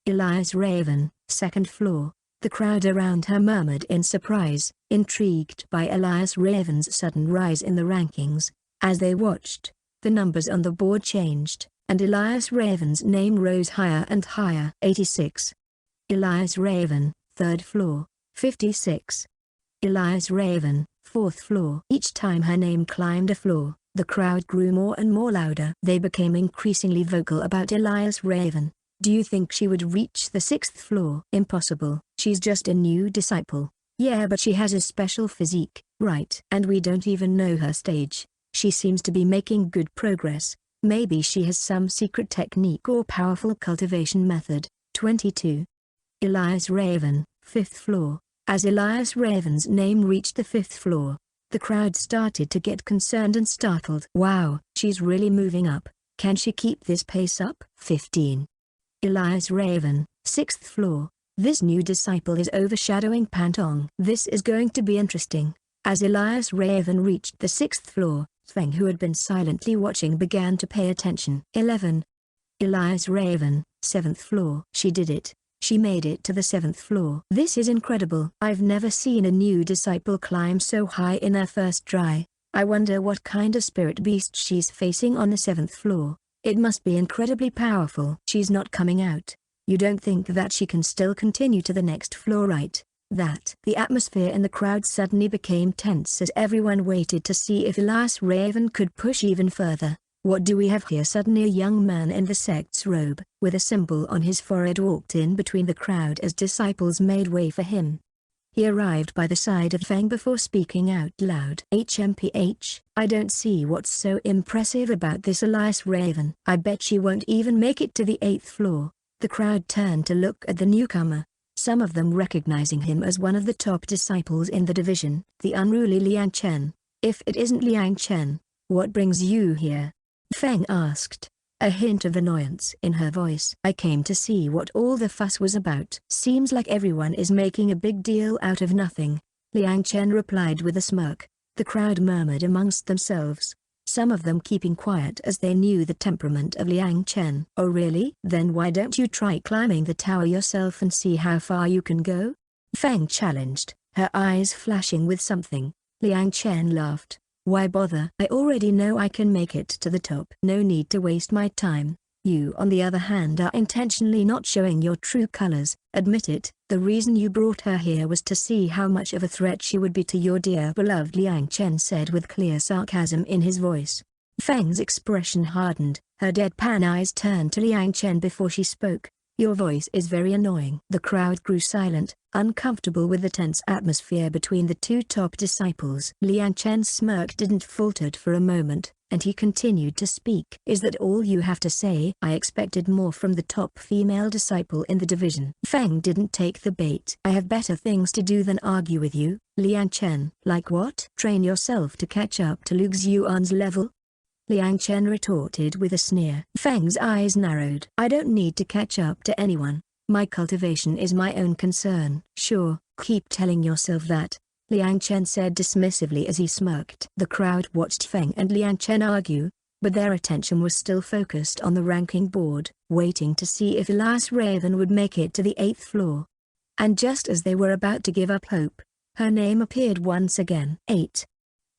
Elias Raven, 2nd floor. The crowd around her murmured in surprise, intrigued by Elias Raven's sudden rise in the rankings. As they watched, The numbers on the board changed, and Elias Raven's name rose higher and higher. 86. Elias Raven, 3rd floor. 56. Elias Raven, 4th floor. Each time her name climbed a floor, the crowd grew more and more louder. They became increasingly vocal about Elias Raven. Do you think she would reach the 6th floor? Impossible. She's just a new disciple. Yeah, but she has a special physique, right? And we don't even know her stage. She seems to be making good progress. Maybe she has some secret technique or powerful cultivation method. 22. Elias Raven, 5th floor. As Elias Raven's name reached the 5th floor, the crowd started to get concerned and startled. Wow, she's really moving up. Can she keep this pace up? 15. Elias Raven, 6th floor. This new disciple is overshadowing Pantong. This is going to be interesting. As Elias Raven reached the 6th floor, Feng, who had been silently watching, began to pay attention. 11. Elias Raven, 7th floor. She did it. She made it to the 7th floor. This is incredible. I've never seen a new disciple climb so high in her first try. I wonder what kind of spirit beast she's facing on the 7th floor. It must be incredibly powerful. She's not coming out. You don't think that she can still continue to the next floor, right? The atmosphere in the crowd suddenly became tense as everyone waited to see if Elias Raven could push even further. What do we have here? Suddenly a young man in the sect's robe, with a symbol on his forehead, walked in between the crowd as disciples made way for him. He arrived by the side of Feng before speaking out loud. HMPH, I don't see what's so impressive about this Elias Raven. I bet she won't even make it to the 8th floor. The crowd turned to look at the newcomer, some of them recognizing him as one of the top disciples in the division, the unruly Liang Chen. If it isn't Liang Chen, what brings you here? Feng asked, a hint of annoyance in her voice. I came to see what all the fuss was about. Seems like everyone is making a big deal out of nothing, Liang Chen replied with a smirk. The crowd murmured amongst themselves, some of them keeping quiet as they knew the temperament of Liang Chen. Oh really? Then why don't you try climbing the tower yourself and see how far you can go? Feng challenged, her eyes flashing with something. Liang Chen laughed. Why bother? I already know I can make it to the top. No need to waste my time. You on the other hand are intentionally not showing your true colors. Admit it. The reason you brought her here was to see how much of a threat she would be to your dear beloved, Liang Chen said with clear sarcasm in his voice. Feng's expression hardened, her deadpan eyes turned to Liang Chen before she spoke. Your voice is very annoying. The crowd grew silent, uncomfortable with the tense atmosphere between the two top disciples. Liang Chen's smirk didn't falter for a moment, and he continued to speak. Is that all you have to say? I expected more from the top female disciple in the division. Feng didn't take the bait. I have better things to do than argue with you, Liang Chen. Like what? Train yourself to catch up to Lu Xiuan's level? Liang Chen retorted with a sneer. Feng's eyes narrowed. I don't need to catch up to anyone. My cultivation is my own concern. Sure, keep telling yourself that, Liang Chen said dismissively as he smirked. The crowd watched Feng and Liang Chen argue, but their attention was still focused on the ranking board, waiting to see if Elias Raven would make it to the 8th floor. And just as they were about to give up hope, her name appeared once again. 8.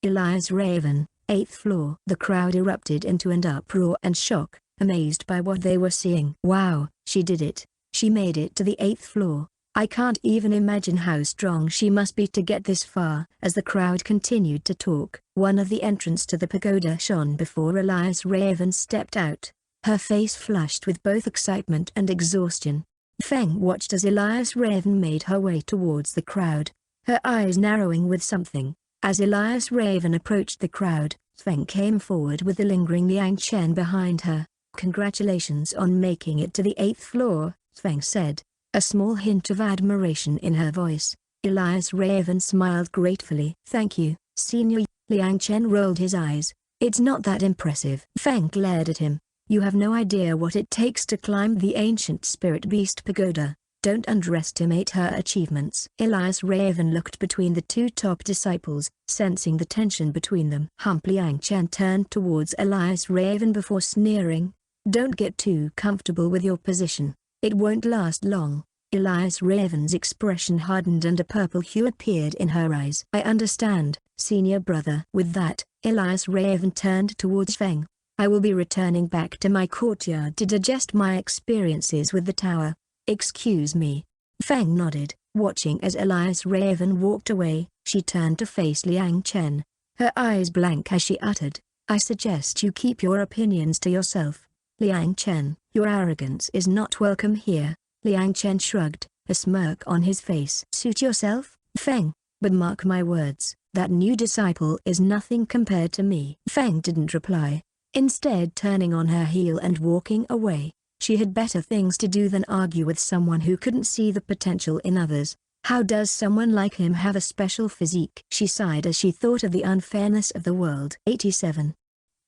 Elias Raven, 8th floor. The crowd erupted into an uproar and shock, amazed by what they were seeing. Wow, she did it. She made it to the 8th floor. I can't even imagine how strong she must be to get this far. As the crowd continued to talk, one of the entrants to the pagoda shone before Elias Raven stepped out, her face flushed with both excitement and exhaustion. Feng watched as Elias Raven made her way towards the crowd, her eyes narrowing with something. As Elias Raven approached the crowd, Feng came forward with the lingering Liang Chen behind her. Congratulations on making it to the 8th floor, Feng said, a small hint of admiration in her voice. Elias Raven smiled gratefully. Thank you, Senior. Liang Chen rolled his eyes. It's not that impressive. Feng glared at him. You have no idea what it takes to climb the ancient spirit beast pagoda. Don't underestimate her achievements. Elias Raven looked between the two top disciples, sensing the tension between them. Liang Chen turned towards Elias Raven before sneering. Don't get too comfortable with your position. It won't last long. Elias Raven's expression hardened and a purple hue appeared in her eyes. I understand, senior brother. With that, Elias Raven turned towards Feng. I will be returning back to my courtyard to digest my experiences with the tower. Excuse me. Feng nodded, watching as Elias Raven walked away. She turned to face Liang Chen, her eyes blank as she uttered, I suggest you keep your opinions to yourself. Liang Chen, your arrogance is not welcome here. Liang Chen shrugged, a smirk on his face. Suit yourself, Feng, but mark my words, that new disciple is nothing compared to me. Feng didn't reply, instead turning on her heel and walking away. She had better things to do than argue with someone who couldn't see the potential in others. How does someone like him have a special physique? She sighed as she thought of the unfairness of the world. 87.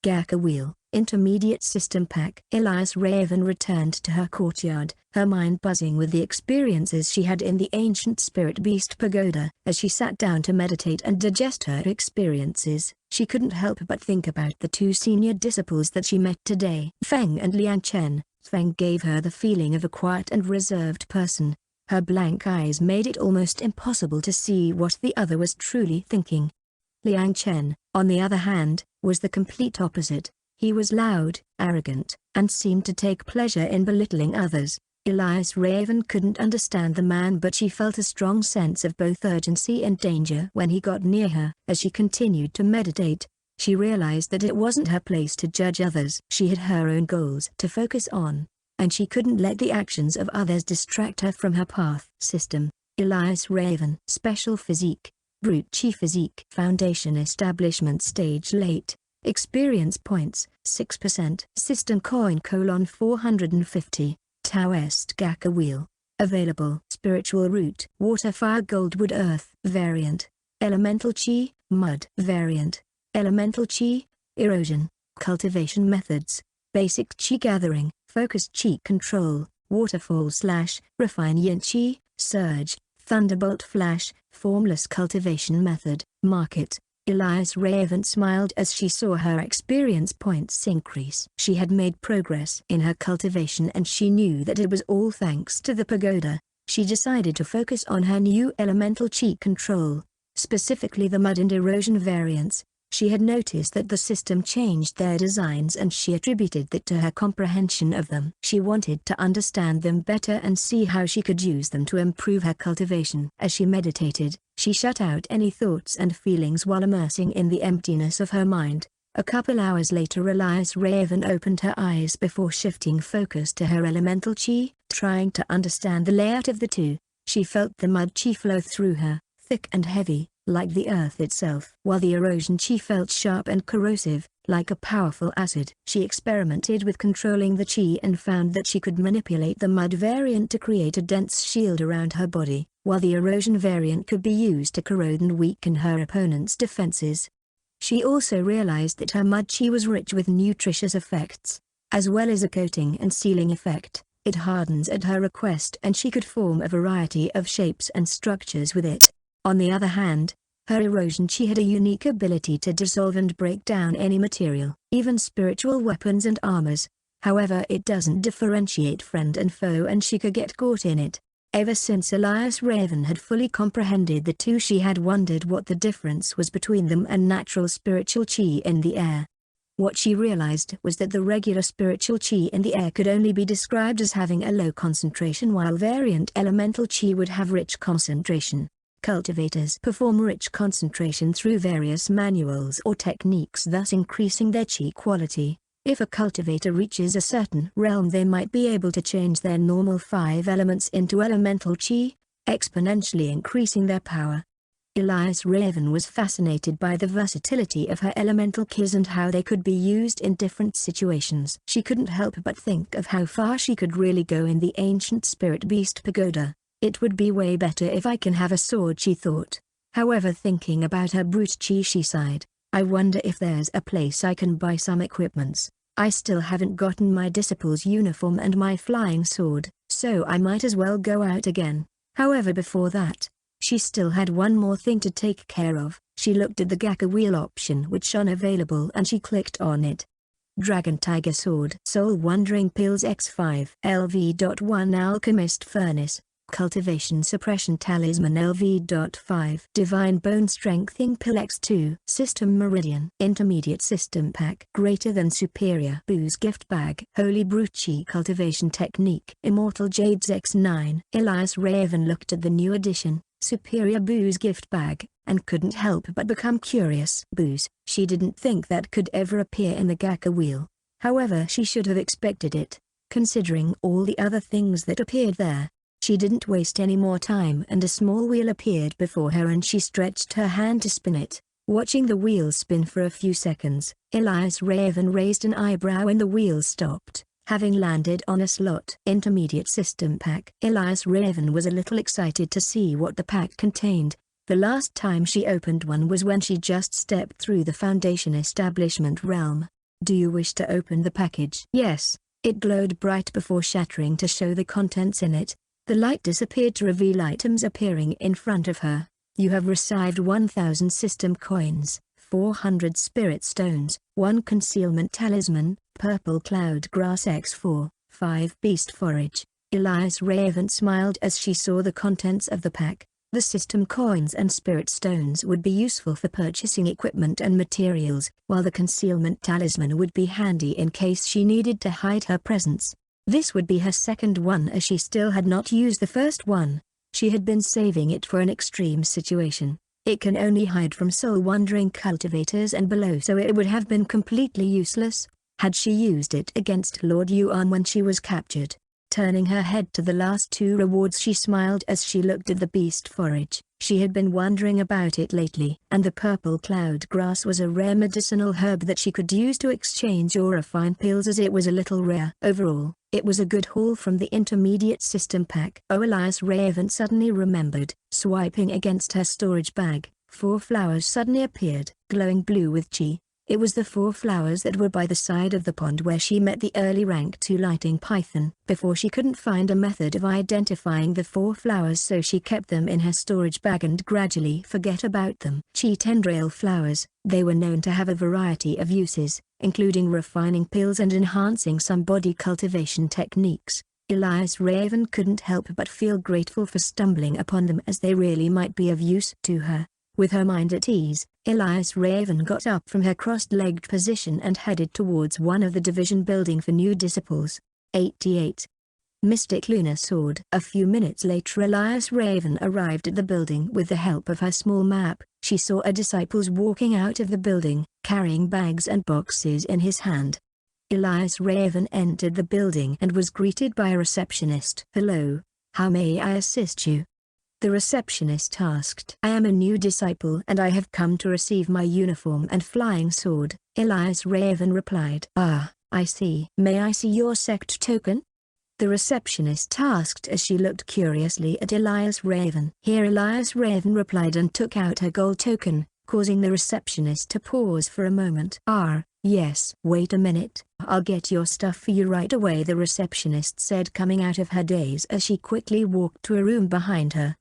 Gaka Wheel, Intermediate System Pack. Elias Raven returned to her courtyard, her mind buzzing with the experiences she had in the ancient spirit beast pagoda. As she sat down to meditate and digest her experiences, she couldn't help but think about the two senior disciples that she met today. Feng and Liang Chen. Feng gave her the feeling of a quiet and reserved person. Her blank eyes made it almost impossible to see what the other was truly thinking. Liang Chen, on the other hand, was the complete opposite. He was loud, arrogant, and seemed to take pleasure in belittling others. Elias Raven couldn't understand the man, but she felt a strong sense of both urgency and danger when he got near her. As she continued to meditate, she realized that it wasn't her place to judge others. She had her own goals to focus on, and she couldn't let the actions of others distract her from her path. System: Elias Raven. Special Physique: Brute Chi Physique. Foundation Establishment Stage Late. Experience Points, 6%. System Coin: 450. Taoist Gaka Wheel. Available. Spiritual Root: Water Fire Gold Wood Earth. Variant: Elemental Chi, Mud. Variant: Elemental Chi, Erosion. Cultivation Methods: Basic Chi Gathering, Focused Chi Control, Waterfall/Refine Yin Chi, Surge, Thunderbolt Flash. Formless Cultivation Method. Market: Elias Raven smiled as she saw her experience points increase. She had made progress in her cultivation and she knew that it was all thanks to the pagoda. She decided to focus on her new elemental chi control, specifically the mud and erosion variants. She had noticed that the system changed their designs and she attributed that to her comprehension of them. She wanted to understand them better and see how she could use them to improve her cultivation. As she meditated, she shut out any thoughts and feelings while immersing in the emptiness of her mind. A couple hours later, Elias Raven opened her eyes before shifting focus to her elemental chi, trying to understand the layout of the two. She felt the mud chi flow through her, thick and heavy, like the earth itself, while the erosion chi felt sharp and corrosive, like a powerful acid. She experimented with controlling the chi and found that she could manipulate the mud variant to create a dense shield around her body, while the erosion variant could be used to corrode and weaken her opponent's defenses. She also realized that her mud chi was rich with nutritious effects, as well as a coating and sealing effect. It hardens at her request and she could form a variety of shapes and structures with it. On the other hand, her erosion chi had a unique ability to dissolve and break down any material, even spiritual weapons and armors. However, it doesn't differentiate friend and foe and she could get caught in it. Ever since Elias Raven had fully comprehended the two, she had wondered what the difference was between them and natural spiritual chi in the air. What she realized was that the regular spiritual chi in the air could only be described as having a low concentration, while variant elemental chi would have rich concentration. Cultivators perform rich concentration through various manuals or techniques, thus increasing their chi quality. If a cultivator reaches a certain realm, they might be able to change their normal 5 elements into elemental chi, exponentially increasing their power. Elias Raven was fascinated by the versatility of her elemental chis and how they could be used in different situations. She couldn't help but think of how far she could really go in the ancient spirit beast pagoda. It would be way better if I can have a sword, she thought. However, thinking about her brute chi, she sighed. I wonder if there's a place I can buy some equipments. I still haven't gotten my disciple's uniform and my flying sword, so I might as well go out again. However, before that, she still had one more thing to take care of. She looked at the Gaka Wheel option which shone available and she clicked on it. Dragon Tiger Sword. Soul Wandering Pills X5 LV.1 Alchemist Furnace. Cultivation Suppression Talisman LV.5 Divine Bone Strengthening Pill X2 System Meridian Intermediate System Pack Greater than Superior Booze Gift Bag Holy Bruchi Cultivation Technique Immortal Jades X9 Elias Raven looked at the new addition, Superior Booze Gift Bag, and couldn't help but become curious. Booze, she didn't think that could ever appear in the Gaka wheel. However, she should have expected it, considering all the other things that appeared there. She didn't waste any more time and a small wheel appeared before her and she stretched her hand to spin it. Watching the wheel spin for a few seconds, Elias Raven raised an eyebrow when the wheel stopped, having landed on a slot. Intermediate System Pack. Elias Raven was a little excited to see what the pack contained. The last time she opened one was when she just stepped through the Foundation establishment realm. Do you wish to open the package? Yes. It glowed bright before shattering to show the contents in it. The light disappeared to reveal items appearing in front of her. You have received 1,000 system coins, 400 spirit stones, 1 concealment talisman, purple cloud grass X4, 5 beast forage. Elias Raven smiled as she saw the contents of the pack. The system coins and spirit stones would be useful for purchasing equipment and materials, while the concealment talisman would be handy in case she needed to hide her presence. This would be her second one as she still had not used the first one. She had been saving it for an extreme situation. It can only hide from soul-wandering cultivators and below, so it would have been completely useless had she used it against Lord Yuan when she was captured. Turning her head to the last 2 rewards, she smiled as she looked at the beast forage. She had been wondering about it lately, and the purple cloud grass was a rare medicinal herb that she could use to exchange or refine pills, as it was a little rare. Overall, it was a good haul from the intermediate system pack. Oh, Elias Raven suddenly remembered. Swiping against her storage bag, 4 flowers suddenly appeared, glowing blue with chi. It was the 4 flowers that were by the side of the pond where she met the early rank 2 lighting python. Before, she couldn't find a method of identifying the 4 flowers, so she kept them in her storage bag and gradually forget about them. Chi tendril flowers, they were known to have a variety of uses, including refining pills and enhancing some body cultivation techniques. Elias Raven couldn't help but feel grateful for stumbling upon them, as they really might be of use to her. With her mind at ease, Elias Raven got up from her crossed-legged position and headed towards one of the division building for new disciples. 88. Mystic Lunar Sword. A few minutes later, Elias Raven arrived at the building with the help of her small map. She saw a disciples walking out of the building, carrying bags and boxes in his hand. Elias Raven entered the building and was greeted by a receptionist. Hello, how may I assist you? The receptionist asked. I am a new disciple and I have come to receive my uniform and flying sword, Elias Raven replied. Ah, I see. May I see your sect token? The receptionist asked as she looked curiously at Elias Raven. Here, Elias Raven replied and took out her gold token, causing the receptionist to pause for a moment. Yes. Wait a minute. I'll get your stuff for you right away, the receptionist said, coming out of her daze as she quickly walked to a room behind her.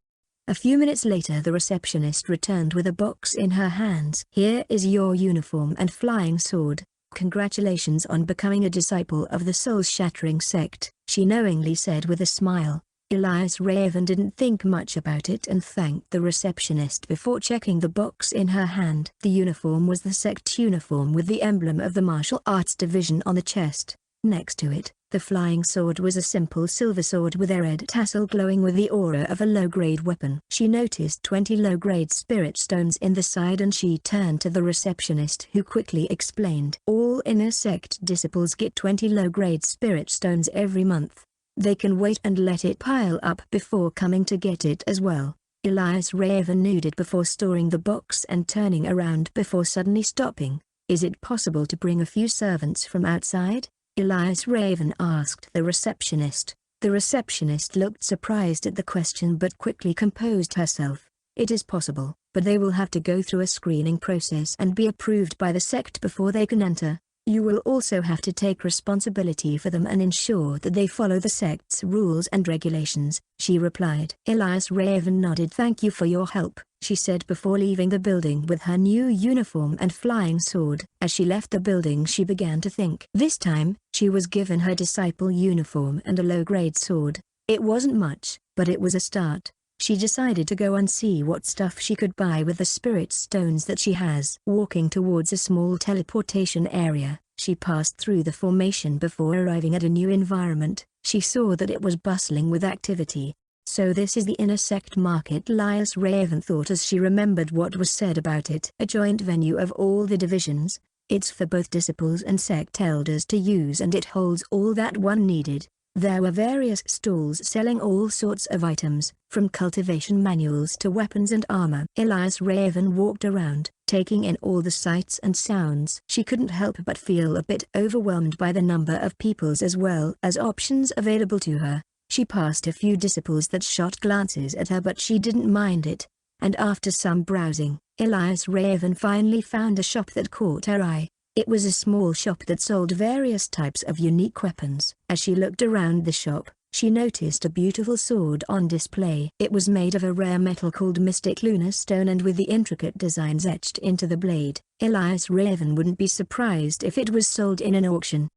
A few minutes later, the receptionist returned with a box in her hands. Here is your uniform and flying sword. Congratulations on becoming a disciple of the soul-shattering sect, she knowingly said with a smile. Elias Raven didn't think much about it and thanked the receptionist before checking the box in her hand. The uniform was the sect uniform with the emblem of the martial arts division on the chest. Next to it, the flying sword was a simple silver sword with a red tassel glowing with the aura of a low-grade weapon. She noticed 20 low-grade spirit stones in the side and she turned to the receptionist, who quickly explained. All inner sect disciples get 20 low-grade spirit stones every month. They can wait and let it pile up before coming to get it as well. Elias Raven nodded before storing the box and turning around before suddenly stopping. Is it possible to bring a few servants from outside? Elias Raven asked the receptionist. The receptionist looked surprised at the question but quickly composed herself. It is possible, but they will have to go through a screening process and be approved by the sect before they can enter. You will also have to take responsibility for them and ensure that they follow the sect's rules and regulations, she replied. Elias Raven nodded. Thank you for your help, she said before leaving the building with her new uniform and flying sword. As she left the building, she began to think. This time, she was given her disciple uniform and a low-grade sword. It wasn't much, but it was a start. She decided to go and see what stuff she could buy with the spirit stones that she has. Walking towards a small teleportation area, she passed through the formation before arriving at a new environment. She saw that it was bustling with activity. So this is the inner sect market, Elias Raven thought as she remembered what was said about it. A joint venue of all the divisions. It's for both disciples and sect elders to use, and it holds all that one needed. There were various stalls selling all sorts of items, from cultivation manuals to weapons and armor. Elias Raven walked around, taking in all the sights and sounds. She couldn't help but feel a bit overwhelmed by the number of peoples as well as options available to her. She passed a few disciples that shot glances at her, but she didn't mind it. And after some browsing, Elias Raven finally found a shop that caught her eye. It was a small shop that sold various types of unique weapons. As she looked around the shop, she noticed a beautiful sword on display. It was made of a rare metal called Mystic Lunar Stone, and with the intricate designs etched into the blade. Elias Raven wouldn't be surprised if it was sold in an auction.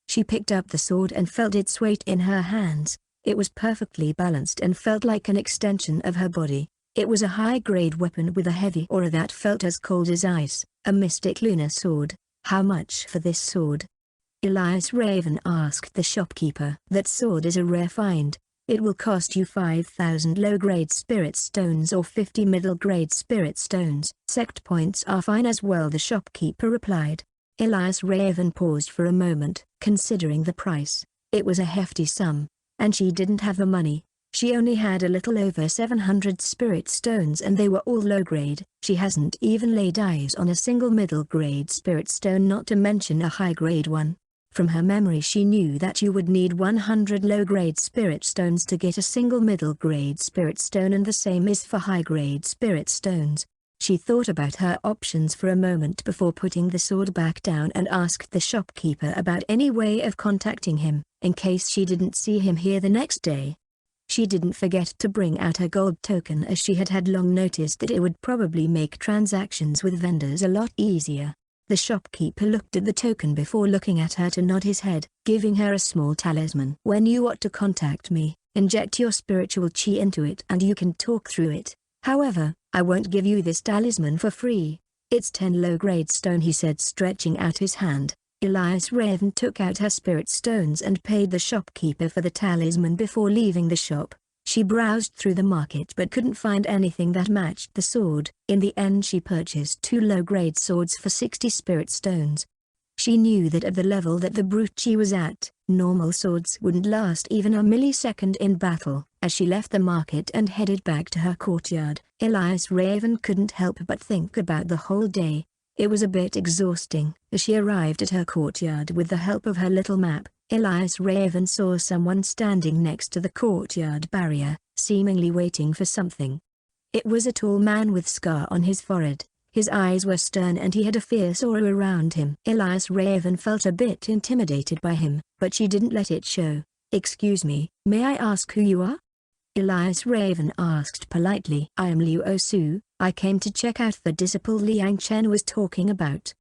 She picked up the sword and felt its weight in her hands. It was perfectly balanced and felt like an extension of her body. It was a high-grade weapon with a heavy aura that felt as cold as ice. A Mystic Lunar Sword. How much for this sword? Elias Raven asked the shopkeeper. That sword is a rare find. It will cost you 5,000 low-grade spirit stones or 50 middle-grade spirit stones. Sect points are fine as well, the shopkeeper replied. Elias Raven paused for a moment, considering the price. It was a hefty sum, and she didn't have the money. She only had a little over 700 spirit stones, and they were all low-grade. She hasn't even laid eyes on a single middle-grade spirit stone, not to mention a high-grade one. From her memory she knew that you would need 100 low-grade spirit stones to get a single middle-grade spirit stone, and the same is for high-grade spirit stones. She thought about her options for a moment before putting the sword back down and asked the shopkeeper about any way of contacting him, in case she didn't see him here the next day. She didn't forget to bring out her gold token, as she had long noticed that it would probably make transactions with vendors a lot easier. The shopkeeper looked at the token before looking at her to nod his head, giving her a small talisman. When you want to contact me, inject your spiritual chi into it and you can talk through it. However, I won't give you this talisman for free. It's 10 low-grade stone, he said, stretching out his hand. Elias Raven took out her spirit stones and paid the shopkeeper for the talisman before leaving the shop. She browsed through the market but couldn't find anything that matched the sword. In the end she purchased 2 low-grade swords for 60 spirit stones. She knew that at the level that the brute she was at, normal swords wouldn't last even a millisecond in battle. As she left the market and headed back to her courtyard, Elias Raven couldn't help but think about the whole day. It was a bit exhausting. As she arrived at her courtyard with the help of her little map, Elias Raven saw someone standing next to the courtyard barrier, seemingly waiting for something. It was a tall man with scar on his forehead. His eyes were stern and he had a fierce aura around him. Elias Raven felt a bit intimidated by him, but she didn't let it show. "Excuse me, may I ask who you are?" Elias Raven asked politely. "I am Liu Osu. I came to check out the disciple Liang Chen was talking about."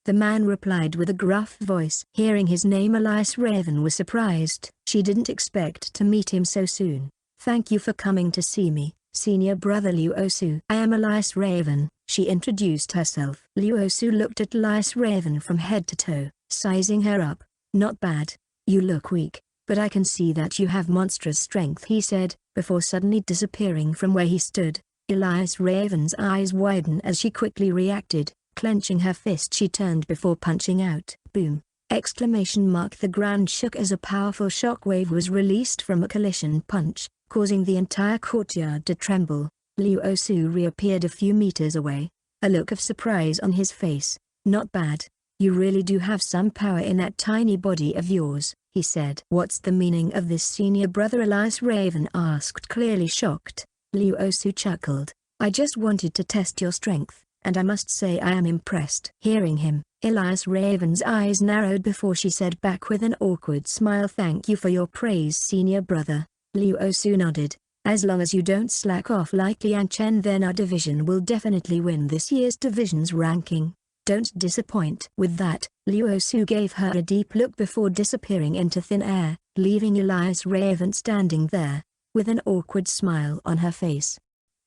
The man replied with a gruff voice. Hearing his name, Elias Raven was surprised. She didn't expect to meet him so soon. "Thank you for coming to see me, senior brother Liu Osu. I am Elias Raven," she introduced herself. Liu Osu looked at Elias Raven from head to toe, sizing her up. "Not bad. You look weak, but I can see that you have monstrous strength," he said, before suddenly disappearing from where he stood. Elias Raven's eyes widened as she quickly reacted. Clenching her fist, she turned before punching out. Boom! Exclamation mark. The ground shook as a powerful shockwave was released from a collision punch, causing the entire courtyard to tremble. Liu Osu reappeared a few meters away, a look of surprise on his face. "Not bad. You really do have some power in that tiny body of yours," he said. "What's the meaning of this, senior brother?" Elias Raven asked, clearly shocked. Liu Osu chuckled. "I just wanted to test your strength, and I must say I am impressed." Hearing him, Elias Raven's eyes narrowed before she said back with an awkward smile, "Thank you for your praise, senior brother." Liu Osu nodded. "As long as you don't slack off like Liang Chen, then our division will definitely win this year's division's ranking. Don't disappoint." With that, Liu Osu gave her a deep look before disappearing into thin air. leaving Elias Raven standing there, with an awkward smile on her face.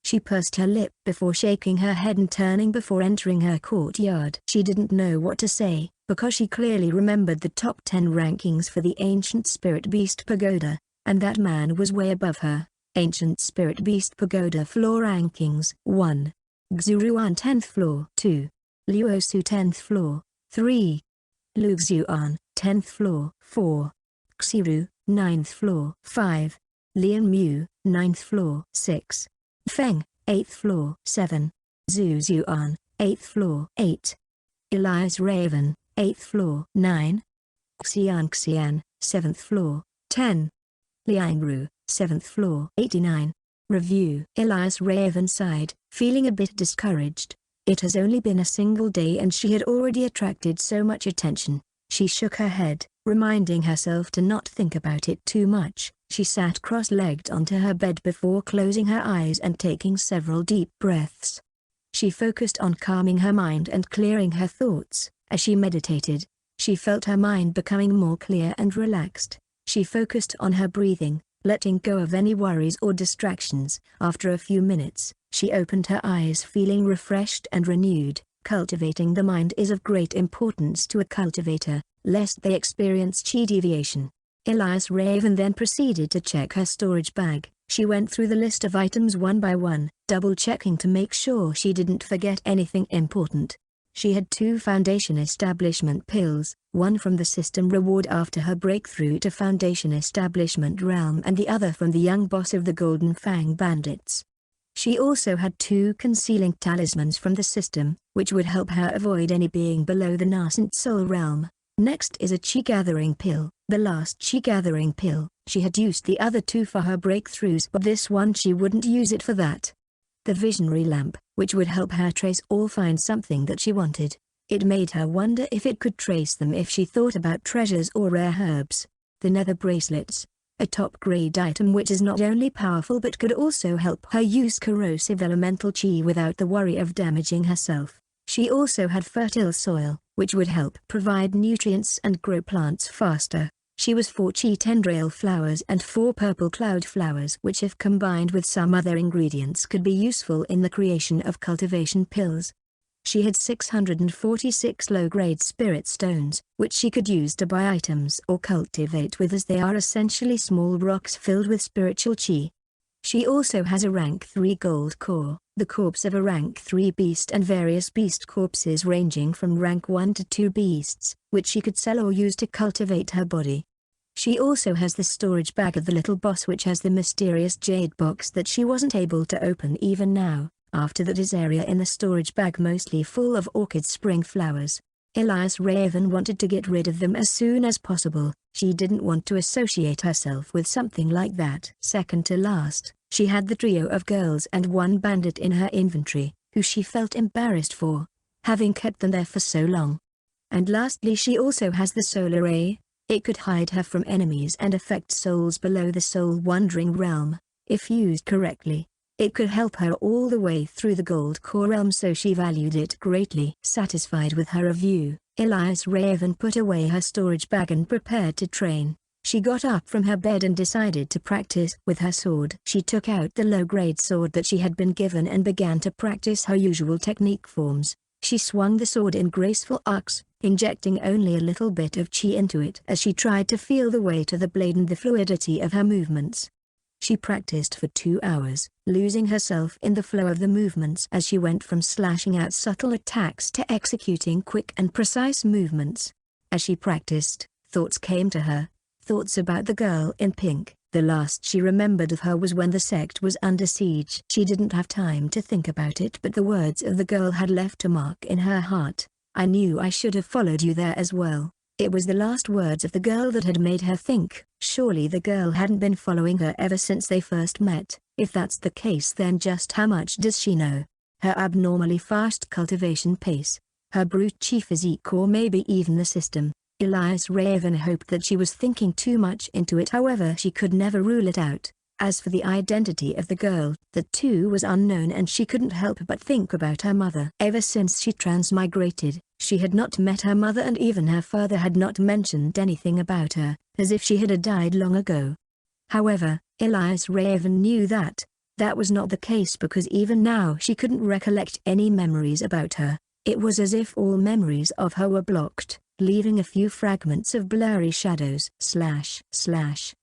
She pursed her lip before shaking her head and turning before entering her courtyard. She didn't know what to say, because she clearly remembered the top 10 rankings for the Ancient Spirit Beast Pagoda, and that man was way above her. Ancient Spirit Beast Pagoda floor rankings: 1. Xuruan 10th floor, 2. Luosu 10th floor, 3. Luxuan 10th floor, 4. Xiru 9th floor, 5. Lian Mu 9th floor, 6. Feng 8th floor, 7. Zuzuan 8th floor, 8. Elias Raven 8th floor, 9. Xian 7th floor, 10. Liangru 7th floor, 89. Review. Elias Raven sighed, feeling a bit discouraged. It has only been a single day and she had already attracted so much attention. She shook her head, reminding herself to not think about it too much. She sat cross-legged onto her bed before closing her eyes and taking several deep breaths. She focused on calming her mind and clearing her thoughts. As she meditated, she felt her mind becoming more clear and relaxed. She focused on her breathing, letting go of any worries or distractions. After a few minutes, she opened her eyes feeling refreshed and renewed. Cultivating the mind is of great importance to a cultivator, lest they experience chi deviation. Elias Raven then proceeded to check her storage bag. She went through the list of items one by one, double-checking to make sure she didn't forget anything important. She had 2 Foundation Establishment pills, one from the system reward after her breakthrough to Foundation Establishment realm and the other from the young boss of the Golden Fang Bandits. She also had 2 concealing talismans from the system, which would help her avoid any being below the nascent soul realm. Next is a Chi Gathering pill, the last Chi Gathering pill. She had used the other 2 for her breakthroughs, but this one she wouldn't use it for that. The Visionary Lamp, which would help her trace or find something that she wanted. It made her wonder if it could trace them if she thought about treasures or rare herbs. The Nether Bracelets, a top-grade item which is not only powerful but could also help her use corrosive elemental chi without the worry of damaging herself. She also had Fertile Soil, which would help provide nutrients and grow plants faster. She was 4 Chi Tendril flowers and 4 purple cloud flowers which if combined with some other ingredients could be useful in the creation of cultivation pills. She had 646 low-grade spirit stones, which she could use to buy items or cultivate with as they are essentially small rocks filled with spiritual chi. She also has a rank 3 gold core, the corpse of a rank 3 beast and various beast corpses ranging from rank 1 to 2 beasts, which she could sell or use to cultivate her body. She also has the storage bag of the little boss which has the mysterious jade box that she wasn't able to open even now. After that is area in the storage bag mostly full of orchid spring flowers. Elias Raven wanted to get rid of them as soon as possible. She didn't want to associate herself with something like that. Second to last, she had the trio of girls and 1 bandit in her inventory, who she felt embarrassed for, having kept them there for so long. And lastly she also has the solar ray. It could hide her from enemies and affect souls below the soul wandering realm. If used correctly, it could help her all the way through the gold core realm, so she valued it greatly. Satisfied with her review, Elias Raven put away her storage bag and prepared to train. She got up from her bed and decided to practice with her sword. She took out the low-grade sword that she had been given and began to practice her usual technique forms. She swung the sword in graceful arcs, injecting only a little bit of chi into it as she tried to feel the weight of the blade and the fluidity of her movements. She practiced for 2 hours, losing herself in the flow of the movements as she went from slashing out subtle attacks to executing quick and precise movements. As she practiced, thoughts came to her, thoughts about the girl in pink. The last she remembered of her was when the sect was under siege. She didn't have time to think about it, but the words of the girl had left a mark in her heart. "I knew I should have followed you there as well." It was the last words of the girl that had made her think. Surely the girl hadn't been following her ever since they first met. If that's the case, then just how much does she know? Her abnormally fast cultivation pace, her brute chi physique, or maybe even the system. Elias Raven hoped that she was thinking too much into it, however she could never rule it out. As for the identity of the girl, that too was unknown, and she couldn't help but think about her mother. Ever since she transmigrated, she had not met her mother, and even her father had not mentioned anything about her, as if she had died long ago. However, Elias Raven knew that that was not the case, because even now she couldn't recollect any memories about her. It was as if all memories of her were blocked, leaving a few fragments of blurry shadows.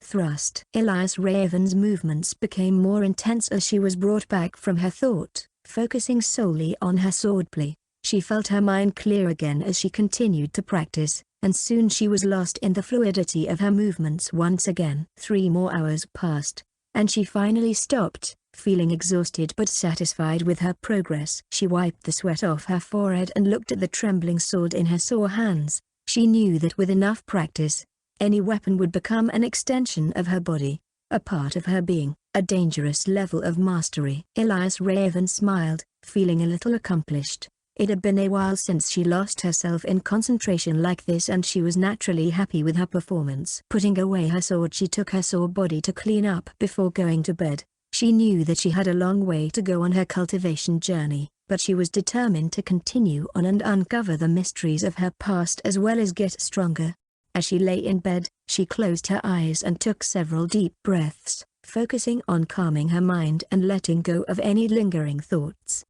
Thrust. Elias Raven's movements became more intense as she was brought back from her thought, focusing solely on her swordplay. She felt her mind clear again as she continued to practice, and soon she was lost in the fluidity of her movements once again. 3 more hours passed, and she finally stopped, feeling exhausted but satisfied with her progress. She wiped the sweat off her forehead and looked at the trembling sword in her sore hands. She knew that with enough practice, any weapon would become an extension of her body, a part of her being, a dangerous level of mastery. Elias Raven smiled, feeling a little accomplished. It had been a while since she lost herself in concentration like this, and she was naturally happy with her performance. Putting away her sword, she took her sore body to clean up before going to bed. She knew that she had a long way to go on her cultivation journey, but she was determined to continue on and uncover the mysteries of her past as well as get stronger. As she lay in bed, she closed her eyes and took several deep breaths, focusing on calming her mind and letting go of any lingering thoughts.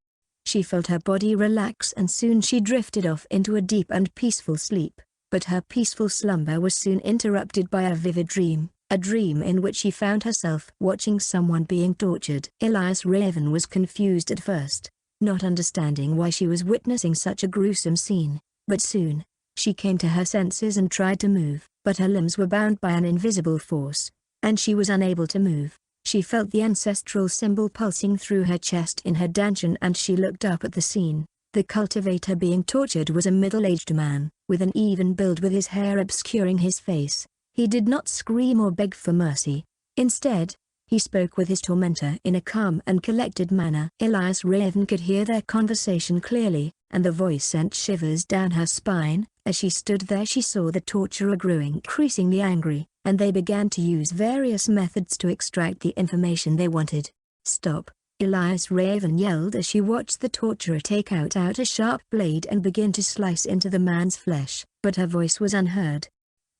She felt her body relax, and soon she drifted off into a deep and peaceful sleep. But her peaceful slumber was soon interrupted by a vivid dream, a dream in which she found herself watching someone being tortured. Elias Raven was confused at first, not understanding why she was witnessing such a gruesome scene, but soon, she came to her senses and tried to move, but her limbs were bound by an invisible force, and she was unable to move. She felt the ancestral symbol pulsing through her chest in her dantian, and she looked up at the scene. The cultivator being tortured was a middle-aged man, with an even build, with his hair obscuring his face. He did not scream or beg for mercy. Instead, he spoke with his tormentor in a calm and collected manner. Elias Raven could hear their conversation clearly, and the voice sent shivers down her spine. As she stood there, she saw the torturer growing increasingly angry, and they began to use various methods to extract the information they wanted. "Stop!" Elias Raven yelled as she watched the torturer take out a sharp blade and begin to slice into the man's flesh, but her voice was unheard.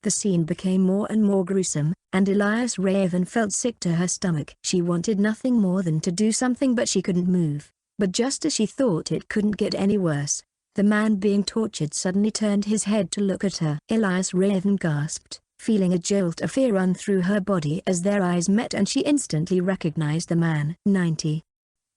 The scene became more and more gruesome, and Elias Raven felt sick to her stomach. She wanted nothing more than to do something, but she couldn't move. But just as she thought it couldn't get any worse, the man being tortured suddenly turned his head to look at her. Elias Raven gasped, feeling a jolt of fear run through her body as their eyes met, and she instantly recognized the man. 90.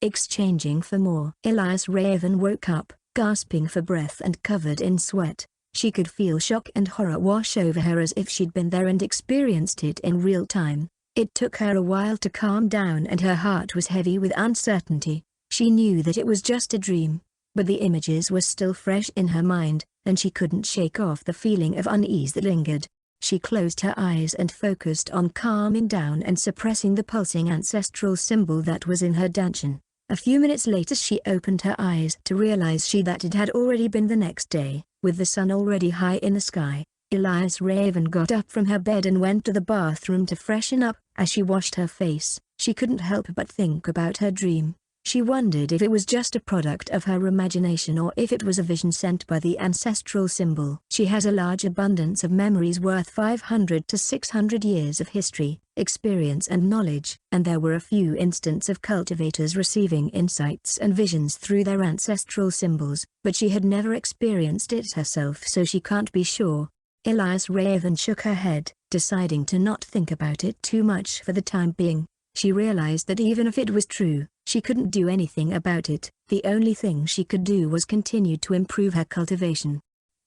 Exchanging for more. Elias Raven woke up, gasping for breath and covered in sweat. She could feel shock and horror wash over her as if she'd been there and experienced it in real time. It took her a while to calm down, and her heart was heavy with uncertainty. She knew that it was just a dream, but the images were still fresh in her mind, and she couldn't shake off the feeling of unease that lingered. She closed her eyes and focused on calming down and suppressing the pulsing ancestral symbol that was in her dantian. A few minutes later she opened her eyes to realize that it had already been the next day, with the sun already high in the sky. Elias Raven got up from her bed and went to the bathroom to freshen up. As she washed her face, she couldn't help but think about her dream. She wondered if it was just a product of her imagination or if it was a vision sent by the ancestral symbol. She has a large abundance of memories worth 500 to 600 years of history, experience and knowledge, and there were a few instances of cultivators receiving insights and visions through their ancestral symbols, but she had never experienced it herself, so she can't be sure. Elias Raven shook her head, deciding to not think about it too much for the time being. She realized that even if it was true, she couldn't do anything about it. The only thing she could do was continue to improve her cultivation.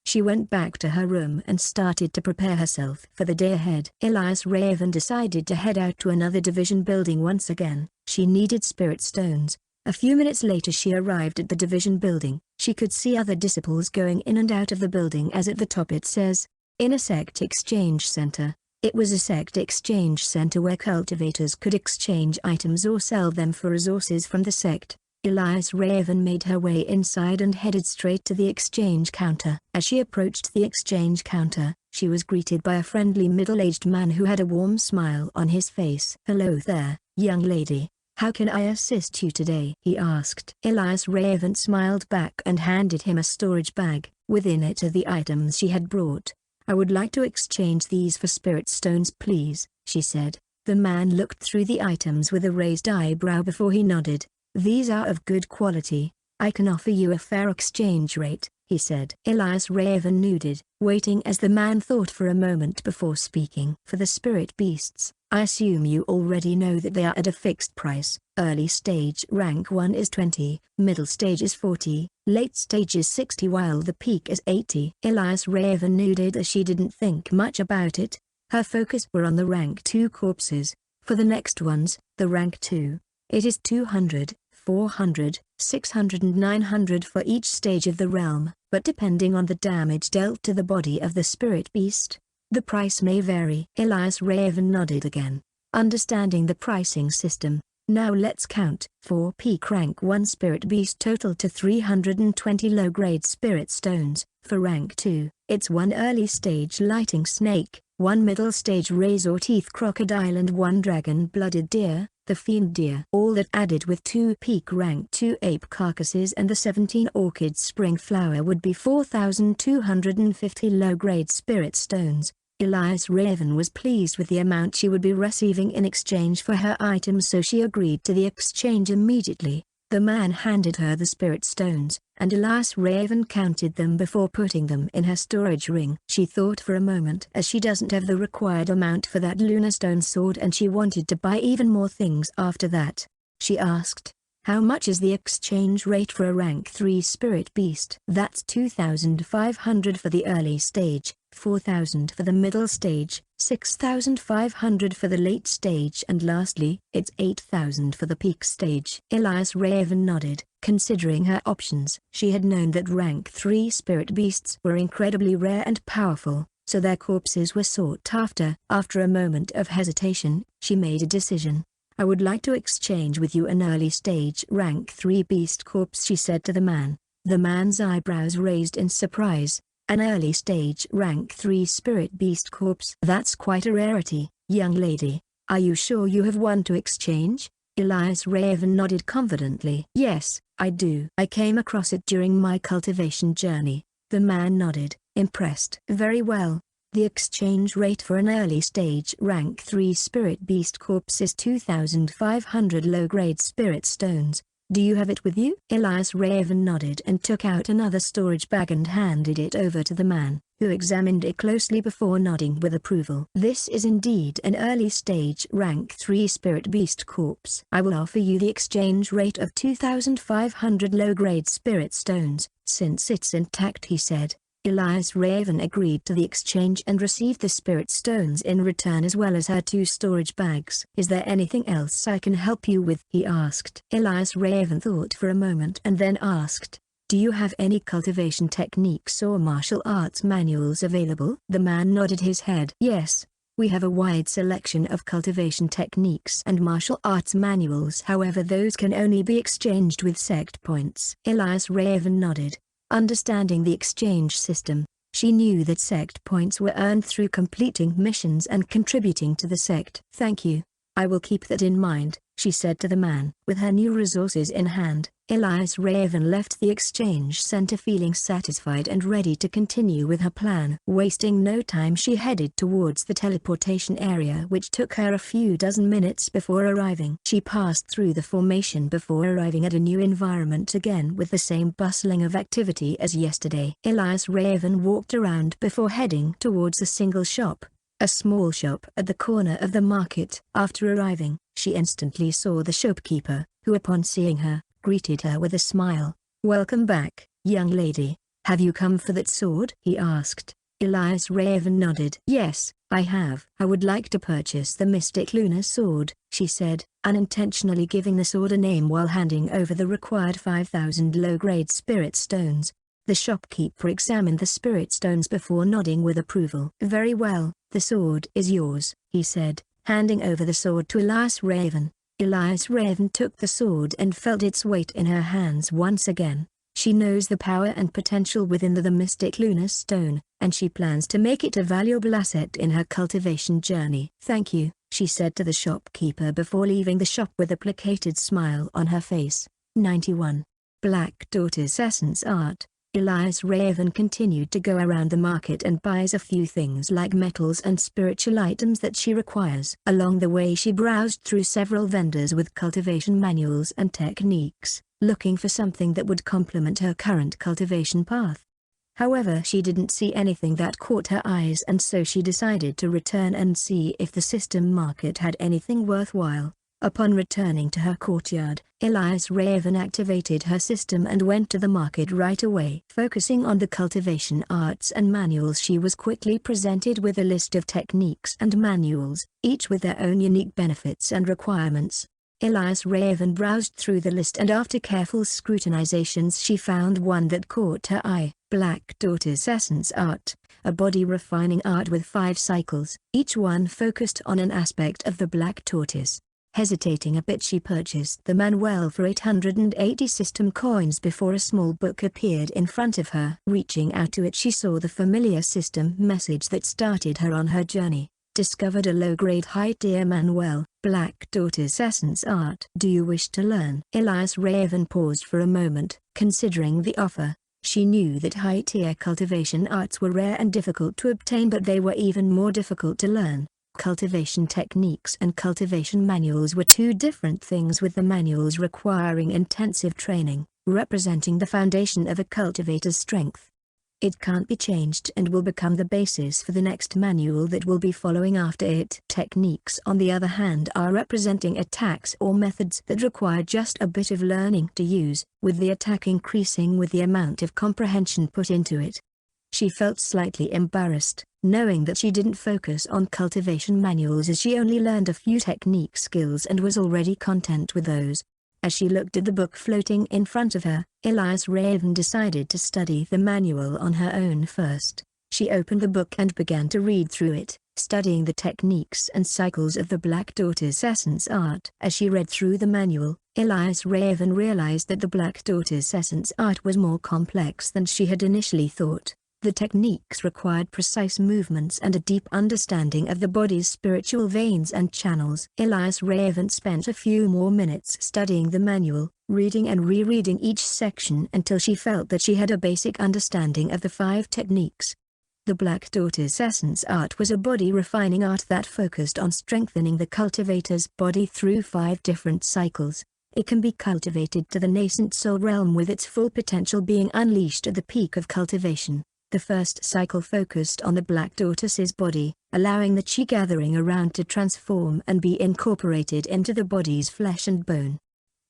She went back to her room and started to prepare herself for the day ahead. Elias Raven decided to head out to another division building once again. She needed spirit stones. A few minutes later she arrived at the division building. She could see other disciples going in and out of the building, as at the top it says, "Inner Sect Exchange Center." It was a sect exchange center where cultivators could exchange items or sell them for resources from the sect. Elias Raven made her way inside and headed straight to the exchange counter. As she approached the exchange counter, She was greeted by a friendly middle-aged man who had a warm smile on his face. "Hello there, young lady. How can I assist you today?" he asked. Elias Raven smiled back and handed him a storage bag. Within it are the items she had brought. "I would like to exchange these for spirit stones, please," she said. The man looked through the items with a raised eyebrow before he nodded. "These are of good quality. I can offer you a fair exchange rate," he said. Elias Raven nodded, waiting as the man thought for a moment before speaking. "For the spirit beasts, I assume you already know that they are at a fixed price. Early stage rank 1 is 20, middle stage is 40, late stage is 60 while the peak is 80. Elias Raven nodded as she didn't think much about it. Her focus were on the rank 2 corpses. For the next ones, the rank 2, it is 200, 400, 600 and 900 for each stage of the realm, but depending on the damage dealt to the body of the spirit beast, the price may vary. Elias Raven nodded again, understanding the pricing system. "Now let's count." 4 peak rank 1 spirit beast total to 320 low-grade spirit stones. For rank 2, it's 1 early stage lightning snake, 1 middle stage razor teeth crocodile and 1 dragon-blooded deer, the fiend deer. All that added with 2 peak rank 2 ape carcasses and the 17 orchid spring flower would be 4,250 low-grade spirit stones. Elias Raven was pleased with the amount she would be receiving in exchange for her items, so she agreed to the exchange immediately. The man handed her the spirit stones, and Elias Raven counted them before putting them in her storage ring. She thought for a moment as she doesn't have the required amount for that lunarstone sword and she wanted to buy even more things after that. She asked, "How much is the exchange rate for a rank 3 spirit beast?" "That's 2,500 for the early stage, 4,000 for the middle stage, 6,500 for the late stage and lastly, it's 8,000 for the peak stage." Elias Raven nodded, considering her options. She had known that rank 3 spirit beasts were incredibly rare and powerful, so their corpses were sought after. After a moment of hesitation, she made a decision. "I would like to exchange with you an early stage rank 3 beast corpse," she said to the man. The man's eyebrows raised in surprise. "An early stage rank 3 spirit beast corpse? That's quite a rarity, young lady. Are you sure you have one to exchange?" Elias Raven nodded confidently. "Yes, I do. I came across it during my cultivation journey." The man nodded, impressed. "Very well. The exchange rate for an early stage rank 3 spirit beast corpse is 2,500 low-grade spirit stones. Do you have it with you?" Elias Raven nodded and took out another storage bag and handed it over to the man, who examined it closely before nodding with approval. "This is indeed an early stage rank 3 spirit beast corpse. I will offer you the exchange rate of 2,500 low-grade spirit stones, since it's intact," he said. Elias Raven agreed to the exchange and received the spirit stones in return as well as her 2 storage bags. "Is there anything else I can help you with?" he asked. Elias Raven thought for a moment and then asked, "Do you have any cultivation techniques or martial arts manuals available?" The man nodded his head. "Yes, we have a wide selection of cultivation techniques and martial arts manuals, however those can only be exchanged with sect points." Elias Raven nodded. Understanding the exchange system, she knew that sect points were earned through completing missions and contributing to the sect. "Thank you. I will keep that in mind," she said to the man. With her new resources in hand, Elias Raven left the exchange center feeling satisfied and ready to continue with her plan. Wasting no time, she headed towards the teleportation area, which took her a few dozen minutes before arriving. She passed through the formation before arriving at a new environment again with the same bustling of activity as yesterday. Elias Raven walked around before heading towards a single shop, a small shop at the corner of the market. After arriving, she instantly saw the shopkeeper, who upon seeing her, greeted her with a smile. "Welcome back, young lady. Have you come for that sword?" he asked. Elias Raven nodded. "Yes, I have. I would like to purchase the Mystic Lunar Sword," she said, unintentionally giving the sword a name while handing over the required 5,000 low-grade spirit stones. The shopkeeper examined the spirit stones before nodding with approval. "Very well, the sword is yours," he said, handing over the sword to Elias Raven. Elias Raven took the sword and felt its weight in her hands once again. She She knows the power and potential within the mystic lunar stone, and she plans to make it a valuable asset in her cultivation journey. "Thank you," she said to the shopkeeper before leaving the shop with a placated smile on her face. 91. Black Tortoise Essence Art. Elias Raven continued to go around the market and buys a few things like metals and spiritual items that she requires. Along the way she browsed through several vendors with cultivation manuals and techniques, looking for something that would complement her current cultivation path. However, she didn't see anything that caught her eyes, and so she decided to return and see if the system market had anything worthwhile. Upon returning to her courtyard, Elias Raven activated her system and went to the market right away. Focusing on the cultivation arts and manuals, she was quickly presented with a list of techniques and manuals, each with their own unique benefits and requirements. Elias Raven browsed through the list, and after careful scrutinizations she found one that caught her eye. Black Tortoise Essence Art, a body refining art with 5 cycles, each one focused on an aspect of the black tortoise. Hesitating a bit, she purchased the manual for 880 system coins before a small book appeared in front of her. Reaching out to it, she saw the familiar system message that started her on her journey. Discovered a low-grade high-tier manual, Black Tortoise Essence Art. Do you wish to learn? Elias Raven paused for a moment, considering the offer. She knew that high-tier cultivation arts were rare and difficult to obtain, but they were even more difficult to learn. Cultivation techniques and cultivation manuals were two different things, with the manuals requiring intensive training, representing the foundation of a cultivator's strength. It can't be changed and will become the basis for the next manual that will be following after it. Techniques, on the other hand, are representing attacks or methods that require just a bit of learning to use, with the attack increasing with the amount of comprehension put into it. She felt slightly embarrassed, knowing that she didn't focus on cultivation manuals, as she only learned a few technique skills and was already content with those. As she looked at the book floating in front of her, Elias Raven decided to study the manual on her own first. She opened the book and began to read through it, studying the techniques and cycles of the Black Tortoise Essence Art. As she read through the manual, Elias Raven realized that the Black Tortoise Essence Art was more complex than she had initially thought. The techniques required precise movements and a deep understanding of the body's spiritual veins and channels. Elias Raven spent a few more minutes studying the manual, reading and rereading each section until she felt that she had a basic understanding of the 5 techniques. The Black Tortoise Essence Art was a body refining art that focused on strengthening the cultivator's body through 5 different cycles. It can be cultivated to the nascent soul realm, with its full potential being unleashed at the peak of cultivation. The first cycle focused on the black tortoise's body, allowing the chi gathering around to transform and be incorporated into the body's flesh and bone.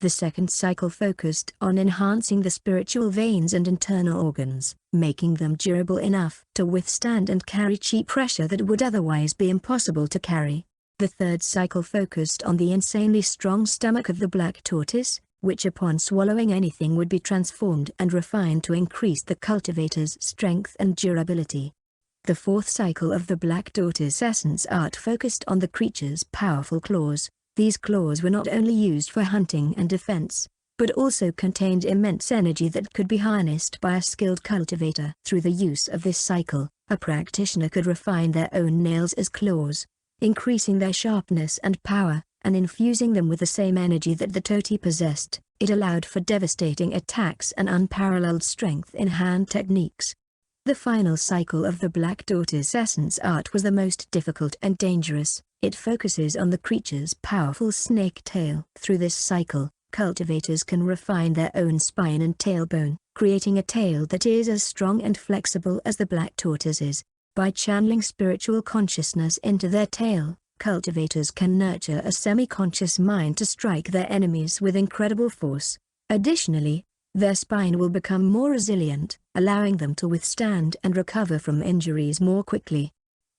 The second cycle focused on enhancing the spiritual veins and internal organs, making them durable enough to withstand and carry chi pressure that would otherwise be impossible to carry. The third cycle focused on the insanely strong stomach of the black tortoise, which upon swallowing anything would be transformed and refined to increase the cultivator's strength and durability. The fourth cycle of the Black Tortoise Essence Art focused on the creature's powerful claws. These claws were not only used for hunting and defense, but also contained immense energy that could be harnessed by a skilled cultivator. Through the use of this cycle, a practitioner could refine their own nails as claws, increasing their sharpness and power, and infusing them with the same energy that the toti possessed. It allowed for devastating attacks and unparalleled strength in hand techniques. The final cycle of the Black Tortoise Essence Art was the most difficult and dangerous. It focuses on the creature's powerful snake tail. Through this cycle, cultivators can refine their own spine and tailbone, creating a tail that is as strong and flexible as the black tortoise's. By channeling spiritual consciousness into their tail, cultivators can nurture a semi-conscious mind to strike their enemies with incredible force. Additionally, their spine will become more resilient, allowing them to withstand and recover from injuries more quickly.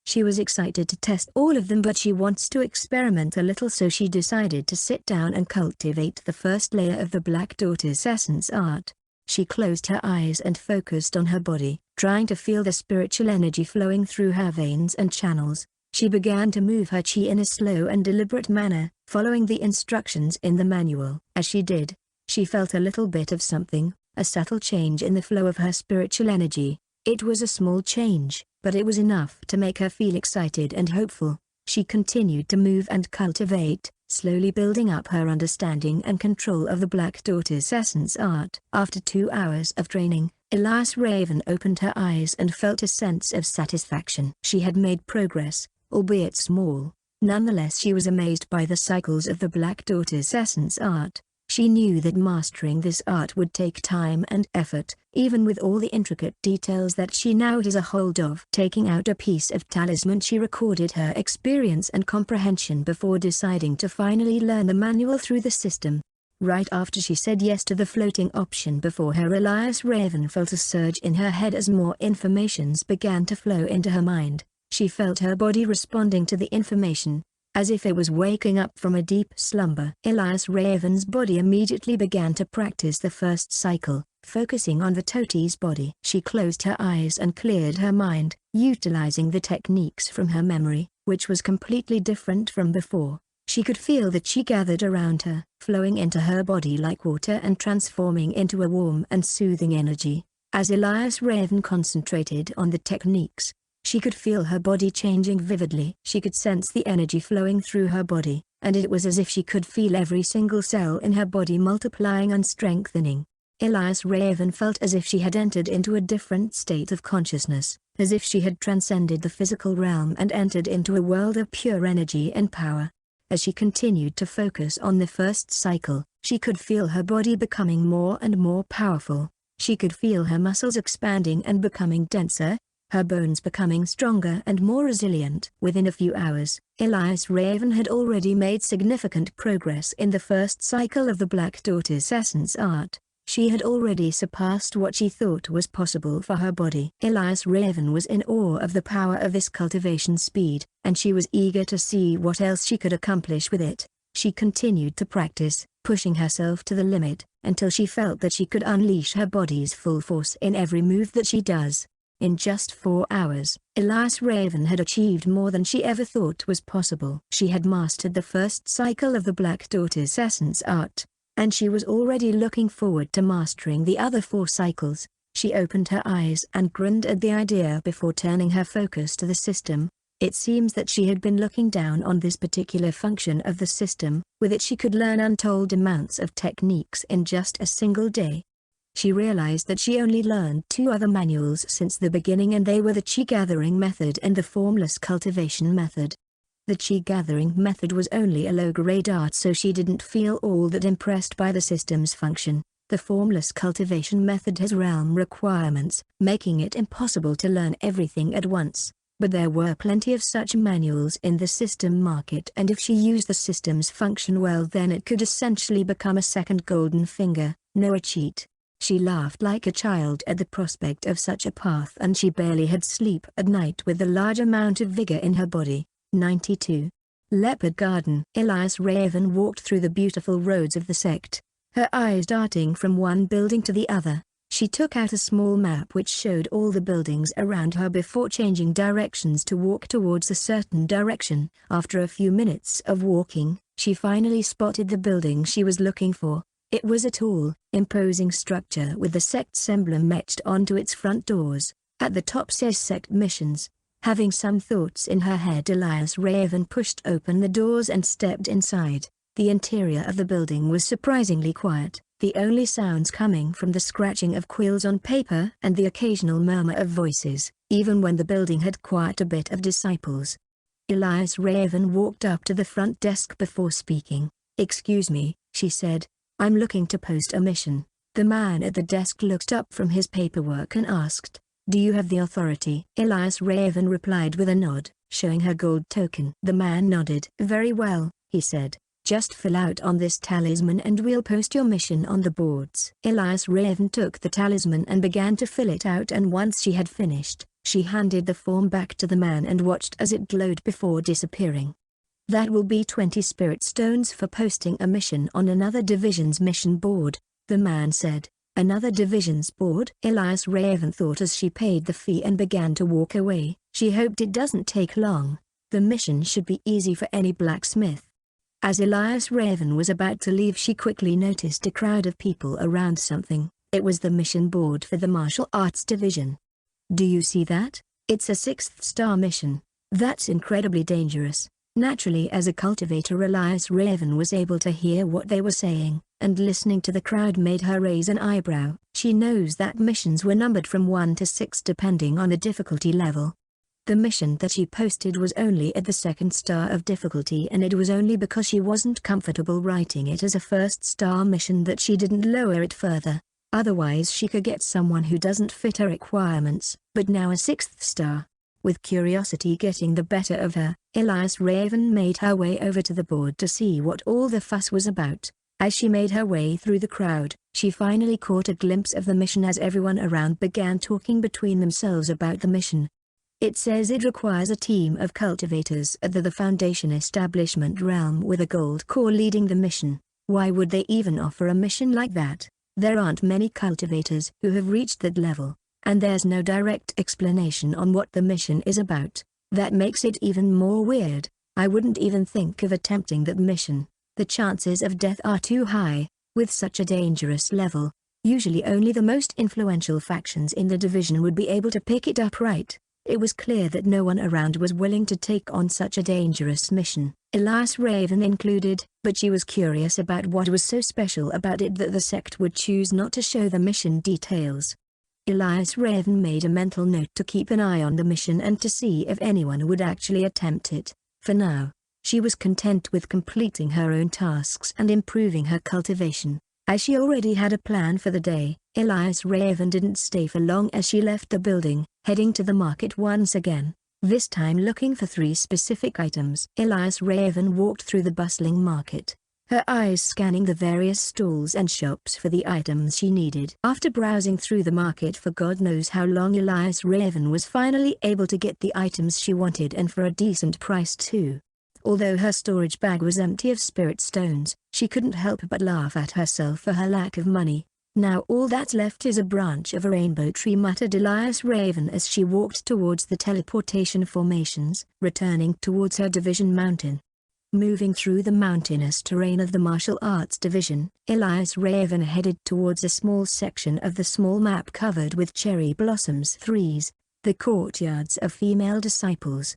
She was excited to test all of them, but she wants to experiment a little, so she decided to sit down and cultivate the first layer of the Black Tortoise Essence Art. She closed her eyes and focused on her body, trying to feel the spiritual energy flowing through her veins and channels. She began to move her chi in a slow and deliberate manner, following the instructions in the manual. As she did, she felt a little bit of something, a subtle change in the flow of her spiritual energy. It was a small change, but it was enough to make her feel excited and hopeful. She continued to move and cultivate, slowly building up her understanding and control of the Black Daughter's essence art. After 2 hours of training, Elias Raven opened her eyes and felt a sense of satisfaction. She had made progress, albeit small. Nonetheless, she was amazed by the cycles of the Black Daughter's essence art. She knew that mastering this art would take time and effort, even with all the intricate details that she now has a hold of. Taking out a piece of talisman, she recorded her experience and comprehension before deciding to finally learn the manual through the system. Right after she said yes to the floating option before her, Elias Raven felt a surge in her head as more informations began to flow into her mind. She felt her body responding to the information, as if it was waking up from a deep slumber. Elias Raven's body immediately began to practice the first cycle, focusing on the tote's body. She closed her eyes and cleared her mind, utilizing the techniques from her memory, which was completely different from before. She could feel the chi gathered around her, flowing into her body like water and transforming into a warm and soothing energy. As Elias Raven concentrated on the techniques, she could feel her body changing vividly. She could sense the energy flowing through her body, and it was as if she could feel every single cell in her body multiplying and strengthening. Elias Raven felt as if she had entered into a different state of consciousness, as if she had transcended the physical realm and entered into a world of pure energy and power. As she continued to focus on the first cycle, she could feel her body becoming more and more powerful. She could feel her muscles expanding and becoming denser, her bones becoming stronger and more resilient. Within a few hours, Elias Raven had already made significant progress in the first cycle of the Black Daughter's essence art. She had already surpassed what she thought was possible for her body. Elias Raven was in awe of the power of this cultivation speed, and she was eager to see what else she could accomplish with it. She continued to practice, pushing herself to the limit, until she felt that she could unleash her body's full force in every move that she does. In just 4 hours, Elias Raven had achieved more than she ever thought was possible. She had mastered the first cycle of the Black Daughter's essence art, and she was already looking forward to mastering the other 4 cycles. She opened her eyes and grinned at the idea before turning her focus to the system. It seems that she had been looking down on this particular function of the system. With it she could learn untold amounts of techniques in just a single day. She realized that she only learned 2 other manuals since the beginning, and they were the chi gathering method and the formless cultivation method. The chi gathering method was only a low-grade art, so she didn't feel all that impressed by the system's function. The formless cultivation method has realm requirements, making it impossible to learn everything at once. But there were plenty of such manuals in the system market, and if she used the system's function well, then it could essentially become a second golden finger, no a cheat. She laughed like a child at the prospect of such a path, and she barely had sleep at night with the large amount of vigor in her body. 92. Leopard Garden. Elias Raven walked through the beautiful roads of the sect, her eyes darting from one building to the other. She took out a small map which showed all the buildings around her before changing directions to walk towards a certain direction. After a few minutes of walking, she finally spotted the building she was looking for. It was a tall, imposing structure with the sect's emblem etched onto its front doors. At the top says Sect Missions. Having some thoughts in her head, Elias Raven pushed open the doors and stepped inside. The interior of the building was surprisingly quiet, the only sounds coming from the scratching of quills on paper and the occasional murmur of voices, even when the building had quite a bit of disciples. Elias Raven walked up to the front desk before speaking. "Excuse me," she said. "I'm looking to post a mission." The man at the desk looked up from his paperwork and asked, "Do you have the authority?" Elias Raven replied with a nod, showing her gold token. The man nodded. "Very well," he said. "Just fill out on this talisman and we'll post your mission on the boards." Elias Raven took the talisman and began to fill it out, and once she had finished, she handed the form back to the man and watched as it glowed before disappearing. "That will be 20 spirit stones for posting a mission on another division's mission board," the man said. "Another division's board?" Elias Raven thought as she paid the fee and began to walk away. She hoped it doesn't take long. The mission should be easy for any blacksmith. As Elias Raven was about to leave, she quickly noticed a crowd of people around something. It was the mission board for the martial arts division. "Do you see that? It's a 6th-star mission. That's incredibly dangerous." Naturally, as a cultivator, Elias Raven was able to hear what they were saying, and listening to the crowd made her raise an eyebrow. She knows that missions were numbered from 1 to 6 depending on the difficulty level. The mission that she posted was only at the 2nd star of difficulty, and it was only because she wasn't comfortable writing it as a 1st-star mission that she didn't lower it further. Otherwise she could get someone who doesn't fit her requirements. But now a 6th star. With curiosity getting the better of her, Elias Raven made her way over to the board to see what all the fuss was about. As she made her way through the crowd, she finally caught a glimpse of the mission as everyone around began talking between themselves about the mission. It says it requires a team of cultivators at the Foundation establishment realm with a gold core leading the mission. Why would they even offer a mission like that? There aren't many cultivators who have reached that level, and there's no direct explanation on what the mission is about. That makes it even more weird. I wouldn't even think of attempting that mission. The chances of death are too high. With such a dangerous level, usually only the most influential factions in the division would be able to pick it up right. It was clear that no one around was willing to take on such a dangerous mission, Elias Raven included, but she was curious about what was so special about it that the sect would choose not to show the mission details. Elias Raven made a mental note to keep an eye on the mission and to see if anyone would actually attempt it. For now, she was content with completing her own tasks and improving her cultivation. As she already had a plan for the day, Elias Raven didn't stay for long as she left the building, heading to the market once again, this time looking for 3 specific items. Elias Raven walked through the bustling market, her eyes scanning the various stalls and shops for the items she needed. After browsing through the market for God knows how long, Elias Raven was finally able to get the items she wanted, and for a decent price too. Although her storage bag was empty of spirit stones, she couldn't help but laugh at herself for her lack of money. "Now all that's left is a branch of a rainbow tree," muttered Elias Raven as she walked towards the teleportation formations, returning towards her division mountain. Moving through the mountainous terrain of the martial arts division, Elias Raven headed towards a small section of the small map covered with cherry blossoms. 3s, the courtyards of female disciples.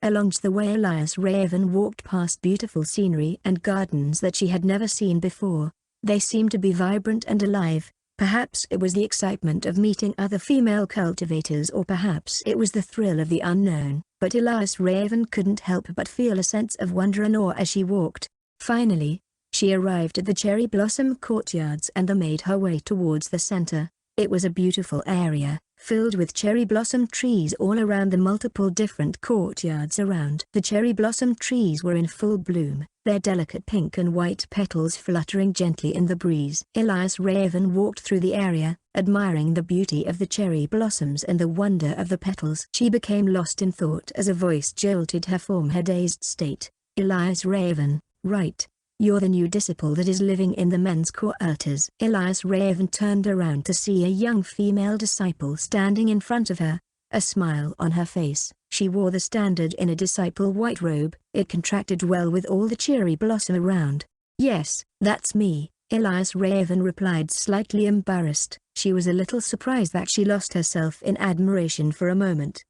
Along the way, Elias Raven walked past beautiful scenery and gardens that she had never seen before. They seemed to be vibrant and alive. Perhaps it was the excitement of meeting other female cultivators, or perhaps it was the thrill of the unknown, but Elias Raven couldn't help but feel a sense of wonder and awe as she walked. Finally, she arrived at the cherry blossom courtyards and made her way towards the center. It was a beautiful area, filled with cherry blossom trees all around the multiple different courtyards around. The cherry blossom trees were in full bloom, their delicate pink and white petals fluttering gently in the breeze. Elias Raven walked through the area, admiring the beauty of the cherry blossoms and the wonder of the petals. She became lost in thought as a voice jolted her from her dazed state. "Elias Raven, right? You're the new disciple that is living in the men's quarters." Elias Raven turned around to see a young female disciple standing in front of her, a smile on her face. She wore the standard inner disciple white robe. It contracted well with all the cherry blossom around. "Yes, that's me," Elias Raven replied, slightly embarrassed. She was a little surprised that she lost herself in admiration for a moment.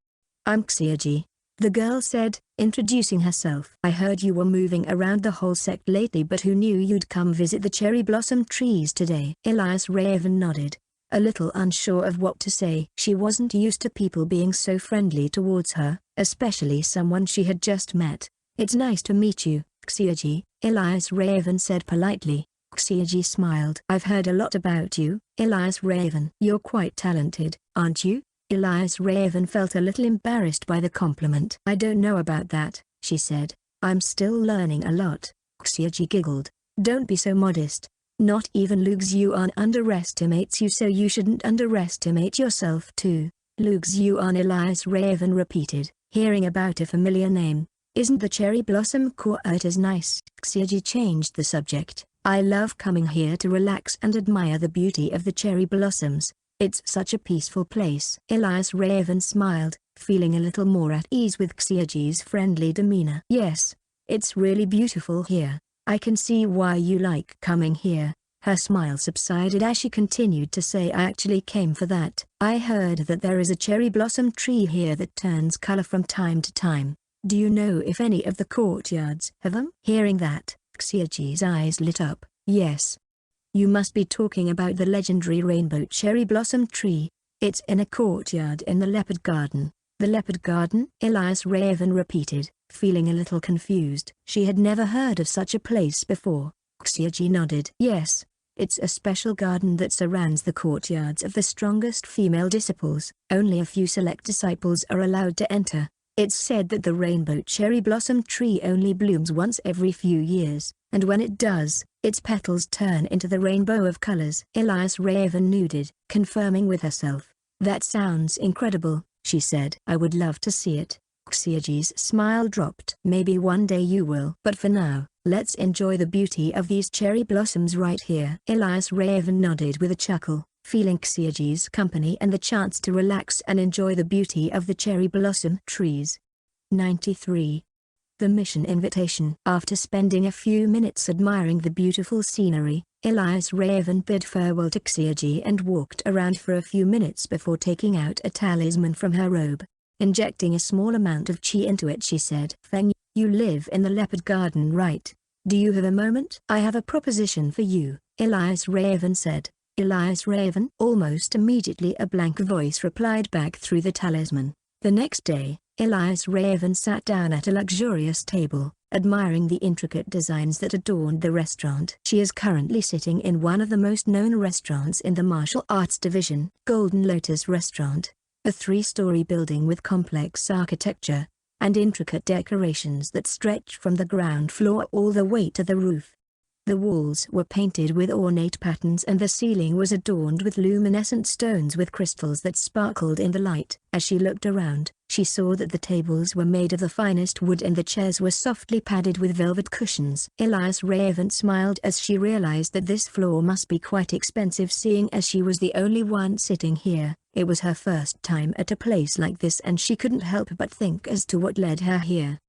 "I'm Xiaoji," the girl said, introducing herself. "I heard you were moving around the whole sect lately, but who knew you'd come visit the cherry blossom trees today?" Elias Raven nodded, a little unsure of what to say. She wasn't used to people being so friendly towards her, especially someone she had just met. "It's nice to meet you, Xiaoji," Elias Raven said politely. Xiaoji smiled. "I've heard a lot about you, Elias Raven. You're quite talented, aren't you?" Elias Raven felt a little embarrassed by the compliment. "I don't know about that," she said. "I'm still learning a lot." Xiaoji giggled. "Don't be so modest. Not even Lu Xuan underestimates you, so you shouldn't underestimate yourself too." Lu Xuan, Elias Raven repeated, hearing about a familiar name. "Isn't the cherry blossom quarters nice?" Xiaoji changed the subject. "I love coming here to relax and admire the beauty of the cherry blossoms. It's such a peaceful place." Elias Raven smiled, feeling a little more at ease with Xiaoji's friendly demeanor. "Yes, it's really beautiful here. I can see why you like coming here. Her smile subsided as she continued to say, I actually came for that. I heard that there is a cherry blossom tree here that turns color from time to time. Do you know if any of the courtyards have them? Hearing that, Xiaji's eyes lit up. Yes. You must be talking about the legendary rainbow cherry blossom tree. It's in a courtyard in the leopard garden. The leopard garden? Elias Raven repeated, feeling a little confused. She had never heard of such a place before. Xiaji nodded. Yes. It's a special garden that surrounds the courtyards of the strongest female disciples. Only a few select disciples are allowed to enter. It's said that the rainbow cherry blossom tree only blooms once every few years, and when it does, its petals turn into the rainbow of colors. Elias Raven nodded, confirming with herself. That sounds incredible, she said. I would love to see it. Xiaji's smile dropped. Maybe one day you will. But for now, let's enjoy the beauty of these cherry blossoms right here. Elias Raven nodded with a chuckle, feeling Xiaji's company and the chance to relax and enjoy the beauty of the cherry blossom trees. 93. The mission invitation. After spending a few minutes admiring the beautiful scenery, Elias Raven bid farewell to Xiaji and walked around for a few minutes before taking out a talisman from her robe. Injecting a small amount of qi into it, she said, Feng, you live in the leopard garden, right? Do you have a moment? I have a proposition for you, Elias Raven said. Elias Raven? Almost immediately a blank voice replied back through the talisman. The next day, Elias Raven sat down at a luxurious table, admiring the intricate designs that adorned the restaurant. She is currently sitting in one of the most known restaurants in the martial arts division, Golden Lotus Restaurant. A 3-story building with complex architecture and intricate decorations that stretch from the ground floor all the way to the roof. The walls were painted with ornate patterns and the ceiling was adorned with luminescent stones with crystals that sparkled in the light. As she looked around, she saw that the tables were made of the finest wood and the chairs were softly padded with velvet cushions. Elias Raven smiled as she realized that this floor must be quite expensive, seeing as she was the only one sitting here. It was her first time at a place like this and she couldn't help but think as to what led her here.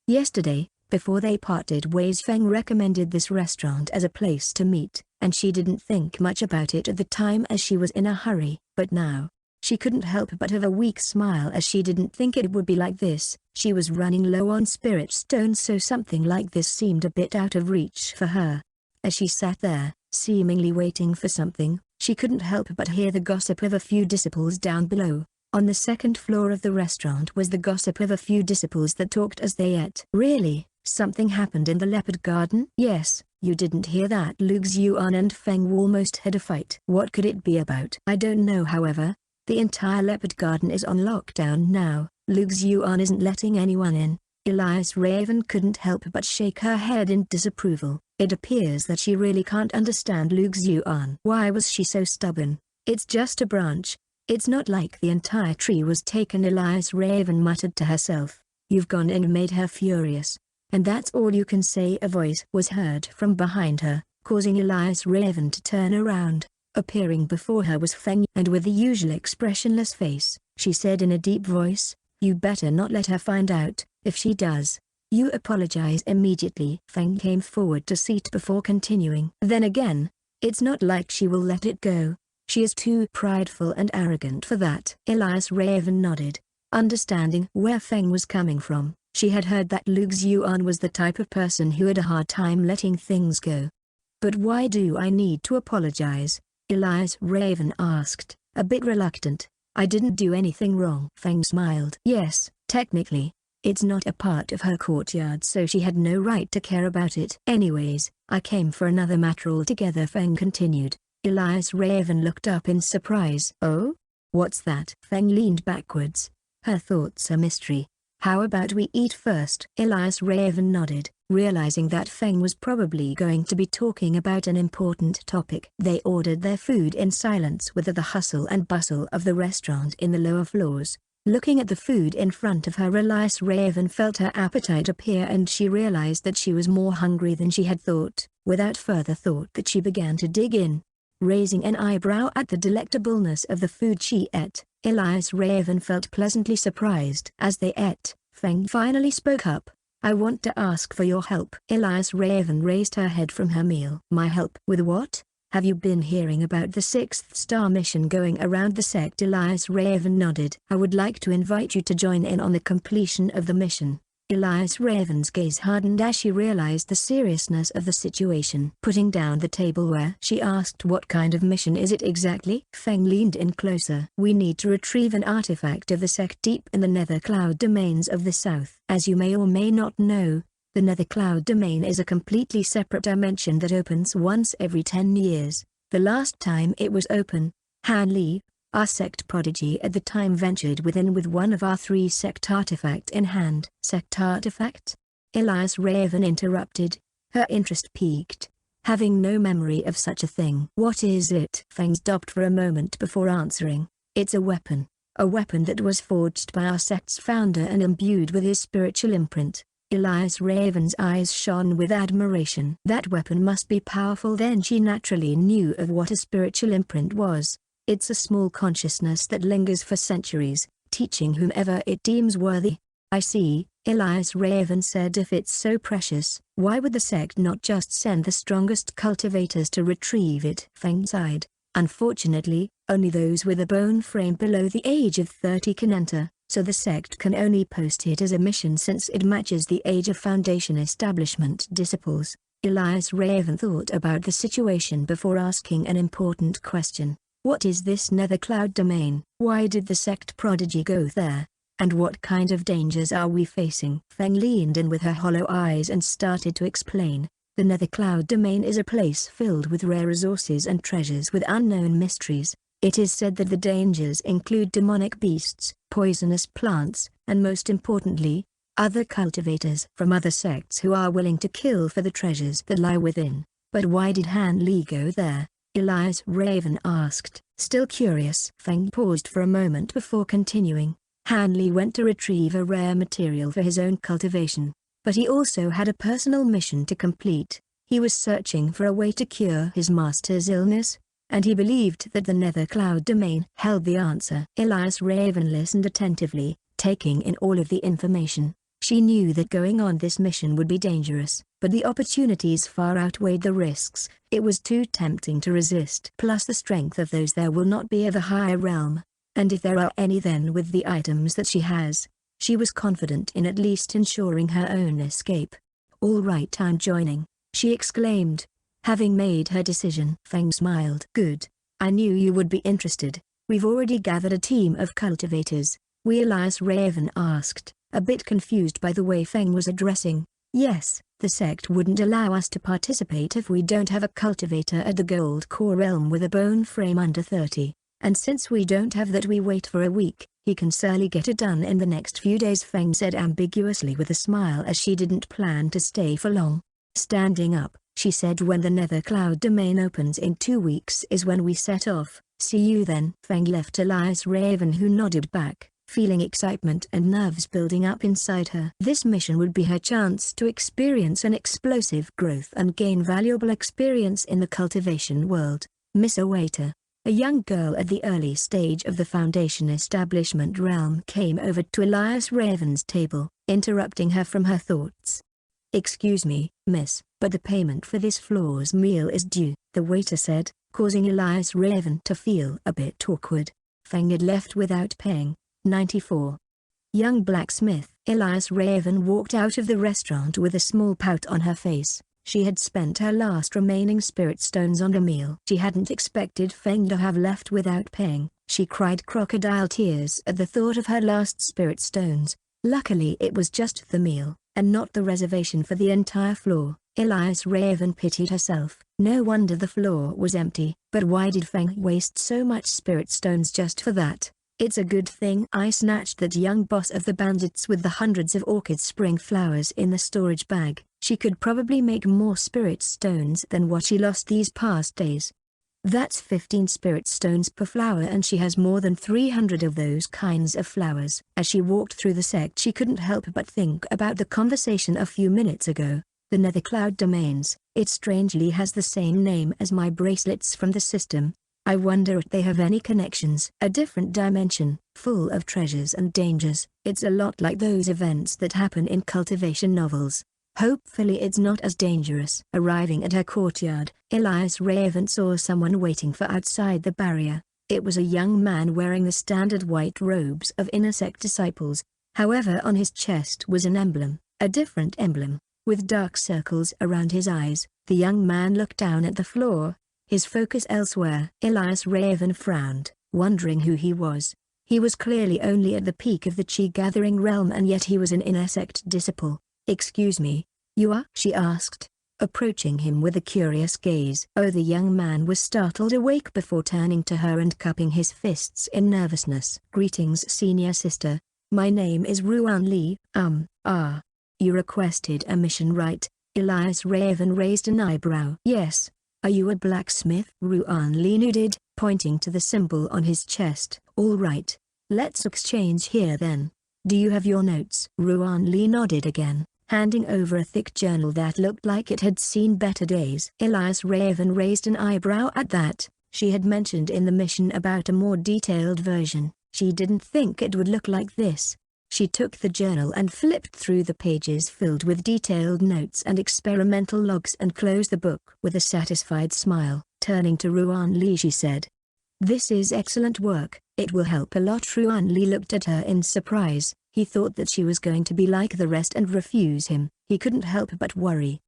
Yesterday, before they parted ways, Feng recommended this restaurant as a place to meet, and she didn't think much about it at the time as she was in a hurry. But now, she couldn't help but have a weak smile as she didn't think it would be like this. She was running low on spirit stones, so something like this seemed a bit out of reach for her. As she sat there, seemingly waiting for something, she couldn't help but hear the gossip of a few disciples down below. On the second floor of the restaurant was the gossip of a few disciples that talked as they ate. Really? Something happened in the leopard garden? Yes, you didn't hear that? Lu Xiuan and Feng almost had a fight. What could it be about? I don't know. However, the entire leopard garden is on lockdown now. Lu Xiuan isn't letting anyone in. Elias Raven couldn't help but shake her head in disapproval. It appears that she really can't understand Lu Xiuan. Why was she so stubborn? It's just a branch. It's not like the entire tree was taken. Elias Raven muttered to herself. You've gone and made her furious. And that's all you can say. A voice was heard from behind her, causing Elias Raven to turn around. Appearing before her was Feng, and with the usual expressionless face, she said in a deep voice, you better not let her find out. If she does, you apologize immediately. Feng came forward to seat before continuing. Then again, it's not like she will let it go. She is too prideful and arrogant for that. Elias Raven nodded, understanding where Feng was coming from. She had heard that Lu Xiuan was the type of person who had a hard time letting things go. But why do I need to apologize? Elias Raven asked, a bit reluctant. I didn't do anything wrong. Feng smiled. Yes, technically, it's not a part of her courtyard, so she had no right to care about it. Anyways, I came for another matter altogether, Feng continued. Elias Raven looked up in surprise. Oh? What's that? Feng leaned backwards. Her thoughts a mystery. How about we eat first? Elias Raven nodded, realizing that Feng was probably going to be talking about an important topic. They ordered their food in silence with the hustle and bustle of the restaurant in the lower floors. Looking at the food in front of her, Elias Raven felt her appetite appear and she realized that she was more hungry than she had thought. Without further thought that she began to dig in. Raising an eyebrow at the delectableness of the food she ate, Elias Raven felt pleasantly surprised. As they ate, Feng finally spoke up. I want to ask for your help. Elias Raven raised her head from her meal. My help? With what? Have you been hearing about the 6th star mission going around the sect? Elias Raven nodded. I would like to invite you to join in on the completion of the mission. Elias Raven's gaze hardened as she realized the seriousness of the situation. Putting down the tableware, she asked, what kind of mission is it exactly? Feng leaned in closer. We need to retrieve an artifact of the sect deep in the Nether Cloud domains of the south. As you may or may not know, the Nether Cloud domain is a completely separate dimension that opens once every 10 years. The last time it was open, Han Li, our sect prodigy at the time, ventured within with one of our 3 sect artifact in hand. Sect artifact? Elias Raven interrupted, her interest piqued, having no memory of such a thing. What is it? Feng stopped for a moment before answering. It's a weapon that was forged by our sect's founder and imbued with his spiritual imprint. Elias Raven's eyes shone with admiration. That weapon must be powerful. Then she naturally knew of what a spiritual imprint was. It's a small consciousness that lingers for centuries, teaching whomever it deems worthy. I see, Elias Raven said. If it's so precious, why would the sect not just send the strongest cultivators to retrieve it? Feng sighed. Unfortunately, only those with a bone frame below the age of 30 can enter, so the sect can only post it as a mission since it matches the age of Foundation establishment disciples. Elias Raven thought about the situation before asking an important question. What is this Nether Cloud domain? Why did the sect prodigy go there? And what kind of dangers are we facing? Feng leaned in with her hollow eyes and started to explain. The Nether Cloud domain is a place filled with rare resources and treasures with unknown mysteries. It is said that the dangers include demonic beasts, poisonous plants, and most importantly, other cultivators from other sects who are willing to kill for the treasures that lie within. But why did Han Li go there? Elias Raven asked, still curious. Feng paused for a moment before continuing. Han Li went to retrieve a rare material for his own cultivation, but he also had a personal mission to complete. He was searching for a way to cure his master's illness, and he believed that the Nether Cloud domain held the answer. Elias Raven listened attentively, taking in all of the information. She knew that going on this mission would be dangerous, but the opportunities far outweighed the risks. It was too tempting to resist. Plus the strength of those there will not be of a higher realm, and if there are any, then with the items that she has, she was confident in at least ensuring her own escape. All right, I'm joining, she exclaimed, having made her decision. Feng smiled. Good, I knew you would be interested. We've already gathered a team of cultivators. Elias Raven asked, a bit confused by the way Feng was addressing. Yes, the sect wouldn't allow us to participate if we don't have a cultivator at the Gold Core realm with a bone frame under 30. And since we don't have that, we wait for a week. He can surely get it done in the next few days, Feng said ambiguously with a smile as she didn't plan to stay for long. Standing up, she said, when the Nether Cloud domain opens in 2 weeks is when we set off. See you then. Feng left Elias Raven, who nodded back, feeling excitement and nerves building up inside her. This mission would be her chance to experience an explosive growth and gain valuable experience in the cultivation world. Miss Owater, a young girl at the early stage of the Foundation establishment realm, came over to Elias Raven's table, interrupting her from her thoughts. Excuse me, miss, but the payment for this floor's meal is due, the waiter said, causing Elias Raven to feel a bit awkward. Feng had left without paying. 94. Young blacksmith. Elias Raven walked out of the restaurant with a small pout on her face. She had spent her last remaining spirit stones on a meal. She hadn't expected Feng to have left without paying. She cried crocodile tears at the thought of her last spirit stones. Luckily it was just the meal, and not the reservation for the entire floor. Elias Raven pitied herself. No wonder the floor was empty. But why did Feng waste so much spirit stones just for that? It's a good thing I snatched that young boss of the bandits with the hundreds of orchid spring flowers in the storage bag. She could probably make more spirit stones than what she lost these past days. That's 15 spirit stones per flower, and she has more than 300 of those kinds of flowers. As she walked through the sect, she couldn't help but think about the conversation a few minutes ago. The Nether Cloud domains, it strangely has the same name as my bracelets from the system. I wonder if they have any connections. A different dimension, full of treasures and dangers. It's a lot like those events that happen in cultivation novels. Hopefully it's not as dangerous. Arriving at her courtyard, Elias Raven saw someone waiting for outside the barrier. It was a young man wearing the standard white robes of inner sect disciples. However, on his chest was an emblem, a different emblem, with dark circles around his eyes. The young man looked down at the floor, his focus elsewhere. Elias Raven frowned, wondering who he was. He was clearly only at the peak of the chi-gathering realm, and yet he was an inner sect disciple. "Excuse me, you are?" she asked, approaching him with a curious gaze. Oh, the young man was startled awake before turning to her and cupping his fists in nervousness. "Greetings, senior sister. My name is Ruan Li. You requested a mission, right?" Elias Raven raised an eyebrow. "Yes. Are you a blacksmith?" Ruan Li nodded, pointing to the symbol on his chest. "All right. Let's exchange here then. Do you have your notes?" Ruan Li nodded again, handing over a thick journal that looked like it had seen better days. Elias Raven raised an eyebrow at that. She had mentioned in the mission about a more detailed version. She didn't think it would look like this. She took the journal and flipped through the pages filled with detailed notes and experimental logs and closed the book with a satisfied smile. Turning to Ruan Li, she said, "This is excellent work. It will help a lot." Ruan Li looked at her in surprise. He thought that she was going to be like the rest and refuse him. He couldn't help but worry.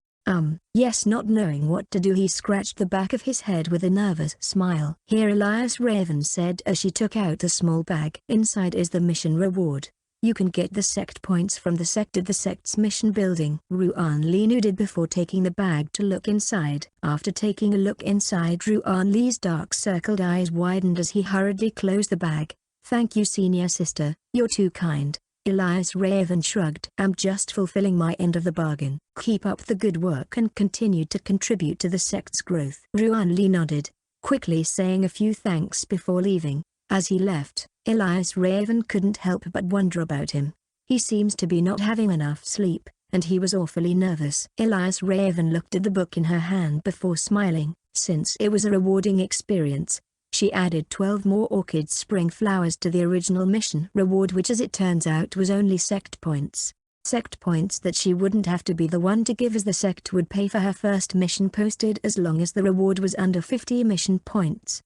Yes, not knowing what to do, he scratched the back of his head with a nervous smile. "Here," Elias Raven said as she took out a small bag. "Inside is the mission reward. You can get the sect points from the sect at the sect's mission building." Ruan Li nodded before taking the bag to look inside. After taking a look inside, Ruan Li's dark-circled eyes widened as he hurriedly closed the bag. "Thank you, senior sister, you're too kind." Elias Raven shrugged. "I'm just fulfilling my end of the bargain." "Keep up the good work and continue to contribute to the sect's growth." Ruan Li nodded, quickly saying a few thanks before leaving. As he left, Elias Raven couldn't help but wonder about him. He seems to be not having enough sleep, and he was awfully nervous. Elias Raven looked at the book in her hand before smiling. Since it was a rewarding experience, she added 12 more orchid spring flowers to the original mission reward, which as it turns out was only sect points. Sect points that she wouldn't have to be the one to give, as the sect would pay for her first mission posted as long as the reward was under 50 mission points.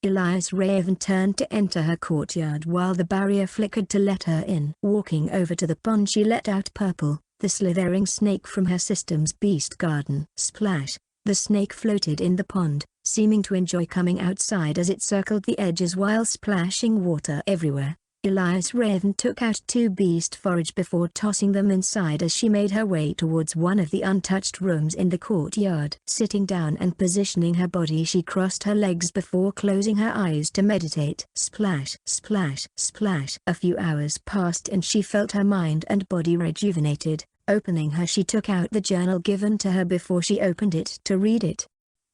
Elias Raven turned to enter her courtyard while the barrier flickered to let her in. Walking over to the pond, she let out Purple, the slithering snake from her system's beast garden. Splash! The snake floated in the pond, seeming to enjoy coming outside as it circled the edges while splashing water everywhere. Elias Raven took out 2 beast forage before tossing them inside as she made her way towards one of the untouched rooms in the courtyard. Sitting down and positioning her body, she crossed her legs before closing her eyes to meditate. Splash, splash, splash. A few hours passed and she felt her mind and body rejuvenated. Opening her, she took out the journal given to her before she opened it to read it.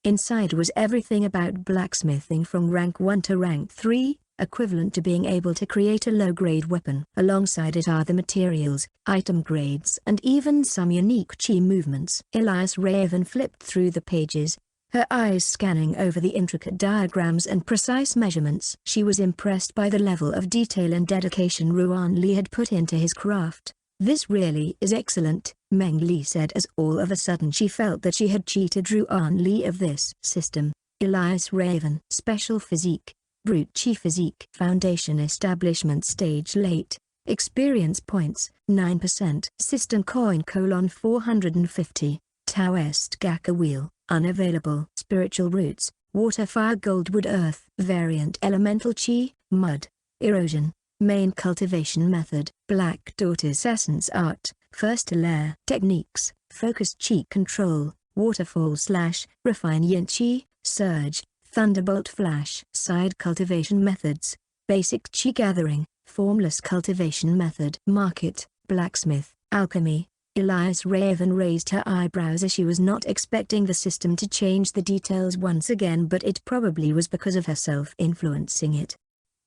Inside was everything about blacksmithing from rank 1 to rank 3. Equivalent to being able to create a low-grade weapon. Alongside it are the materials, item grades, and even some unique chi movements. Elias Raven flipped through the pages, her eyes scanning over the intricate diagrams and precise measurements. She was impressed by the level of detail and dedication Ruan Li had put into his craft. "This really is excellent," Meng Li said as all of a sudden she felt that she had cheated Ruan Li of this system. Elias Raven. Special Physique. Brute Chi Physique. Foundation Establishment Stage Late. Experience Points, 9%. System Coin: 450. Taoist Gaka Wheel, unavailable. Spiritual Roots, Water Fire Gold Wood Earth. Variant Elemental Chi, Mud, Erosion. Main Cultivation Method, Black Tortoise Essence Art. First Layer. Techniques, Focused Chi Control, Waterfall / Refine Yin Chi, Surge, Thunderbolt Flash. Side Cultivation Methods, Basic Chi Gathering, Formless Cultivation Method. Market, Blacksmith, Alchemy. Elias Raven raised her eyebrows as she was not expecting the system to change the details once again, but it probably was because of herself influencing it.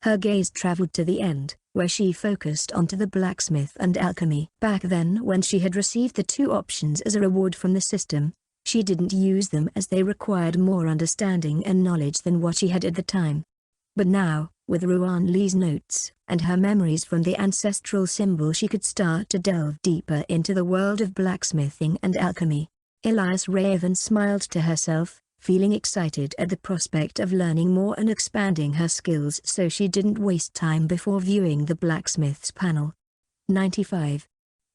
Her gaze traveled to the end, where she focused onto the blacksmith and alchemy. Back then, when she had received the 2 options as a reward from the system, she didn't use them as they required more understanding and knowledge than what she had at the time. But now, With Ruan Lee's notes and her memories from the ancestral symbol, she could start to delve deeper into the world of blacksmithing and alchemy. Elias Raven smiled to herself, feeling excited at the prospect of learning more and expanding her skills, so she didn't waste time before viewing the blacksmith's panel. 95.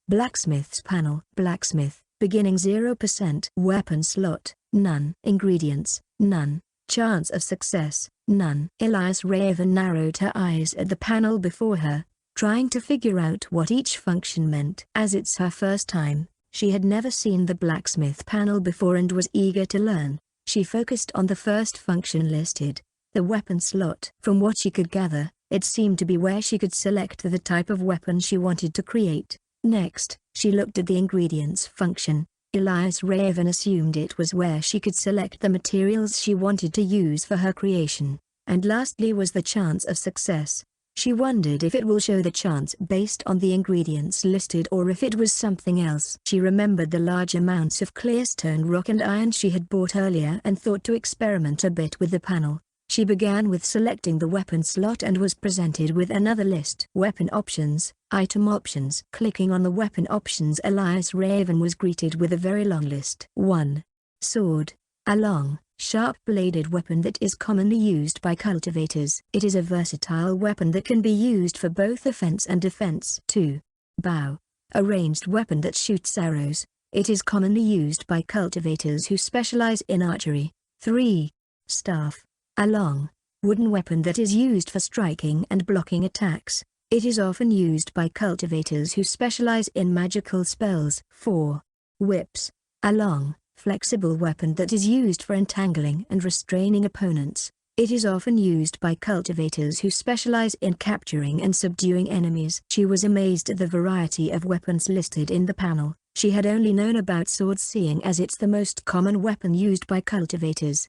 Blacksmith's panel. Blacksmith, beginning 0%. Weapon slot, none. Ingredients, none. Chance of success, none. Elias Raven narrowed her eyes at the panel before her, trying to figure out what each function meant. As it's her first time, she had never seen the blacksmith panel before and was eager to learn. She focused on the first function listed, the weapon slot. From what she could gather, it seemed to be where she could select the type of weapon she wanted to create. Next, she looked at the ingredients function. Elias Raven assumed it was where she could select the materials she wanted to use for her creation. And lastly was the chance of success. She wondered if it will show the chance based on the ingredients listed or if it was something else. She remembered the large amounts of clear stone, rock and iron she had bought earlier and thought to experiment a bit with the panel. She began with selecting the weapon slot and was presented with another list. Weapon options, item options. Clicking on the weapon options, Elias Raven was greeted with a very long list. 1. Sword. A long, sharp-bladed weapon that is commonly used by cultivators. It is a versatile weapon that can be used for both offense and defense. 2. Bow. A ranged weapon that shoots arrows. It is commonly used by cultivators who specialize in archery. 3. Staff. A long, wooden weapon that is used for striking and blocking attacks. It is often used by cultivators who specialize in magical spells. 4. Whips. A long, flexible weapon that is used for entangling and restraining opponents. It is often used by cultivators who specialize in capturing and subduing enemies. She was amazed at the variety of weapons listed in the panel. She had only known about swords, seeing as it's the most common weapon used by cultivators.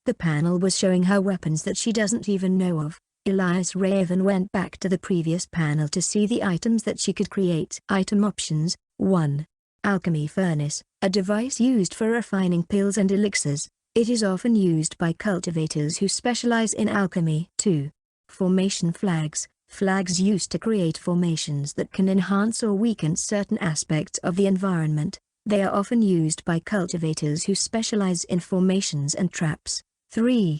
The panel was showing her weapons that she doesn't even know of. Elias Raven went back to the previous panel to see the items that she could create. Item options. 1. Alchemy furnace, a device used for refining pills and elixirs. It is often used by cultivators who specialize in alchemy. 2. Formation flags, flags used to create formations that can enhance or weaken certain aspects of the environment. They are often used by cultivators who specialize in formations and traps. 3.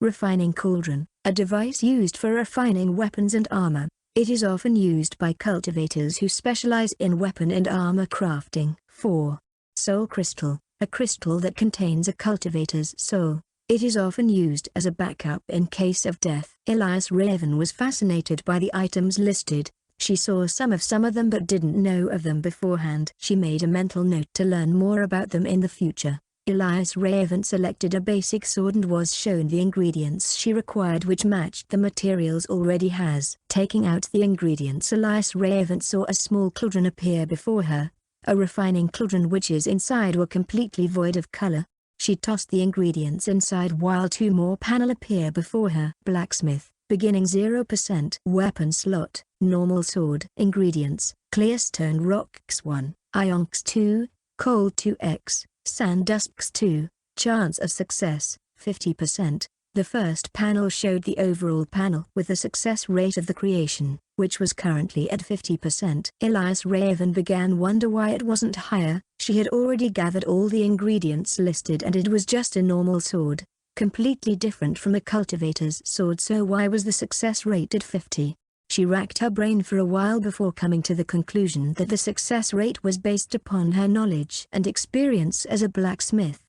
Refining cauldron, a device used for refining weapons and armor. It is often used by cultivators who specialize in weapon and armor crafting. 4. Soul crystal, a crystal that contains a cultivator's soul. It is often used as a backup in case of death. Elias Raven was fascinated by the items listed. She saw some of them but didn't know of them beforehand. She made a mental note to learn more about them in the future. Elias Raven selected a basic sword and was shown the ingredients she required, which matched the materials already has. Taking out the ingredients, Elias Raven saw a small cauldron appear before her. A refining cauldron which is inside were completely void of color. She tossed the ingredients inside while 2 more panel appear before her. Blacksmith, beginning 0%. Weapon slot, normal sword. Ingredients, clear stone rocks 1, ionx 2, coal 2x. Sandusks 2, chance of success, 50%. The first panel showed the overall panel with the success rate of the creation, which was currently at 50%. Elias Raven began wonder why it wasn't higher. She had already gathered all the ingredients listed and it was just a normal sword, completely different from a cultivator's sword, so why was the success rate at 50? She racked her brain for a while before coming to the conclusion that the success rate was based upon her knowledge and experience as a blacksmith.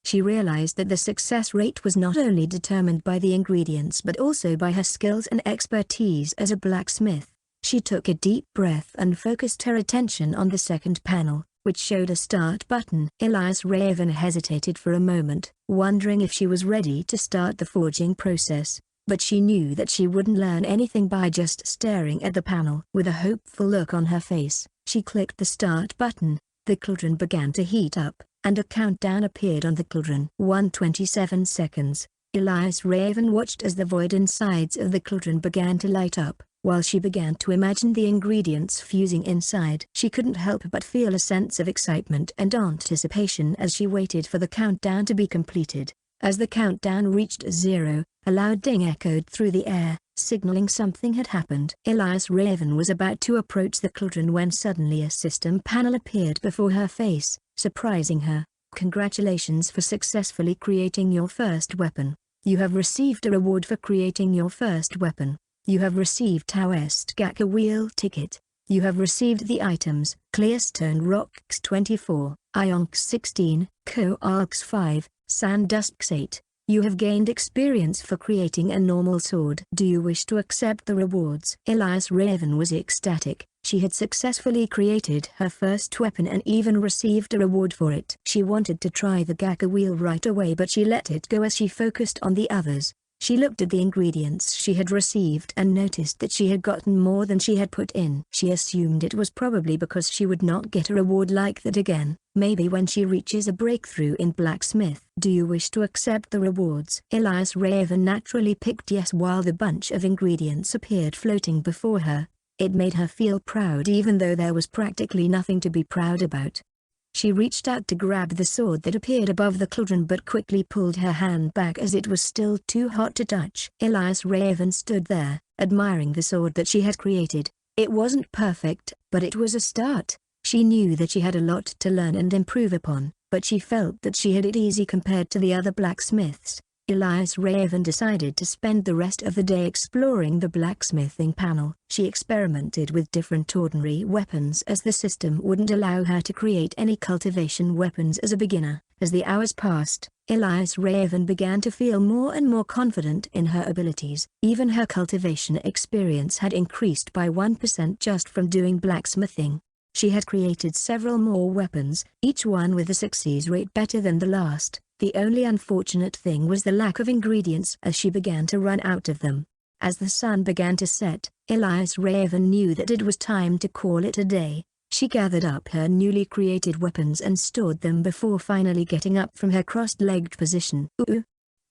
She realized that the success rate was not only determined by the ingredients but also by her skills and expertise as a blacksmith. She took a deep breath and focused her attention on the second panel, which showed a start button. Elias Raven hesitated for a moment, wondering if she was ready to start the forging process. But she knew that she wouldn't learn anything by just staring at the panel. With a hopeful look on her face, she clicked the start button. The cauldron began to heat up, and a countdown appeared on the cauldron. 1:27 seconds. Elias Raven watched as the void insides of the cauldron began to light up, while she began to imagine the ingredients fusing inside. She couldn't help but feel a sense of excitement and anticipation as she waited for the countdown to be completed. As the countdown reached 0, a loud ding echoed through the air. signaling something had happened. Elias Raven was about to approach the cauldron when suddenly a system panel appeared before her face, surprising her. Congratulations for successfully creating your first weapon. You have received a reward for creating your first weapon. You have received Taoist Gaka Wheel Ticket. You have received the items Clearstone Rocks 24, Ionx 16, Coalx 5, Sandusks 8. You have gained experience for creating a normal sword. Do you wish to accept the rewards? Elias Raven was ecstatic. She had successfully created her first weapon and even received a reward for it. She wanted to try the Gaka wheel right away, but she let it go as she focused on the others. She looked at the ingredients she had received and noticed that she had gotten more than she had put in. She assumed it was probably because she would not get a reward like that again, maybe when she reaches a breakthrough in blacksmith. Do you wish to accept the rewards? Elias Raven naturally picked yes while the bunch of ingredients appeared floating before her. It made her feel proud even though there was practically nothing to be proud about. She reached out to grab the sword that appeared above the cauldron but quickly pulled her hand back as it was still too hot to touch. Elias Raven stood there, admiring the sword that she had created. It wasn't perfect, but it was a start. She knew that she had a lot to learn and improve upon, but she felt that she had it easy compared to the other blacksmiths. Elias Raven decided to spend the rest of the day exploring the blacksmithing panel. She experimented with different ordinary weapons as the system wouldn't allow her to create any cultivation weapons as a beginner. As the hours passed, Elias Raven began to feel more and more confident in her abilities. Even her cultivation experience had increased by 1% just from doing blacksmithing. She had created several more weapons, each one with a success rate better than the last. The only unfortunate thing was the lack of ingredients as she began to run out of them. As the sun began to set, Elias Raven knew that it was time to call it a day. She gathered up her newly created weapons and stored them before finally getting up from her crossed-legged position. Ooh!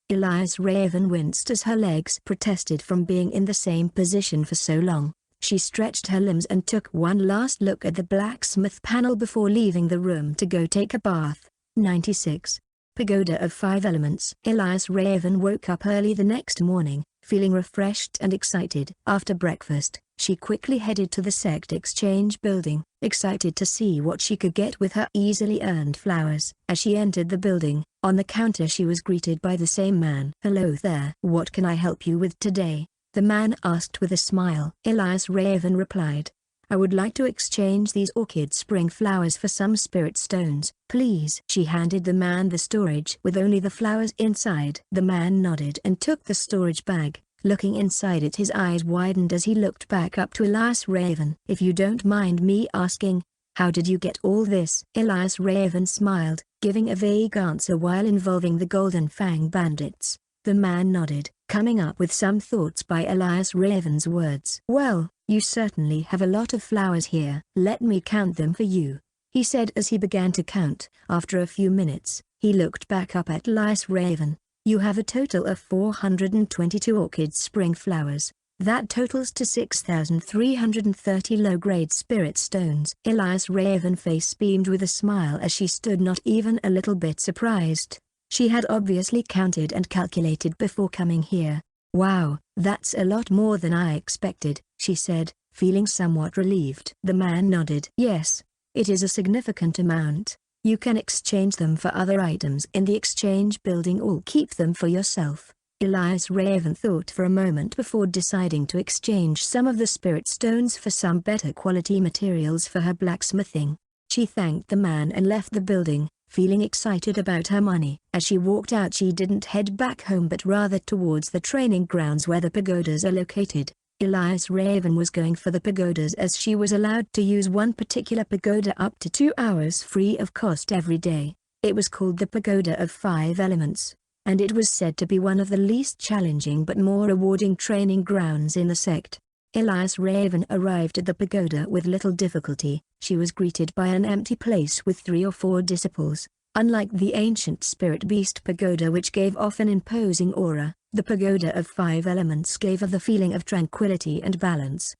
Elias Raven winced as her legs protested from being in the same position for so long. She stretched her limbs and took one last look at the blacksmith panel before leaving the room to go take a bath. 96. Pagoda of 5 Elements. Elias Raven woke up early the next morning, feeling refreshed and excited. After breakfast, she quickly headed to the Sect Exchange building, excited to see what she could get with her easily earned flowers. As she entered the building, on the counter she was greeted by the same man. "Hello there. What can I help you with today?" the man asked with a smile. Elias Raven replied, "I would like to exchange these orchid spring flowers for some spirit stones, please." She handed the man the storage with only the flowers inside. The man nodded and took the storage bag. Looking inside it, his eyes widened as he looked back up to Elias Raven. "If you don't mind me asking, how did you get all this?" Elias Raven smiled, giving a vague answer while involving the Golden Fang Bandits. The man nodded, coming up with some thoughts by Elias Raven's words. "Well, you certainly have a lot of flowers here. Let me count them for you," he said as he began to count. After a few minutes, he looked back up at Elias Raven. "You have a total of 422 orchid spring flowers. That totals to 6,330 low-grade spirit stones." Elias Raven's face beamed with a smile as she stood, not even a little bit surprised. She had obviously counted and calculated before coming here. "Wow, that's a lot more than I expected," she said, feeling somewhat relieved. The man nodded. "Yes, it is a significant amount. You can exchange them for other items in the exchange building or keep them for yourself." Elias Raven thought for a moment before deciding to exchange some of the spirit stones for some better quality materials for her blacksmithing. She thanked the man and left the building, feeling excited about her money. As she walked out, she didn't head back home but rather towards the training grounds where the pagodas are located. Elias Raven was going for the pagodas as she was allowed to use one particular pagoda up to 2 hours free of cost every day. It was called the Pagoda of 5 Elements, and it was said to be one of the least challenging but more rewarding training grounds in the sect. Elias Raven arrived at the pagoda with little difficulty. She was greeted by an empty place with 3 or 4 disciples. Unlike the ancient spirit beast pagoda which gave off an imposing aura, the Pagoda of 5 Elements gave her the feeling of tranquility and balance.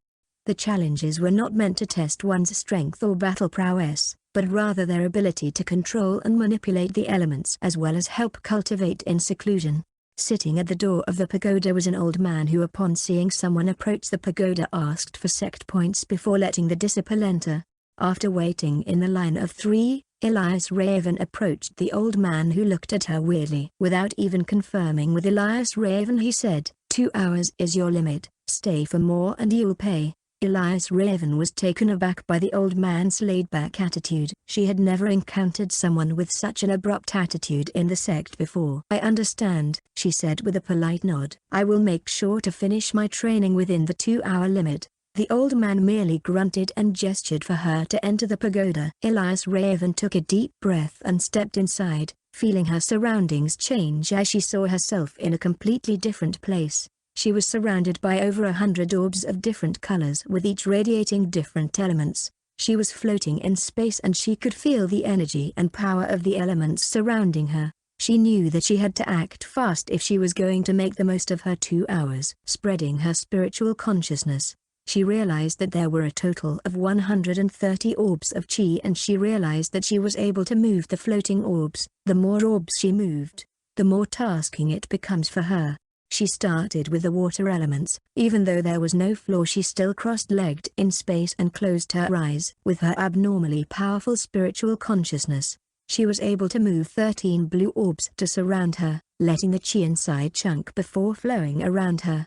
The challenges were not meant to test one's strength or battle prowess, but rather their ability to control and manipulate the elements as well as help cultivate in seclusion. Sitting at the door of the pagoda was an old man who, upon seeing someone approach the pagoda, asked for sect points before letting the disciple enter. After waiting in the line of 3, Elias Raven approached the old man, who looked at her weirdly. Without even confirming with Elias Raven, he said, 2 hours is your limit, stay for more and you'll pay. Elias Raven was taken aback by the old man's laid-back attitude. She had never encountered someone with such an abrupt attitude in the sect before. I understand, she said with a polite nod. I will make sure to finish my training within the 2-hour limit. The old man merely grunted and gestured for her to enter the pagoda. Elias Raven took a deep breath and stepped inside, feeling her surroundings change as she saw herself in a completely different place. She was surrounded by over 100 orbs of different colors, with each radiating different elements. She was floating in space and she could feel the energy and power of the elements surrounding her. She knew that she had to act fast if she was going to make the most of her 2 hours. Spreading her spiritual consciousness, she realized that there were a total of 130 orbs of chi, and she realized that she was able to move the floating orbs. The more orbs she moved, the more tasking it becomes for her. She started with the water elements. Even though there was no floor, she still cross-legged in space and closed her eyes. With her abnormally powerful spiritual consciousness, she was able to move 13 blue orbs to surround her, letting the chi inside chunk before flowing around her.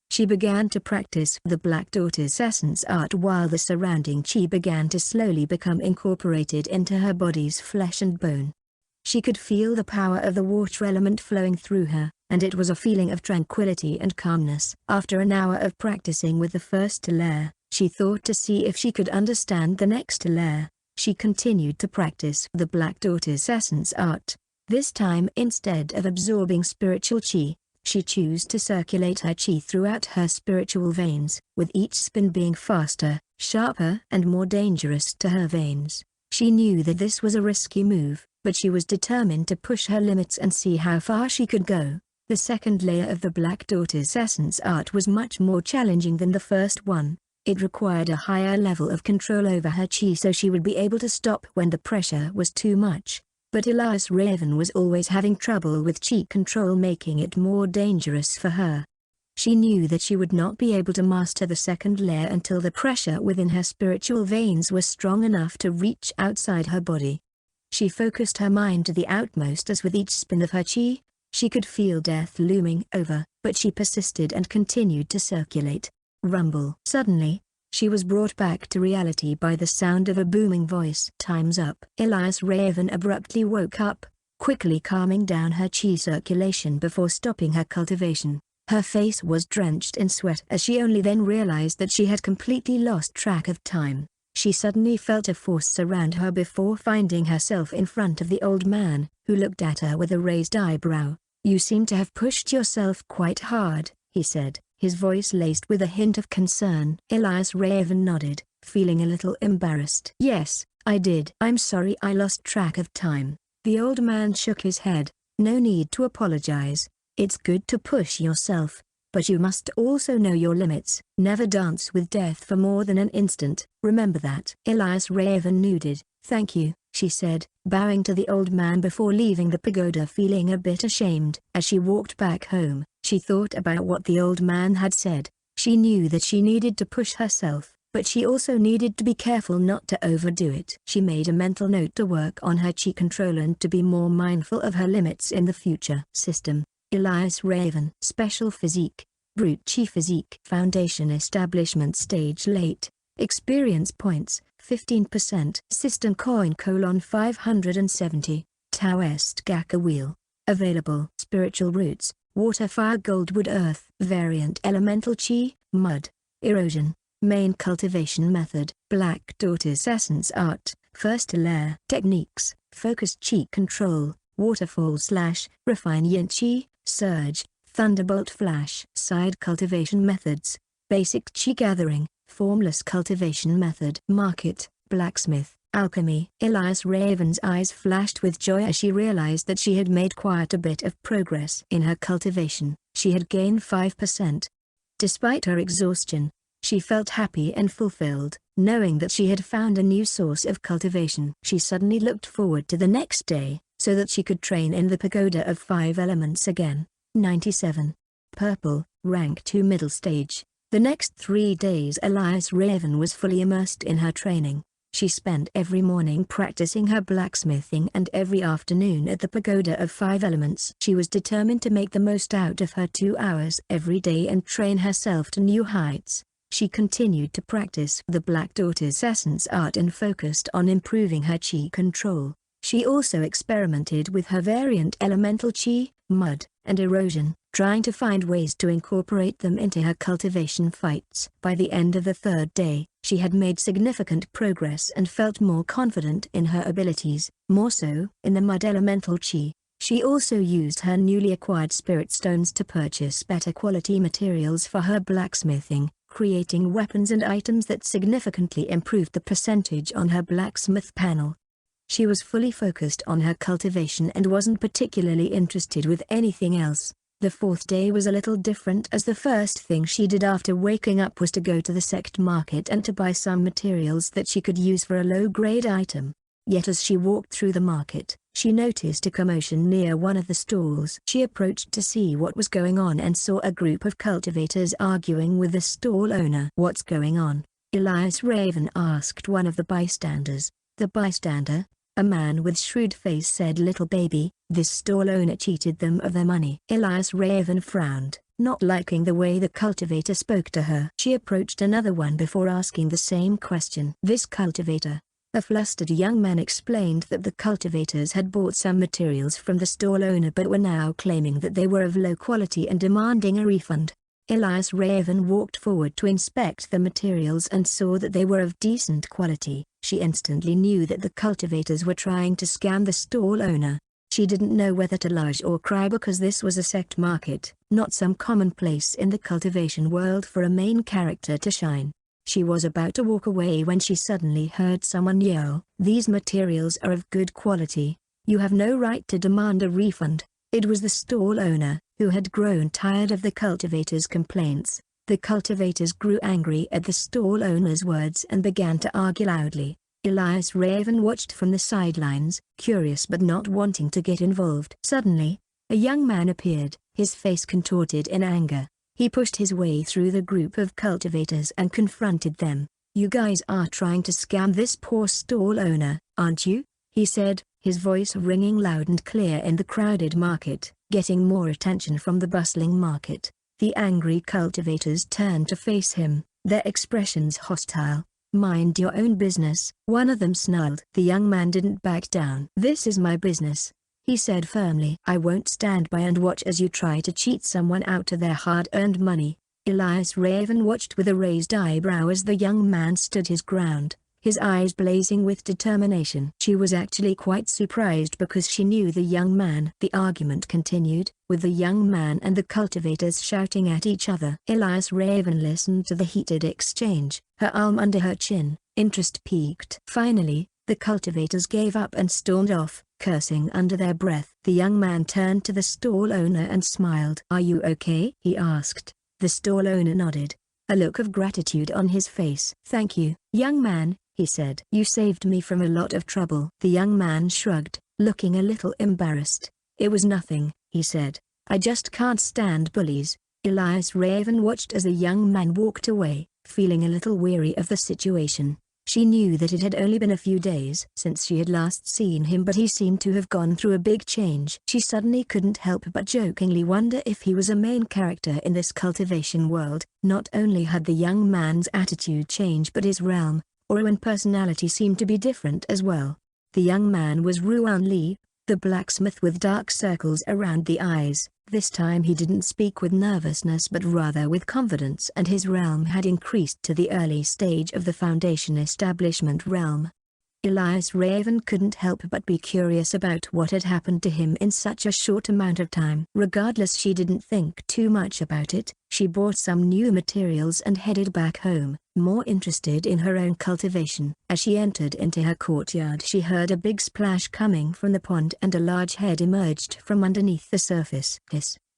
She began to practice the Black Daughter's essence art while the surrounding chi began to slowly become incorporated into her body's flesh and bone. She could feel the power of the water element flowing through her, and it was a feeling of tranquility and calmness. After an hour of practicing with the first layer, she thought to see if she could understand the next layer. She continued to practice the Black Daughter's essence art. This time, instead of absorbing spiritual chi, she chose to circulate her chi throughout her spiritual veins, with each spin being faster, sharper and more dangerous to her veins. She knew that this was a risky move, but she was determined to push her limits and see how far she could go. The second layer of the Black Daughter's essence art was much more challenging than the first one. It required a higher level of control over her chi so she would be able to stop when the pressure was too much. But Elias Raven was always having trouble with chi control, making it more dangerous for her. She knew that she would not be able to master the second layer until the pressure within her spiritual veins was strong enough to reach outside her body. She focused her mind to the utmost as with each spin of her chi, she could feel death looming over, but she persisted and continued to circulate. Rumble. Suddenly, she was brought back to reality by the sound of a booming voice. Time's up. Elias Raven abruptly woke up, quickly calming down her chi circulation before stopping her cultivation. Her face was drenched in sweat as she only then realized that she had completely lost track of time. She suddenly felt a force surround her before finding herself in front of the old man, who looked at her with a raised eyebrow. "You seem to have pushed yourself quite hard," he said, his voice laced with a hint of concern. Elias Raven nodded, feeling a little embarrassed. "Yes, I did. I'm sorry I lost track of time." The old man shook his head. "No need to apologize. It's good to push yourself, but you must also know your limits. Never dance with death for more than an instant, remember that." Elias Raven nodded. "Thank you," she said, bowing to the old man before leaving the pagoda, feeling a bit ashamed. As she walked back home, she thought about what the old man had said. She knew that she needed to push herself, but she also needed to be careful not to overdo it. She made a mental note to work on her chi control and to be more mindful of her limits in the future. System: Elias Raven. Special Physique: Brute Chi Physique. Foundation Establishment Stage Late. Experience Points: 15%. System Coin: 570. Taoist Gaka Wheel. Available. Spiritual Roots: Water, Fire, Gold, Wood, Earth. Variant: Elemental Chi, Mud, Erosion. Main Cultivation Method: Black Daughter's Essence Art. First Layer. Techniques: Focused Chi Control, Waterfall/Refine Yin Chi, Surge, Thunderbolt Flash. Side Cultivation Methods: Basic Chi Gathering, Formless Cultivation Method. Market: Blacksmith, Alchemy. Elias Raven's eyes flashed with joy as she realized that she had made quite a bit of progress in her cultivation. She had gained 5%. Despite her exhaustion, she felt happy and fulfilled, knowing that she had found a new source of cultivation. She suddenly looked forward to the next day, so that she could train in the pagoda of 5 elements again. 97. Purple, Rank 2 Middle Stage. The next 3 days Elias Raven was fully immersed in her training. She spent every morning practicing her blacksmithing and every afternoon at the pagoda of 5 elements. She was determined to make the most out of her 2 hours every day and train herself to new heights. She continued to practice the Black Daughter's essence art and focused on improving her chi control. She also experimented with her variant elemental chi, mud, and erosion, trying to find ways to incorporate them into her cultivation fights. By the end of the 3rd day, she had made significant progress and felt more confident in her abilities, more so in the mud elemental chi. She also used her newly acquired spirit stones to purchase better quality materials for her blacksmithing, creating weapons and items that significantly improved the percentage on her blacksmith panel. She was fully focused on her cultivation and wasn't particularly interested with anything else. The 4th day was a little different, as the first thing she did after waking up was to go to the sect market and to buy some materials that she could use for a low-grade item. Yet as she walked through the market, she noticed a commotion near one of the stalls. She approached to see what was going on and saw a group of cultivators arguing with the stall owner. "What's going on?" Elias Raven asked one of the bystanders. The bystander, a man with shrewd face, said, "Little baby, this stall owner cheated them of their money." Elias Raven frowned, not liking the way the cultivator spoke to her. She approached another one before asking the same question. This cultivator, a flustered young man, explained that the cultivators had bought some materials from the stall owner but were now claiming that they were of low quality and demanding a refund. Elias Raven walked forward to inspect the materials and saw that they were of decent quality. She instantly knew that the cultivators were trying to scam the stall owner. She didn't know whether to laugh or cry because this was a sect market, not some common place in the cultivation world for a main character to shine. She was about to walk away when she suddenly heard someone yell, "These materials are of good quality. You have no right to demand a refund." It was the stall owner, who had grown tired of the cultivators' complaints. The cultivators grew angry at the stall owner's words and began to argue loudly. Elias Raven watched from the sidelines, curious but not wanting to get involved. Suddenly, a young man appeared, his face contorted in anger. He pushed his way through the group of cultivators and confronted them. "You guys are trying to scam this poor stall owner, aren't you?" he said, his voice ringing loud and clear in the crowded market, getting more attention from the bustling market. The angry cultivators turned to face him, their expressions hostile. "Mind your own business," one of them snarled. The young man didn't back down. "This is my business," he said firmly. "I won't stand by and watch as you try to cheat someone out of their hard-earned money." Elias Raven watched with a raised eyebrow as the young man stood his ground, his eyes blazing with determination. She was actually quite surprised because she knew the young man. The argument continued, with the young man and the cultivators shouting at each other. Elias Raven listened to the heated exchange, her arm under her chin, interest peaked. Finally, the cultivators gave up and stormed off, cursing under their breath. The young man turned to the stall owner and smiled. "Are you okay?" he asked. The stall owner nodded, a look of gratitude on his face. "Thank you, young man," he said. "You saved me from a lot of trouble." The young man shrugged, looking a little embarrassed. "It was nothing," he said. "I just can't stand bullies." Elias Raven watched as the young man walked away, feeling a little weary of the situation. She knew that it had only been a few days since she had last seen him, but he seemed to have gone through a big change. She suddenly couldn't help but jokingly wonder if he was a main character in this cultivation world. Not only had the young man's attitude changed, but his realm, aura and personality seemed to be different as well. The young man was Ruan Li, the blacksmith with dark circles around the eyes. This time he didn't speak with nervousness but rather with confidence, and his realm had increased to the early stage of the Foundation establishment realm. Elias Raven couldn't help but be curious about what had happened to him in such a short amount of time. Regardless, she didn't think too much about it. She bought some new materials and headed back home, more interested in her own cultivation. As she entered into her courtyard, she heard a big splash coming from the pond and a large head emerged from underneath the surface.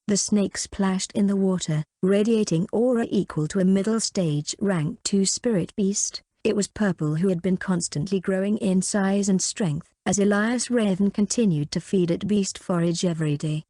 The snake splashed in the water, radiating aura equal to a middle stage rank 2 spirit beast. It was Purple, who had been constantly growing in size and strength, as Elias Raven continued to feed it beast forage every day.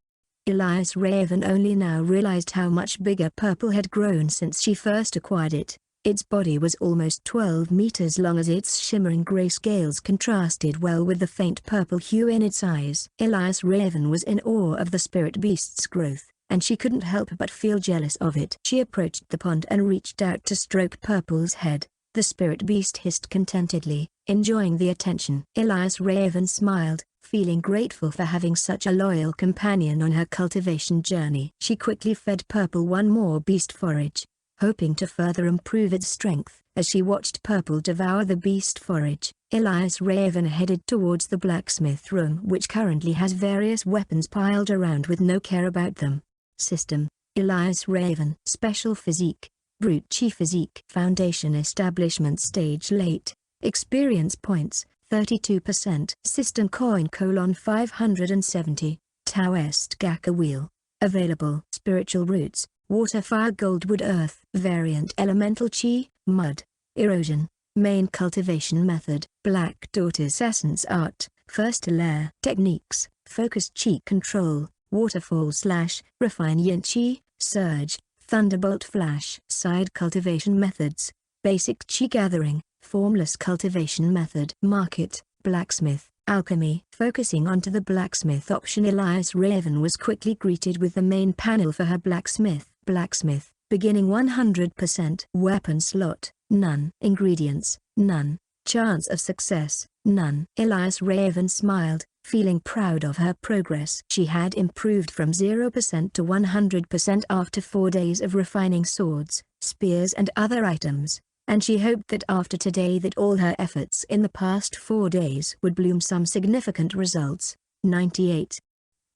Elias Raven only now realized how much bigger Purple had grown since she first acquired it. Its body was almost 12 meters long as its shimmering gray scales contrasted well with the faint purple hue in its eyes. Elias Raven was in awe of the spirit beast's growth, and she couldn't help but feel jealous of it. She approached the pond and reached out to stroke Purple's head. The spirit beast hissed contentedly, enjoying the attention. Elias Raven smiled, feeling grateful for having such a loyal companion on her cultivation journey. She quickly fed Purple one more beast forage, hoping to further improve its strength. As she watched Purple devour the beast forage, Elias Raven headed towards the blacksmith room, which currently has various weapons piled around with no care about them. System: Elias Raven. Special Physique: Brute Chi Physique. Foundation Establishment Stage Late. Experience Points: 32%. System Coin: 570. Taoist Gaka Wheel. Available: Spiritual Roots, Water, Fire, Gold, Wood, Earth. Variant: Elemental Chi, Mud, Erosion. Main cultivation method: Black Daughter's Essence Art. First layer. Techniques: Focused Chi Control, Waterfall / Refine Yin Chi, Surge, Thunderbolt Flash. Side cultivation methods: Basic Chi Gathering, Formless Cultivation Method. Market: Blacksmith, Alchemy. Focusing onto the blacksmith option, Elias Raven was quickly greeted with the main panel for her blacksmith. Blacksmith, beginning 100%. Weapon slot: none. Ingredients: none. Chance of success: none. Elias Raven smiled, feeling proud of her progress. She had improved from 0% to 100% after 4 days of refining swords, spears and other items, and she hoped that after today that all her efforts in the past 4 days would bloom some significant results. 98.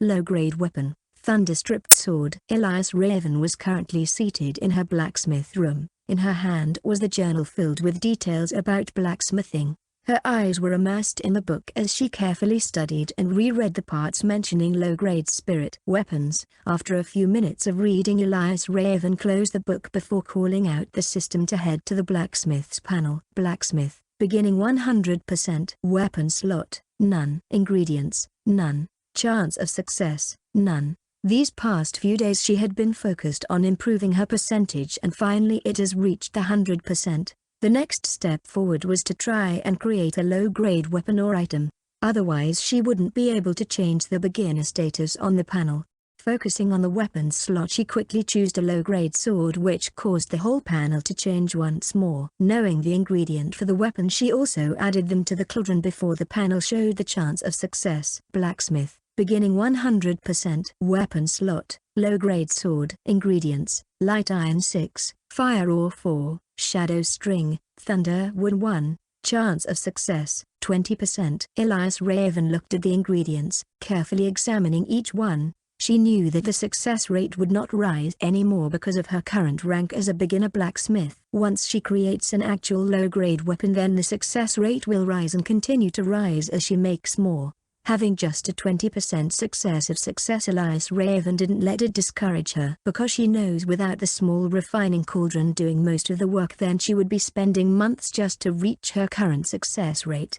Low-grade weapon: Thunder-stripped sword. Elias Raven was currently seated in her blacksmith room. In her hand was the journal filled with details about blacksmithing. Her eyes were immersed in the book as she carefully studied and reread the parts mentioning low-grade spirit weapons. After a few minutes of reading, Elias Raven closed the book before calling out the system to head to the blacksmith's panel. Blacksmith, beginning 100%. Weapon slot: none. Ingredients: none. Chance of success: none. These past few days she had been focused on improving her percentage, and finally it has reached the 100%. The next step forward was to try and create a low-grade weapon or item, otherwise she wouldn't be able to change the beginner status on the panel. Focusing on the weapon slot, she quickly chose a low-grade sword, which caused the whole panel to change once more. Knowing the ingredient for the weapon, she also added them to the cauldron before the panel showed the chance of success. Blacksmith, beginning 100%. Weapon slot: low-grade sword. Ingredients: light iron 6, fire ore 4, shadow string, thunder wood 1. Chance of success: 20%. Elias Raven looked at the ingredients, carefully examining each one. She knew that the success rate would not rise anymore because of her current rank as a beginner blacksmith. Once she creates an actual low-grade weapon, then the success rate will rise and continue to rise as she makes more. Having just a 20% success, Elias Raven didn't let it discourage her, because she knows without the small refining cauldron doing most of the work, then she would be spending months just to reach her current success rate.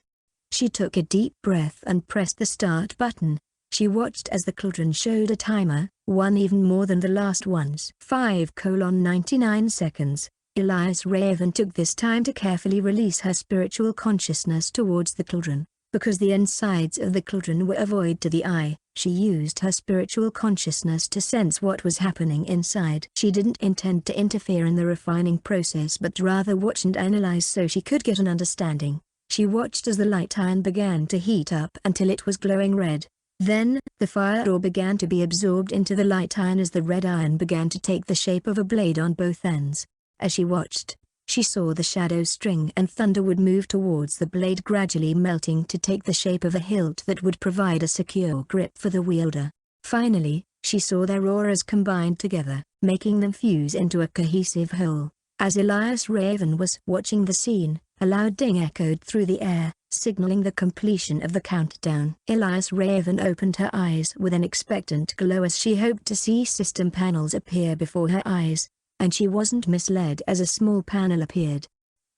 She took a deep breath and pressed the start button. She watched as the cauldron showed a timer, one even more than the last ones. 5:99 seconds. Elias Raven took this time to carefully release her spiritual consciousness towards the cauldron. Because the insides of the cauldron were a void to the eye, she used her spiritual consciousness to sense what was happening inside. She didn't intend to interfere in the refining process, but rather watch and analyze so she could get an understanding. She watched as the light iron began to heat up until it was glowing red. Then, the fire ore began to be absorbed into the light iron as the red iron began to take the shape of a blade on both ends. As she watched, she saw the shadow string and thunderwood move towards the blade, gradually melting to take the shape of a hilt that would provide a secure grip for the wielder. Finally, she saw their auras combined together, making them fuse into a cohesive whole. As Elias Raven was watching the scene, a loud ding echoed through the air, signaling the completion of the countdown. Elias Raven opened her eyes with an expectant glow as she hoped to see system panels appear before her eyes, and she wasn't misled as a small panel appeared.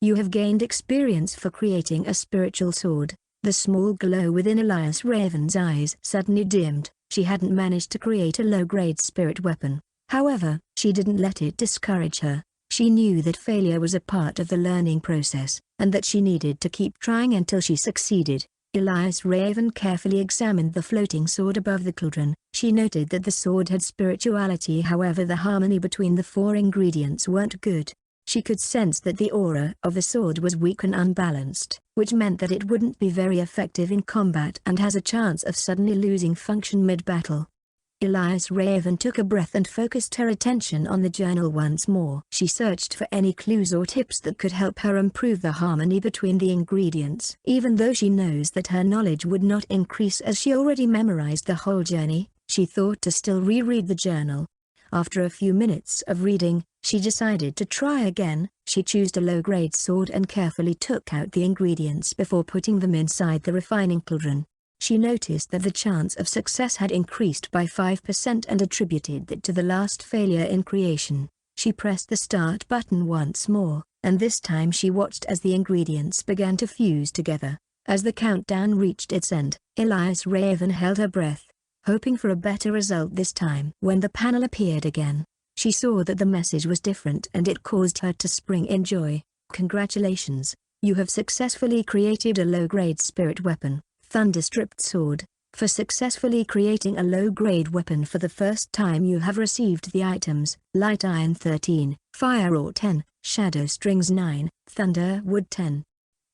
You have gained experience for creating a spiritual sword. The small glow within Elias Raven's eyes suddenly dimmed. She hadn't managed to create a low-grade spirit weapon. However, she didn't let it discourage her. She knew that failure was a part of the learning process, and that she needed to keep trying until she succeeded. Elias Raven carefully examined the floating sword above the cauldron. She noted that the sword had spirituality, however the harmony between the 4 ingredients weren't good. She could sense that the aura of the sword was weak and unbalanced, which meant that it wouldn't be very effective in combat and has a chance of suddenly losing function mid-battle. Elias Raven took a breath and focused her attention on the journal once more. She searched for any clues or tips that could help her improve the harmony between the ingredients. Even though she knows that her knowledge would not increase as she already memorized the whole journey, she thought to still reread the journal. After a few minutes of reading, she decided to try again. She chose a low-grade sword and carefully took out the ingredients before putting them inside the refining cauldron. She noticed that the chance of success had increased by 5% and attributed that to the last failure in creation. She pressed the start button once more, and this time she watched as the ingredients began to fuse together. As the countdown reached its end, Elias Raven held her breath, hoping for a better result this time. When the panel appeared again, she saw that the message was different and it caused her to spring in joy. Congratulations, you have successfully created a low-grade spirit weapon. Thunderstripped sword. For successfully creating a low-grade weapon for the first time you have received the items: Light Iron 13, Fire Ore 10, Shadow Strings 9, Thunder Wood 10.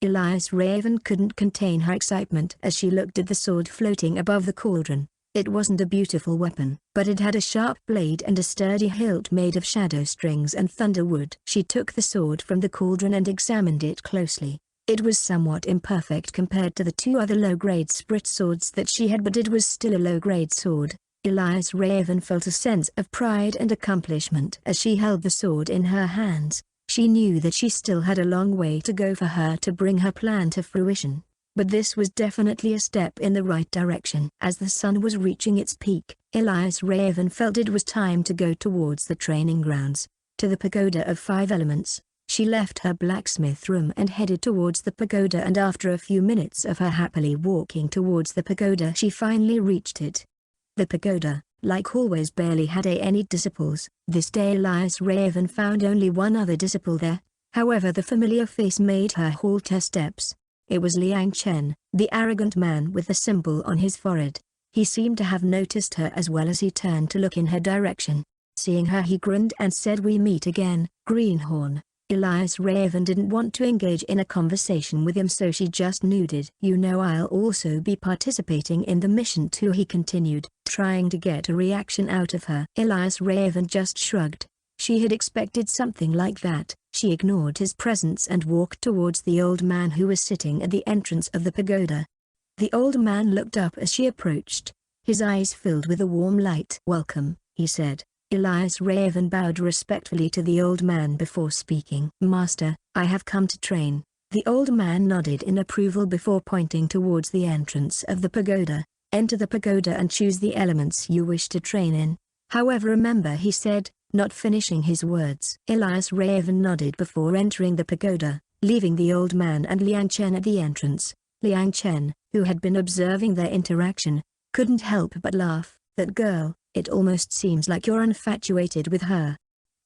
Elias Raven couldn't contain her excitement as she looked at the sword floating above the cauldron. It wasn't a beautiful weapon, but it had a sharp blade and a sturdy hilt made of shadow strings and thunder wood. She took the sword from the cauldron and examined it closely. It was somewhat imperfect compared to the 2 other low-grade spirit swords that she had, but it was still a low-grade sword. Elias Raven felt a sense of pride and accomplishment as she held the sword in her hands. She knew that she still had a long way to go for her to bring her plan to fruition. But this was definitely a step in the right direction. As the sun was reaching its peak, Elias Raven felt it was time to go towards the training grounds, to the pagoda of 5 elements. She left her blacksmith room and headed towards the pagoda, and after a few minutes of her happily walking towards the pagoda she finally reached it. The pagoda, like always, barely had any disciples. This day Elias Raven found only one other disciple there. However, the familiar face made her halt her steps. It was Liang Chen, the arrogant man with the symbol on his forehead. He seemed to have noticed her as well as he turned to look in her direction. Seeing her he grinned and said, "We meet again, Greenhorn." Elias Raven didn't want to engage in a conversation with him, so she just nodded. "You know I'll also be participating in the mission too," he continued, trying to get a reaction out of her. Elias Raven just shrugged. She had expected something like that. She ignored his presence and walked towards the old man who was sitting at the entrance of the pagoda. The old man looked up as she approached. His eyes filled with a warm light. "Welcome," he said. Elias Raven bowed respectfully to the old man before speaking. "Master, I have come to train." The old man nodded in approval before pointing towards the entrance of the pagoda. "Enter the pagoda and choose the elements you wish to train in. However, remember," he said, not finishing his words. Elias Raven nodded before entering the pagoda, leaving the old man and Liang Chen at the entrance. Liang Chen, who had been observing their interaction, couldn't help but laugh. "That girl, it almost seems like you're infatuated with her."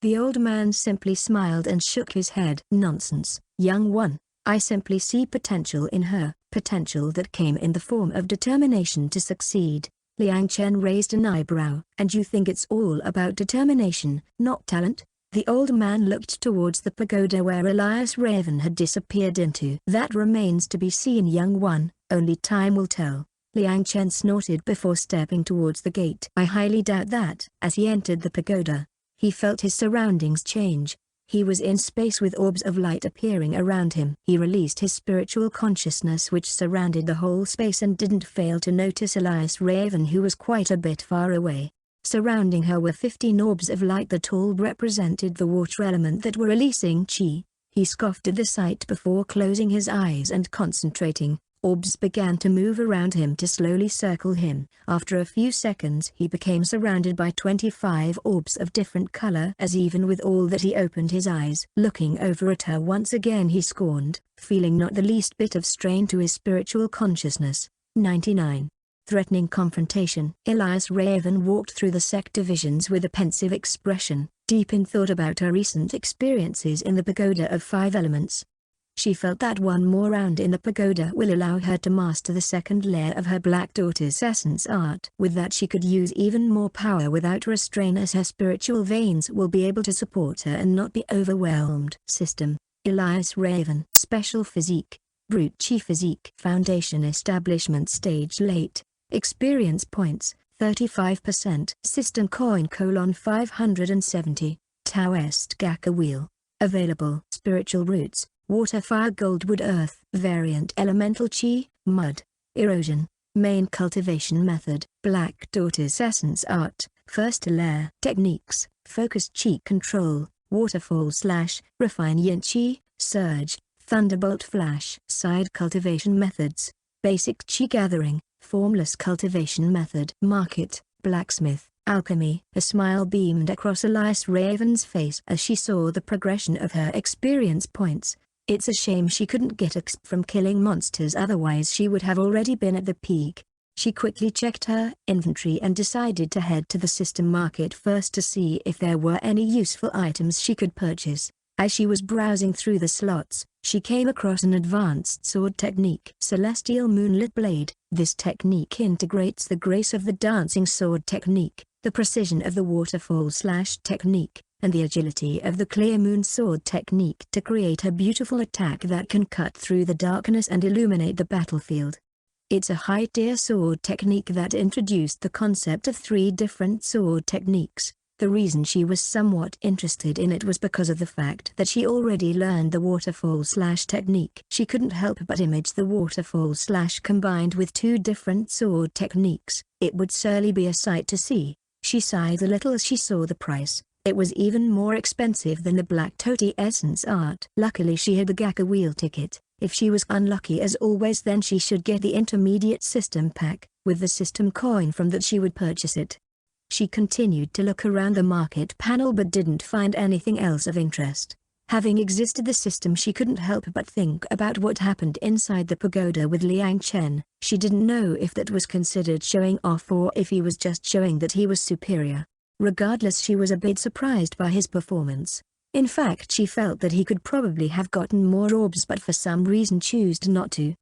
The old man simply smiled and shook his head. "Nonsense, young one. I simply see potential in her, potential that came in the form of determination to succeed." Liang Chen raised an eyebrow. "And you think it's all about determination, not talent?" The old man looked towards the pagoda where Elias Raven had disappeared into. "That remains to be seen, young one. Only time will tell." Liang Chen snorted before stepping towards the gate. "I highly doubt that." As he entered the pagoda, he felt his surroundings change. He was in space with orbs of light appearing around him. He released his spiritual consciousness which surrounded the whole space and didn't fail to notice Elias Raven, who was quite a bit far away. Surrounding her were 15 orbs of light that all represented the water element that were releasing chi. He scoffed at the sight before closing his eyes and concentrating. Orbs began to move around him to slowly circle him. After a few seconds he became surrounded by 25 orbs of different color. As even with all that he opened his eyes. Looking over at her once again he scorned, feeling not the least bit of strain to his spiritual consciousness. 99. Threatening confrontation. Elias Raven walked through the sect divisions with a pensive expression, deep in thought about her recent experiences in the Pagoda of Five Elements. She felt that one more round in the pagoda will allow her to master the second layer of her Black Daughter's essence art. With that she could use even more power without restraint, as her spiritual veins will be able to support her and not be overwhelmed. System: Elias Raven. Special Physique: Brute Chi Physique. Foundation Establishment Stage Late. Experience Points: 35%. System Coin: 570. Taoist Gaka Wheel. Available: Spiritual Roots, Water, Fire, Gold, Wood, Earth. Variant: Elemental Chi, Mud, Erosion. Main cultivation method: Black Daughter's Essence Art. First layer. Techniques: Focused Chi Control, Waterfall / Refine Yin Chi, Surge, Thunderbolt Flash. Side cultivation methods: Basic Chi Gathering, Formless Cultivation Method. Market: Blacksmith, Alchemy. A smile beamed across Elias Raven's face as she saw the progression of her experience points. It's a shame she couldn't get XP from killing monsters, otherwise she would have already been at the peak. She quickly checked her inventory and decided to head to the system market first to see if there were any useful items she could purchase. As she was browsing through the slots, she came across an advanced sword technique. Celestial Moonlit Blade. This technique integrates the grace of the dancing sword technique, the precision of the waterfall / technique, and the agility of the clear moon sword technique to create a beautiful attack that can cut through the darkness and illuminate the battlefield. It's a high-tier sword technique that introduced the concept of 3 different sword techniques. The reason she was somewhat interested in it was because of the fact that she already learned the waterfall / technique. She couldn't help but image the waterfall / combined with 2 different sword techniques. It would surely be a sight to see. She sighed a little as she saw the price. It was even more expensive than the Black Tote Essence Art. Luckily she had the Gaka Wheel ticket. If she was unlucky as always, then she should get the intermediate system pack. With the system coin from that she would purchase it. She continued to look around the market panel but didn't find anything else of interest. Having existed the system, she couldn't help but think about what happened inside the pagoda with Liang Chen. She didn't know if that was considered showing off or if he was just showing that he was superior. Regardless, she was a bit surprised by his performance. In fact, she felt that he could probably have gotten more orbs but for some reason chose not to.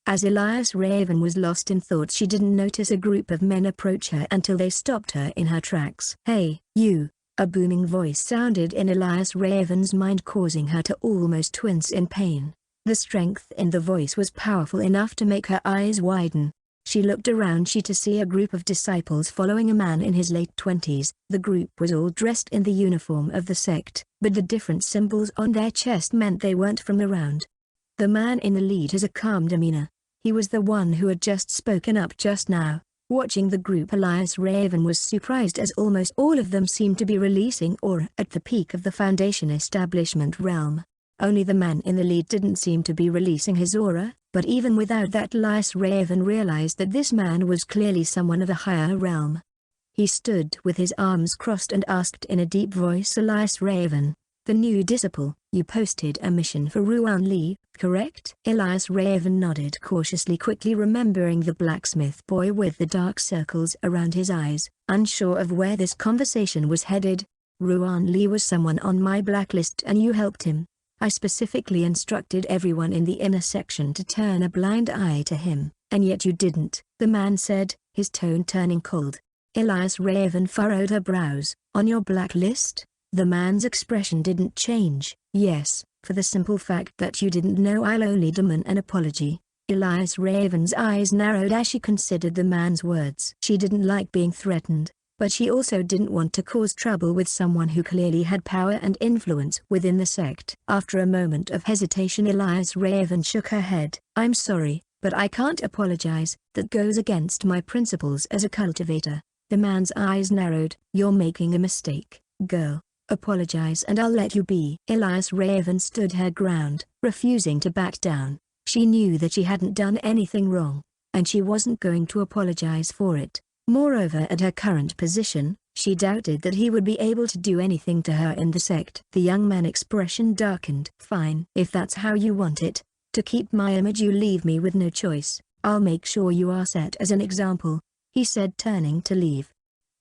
As Elias Raven was lost in thought, she didn't notice a group of men approach her until they stopped her in her tracks. "Hey, you!" A booming voice sounded in Elias Raven's mind, causing her to almost wince in pain. The strength in the voice was powerful enough to make her eyes widen. She looked around to see a group of disciples following a man in his late 20s. The group was all dressed in the uniform of the sect, but the different symbols on their chest meant they weren't from around. The man in the lead has a calm demeanor. He was the one who had just spoken up just now. Watching the group, Elias Raven was surprised as almost all of them seemed to be releasing aura at the peak of the Foundation Establishment realm. Only the man in the lead didn't seem to be releasing his aura, but even without that Elias Raven realized that this man was clearly someone of a higher realm. He stood with his arms crossed and asked in a deep voice, "Elias Raven, the new disciple, you posted a mission for Ruan Li, correct?" Elias Raven nodded cautiously, quickly remembering the blacksmith boy with the dark circles around his eyes, unsure of where this conversation was headed. "Ruan Li was someone on my blacklist and you helped him. I specifically instructed everyone in the inner section to turn a blind eye to him, and yet you didn't," the man said, his tone turning cold. Elias Raven furrowed her brows. "On your blacklist?" The man's expression didn't change. "Yes, for the simple fact that you didn't know. I'll only demand an apology." Elias Raven's eyes narrowed as she considered the man's words. She didn't like being threatened, but she also didn't want to cause trouble with someone who clearly had power and influence within the sect. After a moment of hesitation, Elias Raven shook her head. "I'm sorry, but I can't apologize. That goes against my principles as a cultivator." The man's eyes narrowed. "You're making a mistake, girl. Apologize and I'll let you be." Elias Raven stood her ground, refusing to back down. She knew that she hadn't done anything wrong, and she wasn't going to apologize for it. Moreover, at her current position, she doubted that he would be able to do anything to her in the sect. The young man's expression darkened. "Fine. If that's how you want it. To keep my image you leave me with no choice. I'll make sure you are set as an example," he said, turning to leave.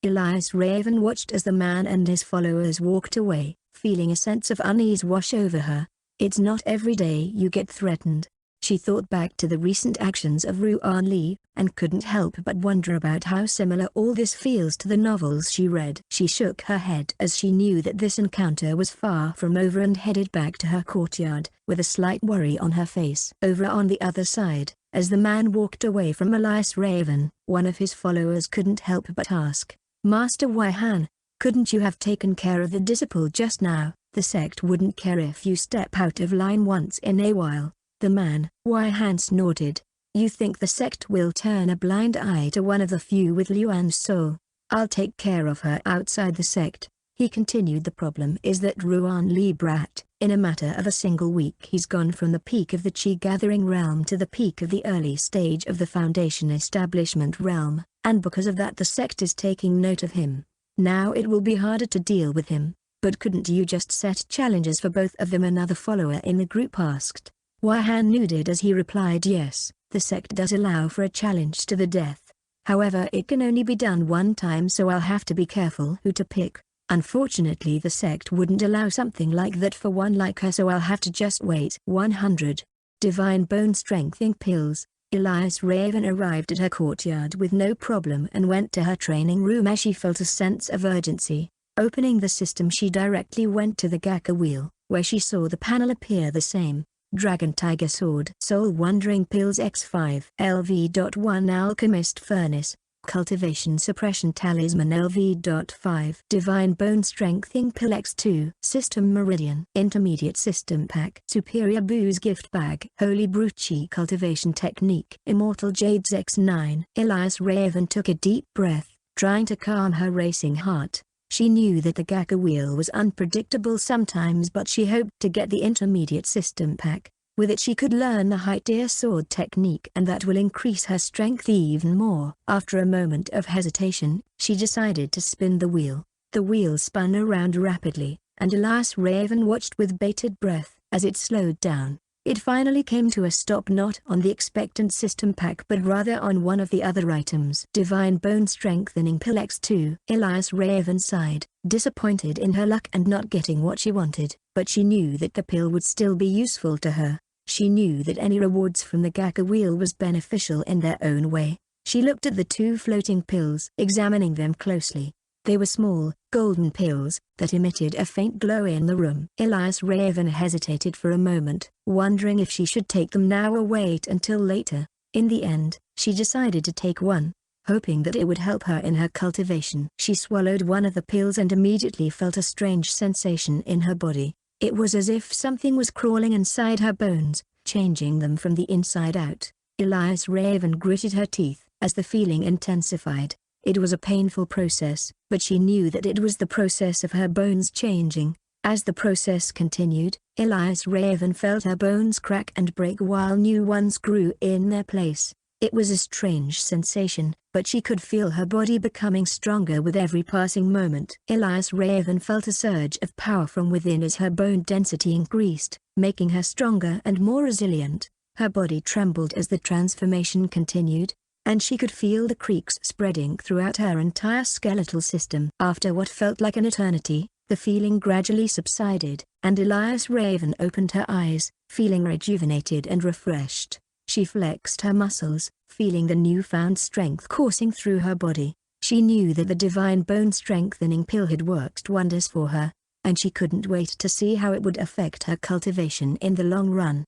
Elias Raven watched as the man and his followers walked away, feeling a sense of unease wash over her. It's not every day you get threatened. She thought back to the recent actions of Ruan Li, and couldn't help but wonder about how similar all this feels to the novels she read. She shook her head as she knew that this encounter was far from over and headed back to her courtyard, with a slight worry on her face. Over on the other side, as the man walked away from Elias Raven, one of his followers couldn't help but ask, "Master Waihan, couldn't you have taken care of the disciple just now? The sect wouldn't care if you step out of line once in a while." The man, Waihan, snorted. "You think the sect will turn a blind eye to one of the few with Luan's soul? I'll take care of her outside the sect," he continued. "The problem is that Ruan Li brat, in a matter of a single week he's gone from the peak of the Chi-gathering realm to the peak of the early stage of the Foundation establishment realm, and because of that the sect is taking note of him. Now it will be harder to deal with him." "But couldn't you just set challenges for both of them?" another follower in the group asked. Waihan nodded as he replied, "Yes, the sect does allow for a challenge to the death. However, it can only be done one time, so I'll have to be careful who to pick. Unfortunately, the sect wouldn't allow something like that for one like her, so I'll have to just wait." 100. Divine Bone Strengthening Pills. Elias Raven arrived at her courtyard with no problem and went to her training room as she felt a sense of urgency. Opening the system, she directly went to the Gaka wheel, where she saw the panel appear the same. Dragon Tiger Sword, Soul Wandering Pills X5, LV.1 Alchemist Furnace, Cultivation Suppression Talisman LV.5 Divine Bone Strengthening Pill X2 System Meridian Intermediate System Pack Superior Booze Gift Bag Holy Bruchi Cultivation Technique Immortal Jades X9. Elias Raven took a deep breath, trying to calm her racing heart. She knew that the Gaka wheel was unpredictable sometimes, but she hoped to get the intermediate system pack. With it she could learn the high-tier sword technique, and that will increase her strength even more. After a moment of hesitation, she decided to spin the wheel. The wheel spun around rapidly, and Elias Raven watched with bated breath as it slowed down. It finally came to a stop, not on the expectant system pack but rather on one of the other items. Divine Bone Strengthening Pill X2. Elias Raven sighed, disappointed in her luck and not getting what she wanted, but she knew that the pill would still be useful to her. She knew that any rewards from the Gaka wheel was beneficial in their own way. She looked at the two floating pills, examining them closely. They were small, golden pills, that emitted a faint glow in the room. Elias Raven hesitated for a moment, wondering if she should take them now or wait until later. In the end, she decided to take one, hoping that it would help her in her cultivation. She swallowed one of the pills and immediately felt a strange sensation in her body. It was as if something was crawling inside her bones, changing them from the inside out. Elias Raven gritted her teeth as the feeling intensified. It was a painful process, but she knew that it was the process of her bones changing. As the process continued, Elias Raven felt her bones crack and break while new ones grew in their place. It was a strange sensation, but she could feel her body becoming stronger with every passing moment. Elias Raven felt a surge of power from within as her bone density increased, making her stronger and more resilient. Her body trembled as the transformation continued, and she could feel the creaks spreading throughout her entire skeletal system. After what felt like an eternity, the feeling gradually subsided, and Elias Raven opened her eyes, feeling rejuvenated and refreshed. She flexed her muscles, feeling the newfound strength coursing through her body. She knew that the Divine Bone Strengthening Pill had worked wonders for her, and she couldn't wait to see how it would affect her cultivation in the long run.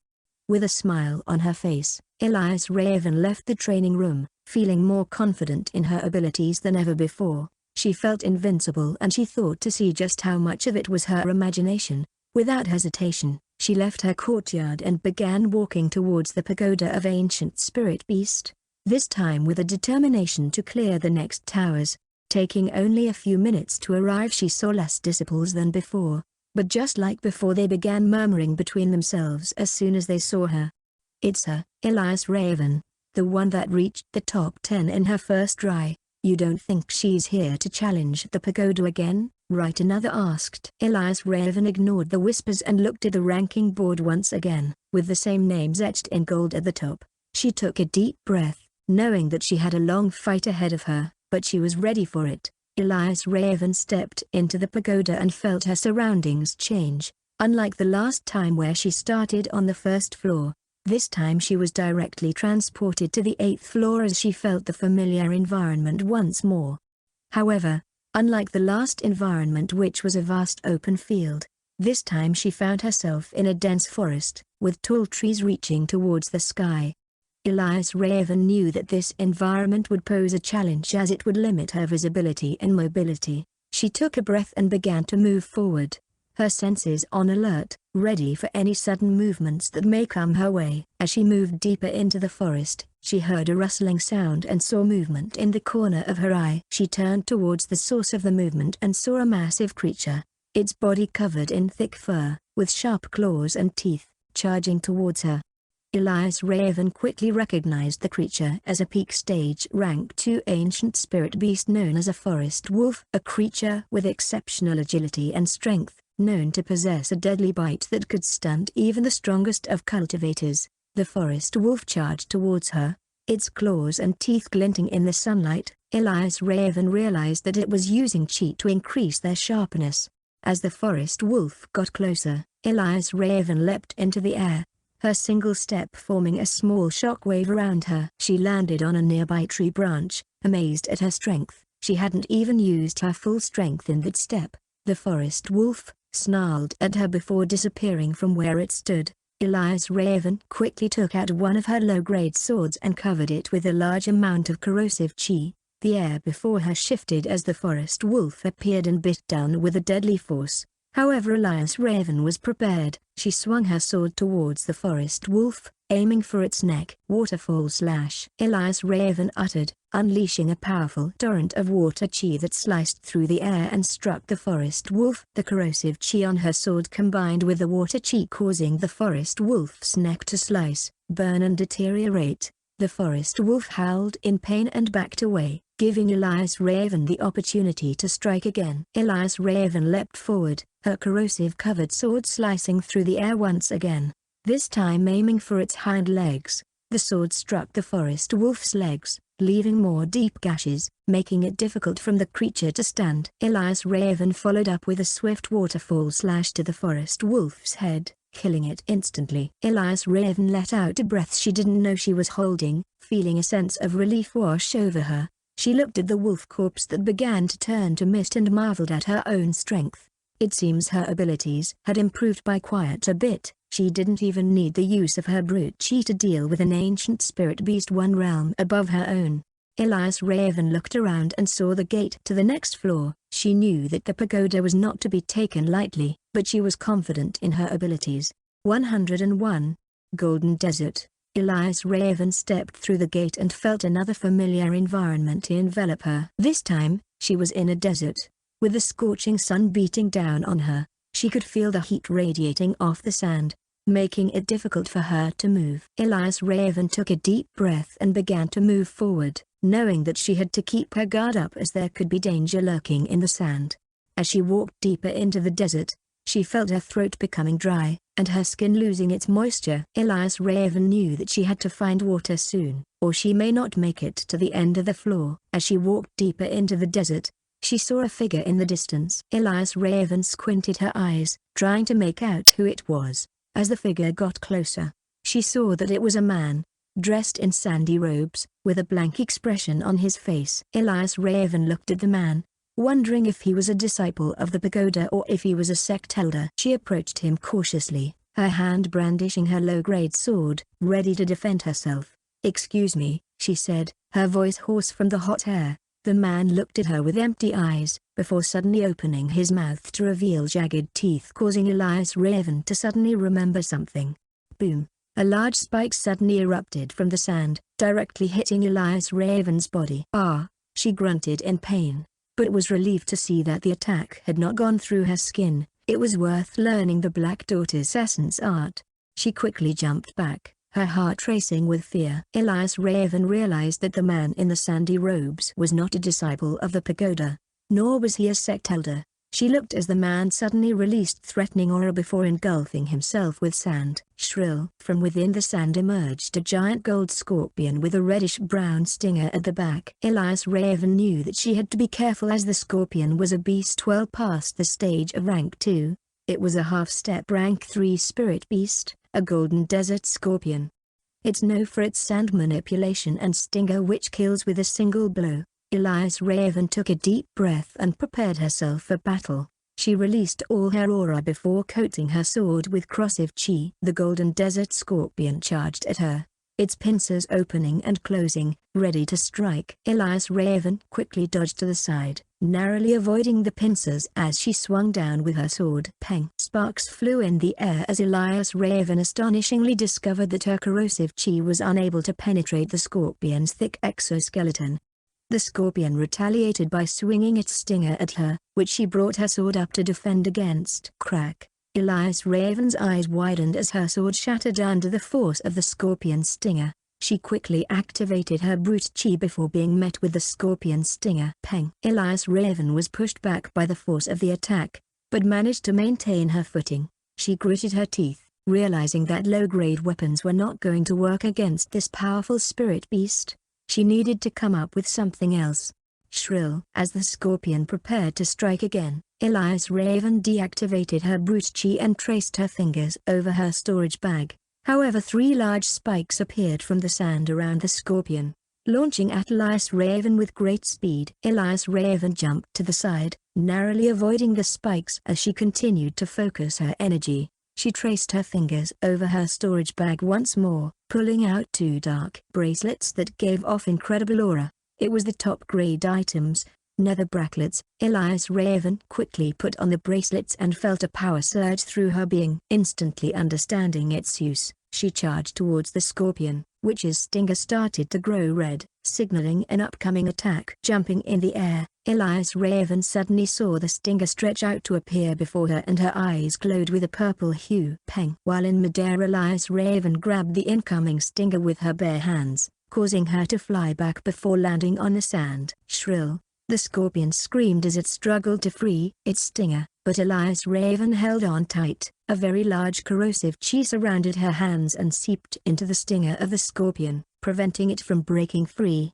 With a smile on her face, Elias Raven left the training room, feeling more confident in her abilities than ever before. She felt invincible, and she thought to see just how much of it was her imagination. Without hesitation, she left her courtyard and began walking towards the pagoda of Ancient Spirit Beast, this time with a determination to clear the next towers. Taking only a few minutes to arrive, she saw less disciples than before, but just like before they began murmuring between themselves as soon as they saw her. It's her, Elias Raven. The one that reached the top 10 in her first try. You don't think she's here to challenge the pagoda again, right? Another asked. Elias Raven ignored the whispers and looked at the ranking board once again, with the same names etched in gold at the top. She took a deep breath, knowing that she had a long fight ahead of her, but she was ready for it. Elias Raven stepped into the pagoda and felt her surroundings change. Unlike the last time where she started on the first floor, this time she was directly transported to the 8th floor as she felt the familiar environment once more. However, unlike the last environment, which was a vast open field, this time she found herself in a dense forest, with tall trees reaching towards the sky. Elias Raven knew that this environment would pose a challenge as it would limit her visibility and mobility. She took a breath and began to move forward, her senses on alert, ready for any sudden movements that may come her way. As she moved deeper into the forest, she heard a rustling sound and saw movement in the corner of her eye. She turned towards the source of the movement and saw a massive creature, its body covered in thick fur, with sharp claws and teeth, charging towards her. Elias Raven quickly recognized the creature as a peak stage rank 2 ancient spirit beast known as a forest wolf, a creature with exceptional agility and strength, known to possess a deadly bite that could stunt even the strongest of cultivators. The forest wolf charged towards her, its claws and teeth glinting in the sunlight. Elias Raven realized that it was using chi to increase their sharpness. As the forest wolf got closer, Elias Raven leapt into the air, her single step forming a small shockwave around her. She landed on a nearby tree branch, amazed at her strength. She hadn't even used her full strength in that step. The forest wolf snarled at her before disappearing from where it stood. Elias Raven quickly took out one of her low-grade swords and covered it with a large amount of corrosive chi. The air before her shifted as the forest wolf appeared and bit down with a deadly force. However, Elias Raven was prepared. She swung her sword towards the forest wolf, aiming for its neck. Waterfall slash. Elias Raven uttered, unleashing a powerful torrent of water chi that sliced through the air and struck the forest wolf. The corrosive chi on her sword combined with the water chi causing the forest wolf's neck to slice, burn and deteriorate. The forest wolf howled in pain and backed away, giving Elias Raven the opportunity to strike again. Elias Raven leapt forward, her corrosive-covered sword slicing through the air once again, this time aiming for its hind legs. The sword struck the forest wolf's legs, leaving more deep gashes, making it difficult for the creature to stand. Elias Raven followed up with a swift waterfall slash to the forest wolf's head, killing it instantly. Elias Raven let out a breath she didn't know she was holding, feeling a sense of relief wash over her. She looked at the wolf corpse that began to turn to mist and marveled at her own strength. It seems her abilities had improved by quite a bit. She didn't even need the use of her brute chi to deal with an ancient spirit beast one realm above her own. Elias Raven looked around and saw the gate to the next floor. She knew that the pagoda was not to be taken lightly, but she was confident in her abilities. 101. Golden Desert. Elias Raven stepped through the gate and felt another familiar environment envelop her. This time, she was in a desert, with the scorching sun beating down on her. She could feel the heat radiating off the sand, making it difficult for her to move. Elias Raven took a deep breath and began to move forward, knowing that she had to keep her guard up as there could be danger lurking in the sand. As she walked deeper into the desert, she felt her throat becoming dry, and her skin losing its moisture. Elias Raven knew that she had to find water soon, or she may not make it to the end of the floor. As she walked deeper into the desert, she saw a figure in the distance. Elias Raven squinted her eyes, trying to make out who it was. As the figure got closer, she saw that it was a man, dressed in sandy robes, with a blank expression on his face. Elias Raven looked at the man, wondering if he was a disciple of the pagoda or if he was a sect elder. She approached him cautiously, her hand brandishing her low-grade sword, ready to defend herself. "Excuse me," she said, her voice hoarse from the hot air. The man looked at her with empty eyes, before suddenly opening his mouth to reveal jagged teeth, causing Elias Raven to suddenly remember something. Boom! A large spike suddenly erupted from the sand, directly hitting Elias Raven's body. "Ah!" she grunted in pain, but was relieved to see that the attack had not gone through her skin. It was worth learning the Black Daughter's essence art. She quickly jumped back, her heart racing with fear. Elias Raven realized that the man in the sandy robes was not a disciple of the pagoda, nor was he a sect elder. She looked as the man suddenly released threatening aura before engulfing himself with sand. Shrill. From within the sand emerged a giant gold scorpion with a reddish-brown stinger at the back. Elias Raven knew that she had to be careful as the scorpion was a beast well past the stage of rank 2. It was a half-step rank 3 spirit beast, a golden desert scorpion. It's known for its sand manipulation and stinger which kills with a single blow. Elias Raven took a deep breath and prepared herself for battle. She released all her aura before coating her sword with corrosive chi. The golden desert scorpion charged at her, its pincers opening and closing, ready to strike. Elias Raven quickly dodged to the side, narrowly avoiding the pincers as she swung down with her sword. Peng! Sparks flew in the air as Elias Raven astonishingly discovered that her corrosive chi was unable to penetrate the scorpion's thick exoskeleton. The scorpion retaliated by swinging its stinger at her, which she brought her sword up to defend against. Crack! Elias Raven's eyes widened as her sword shattered under the force of the scorpion's stinger. She quickly activated her brute chi before being met with the scorpion's stinger. Peng! Elias Raven was pushed back by the force of the attack, but managed to maintain her footing. She gritted her teeth, realizing that low-grade weapons were not going to work against this powerful spirit beast. She needed to come up with something else. Shrill. As the scorpion prepared to strike again, Elias Raven deactivated her brute chi and traced her fingers over her storage bag. However, 3 large spikes appeared from the sand around the scorpion, launching at Elias Raven with great speed. Elias Raven jumped to the side, narrowly avoiding the spikes as she continued to focus her energy. She traced her fingers over her storage bag once more, pulling out 2 dark bracelets that gave off incredible aura. It was the top-grade items, nether bracelets. Elias Raven quickly put on the bracelets and felt a power surge through her being. Instantly understanding its use, she charged towards the scorpion, which's stinger started to grow red, signaling an upcoming attack. Jumping in the air, Elias Raven suddenly saw the stinger stretch out to appear before her and her eyes glowed with a purple hue. Peng! While in midair, Elias Raven grabbed the incoming stinger with her bare hands, causing her to fly back before landing on the sand. Shrill! The scorpion screamed as it struggled to free its stinger, but Elias Raven held on tight. A very large corrosive chi surrounded her hands and seeped into the stinger of the scorpion, preventing it from breaking free.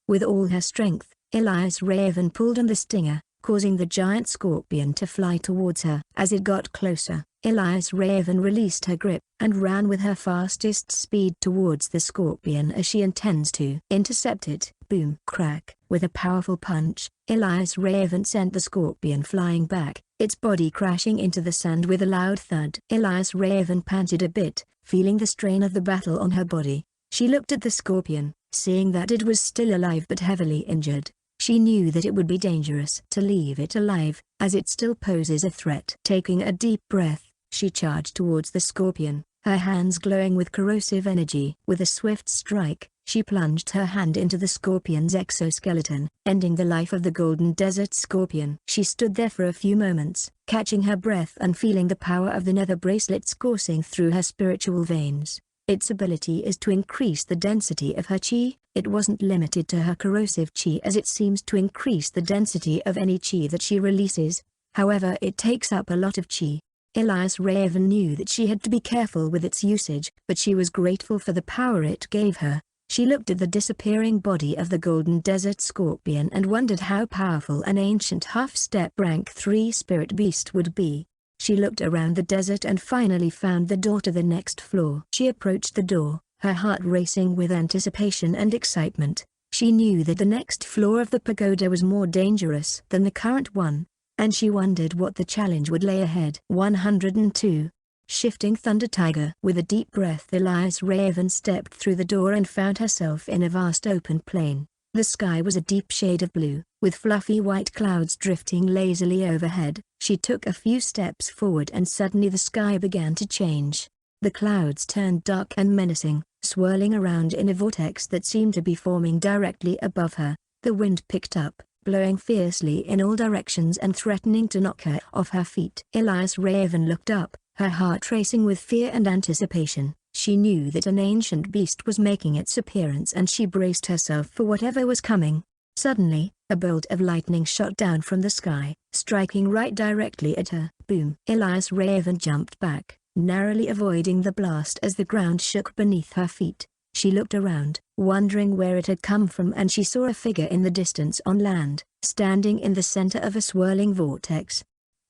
With all her strength, Elias Raven pulled on the stinger, causing the giant scorpion to fly towards her. As it got closer, Elias Raven released her grip and ran with her fastest speed towards the scorpion as she intends to intercept it. Boom! Crack! With a powerful punch, Elias Raven sent the scorpion flying back, its body crashing into the sand with a loud thud. Elias Raven panted a bit, feeling the strain of the battle on her body. She looked at the scorpion, seeing that it was still alive but heavily injured. She knew that it would be dangerous to leave it alive, as it still poses a threat. Taking a deep breath, she charged towards the scorpion, her hands glowing with corrosive energy. With a swift strike, she plunged her hand into the scorpion's exoskeleton, ending the life of the golden desert scorpion. She stood there for a few moments, catching her breath and feeling the power of the nether bracelets coursing through her spiritual veins. Its ability is to increase the density of her chi. It wasn't limited to her corrosive chi, as it seems to increase the density of any chi that she releases. However, it takes up a lot of chi. Elias Raven knew that she had to be careful with its usage, but she was grateful for the power it gave her. She looked at the disappearing body of the golden desert scorpion and wondered how powerful an ancient half-step rank 3 spirit beast would be. She looked around the desert and finally found the door to the next floor. She approached the door, her heart racing with anticipation and excitement. She knew that the next floor of the pagoda was more dangerous than the current one, and she wondered what the challenge would lay ahead. 102. Shifting Thunder Tiger. With a deep breath, Elias Raven stepped through the door and found herself in a vast open plain. The sky was a deep shade of blue, with fluffy white clouds drifting lazily overhead. She took a few steps forward and suddenly the sky began to change. The clouds turned dark and menacing, swirling around in a vortex that seemed to be forming directly above her. The wind picked up, blowing fiercely in all directions and threatening to knock her off her feet. Elias Raven looked up, her heart racing with fear and anticipation. She knew that an ancient beast was making its appearance and she braced herself for whatever was coming. Suddenly, a bolt of lightning shot down from the sky, striking right directly at her. Boom! Elias Raven jumped back, narrowly avoiding the blast as the ground shook beneath her feet. She looked around, wondering where it had come from, and she saw a figure in the distance on land, standing in the center of a swirling vortex.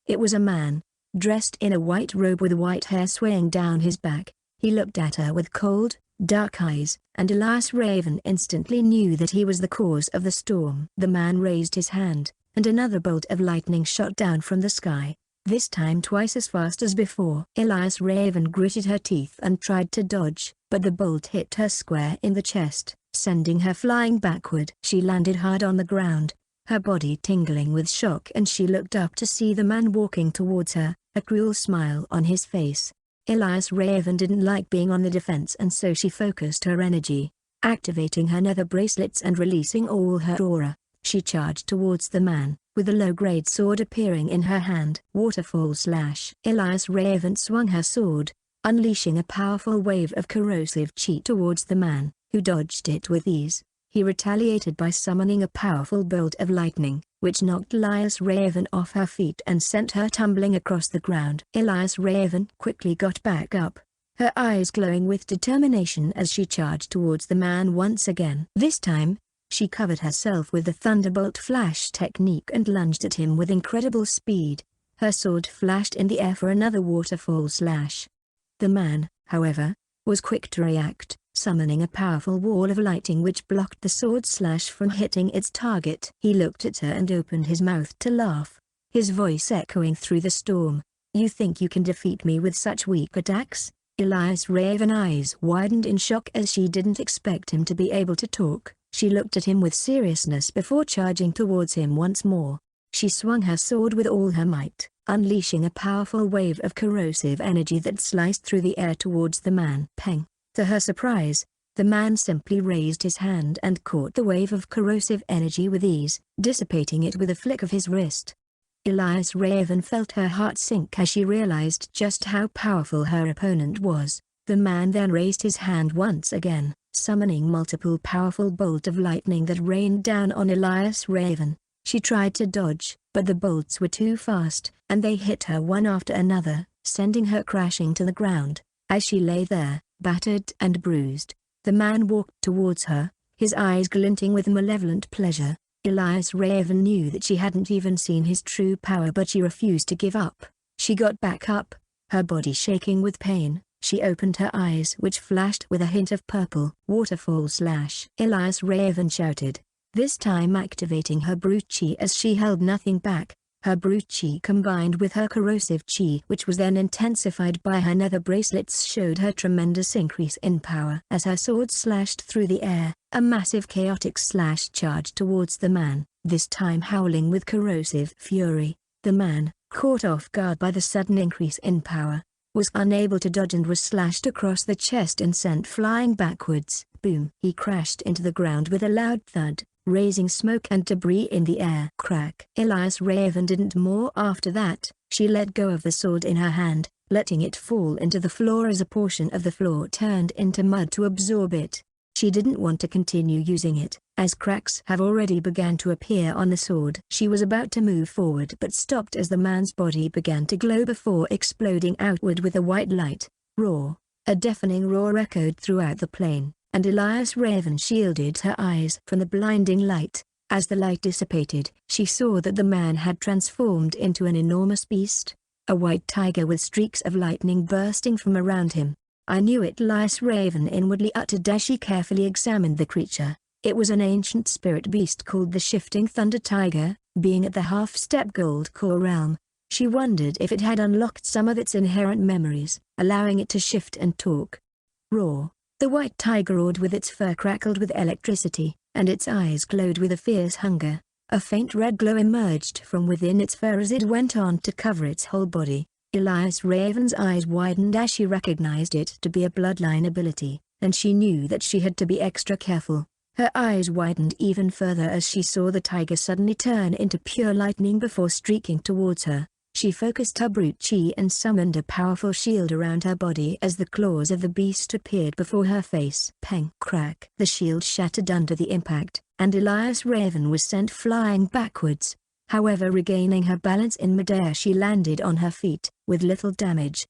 It was a man, dressed in a white robe with white hair swaying down his back. He looked at her with cold, dark eyes, and Elias Raven instantly knew that he was the cause of the storm. The man raised his hand, and another bolt of lightning shot down from the sky, this time twice as fast as before. Elias Raven gritted her teeth and tried to dodge, but the bolt hit her square in the chest, sending her flying backward. She landed hard on the ground, her body tingling with shock, and she looked up to see the man walking towards her, a cruel smile on his face. Elias Raven didn't like being on the defense, and so she focused her energy, activating her nether bracelets and releasing all her aura. She charged towards the man, with a low-grade sword appearing in her hand. Waterfall slash. Elias Raven swung her sword, unleashing a powerful wave of corrosive chi towards the man, who dodged it with ease. He retaliated by summoning a powerful bolt of lightning, which knocked Elias Raven off her feet and sent her tumbling across the ground. Elias Raven quickly got back up, her eyes glowing with determination as she charged towards the man once again. This time, she covered herself with the Thunderbolt Flash technique and lunged at him with incredible speed. Her sword flashed in the air for another waterfall slash. The man, however, was quick to react, summoning a powerful wall of lightning which blocked the sword slash from hitting its target. He looked at her and opened his mouth to laugh, his voice echoing through the storm. "You think you can defeat me with such weak attacks?" Elias Raven's eyes widened in shock as she didn't expect him to be able to talk. She looked at him with seriousness before charging towards him once more. She swung her sword with all her might, unleashing a powerful wave of corrosive energy that sliced through the air towards the man. Peng! To her surprise, the man simply raised his hand and caught the wave of corrosive energy with ease, dissipating it with a flick of his wrist. Elias Raven felt her heart sink as she realized just how powerful her opponent was. The man then raised his hand once again, summoning multiple powerful bolts of lightning that rained down on Elias Raven. She tried to dodge, but the bolts were too fast, and they hit her one after another, sending her crashing to the ground. As she lay there, battered and bruised, the man walked towards her, his eyes glinting with malevolent pleasure. Elias Raven knew that she hadn't even seen his true power, but she refused to give up. She got back up, her body shaking with pain. She opened her eyes, which flashed with a hint of purple. Waterfall slash. Elias Raven shouted, this time activating her brute chi as she held nothing back. Her brute chi combined with her corrosive chi, which was then intensified by her nether bracelets, showed her tremendous increase in power. As her sword slashed through the air, a massive chaotic slash charged towards the man, this time howling with corrosive fury. The man, caught off guard by the sudden increase in power, was unable to dodge and was slashed across the chest and sent flying backwards. Boom! He crashed into the ground with a loud thud, raising smoke and debris in the air. Crack! Elias Raven didn't more after that. She let go of the sword in her hand, letting it fall into the floor as a portion of the floor turned into mud to absorb it. She didn't want to continue using it, as cracks have already begun to appear on the sword. She was about to move forward but stopped as the man's body began to glow before exploding outward with a white light. Roar! A deafening roar echoed throughout the plain, and Elias Raven shielded her eyes from the blinding light. As the light dissipated, she saw that the man had transformed into an enormous beast, a white tiger with streaks of lightning bursting from around him. "I knew it," Elias Raven inwardly uttered as she carefully examined the creature. It was an ancient spirit beast called the Shifting Thunder Tiger, being at the half-step gold core realm. She wondered if it had unlocked some of its inherent memories, allowing it to shift and talk. Roar! The white tiger roared with its fur crackled with electricity, and its eyes glowed with a fierce hunger. A faint red glow emerged from within its fur as it went on to cover its whole body. Elias Raven's eyes widened as she recognized it to be a bloodline ability, and she knew that she had to be extra careful. Her eyes widened even further as she saw the tiger suddenly turn into pure lightning before streaking towards her. She focused her brute chi and summoned a powerful shield around her body as the claws of the beast appeared before her face. Peng! Crack! The shield shattered under the impact, and Elias Raven was sent flying backwards. However, regaining her balance in midair, she landed on her feet, with little damage.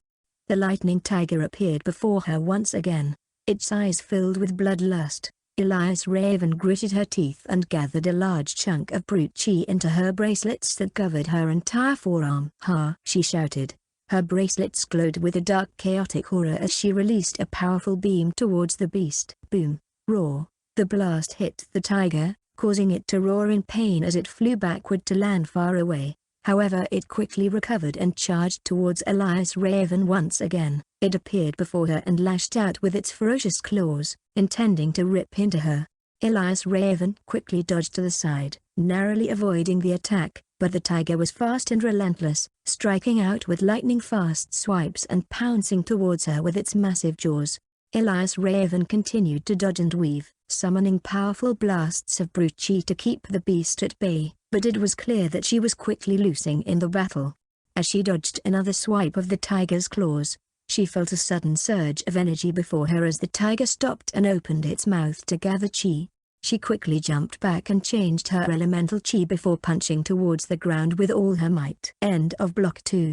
The lightning tiger appeared before her once again, its eyes filled with bloodlust. Elias Raven gritted her teeth and gathered a large chunk of brute chi into her bracelets that covered her entire forearm. "Ha!" she shouted. Her bracelets glowed with a dark chaotic aura as she released a powerful beam towards the beast. Boom! Roar! The blast hit the tiger, causing it to roar in pain as it flew backward to land far away. However, it quickly recovered and charged towards Elias Raven once again. It appeared before her and lashed out with its ferocious claws, intending to rip into her. Elias Raven quickly dodged to the side, narrowly avoiding the attack, but the tiger was fast and relentless, striking out with lightning-fast swipes and pouncing towards her with its massive jaws. Elias Raven continued to dodge and weave, summoning powerful blasts of brute chi to keep the beast at bay, but it was clear that she was quickly losing in the battle. As she dodged another swipe of the tiger's claws, she felt a sudden surge of energy before her as the tiger stopped and opened its mouth to gather chi. She quickly jumped back and changed her elemental chi before punching towards the ground with all her might. End of Block 2.